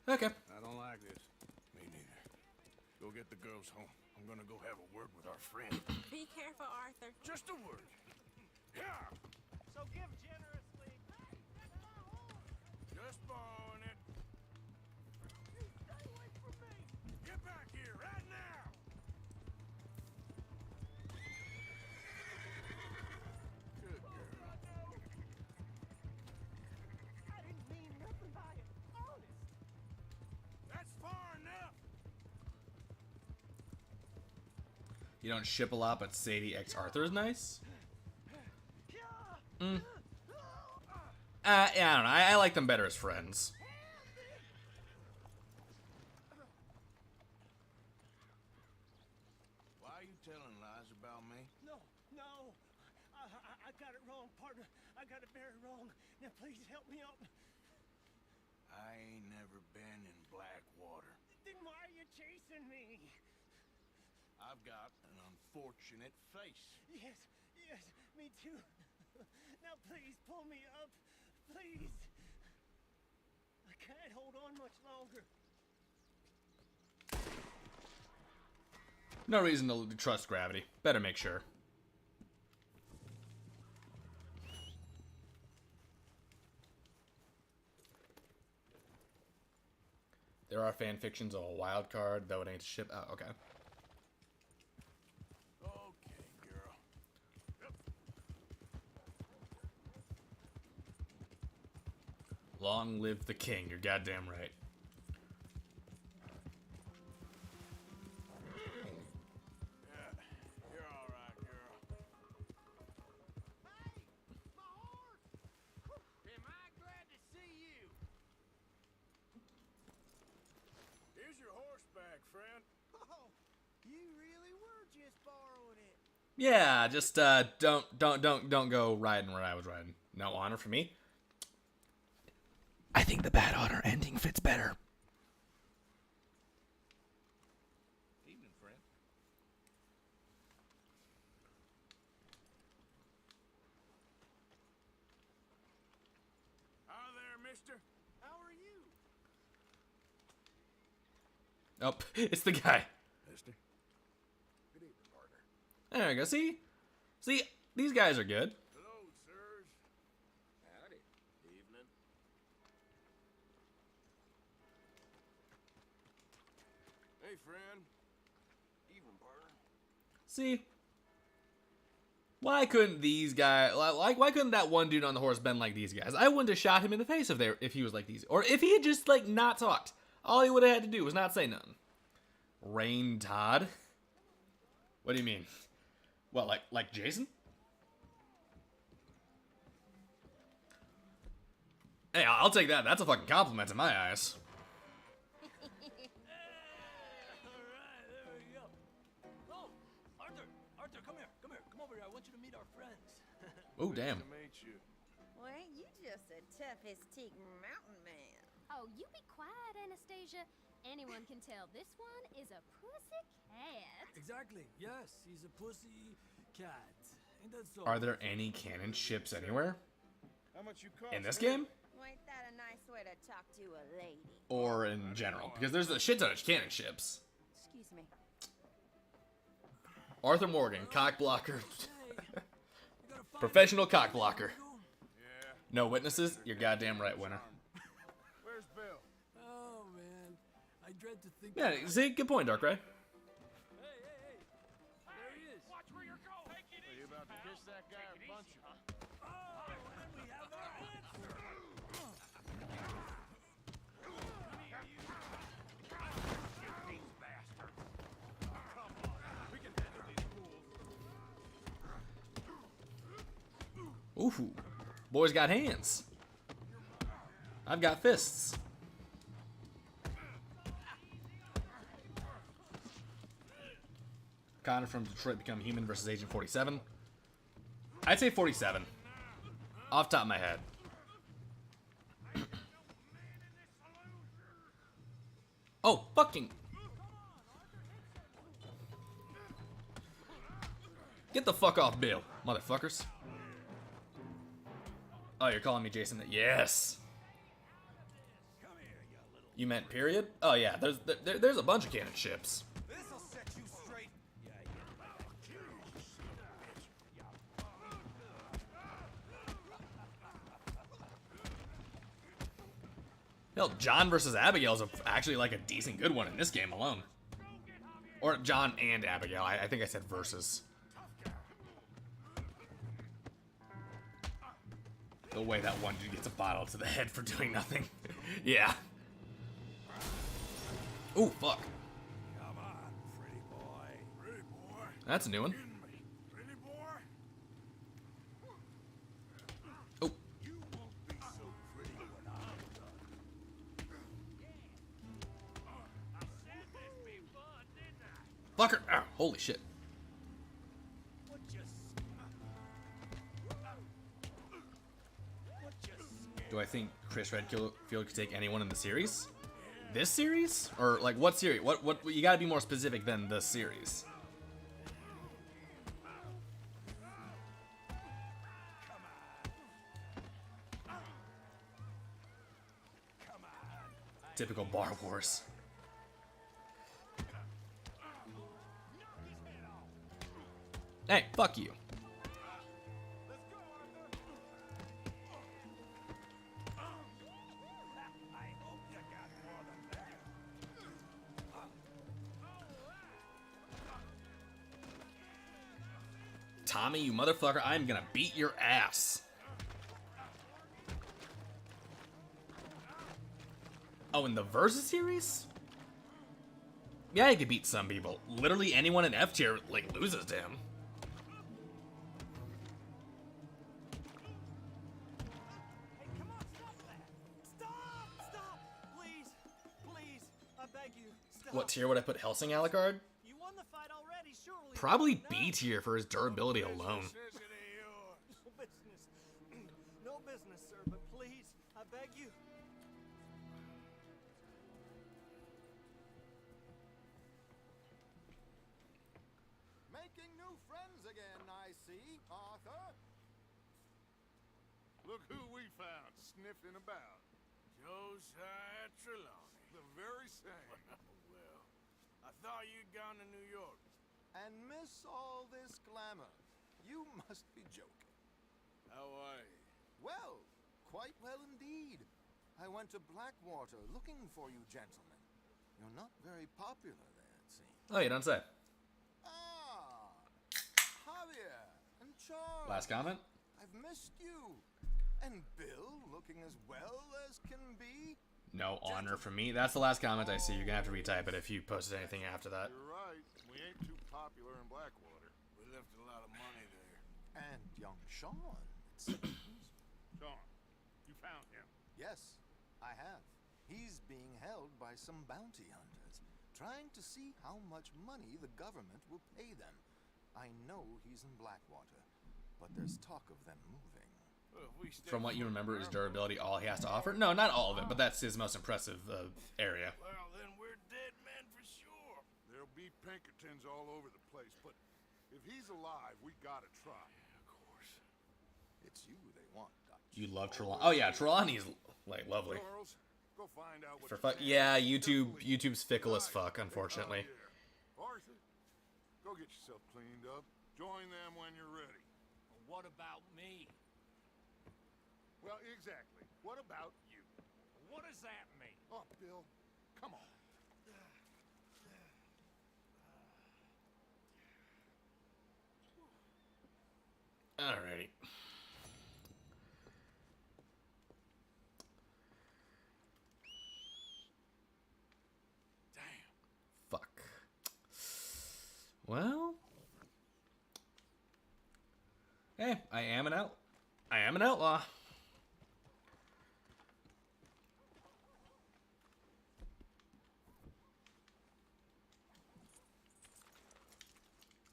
[SPEAKER 2] Okay.
[SPEAKER 4] I don't like this. Me neither. Go get the girls home. I'm gonna go have a word with our friend.
[SPEAKER 14] Be careful, Arthur.
[SPEAKER 4] Just a word. Yeah.
[SPEAKER 15] So give generously.
[SPEAKER 4] Just borrowing it. You stay away from me. Get back here right now. Good girl.
[SPEAKER 15] I didn't mean nothing by it. Honest.
[SPEAKER 4] That's far enough.
[SPEAKER 2] You don't ship a lot, but Sadie X Arthur is nice. Yeah, I don't know. I like them better as friends.
[SPEAKER 4] Why are you telling lies about me?
[SPEAKER 15] No. I got it wrong, partner. I got it very wrong. Now please help me out.
[SPEAKER 4] I ain't never been in Blackwater.
[SPEAKER 15] Then why are you chasing me?
[SPEAKER 4] I've got an unfortunate face.
[SPEAKER 15] Yes, me too. Now please pull me up. Please. I can't hold on much longer.
[SPEAKER 2] No reason to trust gravity. Better make sure. There are fan fictions of a wild card, though it ain't a ship. Oh, okay.
[SPEAKER 4] Okay, girl.
[SPEAKER 2] Long live the king. You're goddamn right.
[SPEAKER 4] Yeah, you're all right, girl.
[SPEAKER 5] Hey, my horse! Am I glad to see you?
[SPEAKER 4] Here's your horse back, friend.
[SPEAKER 15] Oh, you really were just borrowing it.
[SPEAKER 2] Yeah, just don't go riding where I was riding. No honor for me. I think the bad honor ending fits better.
[SPEAKER 4] Evening, friend. Hi there, mister.
[SPEAKER 15] How are you?
[SPEAKER 2] Oh, it's the guy.
[SPEAKER 4] Mister. Good evening, partner.
[SPEAKER 2] There we go. See, these guys are good.
[SPEAKER 4] Hello, sirs.
[SPEAKER 11] Howdy. Evening.
[SPEAKER 4] Hey, friend. Evening, partner.
[SPEAKER 2] See, why couldn't these guys, like, why couldn't that one dude on the horse been like these guys? I wouldn't have shot him in the face if he was like these, or if he had just like not talked. All he would have had to do was not say nothing. Rain Todd. What do you mean? What, like Jason? Hey, I'll take that. That's a fucking compliment in my eyes.
[SPEAKER 13] Alright, there we go. Oh, Arthur, come here. Come over here. I want you to meet our friends.
[SPEAKER 2] Oh, damn.
[SPEAKER 4] Nice to meet you.
[SPEAKER 14] Well, ain't you just a toughest teak mountain man?
[SPEAKER 3] Oh, you be quiet, Anastasia. Anyone can tell this one is a pussy cat.
[SPEAKER 13] Exactly. Yes, he's a pussy cat. Ain't that so?
[SPEAKER 2] Are there any canon ships anywhere?
[SPEAKER 4] How much you cost?
[SPEAKER 2] In this game?
[SPEAKER 14] Well, ain't that a nice way to talk to a lady?
[SPEAKER 2] Or in general? Because there's a shit ton of canon ships.
[SPEAKER 14] Excuse me.
[SPEAKER 2] Arthur Morgan, cock blocker. Professional cock blocker.
[SPEAKER 4] Yeah.
[SPEAKER 2] No witnesses? You're goddamn right, winner.
[SPEAKER 4] Where's Ben?
[SPEAKER 13] dread to think.
[SPEAKER 2] Yeah, see, good point, Darkrai.
[SPEAKER 13] Hey, there he is.
[SPEAKER 5] Watch where you're going. Take it easy,
[SPEAKER 4] You about to
[SPEAKER 5] pal.
[SPEAKER 4] kiss that guy or
[SPEAKER 5] Take it
[SPEAKER 4] punch
[SPEAKER 5] easy,
[SPEAKER 4] him?
[SPEAKER 5] huh?
[SPEAKER 13] Oh, and we have our answer.
[SPEAKER 5] Come here, you. Get these bastards. Come on, we can handle these fools.
[SPEAKER 2] Ooh, boy's got hands. I've got fists. Connor from Detroit become human versus Agent 47. I'd say 47. Off top of my head. Oh, fucking. Get the fuck off, Bill, motherfuckers. Oh, you're calling me Jason? Yes. You meant period? Oh yeah, there's a bunch of cannon ships.
[SPEAKER 8] This'll set you straight.
[SPEAKER 2] Hell, John versus Abigail is actually like a decent good one in this game alone. Or John and Abigail. I think I said versus. The way that one dude gets a bottle to the head for doing nothing. Yeah. Ooh, fuck.
[SPEAKER 4] Come on, pretty boy. Pretty boy.
[SPEAKER 2] That's a new one.
[SPEAKER 4] Pretty boy.
[SPEAKER 2] Oh.
[SPEAKER 4] You won't be so pretty when I'm done.
[SPEAKER 5] I said this be fun, didn't I?
[SPEAKER 2] Fucker. Ah, holy shit.
[SPEAKER 5] What you
[SPEAKER 2] Do I think Chris Redfield could take anyone in the series? This series? Or like what series? What you gotta be more specific than the series. Typical Bar Wars. Hey, fuck you. Tommy, you motherfucker, I'm gonna beat your ass. Oh, in the Versus series? Yeah, he could beat some people. Literally anyone in F tier, like, loses to him.
[SPEAKER 15] Hey, come on, stop that! Stop! Please, please, I beg you, stop.
[SPEAKER 2] What tier would I put Helsing Alucard?
[SPEAKER 15] You won the fight already, surely.
[SPEAKER 2] Probably B tier for his durability alone.
[SPEAKER 15] No business. No business, sir, but please, I beg you.
[SPEAKER 16] Making new friends again, I see, Arthur.
[SPEAKER 1] Look who we found sniffing about.
[SPEAKER 4] Josiah Trelawney.
[SPEAKER 1] The very same.
[SPEAKER 4] Well, I thought you'd gone to New York.
[SPEAKER 16] And miss all this glamour. You must be joking.
[SPEAKER 4] How are you?
[SPEAKER 16] Well, quite well indeed. I went to Blackwater looking for you gentlemen. You're not very popular there, it seems.
[SPEAKER 2] Oh, you don't say.
[SPEAKER 16] Ah, Javier and Charles.
[SPEAKER 2] Last comment?
[SPEAKER 16] I've missed you. And Bill looking as well as can be.
[SPEAKER 2] No honor from me. That's the last comment I see. You're gonna have to retype it if you posted anything after that.
[SPEAKER 1] You're right. We ain't too popular in Blackwater.
[SPEAKER 4] We left a lot of money there.
[SPEAKER 16] And young Sean, it seems.
[SPEAKER 1] Sean, you found him.
[SPEAKER 16] Yes, I have. He's being held by some bounty hunters, trying to see how much money the government will pay them. I know he's in Blackwater, but there's talk of them moving.
[SPEAKER 2] From what you remember, is durability all he has to offer? No, not all of it, but that's his most impressive area.
[SPEAKER 4] Well, then we're dead men for sure.
[SPEAKER 1] There'll be Pinkertons all over the place, but if he's alive, we gotta try.
[SPEAKER 4] Of course.
[SPEAKER 16] It's you they want, Dutch.
[SPEAKER 2] You love Trelawney. Oh yeah, Trelawney's like lovely.
[SPEAKER 1] Charles, go find out what
[SPEAKER 2] For fuck, yeah, YouTube's fickle as fuck, unfortunately.
[SPEAKER 1] Arthur, go get yourself cleaned up. Join them when you're ready.
[SPEAKER 5] What about me?
[SPEAKER 1] Well, exactly. What about you?
[SPEAKER 5] What does that mean?
[SPEAKER 1] Oh, Bill, come on.
[SPEAKER 2] Alrighty.
[SPEAKER 4] Damn.
[SPEAKER 2] Fuck. Well. Hey, I am an outlaw.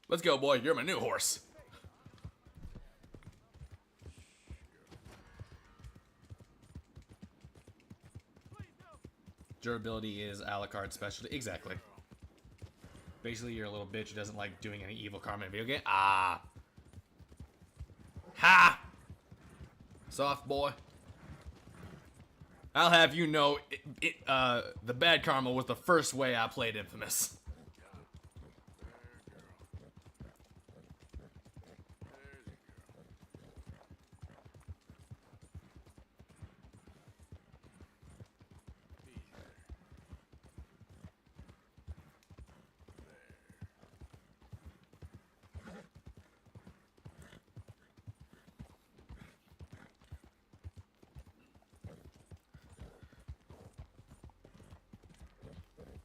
[SPEAKER 2] Let's go, boy. You're my new horse. Durability is a la carte specialty. Exactly. Basically, you're a little bitch who doesn't like doing any evil karma in a video game. Ah. Ha! Soft boy. I'll have you know, the bad karma was the first way I played Infamous.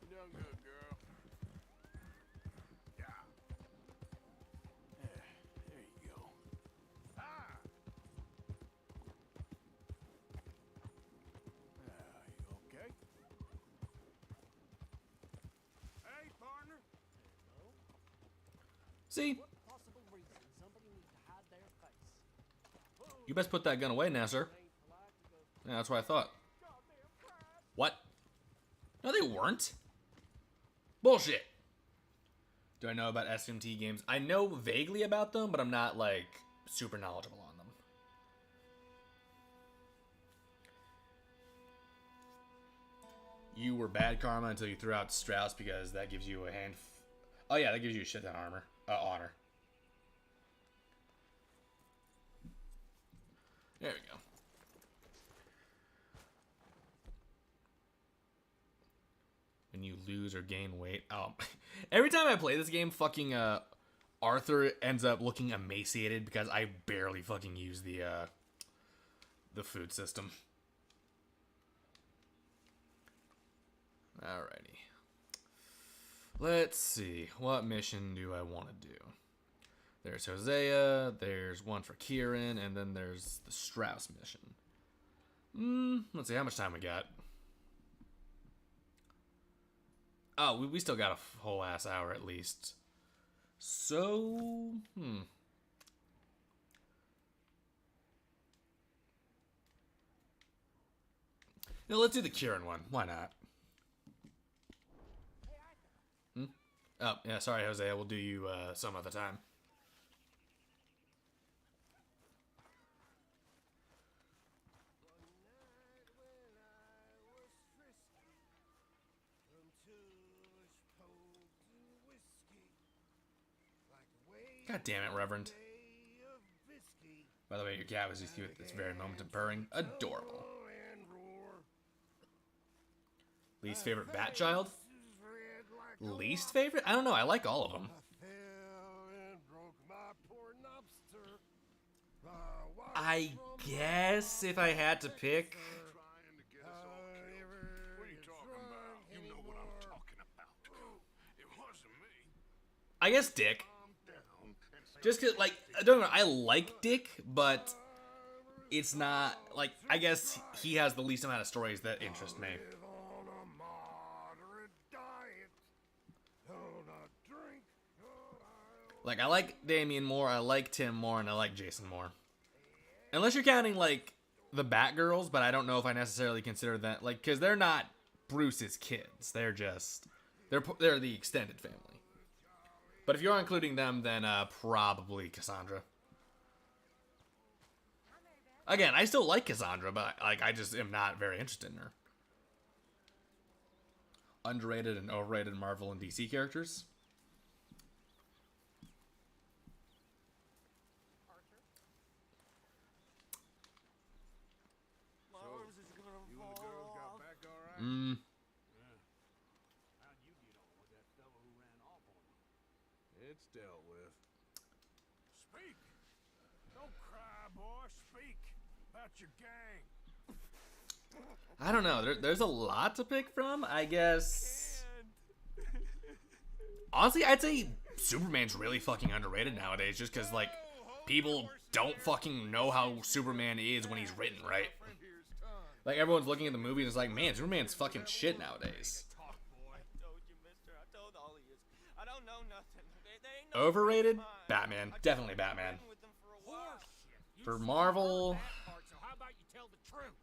[SPEAKER 4] You done good, girl. Yeah. There you go. Ah! You okay? Hey, partner.
[SPEAKER 2] See?
[SPEAKER 15] What possible reason somebody needs to hide their face?
[SPEAKER 2] You best put that gun away now, sir. Yeah, that's what I thought. What? No, they weren't. Bullshit. Do I know about SMT games? I know vaguely about them, but I'm not, like, super knowledgeable on them. You were bad karma until you threw out Strauss because that gives you a hand... Oh, yeah, that gives you a shit ton of armor. Honor. There we go. When you lose or gain weight. Oh, every time I play this game, fucking Arthur ends up looking emaciated because I barely fucking use the food system. Alrighty. Let's see. What mission do I want to do? There's Hosea, there's one for Kieran, and then there's the Strauss mission. Let's see how much time we got. Oh, we still got a whole ass hour at least. So, No, let's do the Kieran one. Why not? Oh, yeah, sorry, Hosea. We'll do you some other time. God damn it, Reverend. By the way, your cat was just cute at this very moment of purring. Adorable. Least favorite Bat Child? Least favorite? I don't know. I like all of them. I guess if I had to pick... I guess Dick. Just cause, like, I don't know, I like Dick, but it's not, like, I guess he has the least amount of stories that interest me. Like, I like Damien more, I like Tim more, and I like Jason more. Unless you're counting, like, the Batgirls, but I don't know if I necessarily consider that, like, because they're not Bruce's kids. They're just, they're the extended family. But if you're including them, then probably Cassandra. Again, I still like Cassandra, but like I just am not very interested in her. Underrated and overrated Marvel and DC characters.
[SPEAKER 4] It's dealt with. Speak. Don't cry, boy. Speak about your gang.
[SPEAKER 2] I don't know. There's a lot to pick from, I guess. Honestly, I'd say Superman's really fucking underrated nowadays, just because, like, people don't fucking know how Superman is when he's written, right? Like, everyone's looking at the movie and it's like, man, Superman's fucking shit nowadays. Overrated? Batman. Definitely Batman. For Marvel...
[SPEAKER 4] So how about you tell the truth?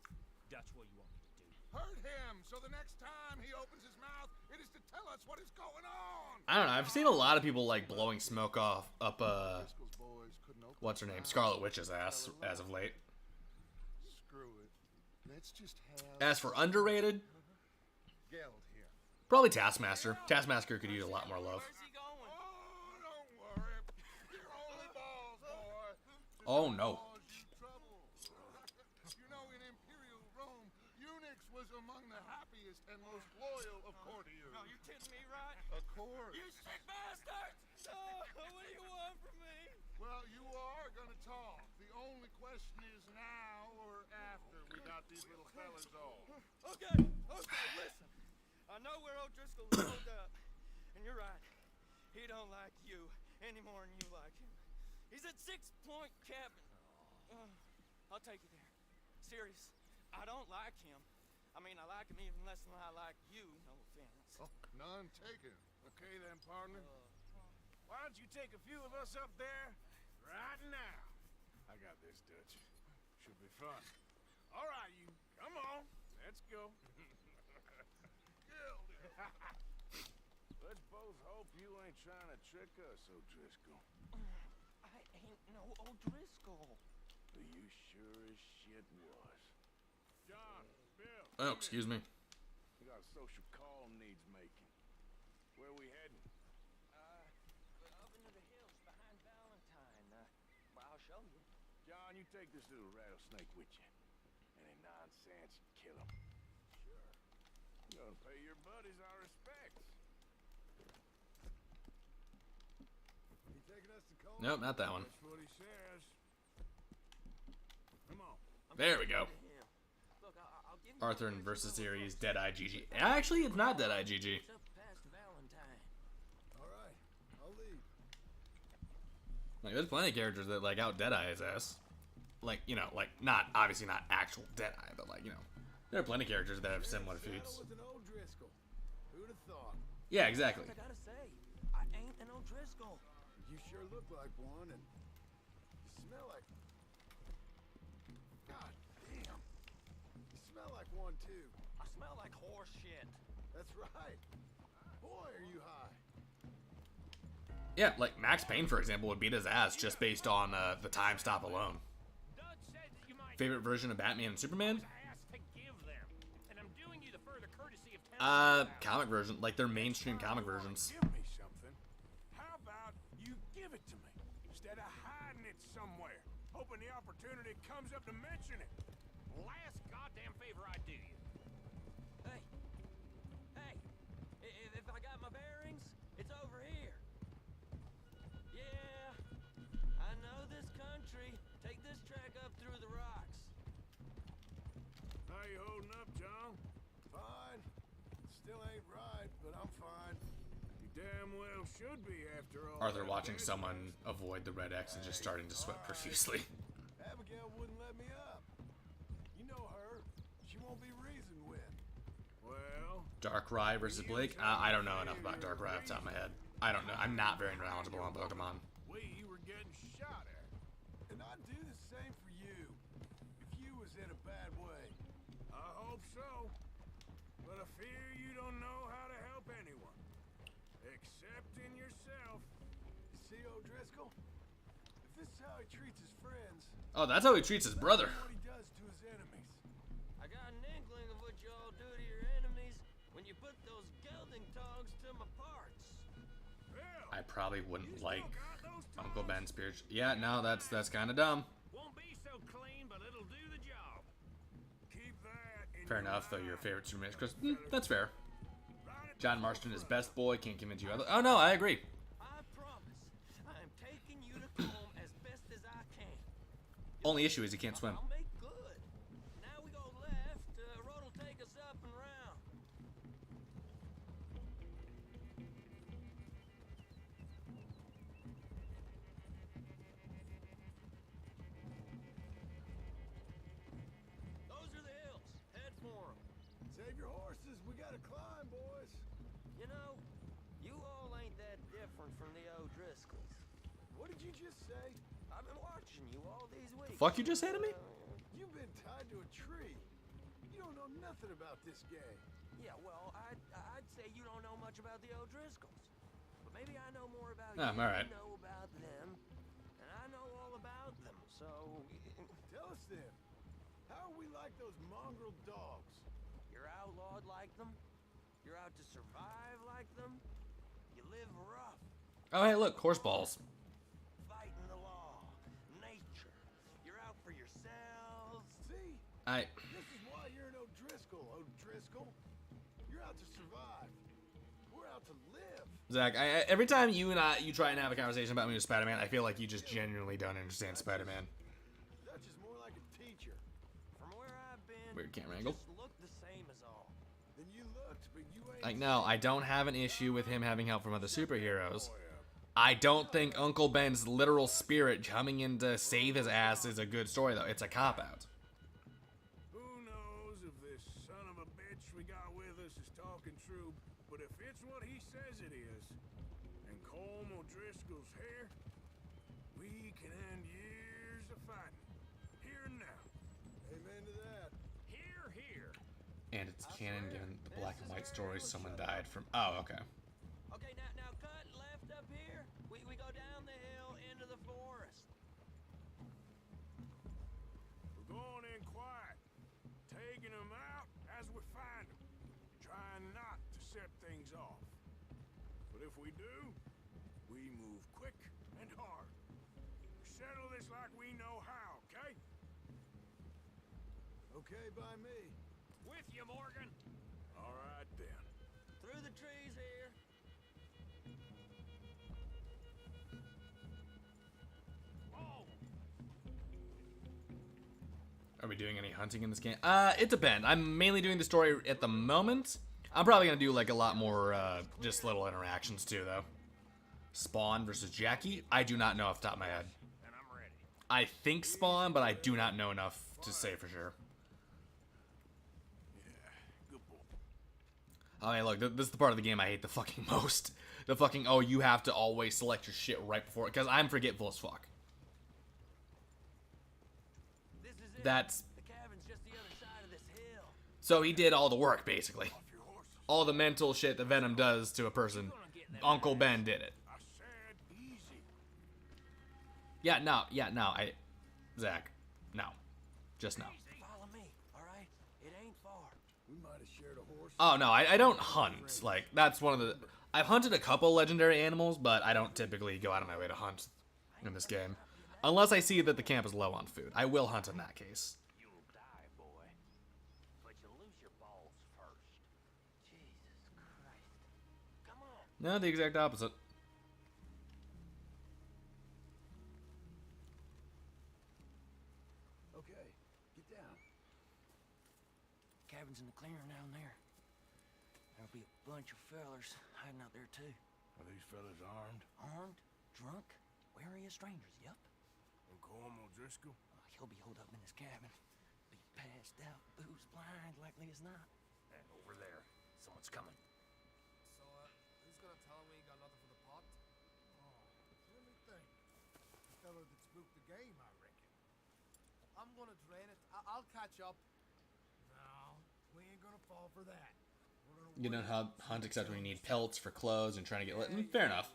[SPEAKER 4] That's what you want me to do. Hurt him, so the next time he opens his mouth, it is to tell us what is going on.
[SPEAKER 2] I don't know. I've seen a lot of people, like, blowing smoke up, what's her name? Scarlet Witch's ass, as of late.
[SPEAKER 1] Screw it. Let's just have...
[SPEAKER 2] As for underrated,
[SPEAKER 1] Geld here.
[SPEAKER 2] probably Taskmaster. Taskmaster could use a lot more love. Oh, no.
[SPEAKER 1] You know, in Imperial Rome, eunuchs was among the happiest and most loyal of courtiers.
[SPEAKER 11] No, you kidding me, right?
[SPEAKER 1] Of course.
[SPEAKER 11] You sick bastard! Oh, what do you want from me?
[SPEAKER 1] Well, you are gonna talk. The only question is now or after we got these little fellas off.
[SPEAKER 11] Okay, listen. I know where O'Driscoll is rolled up, and you're right. He don't like you any more than you like him. He's at 6 Point Cabin. I'll take you there. Serious. I don't like him. I mean, I like him even less than I like you. No offense.
[SPEAKER 1] Oh, none taken.
[SPEAKER 4] Okay then, partner. Why don't you take a few of us up there right now? I got this, Dutch. Should be fun. All right, you. Come on. Let's go. Let's both hope you ain't trying to trick us, O'Driscoll.
[SPEAKER 11] I ain't no O'Driscoll.
[SPEAKER 4] You sure as shit was. John, Bill.
[SPEAKER 2] Oh, excuse me.
[SPEAKER 4] We got a social call needs making. Where we heading?
[SPEAKER 11] Up into the hills behind Valentine. Well, I'll show you.
[SPEAKER 4] John, you take this little rattlesnake with you. Any nonsense, kill him. Sure. You gotta pay your buddies our respects. He taking us to court?
[SPEAKER 2] Nope, not that one.
[SPEAKER 4] That's what he says. Come on.
[SPEAKER 2] There we go.
[SPEAKER 11] Look, I'll give
[SPEAKER 2] Arthur versus series, Deadeye GG. Actually, it's not Deadeye GG.
[SPEAKER 11] past Valentine.
[SPEAKER 4] All right, I'll leave.
[SPEAKER 2] Like, there's plenty of characters that, like, out Deadeye his ass. Like, you know, like, not, obviously not actual Deadeye, but, like, you know, there are plenty of characters that have similar feats.
[SPEAKER 4] With an O'Driscoll. Who'd have thought?
[SPEAKER 2] Yeah, exactly.
[SPEAKER 11] I gotta say, I ain't an O'Driscoll.
[SPEAKER 4] You sure look like one, and you smell like... God damn. You smell like one, too.
[SPEAKER 11] I smell like horse shit.
[SPEAKER 4] That's right. Boy, are you high.
[SPEAKER 2] Yeah, like, Max Payne, for example, would beat his ass just based on the time stop alone. Favorite version of Batman and Superman? Comic version, like their mainstream comic versions.
[SPEAKER 4] Give me something. How about you give it to me instead of hiding it somewhere, hoping the opportunity comes up to mention it.
[SPEAKER 5] Last goddamn favor I do you.
[SPEAKER 11] Hey, if I got my bearings, it's over here. Yeah, I know this country. Take this track up through the rocks.
[SPEAKER 4] How you holding up, John? Fine. Still ain't right, but I'm fine. You damn well should be after all.
[SPEAKER 2] Arthur watching someone avoid the red X and just starting to sweat profusely.
[SPEAKER 4] Abigail wouldn't let me up. You know her. She won't be reasoned with. Well...
[SPEAKER 2] Darkrai versus Blake? I don't know enough about Darkrai off the top of my head. I don't know. I'm not very knowledgeable on Pokemon.
[SPEAKER 4] We were getting shot at. And I'd do the same for you. If you was in a bad way. I hope so. But I fear you don't know how to help anyone. Except in yourself. You see O'Driscoll? If this is how he treats his friends...
[SPEAKER 2] Oh, that's how he treats his brother.
[SPEAKER 4] What he does to his enemies.
[SPEAKER 11] I got an inkling of what you all do to your enemies when you put those gelding dogs to my parts.
[SPEAKER 2] I probably wouldn't like Uncle Ben's spiritual. Yeah, no, that's kind of dumb.
[SPEAKER 5] Won't be so clean, but it'll do the job.
[SPEAKER 4] Keep that in
[SPEAKER 2] Fair enough, though your favorite Superman is Chris. That's fair. John Marston is best boy. Can't convince you other. Oh no, I agree.
[SPEAKER 11] I promise, I'm taking you to home as best as I can.
[SPEAKER 2] Only issue is he can't swim.
[SPEAKER 11] I'll make good. Now we go left. Road will take us up and round. Those are the hills. Head for them.
[SPEAKER 4] Save your horses. We gotta climb, boys.
[SPEAKER 11] You know, you all ain't that different from the O'Driscolls.
[SPEAKER 4] What did you just say?
[SPEAKER 11] I've been watching you all these weeks.
[SPEAKER 2] Fuck you just say to me?
[SPEAKER 4] You've been tied to a tree. You don't know nothing about this game.
[SPEAKER 11] Yeah, well, I'd say you don't know much about the O'Driscolls. But maybe I know more about
[SPEAKER 2] Oh,
[SPEAKER 11] you
[SPEAKER 2] all right.
[SPEAKER 11] than you know about them. And I know all about them, so...
[SPEAKER 4] Tell us then. How are we like those mongrel dogs?
[SPEAKER 11] You're outlawed like them. You're out to survive like them. You live rough.
[SPEAKER 2] Oh, hey, look, horse balls.
[SPEAKER 11] Fighting the law. Nature. You're out for yourselves.
[SPEAKER 4] See?
[SPEAKER 2] I.
[SPEAKER 4] This is why you're an O'Driscoll, O'Driscoll. You're out to survive. We're out to live.
[SPEAKER 2] Zach, every time you try and have a conversation about me with Spider-Man, I feel like you just genuinely don't understand Spider-Man.
[SPEAKER 4] That's just more like a teacher.
[SPEAKER 11] From where I've been,
[SPEAKER 2] Weird camera angle.
[SPEAKER 11] just look the same as all.
[SPEAKER 4] Then you looked, but you ain't.
[SPEAKER 2] Like, no, I don't have an issue with him having help from other superheroes. I don't think Uncle Ben's literal spirit coming in to save his ass is a good story, though. It's a cop-out.
[SPEAKER 4] Who knows if this son of a bitch we got with us is talking true, but if it's what he says it is, and Colm O'Driscoll's here, we can end years of fighting. Here and now. Amen to that.
[SPEAKER 11] Here, here.
[SPEAKER 2] And it's canon given the black and white story someone died from. Oh, okay.
[SPEAKER 11] Okay, now cut left up here. We go down the hill into the forest.
[SPEAKER 4] We're going in quiet, taking them out as we find them, trying not to set things off. But if we do, we move quick and hard. We settle this like we know how, okay? Okay by me.
[SPEAKER 11] With you, Morgan.
[SPEAKER 4] All right then.
[SPEAKER 11] Through the trees here.
[SPEAKER 2] Are we doing any hunting in this game? It depends. I'm mainly doing the story at the moment. I'm probably gonna do like a lot more, just little interactions too, though. Spawn versus Jackie? I do not know off the top of my head.
[SPEAKER 11] And I'm ready.
[SPEAKER 2] I think Spawn, but I do not know enough to say for sure. Oh, hey, look, this is the part of the game I hate the fucking most. The fucking, oh, you have to always select your shit right before it, because I'm forgetful as fuck.
[SPEAKER 11] This is it.
[SPEAKER 2] That's...
[SPEAKER 11] The cabin's just the other side of this hill.
[SPEAKER 2] So he did all the work, basically. All the mental shit that Venom does to a person, Uncle Ben did it.
[SPEAKER 4] I said easy.
[SPEAKER 2] Yeah, no, Zach, no. Just no.
[SPEAKER 11] Follow me, all right? It ain't far.
[SPEAKER 4] We might have shared a horse.
[SPEAKER 2] Oh, no, I don't hunt. Like, that's one of the... I've hunted a couple legendary animals, but I don't typically go out of my way to hunt in this game. Unless I see that the camp is low on food. I will hunt in that case.
[SPEAKER 11] You'll die, boy. But you'll lose your balls first. Jesus Christ. Come on.
[SPEAKER 2] No, the exact opposite.
[SPEAKER 4] Okay, get down.
[SPEAKER 11] Cabin's in the clearing down there. There'll be a bunch of fellers hiding out there too.
[SPEAKER 4] Are these fellas armed?
[SPEAKER 11] Armed, drunk, wary of strangers, yup.
[SPEAKER 4] And Colm O'Driscoll?
[SPEAKER 11] He'll be holed up in his cabin. Be passed out, booze blind, likely as not. And over there, someone's coming.
[SPEAKER 17] So, who's gonna tell him we ain't got nothing for the pot?
[SPEAKER 9] Oh, let me think. The fellow that spooked the game, I reckon.
[SPEAKER 17] I'm gonna drain it. I'll catch up.
[SPEAKER 9] No, we ain't gonna fall for that.
[SPEAKER 2] You don't hunt except when you need pelts for clothes and trying to get lit. Fair enough.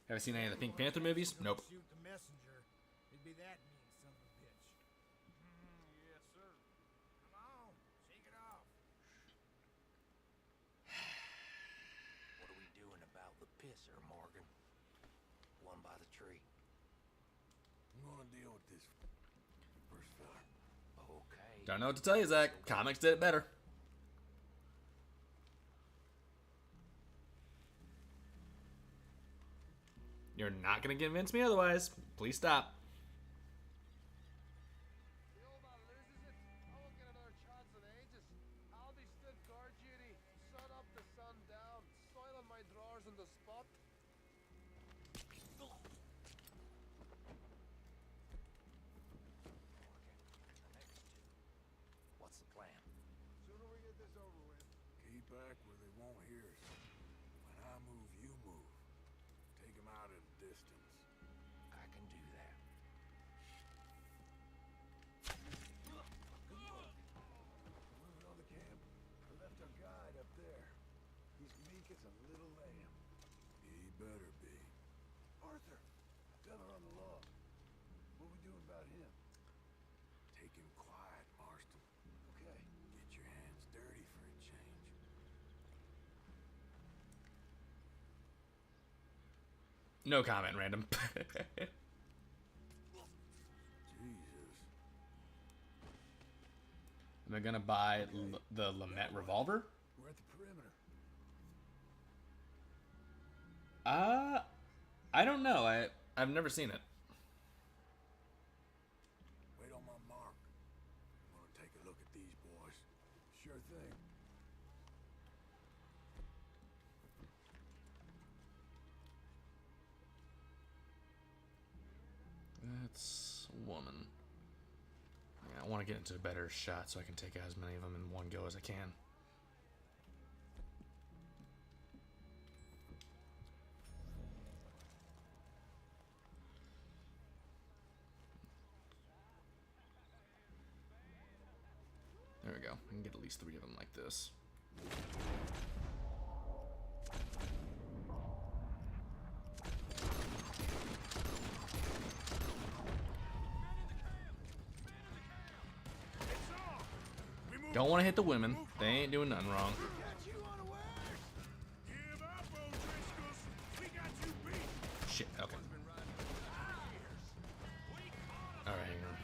[SPEAKER 2] Have you seen any of the Pink Panther movies? Nope.
[SPEAKER 9] Shoot the messenger. It'd be that mean son of a bitch.
[SPEAKER 11] Yes, sir.
[SPEAKER 9] Come on, shake it off.
[SPEAKER 11] What are we doing about the pisser, Morgan? One by the tree.
[SPEAKER 4] I'm gonna deal with this first fella.
[SPEAKER 11] Okay.
[SPEAKER 2] Don't know what to tell you, Zach. Comics did it better. You're not going to convince me otherwise. Please stop.
[SPEAKER 4] back where they won't hear us. When I move, you move. Take them out at a distance.
[SPEAKER 5] I can do that.
[SPEAKER 4] Moving on the camp. We left our guide up there. He's meek as a little lamb. He better be. Arthur, tell her on the log. What we doing about him? Take him quiet, Marston. Okay. Get your hands dirty for a change.
[SPEAKER 2] No comment, random.
[SPEAKER 4] Jesus.
[SPEAKER 2] Am I gonna buy the Lamette revolver?
[SPEAKER 4] We're at the perimeter.
[SPEAKER 2] I don't know. I've never seen it.
[SPEAKER 4] Wait on my mark. I want to take a look at these boys. Sure thing.
[SPEAKER 2] That's a woman. Yeah, I want to get into a better shot so I can take as many of them in one go as I can. There we go. I can get at least 3 of them like this. Don't want to hit the women. They ain't doing nothing wrong. Shit, okay. Alright, hang on.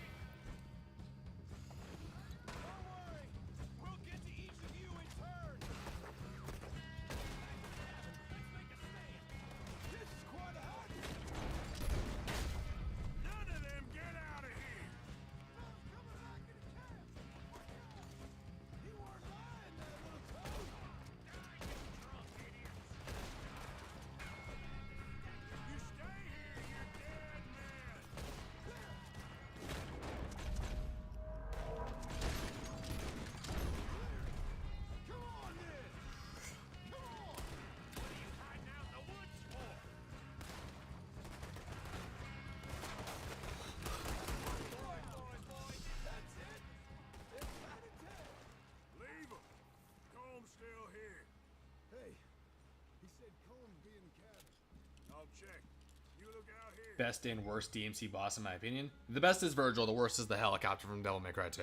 [SPEAKER 2] Best and worst DMC boss in my opinion. The best is Virgil, the worst is the helicopter from Devil May Cry 2.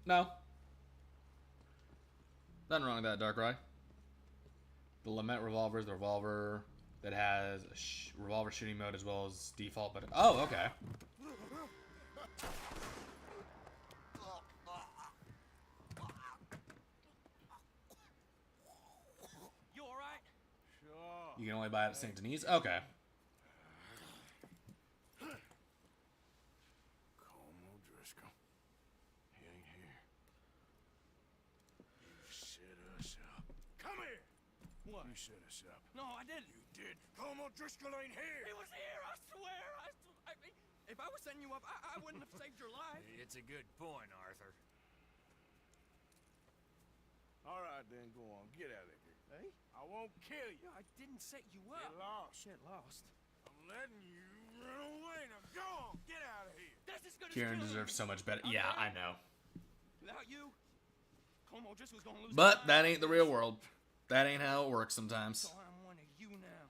[SPEAKER 2] No. Nothing wrong with that, Darkrai. The Lamette revolver is the revolver that has a revolver shooting mode as well as default, but oh, okay. You can only buy it at St. Denis? Okay.
[SPEAKER 4] Driscoll. He ain't here. You set us up. Come here!
[SPEAKER 11] What?
[SPEAKER 4] You set us up.
[SPEAKER 11] No, I didn't.
[SPEAKER 4] You did. Como Driscoll ain't here!
[SPEAKER 11] He was here, I swear! If I was setting you up, I wouldn't have saved your life.
[SPEAKER 5] It's a good point, Arthur.
[SPEAKER 4] All right, then, go on. Get out of here.
[SPEAKER 11] Hey?
[SPEAKER 4] I won't kill you.
[SPEAKER 11] I didn't set you up.
[SPEAKER 4] Get lost.
[SPEAKER 11] Shit, lost.
[SPEAKER 4] I'm letting you run away. Now go on. Get out of here.
[SPEAKER 11] That's as good as
[SPEAKER 2] Kieran
[SPEAKER 11] killing
[SPEAKER 2] deserves
[SPEAKER 11] me.
[SPEAKER 2] so much better. Yeah, I know.
[SPEAKER 11] Without you, Como just was gonna lose.
[SPEAKER 2] But that ain't the real world. That ain't how it works sometimes.
[SPEAKER 11] So I'm one of you now.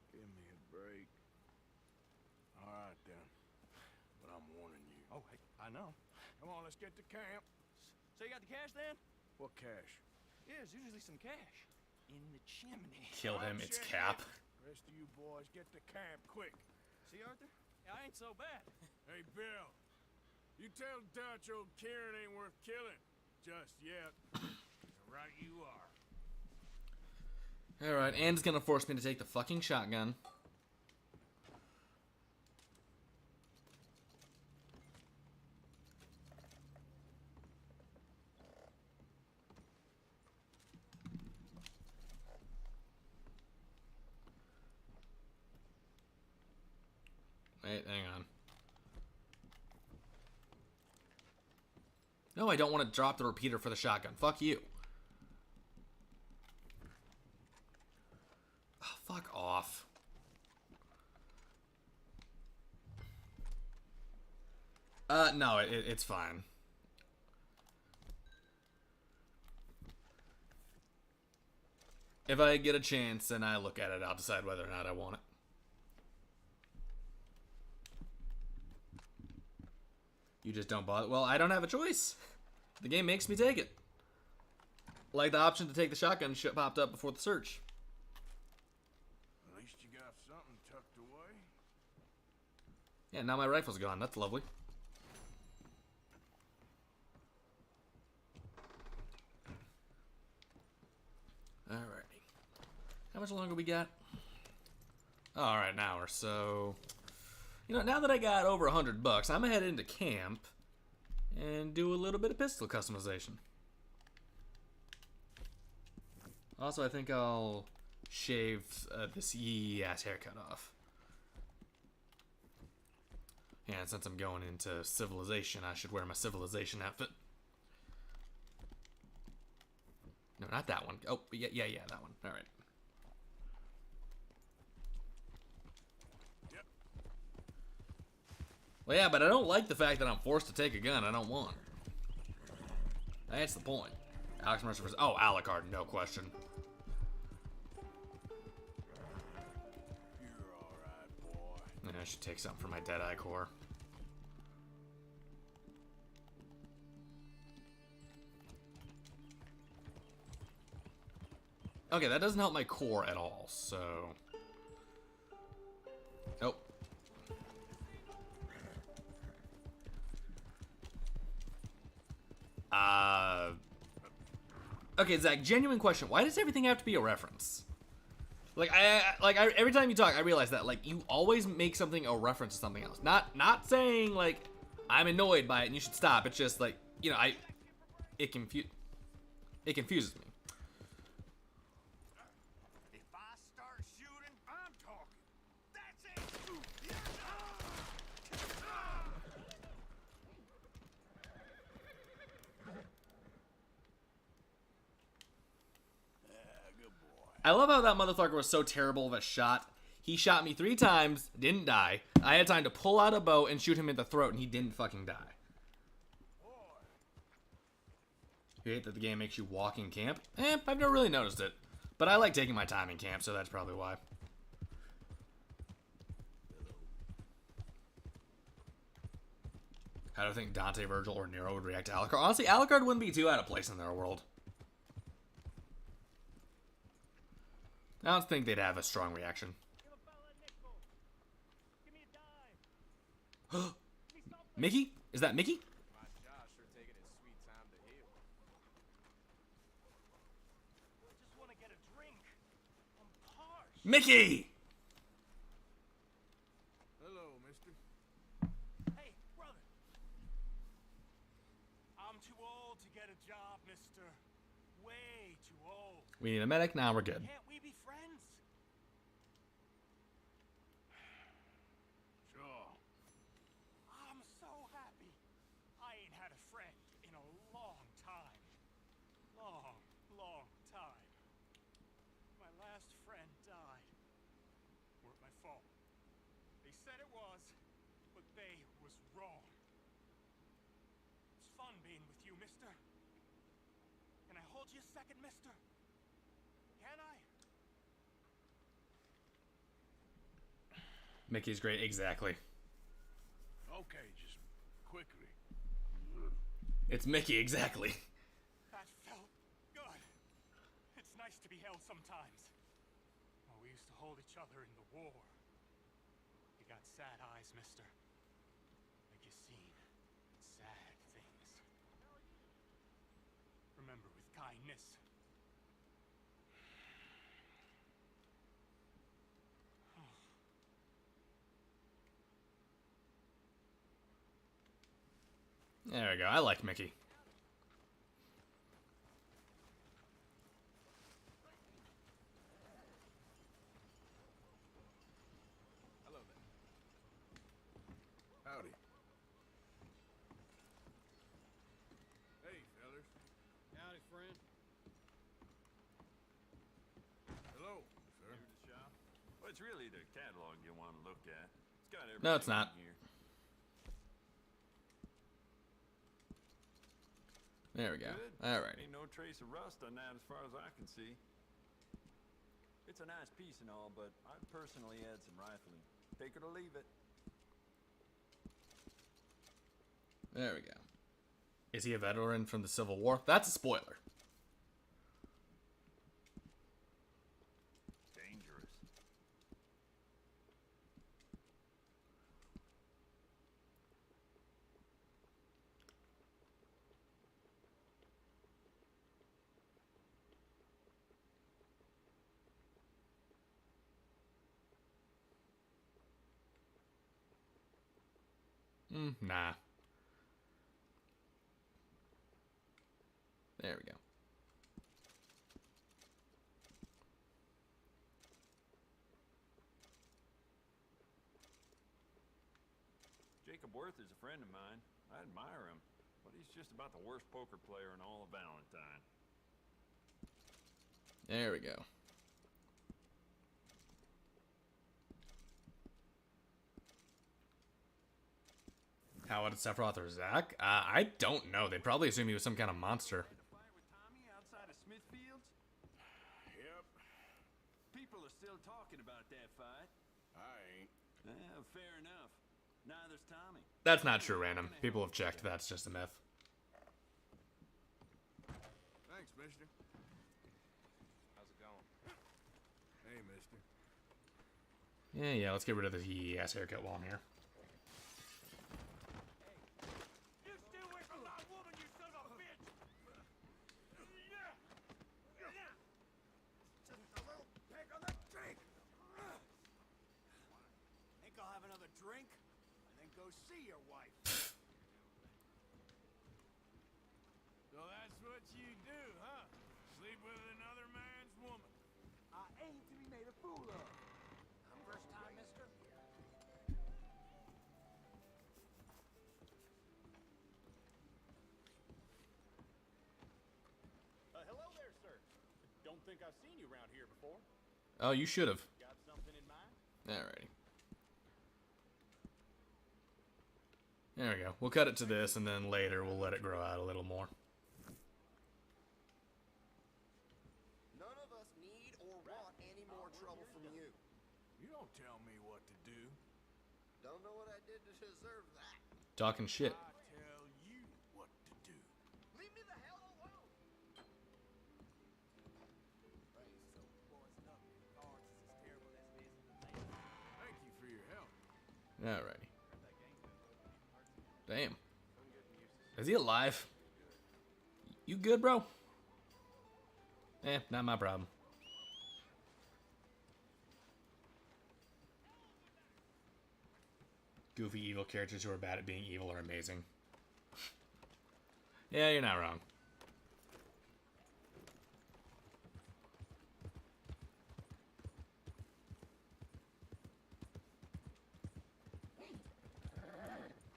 [SPEAKER 4] Give me a break. All right, then. But I'm warning you.
[SPEAKER 11] Oh, hey, I know.
[SPEAKER 4] Come on, let's get to camp.
[SPEAKER 11] So you got the cash then?
[SPEAKER 4] What cash?
[SPEAKER 11] Yeah, there's usually some cash. In the chimney.
[SPEAKER 2] Kill him, it's Cap.
[SPEAKER 4] Rest of you boys, get to camp quick.
[SPEAKER 11] See, Arthur? I ain't so bad.
[SPEAKER 4] Hey, Bill. You tell Dutch old Kieran ain't worth killing. Just yet.
[SPEAKER 5] Right you are.
[SPEAKER 2] Alright, and it's gonna force me to take the fucking shotgun. Wait, hang on. No, I don't want to drop the repeater for the shotgun. Fuck you. Oh, fuck off. No, it's fine. If I get a chance and I look at it, I'll decide whether or not I want it. You just don't bother? Well, I don't have a choice. The game makes me take it. Like the option to take the shotgun shit popped up before the search.
[SPEAKER 4] At least you got something tucked away.
[SPEAKER 2] Yeah, now my rifle's gone. That's lovely. Alrighty. How much longer we got? Alright, an hour. So, you know, now that I got over $100, I'm gonna head into camp and do a little bit of pistol customization. Also, I think I'll shave this yee-ass haircut off. Yeah, and since I'm going into civilization, I should wear my civilization outfit. No, not that one. Oh, yeah, that one. All right.
[SPEAKER 4] Yep.
[SPEAKER 2] Well, yeah, but I don't like the fact that I'm forced to take a gun I don't want. That's the point. Alex Mercer versus... Oh, Alucard, no question.
[SPEAKER 4] You're alright, boy.
[SPEAKER 2] Yeah, I should take something for my Deadeye core. Okay, that doesn't help my core at all, so... Oh. Okay, Zach, genuine question. Why does everything have to be a reference? Like, every time you talk, I realize that, like, you always make something a reference to something else. Not saying, like, I'm annoyed by it and you should stop. It's just, like, you know, it confuses me.
[SPEAKER 4] If I start shooting, I'm talking. That's it. Good boy.
[SPEAKER 2] I love how that motherfucker was so terrible of a shot. He shot me 3 times, didn't die. I had time to pull out a bow and shoot him in the throat, and he didn't fucking die. You hate that the game makes you walk in camp? I've never really noticed it. But I like taking my time in camp, so that's probably why. How do I think Dante, Virgil, or Nero would react to Alucard? Honestly, Alucard wouldn't be too out of place in their world. I don't think they'd have a strong reaction. Mickey? Is that Mickey?
[SPEAKER 17] My Josh sure taking his sweet time to heal.
[SPEAKER 15] I just want to get a drink. I'm parched.
[SPEAKER 2] Mickey!
[SPEAKER 4] Hello, mister.
[SPEAKER 15] Hey, brother. I'm too old to get a job, mister. Way too old.
[SPEAKER 2] We need a medic. Now we're good.
[SPEAKER 15] Can't we be friends?
[SPEAKER 4] Sure.
[SPEAKER 15] I'm so happy. I ain't had a friend in a long time. Long time. My last friend died. Weren't my fault. They said it was, but they was wrong. It's fun being with you, mister. Can I hold you a second, mister? Can I?
[SPEAKER 2] Mickey's great. Exactly.
[SPEAKER 4] Okay, just quickly.
[SPEAKER 2] It's Mickey. Exactly.
[SPEAKER 15] That felt good. It's nice to be held sometimes. Oh, we used to hold each other in the war. You got sad eyes, mister. Like you seen sad things. Remember with kindness.
[SPEAKER 2] There we go. I like Mickey.
[SPEAKER 17] Hello there.
[SPEAKER 1] Howdy.
[SPEAKER 18] it's really the catalog you want to look at. It's got everything
[SPEAKER 2] No, it's not.
[SPEAKER 18] in here.
[SPEAKER 2] There we go.
[SPEAKER 18] Good.
[SPEAKER 2] Alrighty.
[SPEAKER 18] Ain't no trace of rust on that as far as I can see. It's a nice piece and all, but I'd personally add some rifling. Take it or leave it.
[SPEAKER 2] There we go. Is he a veteran from the Civil War? That's a spoiler.
[SPEAKER 18] Dangerous.
[SPEAKER 2] Nah. There we go.
[SPEAKER 18] Jacob Worth is a friend of mine. I admire him, but he's just about the worst poker player in all of Valentine.
[SPEAKER 2] There we go. How would it Sephiroth or Zack? I don't know. They'd probably assume he was some kind of monster.
[SPEAKER 18] Tommy outside of Smithfield's?
[SPEAKER 4] Yep.
[SPEAKER 18] People are still talking about that fight.
[SPEAKER 4] I ain't.
[SPEAKER 18] Fair enough. Neither's Tommy.
[SPEAKER 2] That's not true, random. People have checked. That's just a myth.
[SPEAKER 4] Thanks, mister.
[SPEAKER 17] How's it going?
[SPEAKER 4] Hey, mister.
[SPEAKER 2] Yeah, let's get rid of the ass haircut while I'm here.
[SPEAKER 11] You stay away from my woman, you son of a bitch!
[SPEAKER 8] Just a little peck on the drink. Think I'll have another drink and then go see your wife.
[SPEAKER 4] So that's what you do, huh? Sleep with another man's woman.
[SPEAKER 8] I aim to be made a fool of.
[SPEAKER 10] First time, mister?
[SPEAKER 19] Hello there, sir. Don't think I've seen you around here before.
[SPEAKER 2] Oh, you should have.
[SPEAKER 19] Got something in mind?
[SPEAKER 2] Alrighty. There we go. We'll cut it to this, and then later we'll let it grow out a little more.
[SPEAKER 16] None of us need or want any more trouble from you.
[SPEAKER 4] You don't tell me what to do.
[SPEAKER 16] Don't know what I did to deserve that.
[SPEAKER 2] Talking shit.
[SPEAKER 4] I tell you what to do.
[SPEAKER 16] Leave me the hell alone!
[SPEAKER 4] Thank you for your help.
[SPEAKER 2] Alrighty. Damn. Is he alive? You good, bro? Not my problem. Goofy evil characters who are bad at being evil are amazing. Yeah, you're not wrong.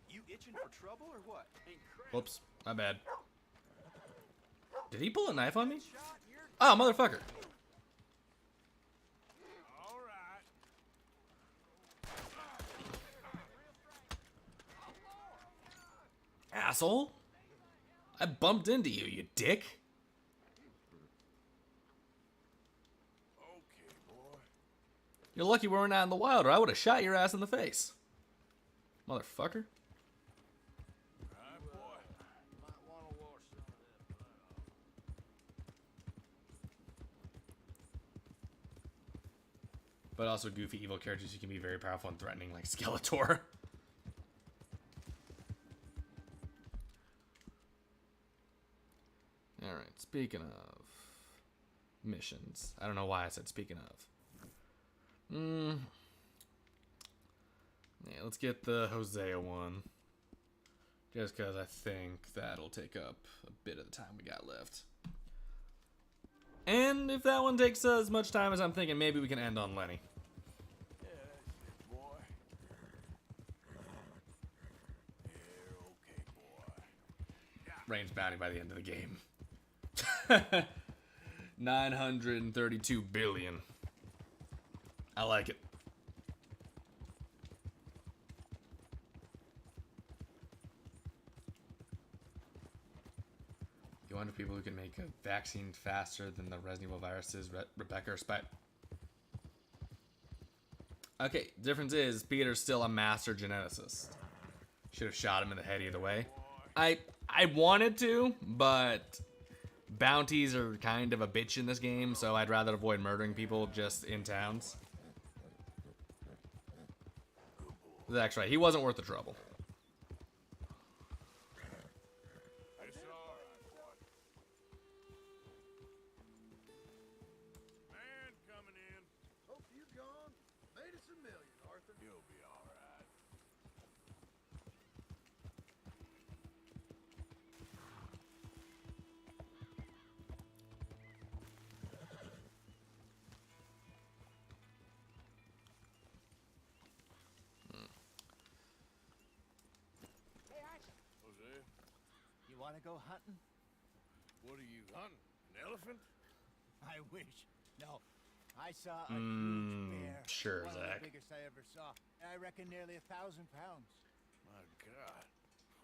[SPEAKER 19] You itching for trouble or what?
[SPEAKER 2] Whoops, my bad. Did he pull a knife on me? Oh, motherfucker.
[SPEAKER 4] All right.
[SPEAKER 2] Asshole. I bumped into you, you dick.
[SPEAKER 4] Okay, boy.
[SPEAKER 2] You're lucky we weren't out in the wild, or I would have shot your ass in the face. Motherfucker.
[SPEAKER 4] Right, boy.
[SPEAKER 10] Might want to wash some of that blood off.
[SPEAKER 2] But also goofy evil characters who can be very powerful and threatening, like Skeletor. Alright, speaking of missions. I don't know why I said speaking of. Yeah, let's get the Hosea one. Just because I think that'll take up a bit of the time we got left. And if that one takes as much time as I'm thinking, maybe we can end on Lenny.
[SPEAKER 4] Yeah, that's it, boy. Yeah, okay, boy.
[SPEAKER 2] Range bounty by the end of the game. 932 billion. I like it. 200 people who can make a vaccine faster than the Resident Evil viruses. Rebecca or Spy. Okay, difference is Peter's still a master geneticist. Should have shot him in the head either way. I wanted to, but bounties are kind of a bitch in this game, so I'd rather avoid murdering people just in towns. Zach's right. He wasn't worth the trouble.
[SPEAKER 9] You want to go hunting?
[SPEAKER 4] What are you hunting? An elephant?
[SPEAKER 9] I wish. No. I saw a huge bear.
[SPEAKER 2] Sure,
[SPEAKER 9] One
[SPEAKER 2] Zach.
[SPEAKER 9] of the biggest I ever saw. I reckon nearly 1,000 pounds.
[SPEAKER 4] My God.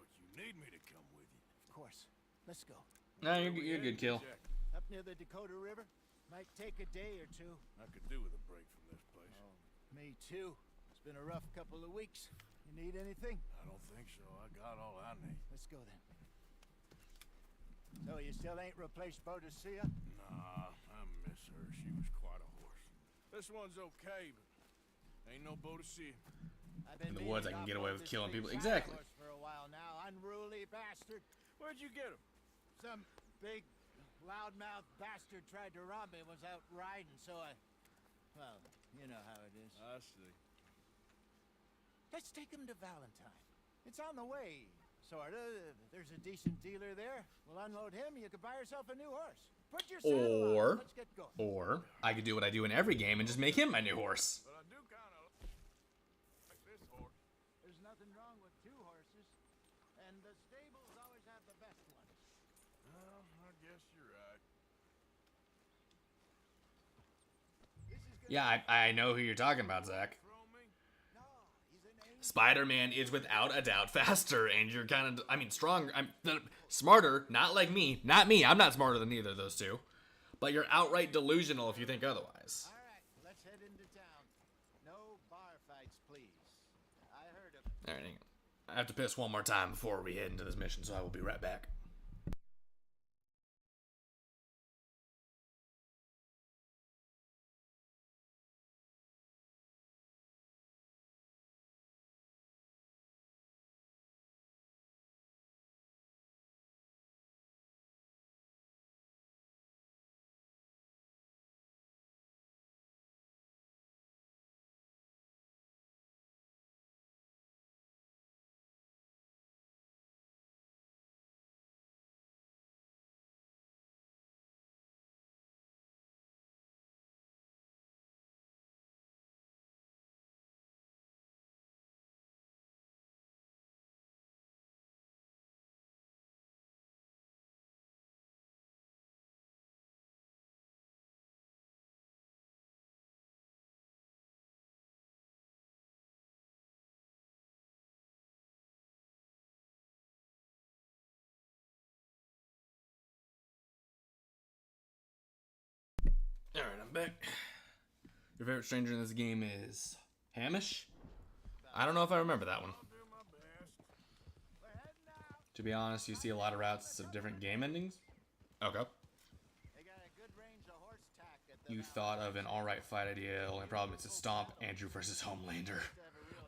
[SPEAKER 4] But you need me to come with you.
[SPEAKER 9] Of course. Let's go.
[SPEAKER 2] No, you're good, Kill.
[SPEAKER 9] Up near the Dakota River. Might take a day or two.
[SPEAKER 4] I could do with a break from this place.
[SPEAKER 9] Oh, me too. It's been a rough couple of weeks. You need anything?
[SPEAKER 4] I don't think so. I got all I need.
[SPEAKER 9] Let's go then. So you still ain't replaced Boadicea?
[SPEAKER 4] Nah, I miss her. She was quite a horse. This one's okay, but ain't no Boadicea.
[SPEAKER 2] In the woods, I can get away with killing people. Exactly.
[SPEAKER 9] For a while now, unruly bastard.
[SPEAKER 4] Where'd you get him?
[SPEAKER 9] Some big, loudmouth bastard tried to rob me. Was out riding, so well, you know how it is.
[SPEAKER 4] I see.
[SPEAKER 9] Let's take him to Valentine. It's on the way, sorta. There's a decent dealer there. We'll unload him. You could buy yourself a new horse. Put your saddle on. Let's get going.
[SPEAKER 2] Or I could do what I do in every game and just make him my new horse.
[SPEAKER 4] But I do kind of like this horse.
[SPEAKER 9] There's nothing wrong with two horses, and the stables always have the best ones.
[SPEAKER 4] Well, I guess you're right.
[SPEAKER 2] Yeah, I know who you're talking about, Zach. Spider-Man is without a doubt faster, and you're kind of, I mean, stronger. I'm smarter, not like me. Not me. I'm not smarter than either of those two. But you're outright delusional if you think otherwise.
[SPEAKER 9] All right, let's head into town. No bar fights, please. I heard of.
[SPEAKER 2] All right, hang on. I have to piss one more time before we head into this mission, so I will be right back. Alright, I'm back. Your favorite stranger in this game is Hamish? I don't know if I remember that one. To be honest, you see a lot of routes of different game endings? Okay. You thought of an alright fight idea, the only problem is to stomp Andrew versus Homelander.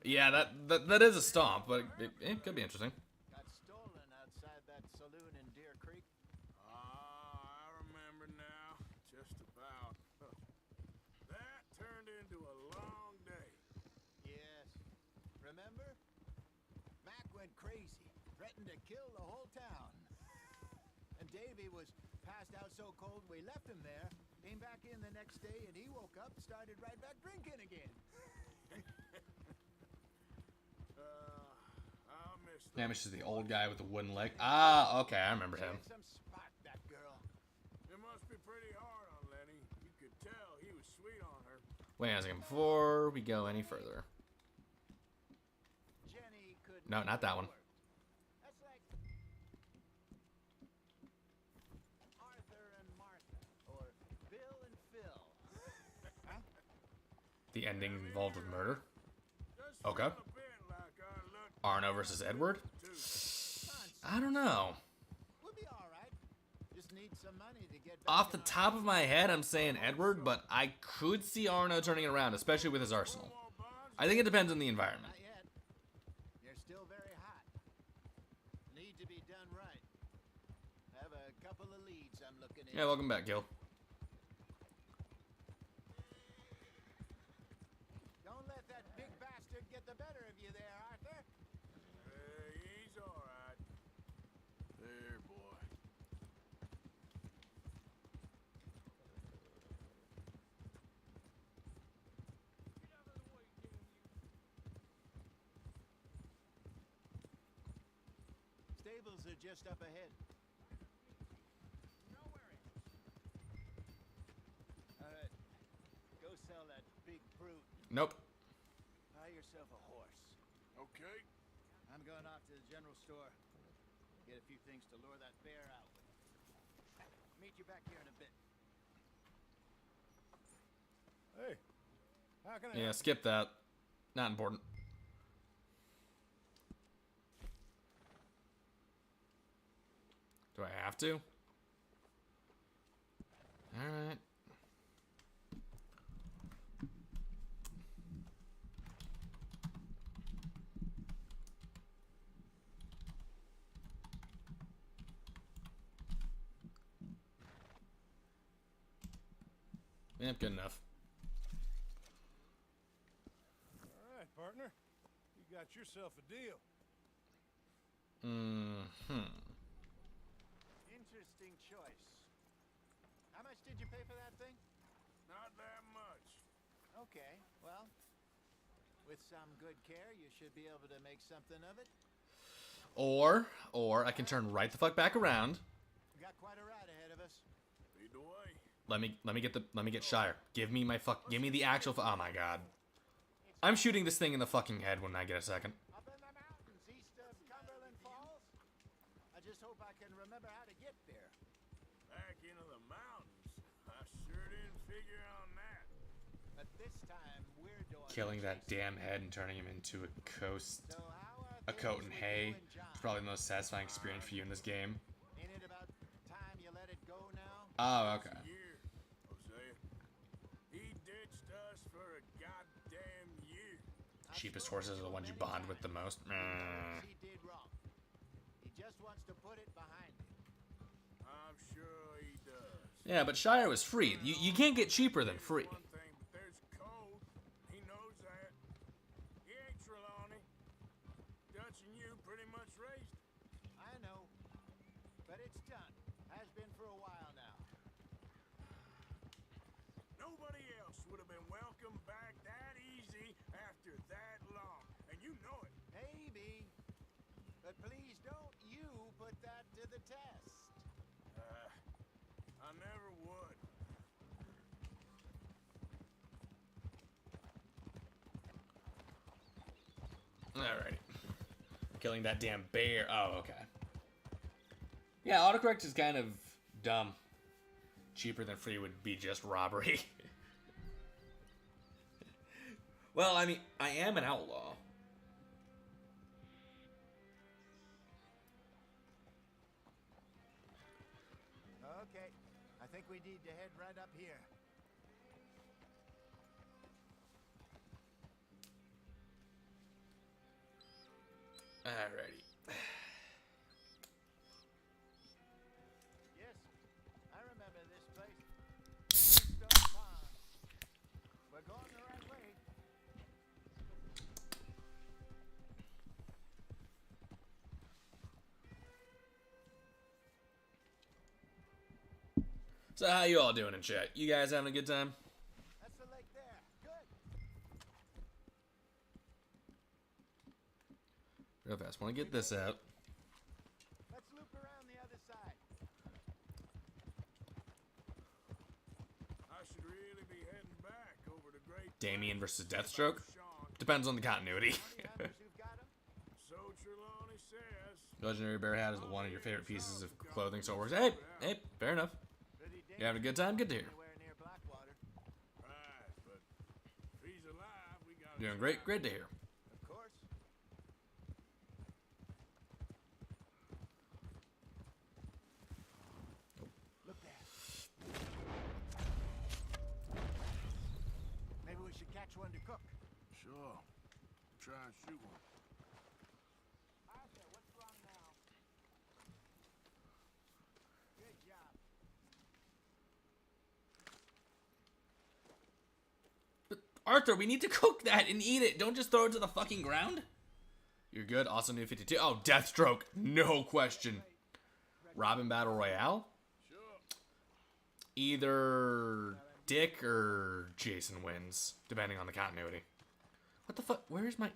[SPEAKER 2] Yeah, that is a stomp, but it could be interesting.
[SPEAKER 9] Got stolen outside that saloon in Deer Creek.
[SPEAKER 4] I remember now. Just about. That turned into a long day.
[SPEAKER 9] Yes. Remember? Mac went crazy, threatened to kill the whole town. And Davey was passed out so cold we left him there. Came back in the next day and he woke up, started right back drinking again.
[SPEAKER 4] I miss that.
[SPEAKER 2] Hamish is the old guy with the wooden leg. Ah, okay, I remember him.
[SPEAKER 9] Some spot, that girl.
[SPEAKER 4] It must be pretty hard on Lenny. You could tell he was sweet on her.
[SPEAKER 2] Wait a second, before we go any further.
[SPEAKER 9] Jenny could
[SPEAKER 2] No, not that one.
[SPEAKER 9] That's like
[SPEAKER 2] The ending involved with murder. Okay. Arno versus Edward? I don't know.
[SPEAKER 9] We'll be all right. Just need some money to get
[SPEAKER 2] Off the top of my head, I'm saying Edward, but I could see Arno turning it around, especially with his arsenal. I think it depends on the environment.
[SPEAKER 9] Not yet. They're still very hot. Need to be done right. Have a couple of leads I'm looking at.
[SPEAKER 2] Yeah, welcome back, Gil.
[SPEAKER 9] Don't let that big bastard get the better of you there, Arthur.
[SPEAKER 4] He's all right. There, boy.
[SPEAKER 9] Stables are just up ahead. Alright. Go sell that big brute.
[SPEAKER 2] Nope.
[SPEAKER 9] Buy yourself a horse.
[SPEAKER 4] Okay.
[SPEAKER 9] I'm going off to the general store. Get a few things to lure that bear out with. Meet you back here in a bit.
[SPEAKER 4] Hey. How can I
[SPEAKER 2] Yeah,
[SPEAKER 4] help?
[SPEAKER 2] skip that. Not important. Do I have to? Alright. Yeah, good enough.
[SPEAKER 4] All right, partner. You got yourself a deal.
[SPEAKER 9] Interesting choice. How much did you pay for that thing?
[SPEAKER 4] Not that much.
[SPEAKER 9] Okay, well, with some good care, you should be able to make something of it.
[SPEAKER 2] Or I can turn right the fuck back around.
[SPEAKER 9] We got quite a ride ahead of us.
[SPEAKER 4] Lead the way.
[SPEAKER 2] Let me get Shire. Give me the actual. Oh my god. I'm shooting this thing in the fucking head when I get a second.
[SPEAKER 9] Up in the mountains east of Cumberland Falls. I just hope I can remember how to get there.
[SPEAKER 4] Back into the mountains. I sure didn't figure on that.
[SPEAKER 9] But this time we're doing
[SPEAKER 2] Killing that damn head and turning him into a coat in hay. It's probably the most satisfying experience for you in this game.
[SPEAKER 9] Ain't it about time you let it go now?
[SPEAKER 2] Oh, okay.
[SPEAKER 4] He ditched us for a goddamn year.
[SPEAKER 2] Cheapest horses are the ones you bond with the most.
[SPEAKER 9] He did wrong. He just wants to put it behind him.
[SPEAKER 4] I'm sure he does.
[SPEAKER 2] Yeah, but Shire was free. You can't get cheaper than free.
[SPEAKER 4] One thing, but there's code. He knows that. He ain't Trelawney. Dutch and you pretty much raised him.
[SPEAKER 9] I know. But it's done. Has been for a while now.
[SPEAKER 4] Nobody else would have been welcomed back that easy after that long. And you know it.
[SPEAKER 9] Maybe. But please don't you put that to the test.
[SPEAKER 4] I never would.
[SPEAKER 2] Alrighty. Killing that damn bear. Oh, okay. Yeah, autocorrect is kind of dumb. Cheaper than free would be just robbery. Well, I mean, I am an outlaw.
[SPEAKER 9] Okay. I think we need to head right up here.
[SPEAKER 2] Alrighty.
[SPEAKER 9] Yes, I remember this place. Stone Pond. We're going the right way.
[SPEAKER 2] So how you all doing in chat? You guys having a good time?
[SPEAKER 9] That's the lake there. Good.
[SPEAKER 2] Real fast. Want to get this out.
[SPEAKER 9] Let's loop around the other side.
[SPEAKER 4] I should really be heading back over to Great
[SPEAKER 2] Damien versus Deathstroke? Depends on the continuity.
[SPEAKER 4] So Trelawney says.
[SPEAKER 2] Legendary bear hat is one of your favorite pieces of clothing, so it works. Hey, fair enough. You having a good time? Good to hear.
[SPEAKER 4] Right, but he's a
[SPEAKER 2] Doing great. Great to hear.
[SPEAKER 8] Of course. Look there. Maybe we should catch one to cook.
[SPEAKER 4] Sure. Try and shoot one.
[SPEAKER 8] Arthur, what's wrong now? Good job.
[SPEAKER 2] Arthur, we need to cook that and eat it. Don't just throw it to the fucking ground. You're good. Also new 52. Oh, Deathstroke. No question. Robin Battle Royale? Either Dick or Jason wins, depending on the continuity. What the fuck? Where is my...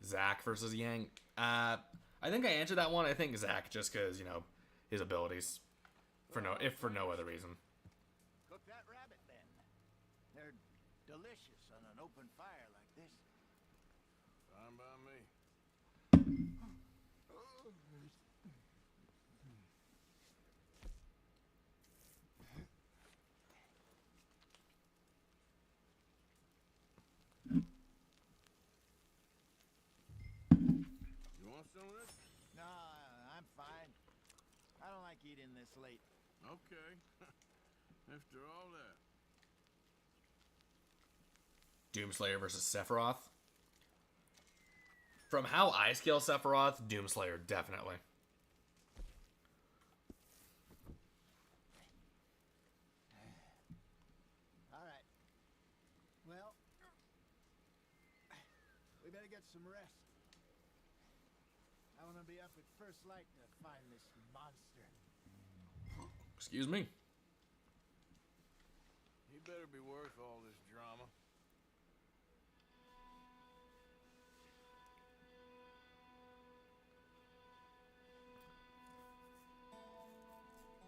[SPEAKER 2] Zach versus Yang. I think I answered that one. I think Zach, just because, you know, his abilities. For no other reason.
[SPEAKER 8] Cook that rabbit then. They're delicious on an open fire like this.
[SPEAKER 4] Fine by me. You want some of this?
[SPEAKER 8] No, I'm fine. I don't like eating this late.
[SPEAKER 4] Okay. After all that.
[SPEAKER 2] Doomslayer versus Sephiroth. From how I scale Sephiroth, Doomslayer, definitely.
[SPEAKER 9] All right. Well, we better get some rest. I want to be up at first light to find this monster.
[SPEAKER 2] Excuse me.
[SPEAKER 4] He better be worth all this drama.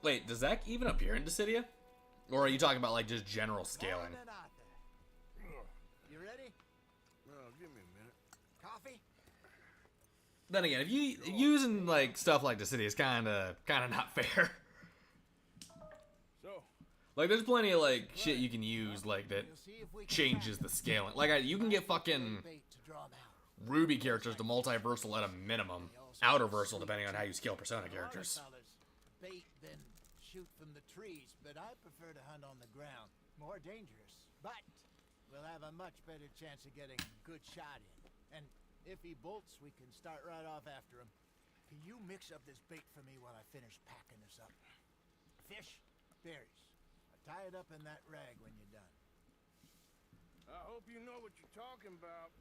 [SPEAKER 2] Wait, does Zach even appear in Dissidia? Or are you talking about, like, just general scaling?
[SPEAKER 9] You ready?
[SPEAKER 4] Well, give me a minute.
[SPEAKER 9] Coffee?
[SPEAKER 2] Then again, if you using, like, stuff like Dissidia is kind of not fair.
[SPEAKER 4] So,
[SPEAKER 2] Like, there's plenty of, like, shit you can use, like, that changes the scaling. Like, you can get fucking Ruby characters to multiversal at a minimum. Outer versal, depending on how you scale Persona characters.
[SPEAKER 9] Bait then shoot from the trees, but I prefer to hunt on the ground. More dangerous, but we'll have a much better chance of getting a good shot in. And if he bolts, we can start right off after him. Can you mix up this bait for me while I finish packing this up? Fish, berries. Tie it up in that rag when you're done.
[SPEAKER 4] I hope you know what you're talking about.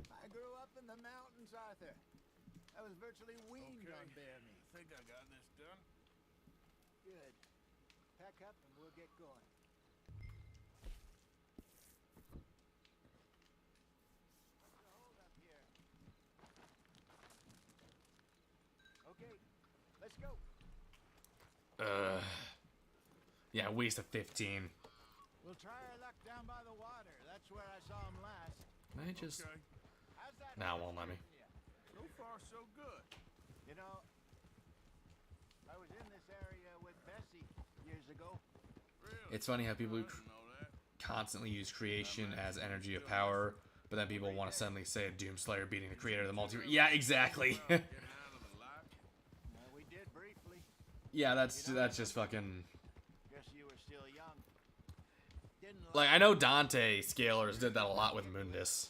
[SPEAKER 9] I grew up in the mountains, Arthur. I was virtually weaned on bear meat.
[SPEAKER 4] I think I got this done.
[SPEAKER 9] Good. Pack up and we'll get going. What's the hold up here? Okay, let's go.
[SPEAKER 2] Yeah, waste of 15.
[SPEAKER 9] We'll try our luck down by the water. That's where I saw him last.
[SPEAKER 2] Can I just...
[SPEAKER 4] Okay.
[SPEAKER 9] How's that?
[SPEAKER 2] Nah, it won't let me.
[SPEAKER 4] So far, so good.
[SPEAKER 9] You know, I was in this area with Bessie years ago.
[SPEAKER 4] Really?
[SPEAKER 2] It's funny how people
[SPEAKER 4] I didn't know that.
[SPEAKER 2] constantly use creation as energy of power, but then people want to suddenly say a Doomslayer beating the creator of the multiverse. Yeah, exactly.
[SPEAKER 8] We did briefly.
[SPEAKER 2] Yeah, that's just fucking...
[SPEAKER 8] Guess you were still young.
[SPEAKER 2] Like, I know Dante Scalers did that a lot with Mundus.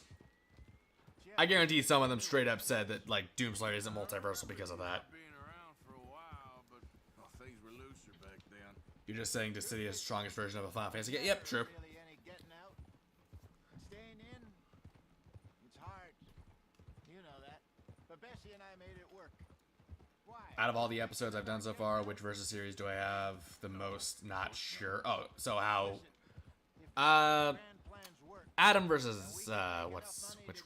[SPEAKER 2] I guarantee some of them straight up said that, like, Doomslayer isn't multiversal because of that.
[SPEAKER 4] Been around for a while, but things were looser back then.
[SPEAKER 2] You're just saying Dissidia's strongest version of a Final Fantasy game? Yep, true.
[SPEAKER 9] Really any getting out. Staying in, it's hard. You know that. But Bessie and I made it work. Why?
[SPEAKER 2] Out of all the episodes I've done so far, which versus series do I have the most? Not sure. Oh, so how... Adam versus, which...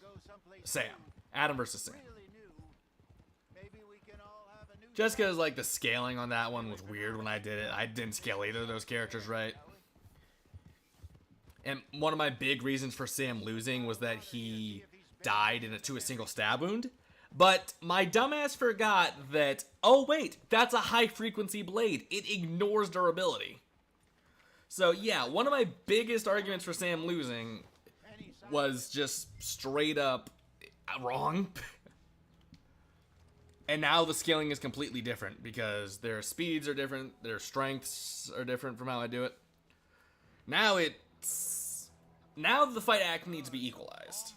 [SPEAKER 2] Sam. Adam versus Sam. Just because, like, the scaling on that one was weird when I did it. I didn't scale either of those characters right. And one of my big reasons for Sam losing was that he died to a single stab wound. But my dumbass forgot that, oh wait, that's a high frequency blade. It ignores durability. So yeah, one of my biggest arguments for Sam losing was just straight up wrong. And now the scaling is completely different because their speeds are different, their strengths are different from how I do it. Now the fight act needs to be equalized.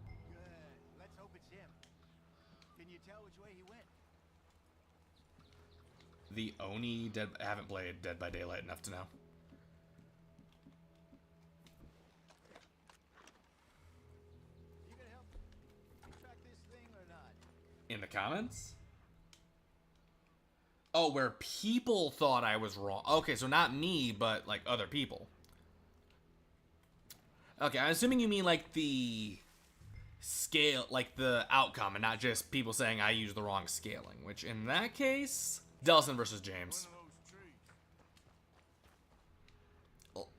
[SPEAKER 9] Good. Let's hope it's him. Can you tell which way he went?
[SPEAKER 2] The Oni I haven't played Dead by Daylight enough to know.
[SPEAKER 9] You gonna help track this thing or not?
[SPEAKER 2] In the comments? Oh, where people thought I was wrong. Okay, so not me, but like other people. Okay, I'm assuming you mean like the scale, like the outcome, and not just people saying I used the wrong scaling. Which in that case, Delson versus James.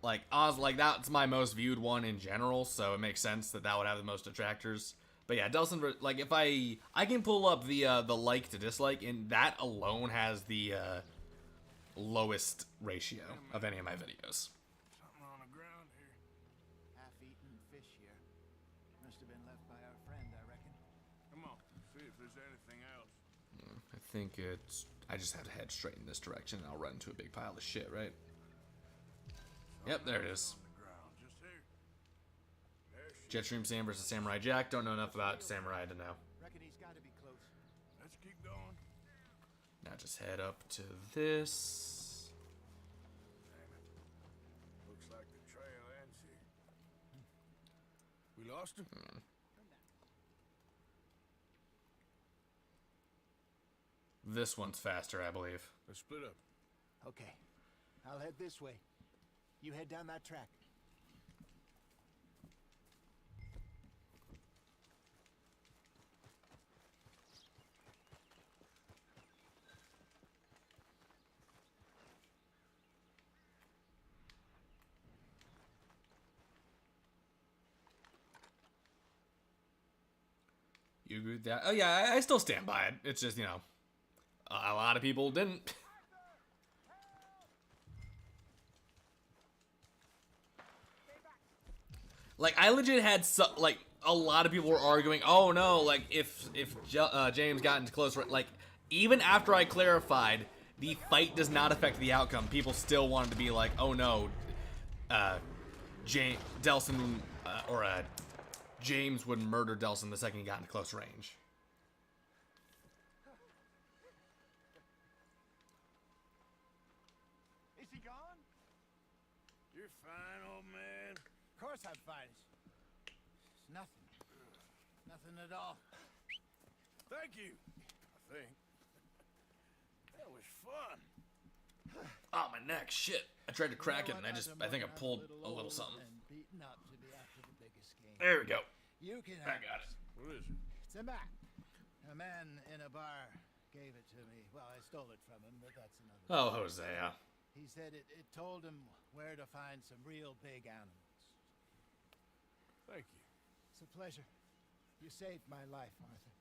[SPEAKER 2] Like that's my most viewed one in general, so it makes sense that that would have the most detractors. But yeah, Delson, like if I can pull up the like to dislike, and that alone has the lowest ratio of any of my videos.
[SPEAKER 4] Something on the ground here.
[SPEAKER 9] Half-eaten fish here. Must have been left by our friend, I reckon.
[SPEAKER 4] Come on, see if there's anything else.
[SPEAKER 2] I think I just have to head straight in this direction, and I'll run into a big pile of shit, right? Yep, there it is. Jetstream Sam versus Samurai Jack. Don't know enough about Samurai to know.
[SPEAKER 9] Reckon he's got to be close.
[SPEAKER 4] Let's keep going.
[SPEAKER 2] Now just head up to this.
[SPEAKER 4] Looks like the trail ends here. We lost him?
[SPEAKER 2] This one's faster, I believe.
[SPEAKER 4] Let's split up.
[SPEAKER 9] Okay. I'll head this way. You head down that track.
[SPEAKER 2] You agree with that? Oh yeah, I still stand by it. It's just, you know, a lot of people didn't. Like, I legit had like a lot of people were arguing, oh no, like if James got into close, like even after I clarified the fight does not affect the outcome, people still wanted to be like, oh no, Delson James would murder Delson the second he got into close range.
[SPEAKER 9] Is he gone?
[SPEAKER 4] You're fine, old man.
[SPEAKER 9] Of course I'm fine. It's nothing. Nothing at all.
[SPEAKER 4] Thank you. I think. That was fun.
[SPEAKER 2] Oh, my neck, shit. I tried to crack it and I think I pulled a little something.
[SPEAKER 9] Beaten up to be after the biggest game.
[SPEAKER 2] There we go.
[SPEAKER 9] You can
[SPEAKER 2] I got it.
[SPEAKER 4] What is it?
[SPEAKER 9] It's a map. A man in a bar gave it to me. Well, I stole it from him, but that's another.
[SPEAKER 2] Oh, Hosea.
[SPEAKER 9] He said it told him where to find some real big animals.
[SPEAKER 4] Thank you.
[SPEAKER 9] It's a pleasure. You saved my life, Arthur.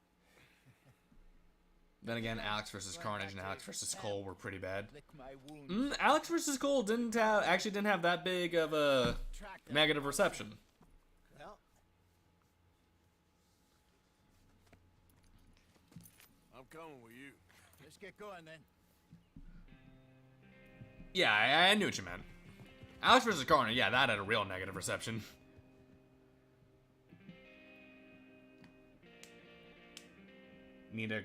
[SPEAKER 2] Then again, Alex versus Carnage and Alex versus Cole were pretty bad.
[SPEAKER 9] Lick my wounds.
[SPEAKER 2] Alex versus Cole didn't have that big of a negative reception.
[SPEAKER 9] Well,
[SPEAKER 4] I'm coming with you.
[SPEAKER 9] let's get going then.
[SPEAKER 2] Yeah, I knew what you meant. Alex versus Carnage, yeah, that had a real negative reception. Need a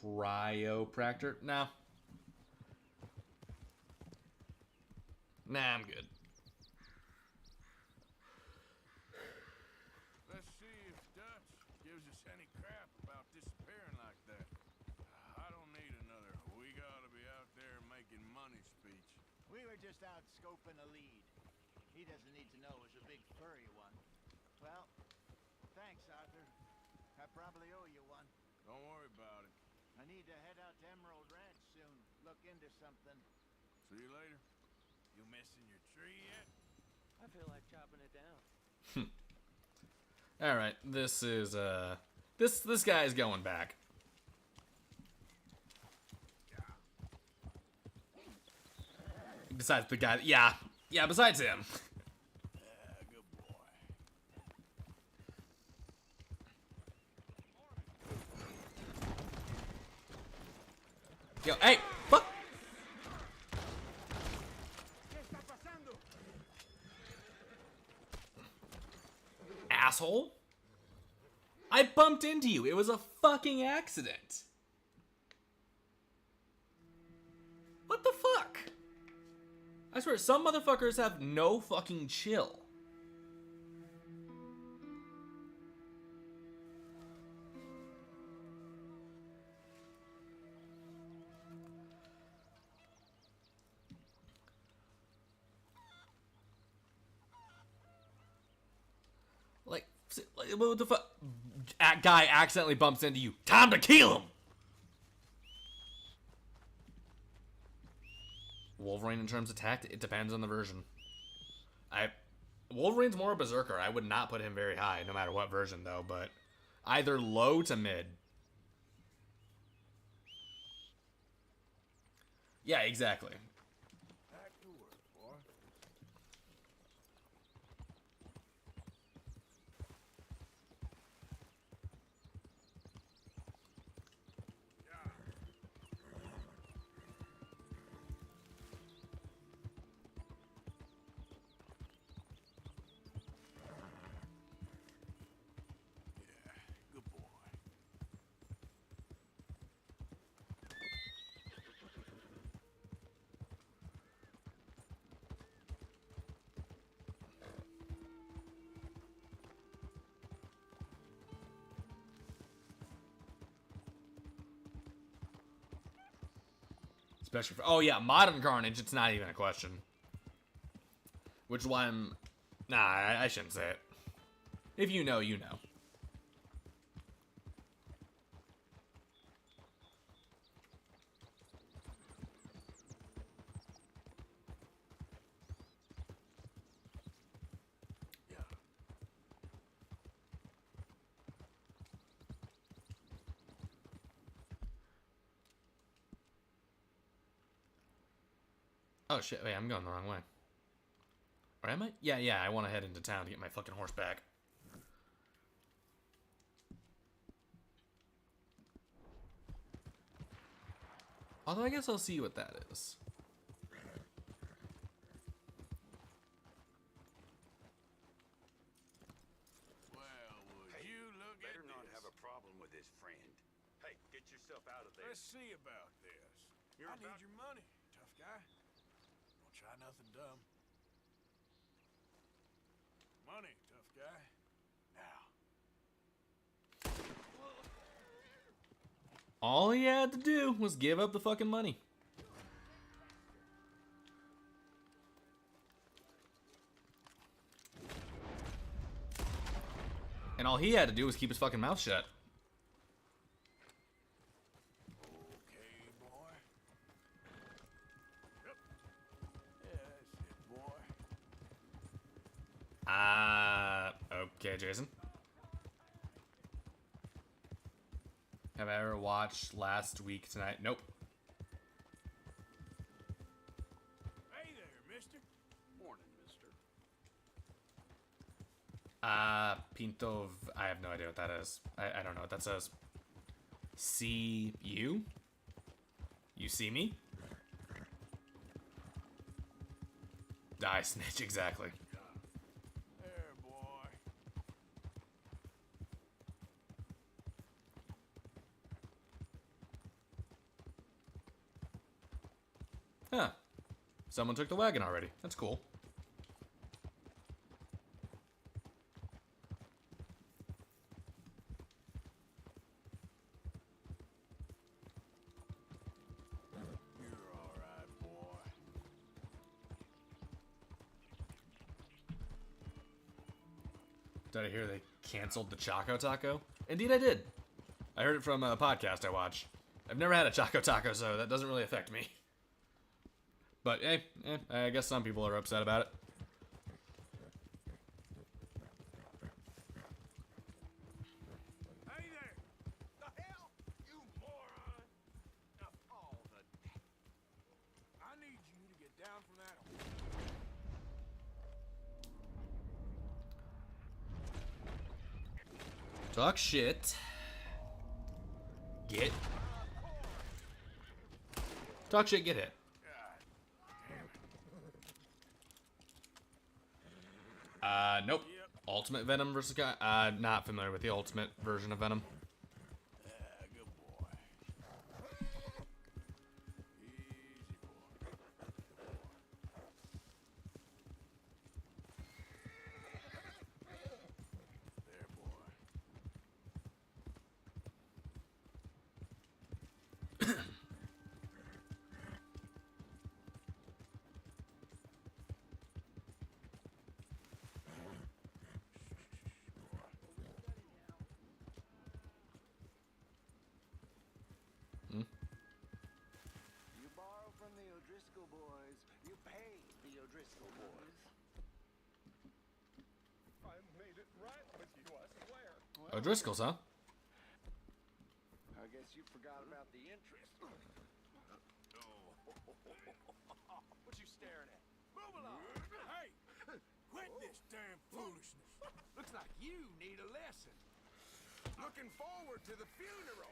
[SPEAKER 2] cryopractor? No. Nah, I'm good.
[SPEAKER 4] Let's see if Dutch gives us any crap about disappearing like that. I don't need another "we gotta be out there making money" speech.
[SPEAKER 9] We were just out scoping a lead. He doesn't need to know it was a big furry one. Well, thanks, Arthur. I probably owe you one.
[SPEAKER 4] Don't worry about it.
[SPEAKER 9] I need to head out to Emerald Ranch soon. Look into something.
[SPEAKER 4] See you later. You missing your tree yet?
[SPEAKER 11] I feel like chopping it down.
[SPEAKER 2] All right, this is this guy's going back. Besides the guy, yeah, besides him. Yo, hey, fuck. Asshole. I bumped into you. It was a fucking accident. What the fuck? I swear, some motherfuckers have no fucking chill. Like, what the fuck? Guy accidentally bumps into you. Time to kill him! Wolverine in terms of tact, it depends on the version. Wolverine's more a berserker. I would not put him very high, no matter what version, though, but either low to mid. Yeah, exactly.
[SPEAKER 4] Back to work, boy. Good boy.
[SPEAKER 2] Especially for, oh yeah, modern Carnage, it's not even a question. Which is why I'm, nah, I shouldn't say it. If you know, you know. Oh shit, wait, I'm going the wrong way. Or am I? Yeah, I want to head into town to get my fucking horse back. Although I guess I'll see what that is.
[SPEAKER 4] Well, would you look
[SPEAKER 12] Better
[SPEAKER 4] at
[SPEAKER 12] not
[SPEAKER 4] this?
[SPEAKER 12] have a problem with his friend. Hey, get yourself out of there.
[SPEAKER 4] Let's see about this.
[SPEAKER 12] You're
[SPEAKER 4] I need
[SPEAKER 12] about-
[SPEAKER 4] your money, tough guy. Don't try nothing dumb. Money, tough guy. Now.
[SPEAKER 2] All he had to do was give up the fucking money. And all he had to do was keep his fucking mouth shut.
[SPEAKER 4] Okay, boy. Yep. Yeah, that's it, boy.
[SPEAKER 2] Okay, Jason. Have I ever watched Last Week Tonight? Nope.
[SPEAKER 4] Hey there, mister.
[SPEAKER 12] Morning, mister.
[SPEAKER 2] Pinto, I have no idea what that is. I don't know what that says. See you? You see me? Die snitch, exactly.
[SPEAKER 4] There, boy.
[SPEAKER 2] Huh. Someone took the wagon already. That's cool.
[SPEAKER 4] You're all right, boy.
[SPEAKER 2] Did I hear they canceled the Choco Taco? Indeed I did. I heard it from a podcast I watch. I've never had a Choco Taco, so that doesn't really affect me. But, hey, I guess some people are upset about it. Talk shit. Get. Talk shit, get hit. Nope. Ultimate Venom versus guy. Not familiar with the ultimate version of Venom.
[SPEAKER 10] You borrow from the O'Driscoll boys. You pay the O'Driscoll boys.
[SPEAKER 15] I made it right with you, I swear.
[SPEAKER 2] O'Driscoll's, huh?
[SPEAKER 10] I guess you forgot about the interest.
[SPEAKER 4] What you staring at? Move along. Hey, quit this damn foolishness. Looks like you need a lesson. Looking forward to the funeral.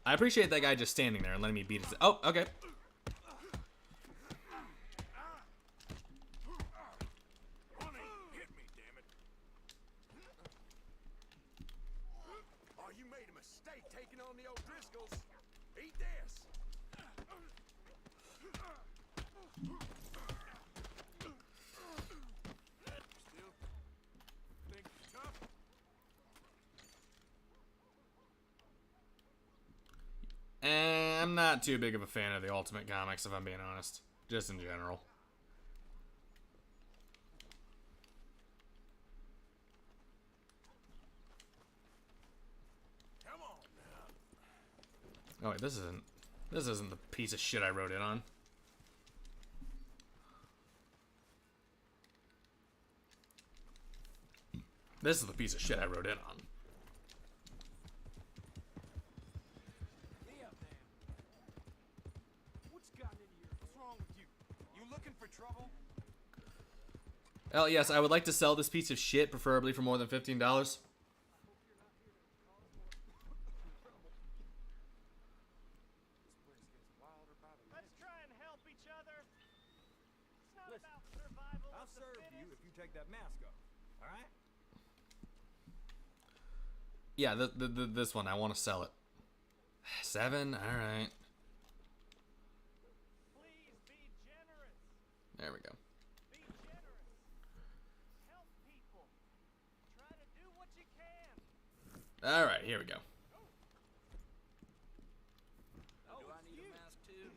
[SPEAKER 2] I appreciate that guy just standing there and letting me beat his. Oh, okay.
[SPEAKER 4] Hit me, damn it. Oh, you made a mistake taking on the O'Driscolls. Eat this. Still think it's tough?
[SPEAKER 2] I'm not too big of a fan of the Ultimate comics, if I'm being honest. Just in general.
[SPEAKER 4] Come on now.
[SPEAKER 2] Oh wait, this isn't the piece of shit I wrote in on. This is the piece of shit I wrote in on.
[SPEAKER 4] What's gotten into you? What's wrong with you? You looking for trouble?
[SPEAKER 2] Well, yes, I would like to sell this piece of shit, preferably for more than $15.
[SPEAKER 11] Let's try and help each other. It's not about survival.
[SPEAKER 5] I'll serve you if you take that mask off. All right?
[SPEAKER 2] Yeah, this one, I want to sell it. 7, all right.
[SPEAKER 11] Please be generous.
[SPEAKER 2] There we go.
[SPEAKER 11] Be generous. Help people. Try to do what you can.
[SPEAKER 2] All right, here we go.
[SPEAKER 10] Do I need a mask too?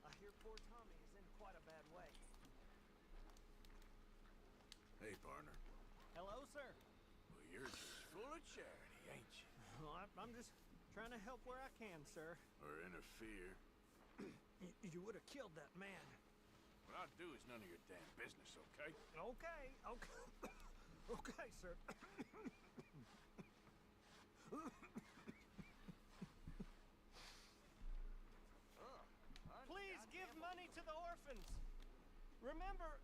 [SPEAKER 11] I hear poor Tommy is in quite a bad way.
[SPEAKER 4] Hey, partner.
[SPEAKER 11] Hello, sir.
[SPEAKER 4] Well, you're just full of charity, ain't you?
[SPEAKER 11] Well, I'm just trying to help where I can, sir.
[SPEAKER 4] Or interfere.
[SPEAKER 11] You would have killed that man.
[SPEAKER 4] What I do is none of your damn business, okay?
[SPEAKER 11] Okay. Okay, sir. Please give money to the orphans. Remember,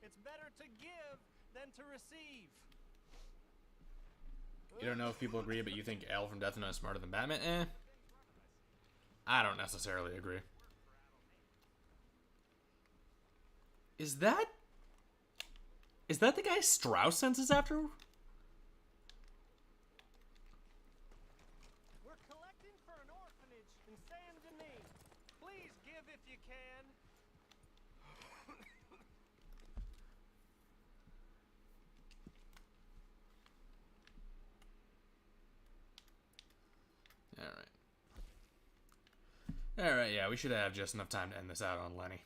[SPEAKER 11] it's better to give than to receive.
[SPEAKER 2] You don't know if people agree, but you think Al from Death Note is smarter than Batman? I don't necessarily agree. Is that the guy Strauss senses after?
[SPEAKER 11] We're collecting for an orphanage in Saint Denis. Please give if you can.
[SPEAKER 2] Alright, yeah, we should have just enough time to end this out on Lenny.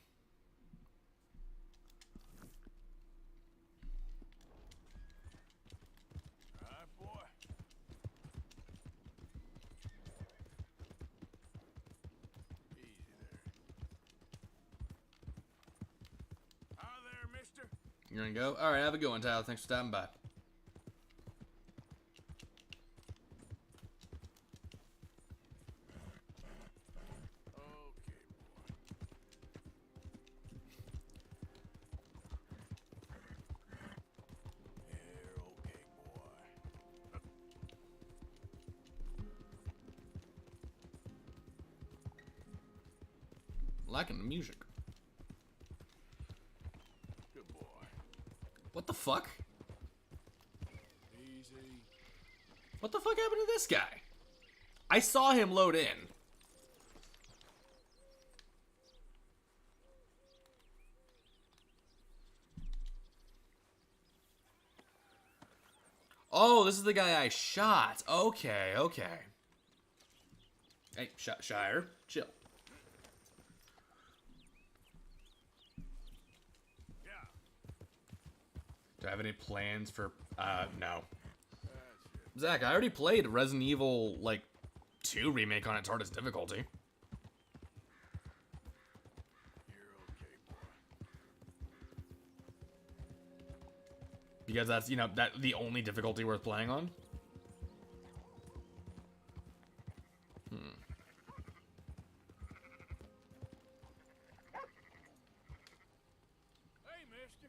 [SPEAKER 4] Alright, boy. Easy there. Hi there, mister.
[SPEAKER 2] You're gonna go? Alright, have a good one, Tyler. Thanks for stopping by. Liking the music.
[SPEAKER 4] Good boy.
[SPEAKER 2] What the fuck?
[SPEAKER 4] Easy.
[SPEAKER 2] What the fuck happened to this guy? I saw him load in. Oh, this is the guy I shot. Okay, okay. Hey, Shire, chill. Do I have any plans for, no. Zach, I already played Resident Evil, like, 2 remake on its hardest difficulty. Because that's, you know, the only difficulty worth playing on.
[SPEAKER 4] Hey, mister.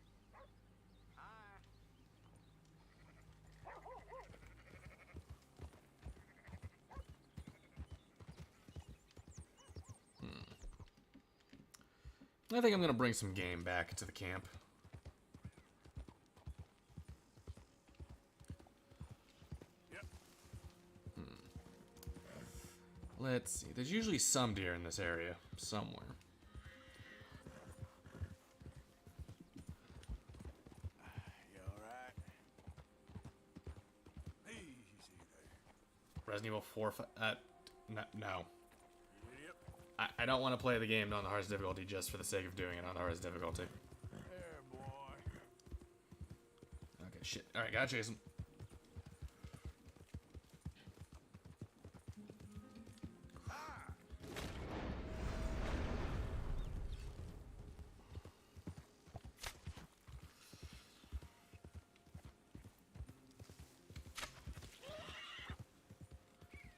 [SPEAKER 2] I think I'm gonna bring some game back to the camp. Let's see. There's usually some deer in this area somewhere.
[SPEAKER 4] You alright? Easy there.
[SPEAKER 2] Resident Evil 4. No.
[SPEAKER 4] Yep.
[SPEAKER 2] I don't want to play the game on the hardest difficulty just for the sake of doing it on the hardest difficulty.
[SPEAKER 4] There, boy.
[SPEAKER 2] Okay, shit. All right, gotta chase him.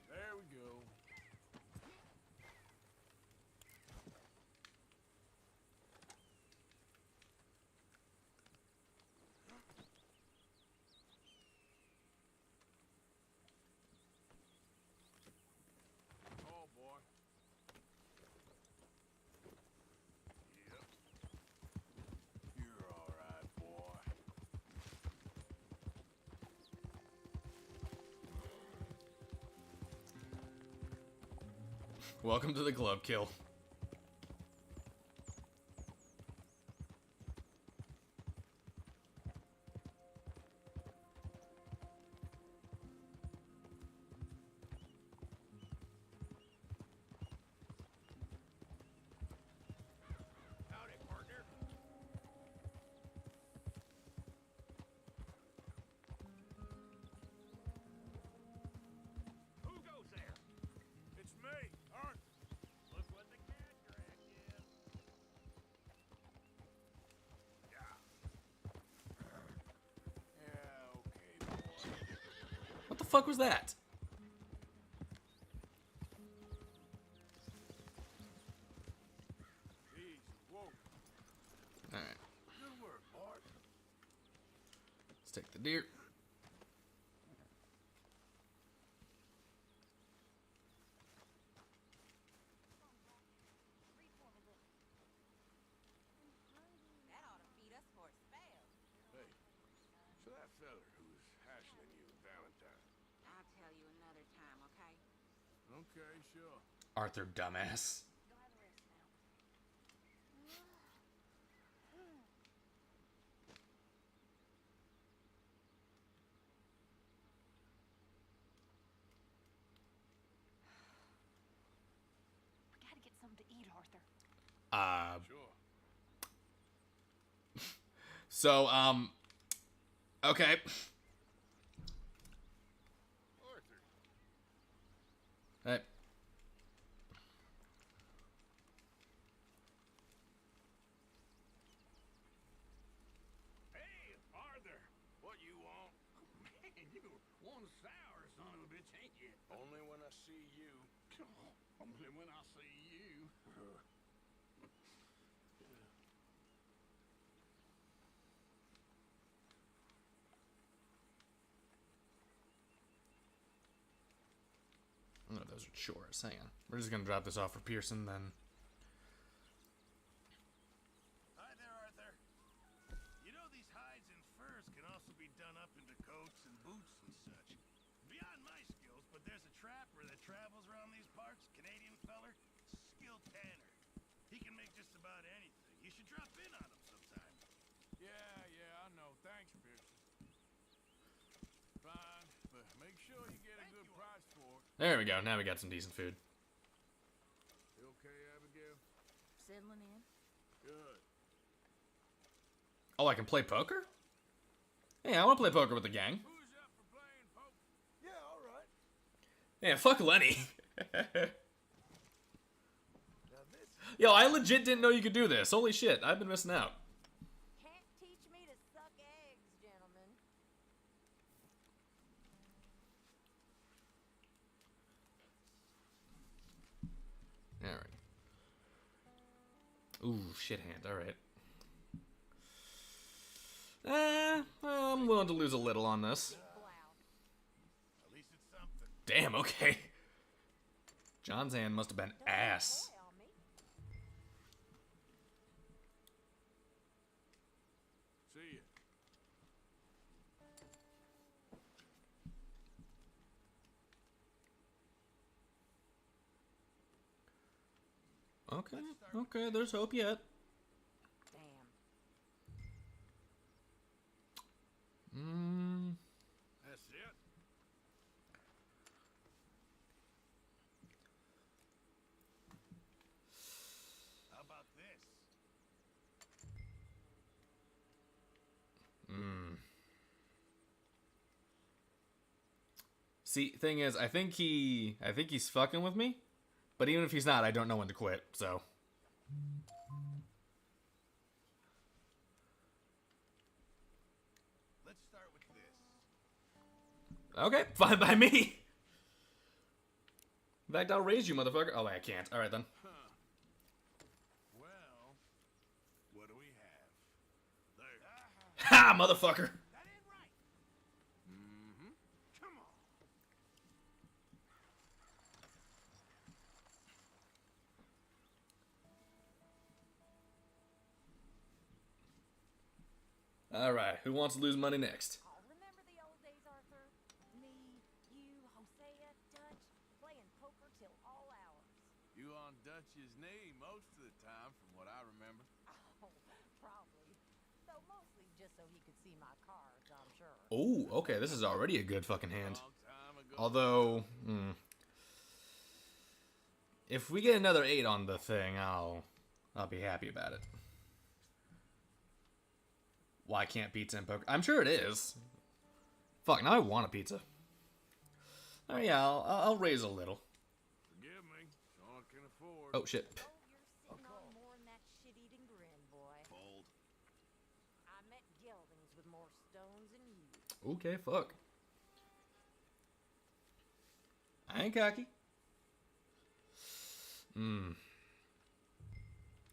[SPEAKER 4] There we go. Oh, boy. Yep. You're all right, boy.
[SPEAKER 2] Welcome to the club, kill.
[SPEAKER 4] Howdy, partner. Who goes there? It's me, Arthur. Look what the cat dragged in. Yeah, okay, boy.
[SPEAKER 2] What the fuck was that?
[SPEAKER 4] Easy, whoa.
[SPEAKER 2] All right,
[SPEAKER 4] Good work, Bart.
[SPEAKER 2] let's take the deer.
[SPEAKER 14] That ought to feed us for a spell.
[SPEAKER 4] Hey, so that feller who was hassling you with Valentine.
[SPEAKER 14] I'll tell you another time, okay?
[SPEAKER 4] Okay, sure.
[SPEAKER 2] Arthur, dumbass.
[SPEAKER 6] Go have a rest now. We gotta get something to eat, Arthur.
[SPEAKER 4] Sure.
[SPEAKER 2] So, okay.
[SPEAKER 4] Arthur.
[SPEAKER 2] Hey.
[SPEAKER 4] Hey, Arthur. What you want? Man, you one sour son of a bitch, ain't you? Only when I see you. Only when I see you.
[SPEAKER 2] Oh, those are chores. Hang on. We're just gonna drop this off for Pearson, then
[SPEAKER 20] There's a trapper that travels around these parts, Canadian feller, skilled tanner. He can make just about anything. You should drop in on him sometime.
[SPEAKER 4] Yeah, I know. Thanks, Pearson. Fine, but make sure you get a good price for it.
[SPEAKER 2] There we go. Now we got some decent food.
[SPEAKER 4] You okay, Abigail?
[SPEAKER 6] Settling in?
[SPEAKER 4] Good.
[SPEAKER 2] Oh, I can play poker? Hey, I want to play poker with the gang.
[SPEAKER 4] Who's up for playing poker? Yeah, all right.
[SPEAKER 2] Yeah, fuck Lenny. Yo, I legit didn't know you could do this. Holy shit, I've been missing out.
[SPEAKER 3] Can't teach me to suck eggs, gentlemen.
[SPEAKER 2] Alright. Ooh, shit hand. Alright. I'm willing to lose a little on this.
[SPEAKER 20] At least it's something.
[SPEAKER 2] Damn, okay. John's hand must have been ass.
[SPEAKER 4] See ya.
[SPEAKER 2] Okay, okay, there's hope yet.
[SPEAKER 3] Damn.
[SPEAKER 20] That's it. How about this?
[SPEAKER 2] See, thing is, I think he's fucking with me, but even if he's not, I don't know when to quit. So.
[SPEAKER 20] Let's start with this.
[SPEAKER 2] Okay, fine by me. In fact, I'll raise you, motherfucker. Oh, wait, I can't. All right then.
[SPEAKER 20] Well, what do we have? There.
[SPEAKER 2] Ha, motherfucker.
[SPEAKER 20] That ain't right. Mm-hmm. Come on.
[SPEAKER 2] All right, who wants to lose money next?
[SPEAKER 3] Oh, remember the old days, Arthur? Me, you, Hosea, Dutch, playing poker till all hours.
[SPEAKER 4] You on Dutch's knee most of the time, from what I remember.
[SPEAKER 3] Oh, probably. Though mostly just so he could see my cards, I'm sure.
[SPEAKER 2] Oh, okay, this is already a good fucking hand. Although, if we get another 8 on the thing, I'll be happy about it. Why can't pizza and poker? I'm sure it is. Fuck, now I want a pizza. Oh yeah, I'll raise a little.
[SPEAKER 4] Forgive me. All I can afford.
[SPEAKER 2] Oh shit.
[SPEAKER 3] Oh, you're sitting on more than that shit-eating grin, boy.
[SPEAKER 20] Fold.
[SPEAKER 3] I met geldings with more stones than you.
[SPEAKER 2] Okay, fuck. I ain't cocky.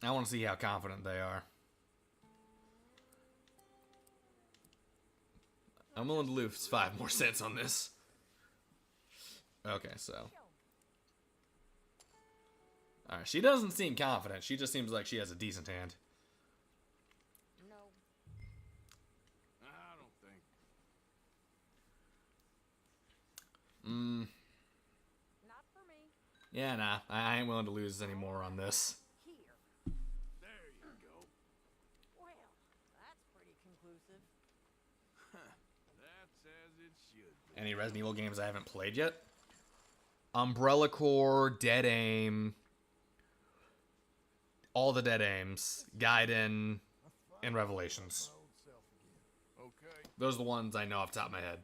[SPEAKER 2] I want to see how confident they are. I'm willing to lose 5 more cents on this. Okay, so. Alright, she doesn't seem confident. She just seems like she has a decent hand.
[SPEAKER 3] No.
[SPEAKER 4] I don't think.
[SPEAKER 3] Not for me.
[SPEAKER 2] Yeah, nah. I ain't willing to lose any more on this.
[SPEAKER 3] Here.
[SPEAKER 4] There you go.
[SPEAKER 3] Well, that's pretty conclusive.
[SPEAKER 4] That's as it should be.
[SPEAKER 2] Any Resident Evil games I haven't played yet? Umbrella Corps, Dead Aim, all the Dead Aims, Gaiden, and Revelations.
[SPEAKER 4] Okay.
[SPEAKER 2] Those are the ones I know off the top of my head.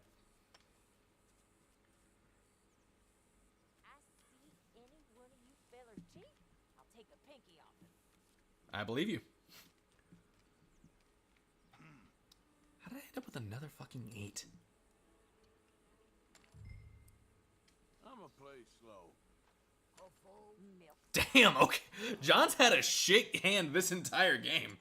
[SPEAKER 3] I see any one of you fellers cheat, I'll take a pinky off him.
[SPEAKER 2] I believe you. How did I end up with another fucking 8?
[SPEAKER 4] I'ma play slow.
[SPEAKER 3] Milk.
[SPEAKER 2] Damn, okay. John's had a shit hand this entire game.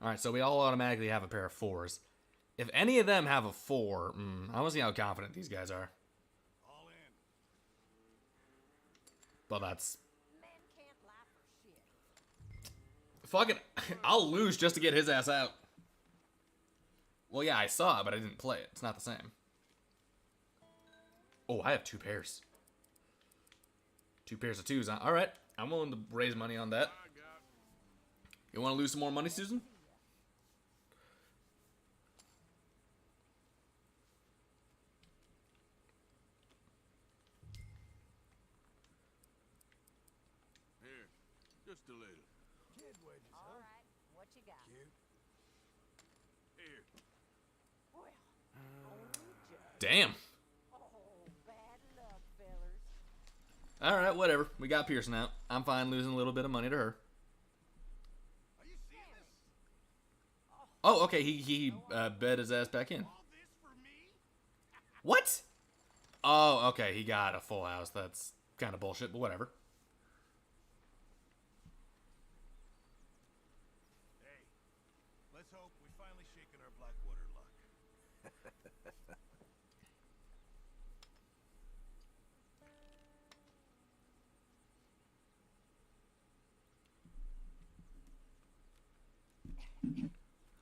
[SPEAKER 2] Alright, so we all automatically have a pair of 4s. If any of them have a 4, I want to see how confident these guys are.
[SPEAKER 20] All in.
[SPEAKER 2] Well, that's
[SPEAKER 3] Men can't lie for shit.
[SPEAKER 2] fucking. I'll lose just to get his ass out. Well, yeah, I saw it, but I didn't play it. It's not the same. Oh, I have 2 pairs. 2 pairs of 2s. All right, I'm willing to raise money on that. You want to lose some more money, Susan?
[SPEAKER 20] Here, just a little.
[SPEAKER 10] Kid wedges,
[SPEAKER 3] All
[SPEAKER 10] huh?
[SPEAKER 3] right, what you got?
[SPEAKER 10] Cute.
[SPEAKER 20] Here.
[SPEAKER 3] Well, only just.
[SPEAKER 2] Damn.
[SPEAKER 3] Oh, bad luck, fellers.
[SPEAKER 2] All right, whatever. We got Pearson out. I'm fine losing a little bit of money to her.
[SPEAKER 20] Are you seeing this?
[SPEAKER 2] Oh, okay. He bet his ass back in.
[SPEAKER 20] All this for me?
[SPEAKER 2] What? Oh, okay. He got a full house. That's kind of bullshit, but whatever.
[SPEAKER 20] Hey, let's hope we finally shaken our Blackwater luck.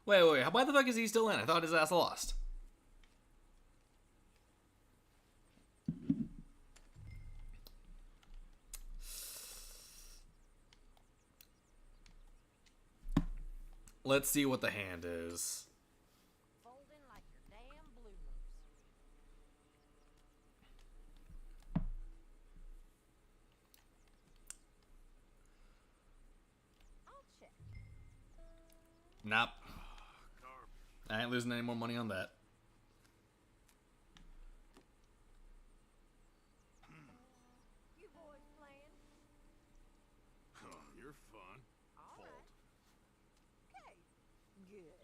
[SPEAKER 2] Wait. Why the fuck is he still in? I thought his ass lost. Let's see what the hand is.
[SPEAKER 3] Folding like your damn bloomers. I'll check.
[SPEAKER 2] Nope. I ain't losing any more money on that.
[SPEAKER 3] You boys playing?
[SPEAKER 20] Oh, you're fun.
[SPEAKER 3] All
[SPEAKER 20] Fold.
[SPEAKER 3] right. Okay. Good.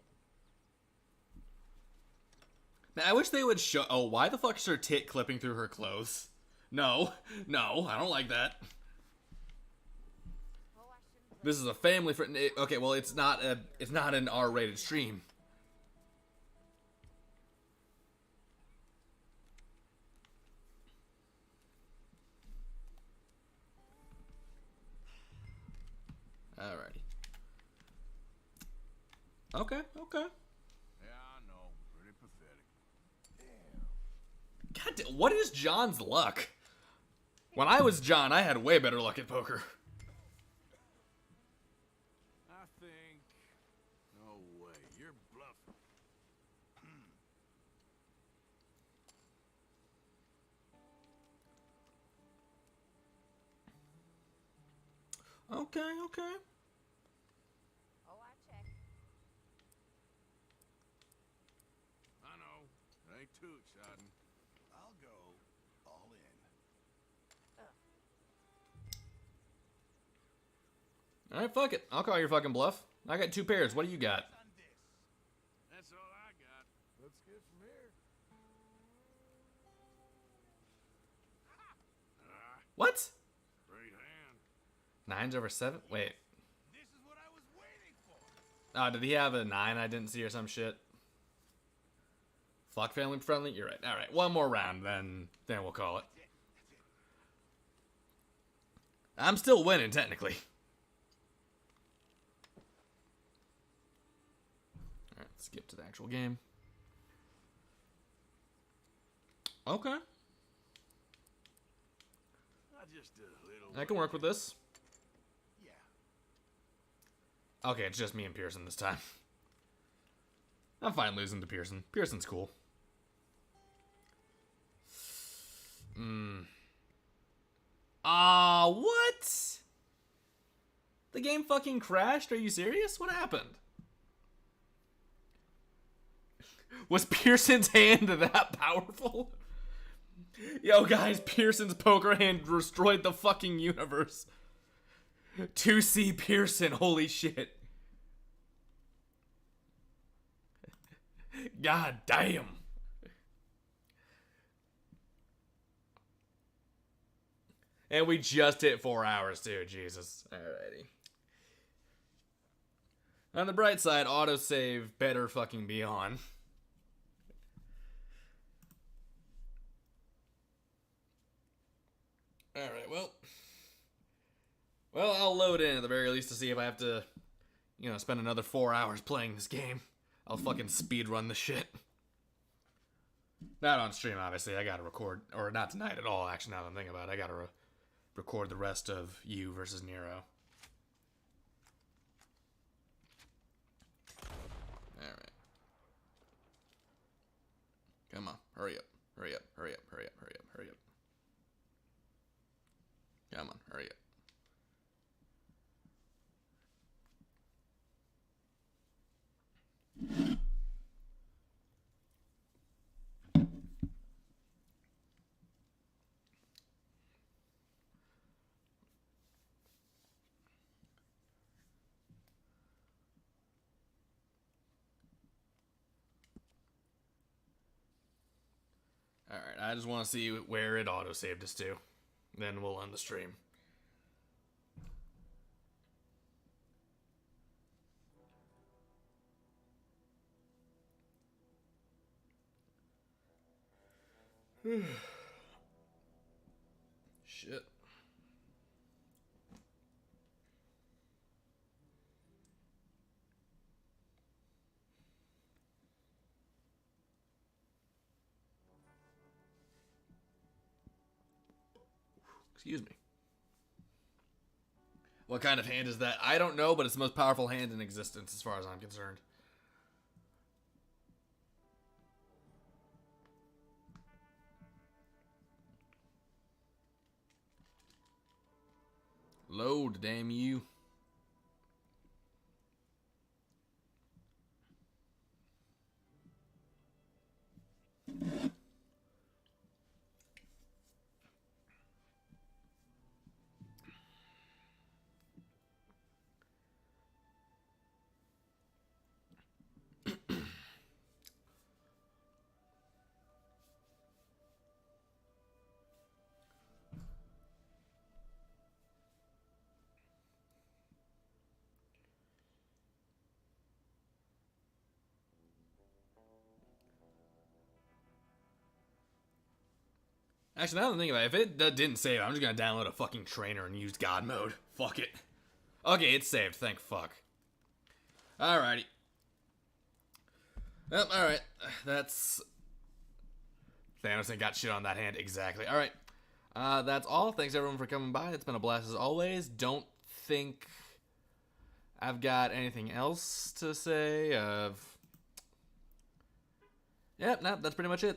[SPEAKER 2] Now, I wish they would show. Oh, why the fuck is her tit clipping through her clothes? No, I don't like that.
[SPEAKER 3] Oh, I shouldn't.
[SPEAKER 2] This is a family friend. Okay, well, it's not an R-rated stream. Alrighty. Okay.
[SPEAKER 20] Yeah, I know. Pretty pathetic.
[SPEAKER 2] God, what is John's luck? When I was John, I had way better luck at poker.
[SPEAKER 20] I think... No way. You're bluffing.
[SPEAKER 2] Okay.
[SPEAKER 3] Oh, I check.
[SPEAKER 20] I know. It ain't too exciting. I'll go all in.
[SPEAKER 2] Alright, fuck it. I'll call your fucking bluff. I got 2 pairs. What do you got?
[SPEAKER 20] On this. That's all I got.
[SPEAKER 10] Looks good from here.
[SPEAKER 2] What?
[SPEAKER 20] Great hand.
[SPEAKER 2] 9s over 7? Wait.
[SPEAKER 20] This is what I was waiting for.
[SPEAKER 2] Oh, did he have a 9 I didn't see or some shit? Flock family friendly? You're right. Alright, one more round, then we'll call it. I'm still winning, technically. Alright, let's skip to the actual game. Okay.
[SPEAKER 20] Just a little.
[SPEAKER 2] I can work with this.
[SPEAKER 20] Yeah.
[SPEAKER 2] Okay, it's just me and Pearson this time. I'm fine losing to Pearson. Pearson's cool. What? The game fucking crashed? Are you serious? What happened? Was Pearson's hand that powerful? Yo, guys, Pearson's poker hand destroyed the fucking universe. 2C Pearson, holy shit. God damn. And we just hit 4 hours, too. Jesus. Alrighty. On the bright side, autosave better fucking be on. Alright, well. Well, I'll load in at the very least to see if I have to, you know, spend another 4 hours playing this game. I'll fucking speedrun the shit. Not on stream, obviously. I gotta record, or not tonight at all, actually, now that I'm thinking about it. I gotta record the rest of You versus Nero. Alright. Come on, hurry up. Hurry up, hurry up, hurry up, hurry up, hurry up. Come on, hurry up. Alright, I just want to see where it autosaved us to. Then we'll end the stream. Shit. Excuse me. What kind of hand is that? I don't know, but it's the most powerful hand in existence as far as I'm concerned. Load, damn you. Actually, now that I'm thinking about it, if it didn't save, I'm just gonna download a fucking trainer and use God mode. Fuck it. Okay, it's saved. Thank fuck. Alrighty. Well, alright. That's... Thanos ain't got shit on that hand. Exactly. Alright. That's all. Thanks everyone for coming by. It's been a blast as always. Don't think I've got anything else to say. Yep, no, that's pretty much it.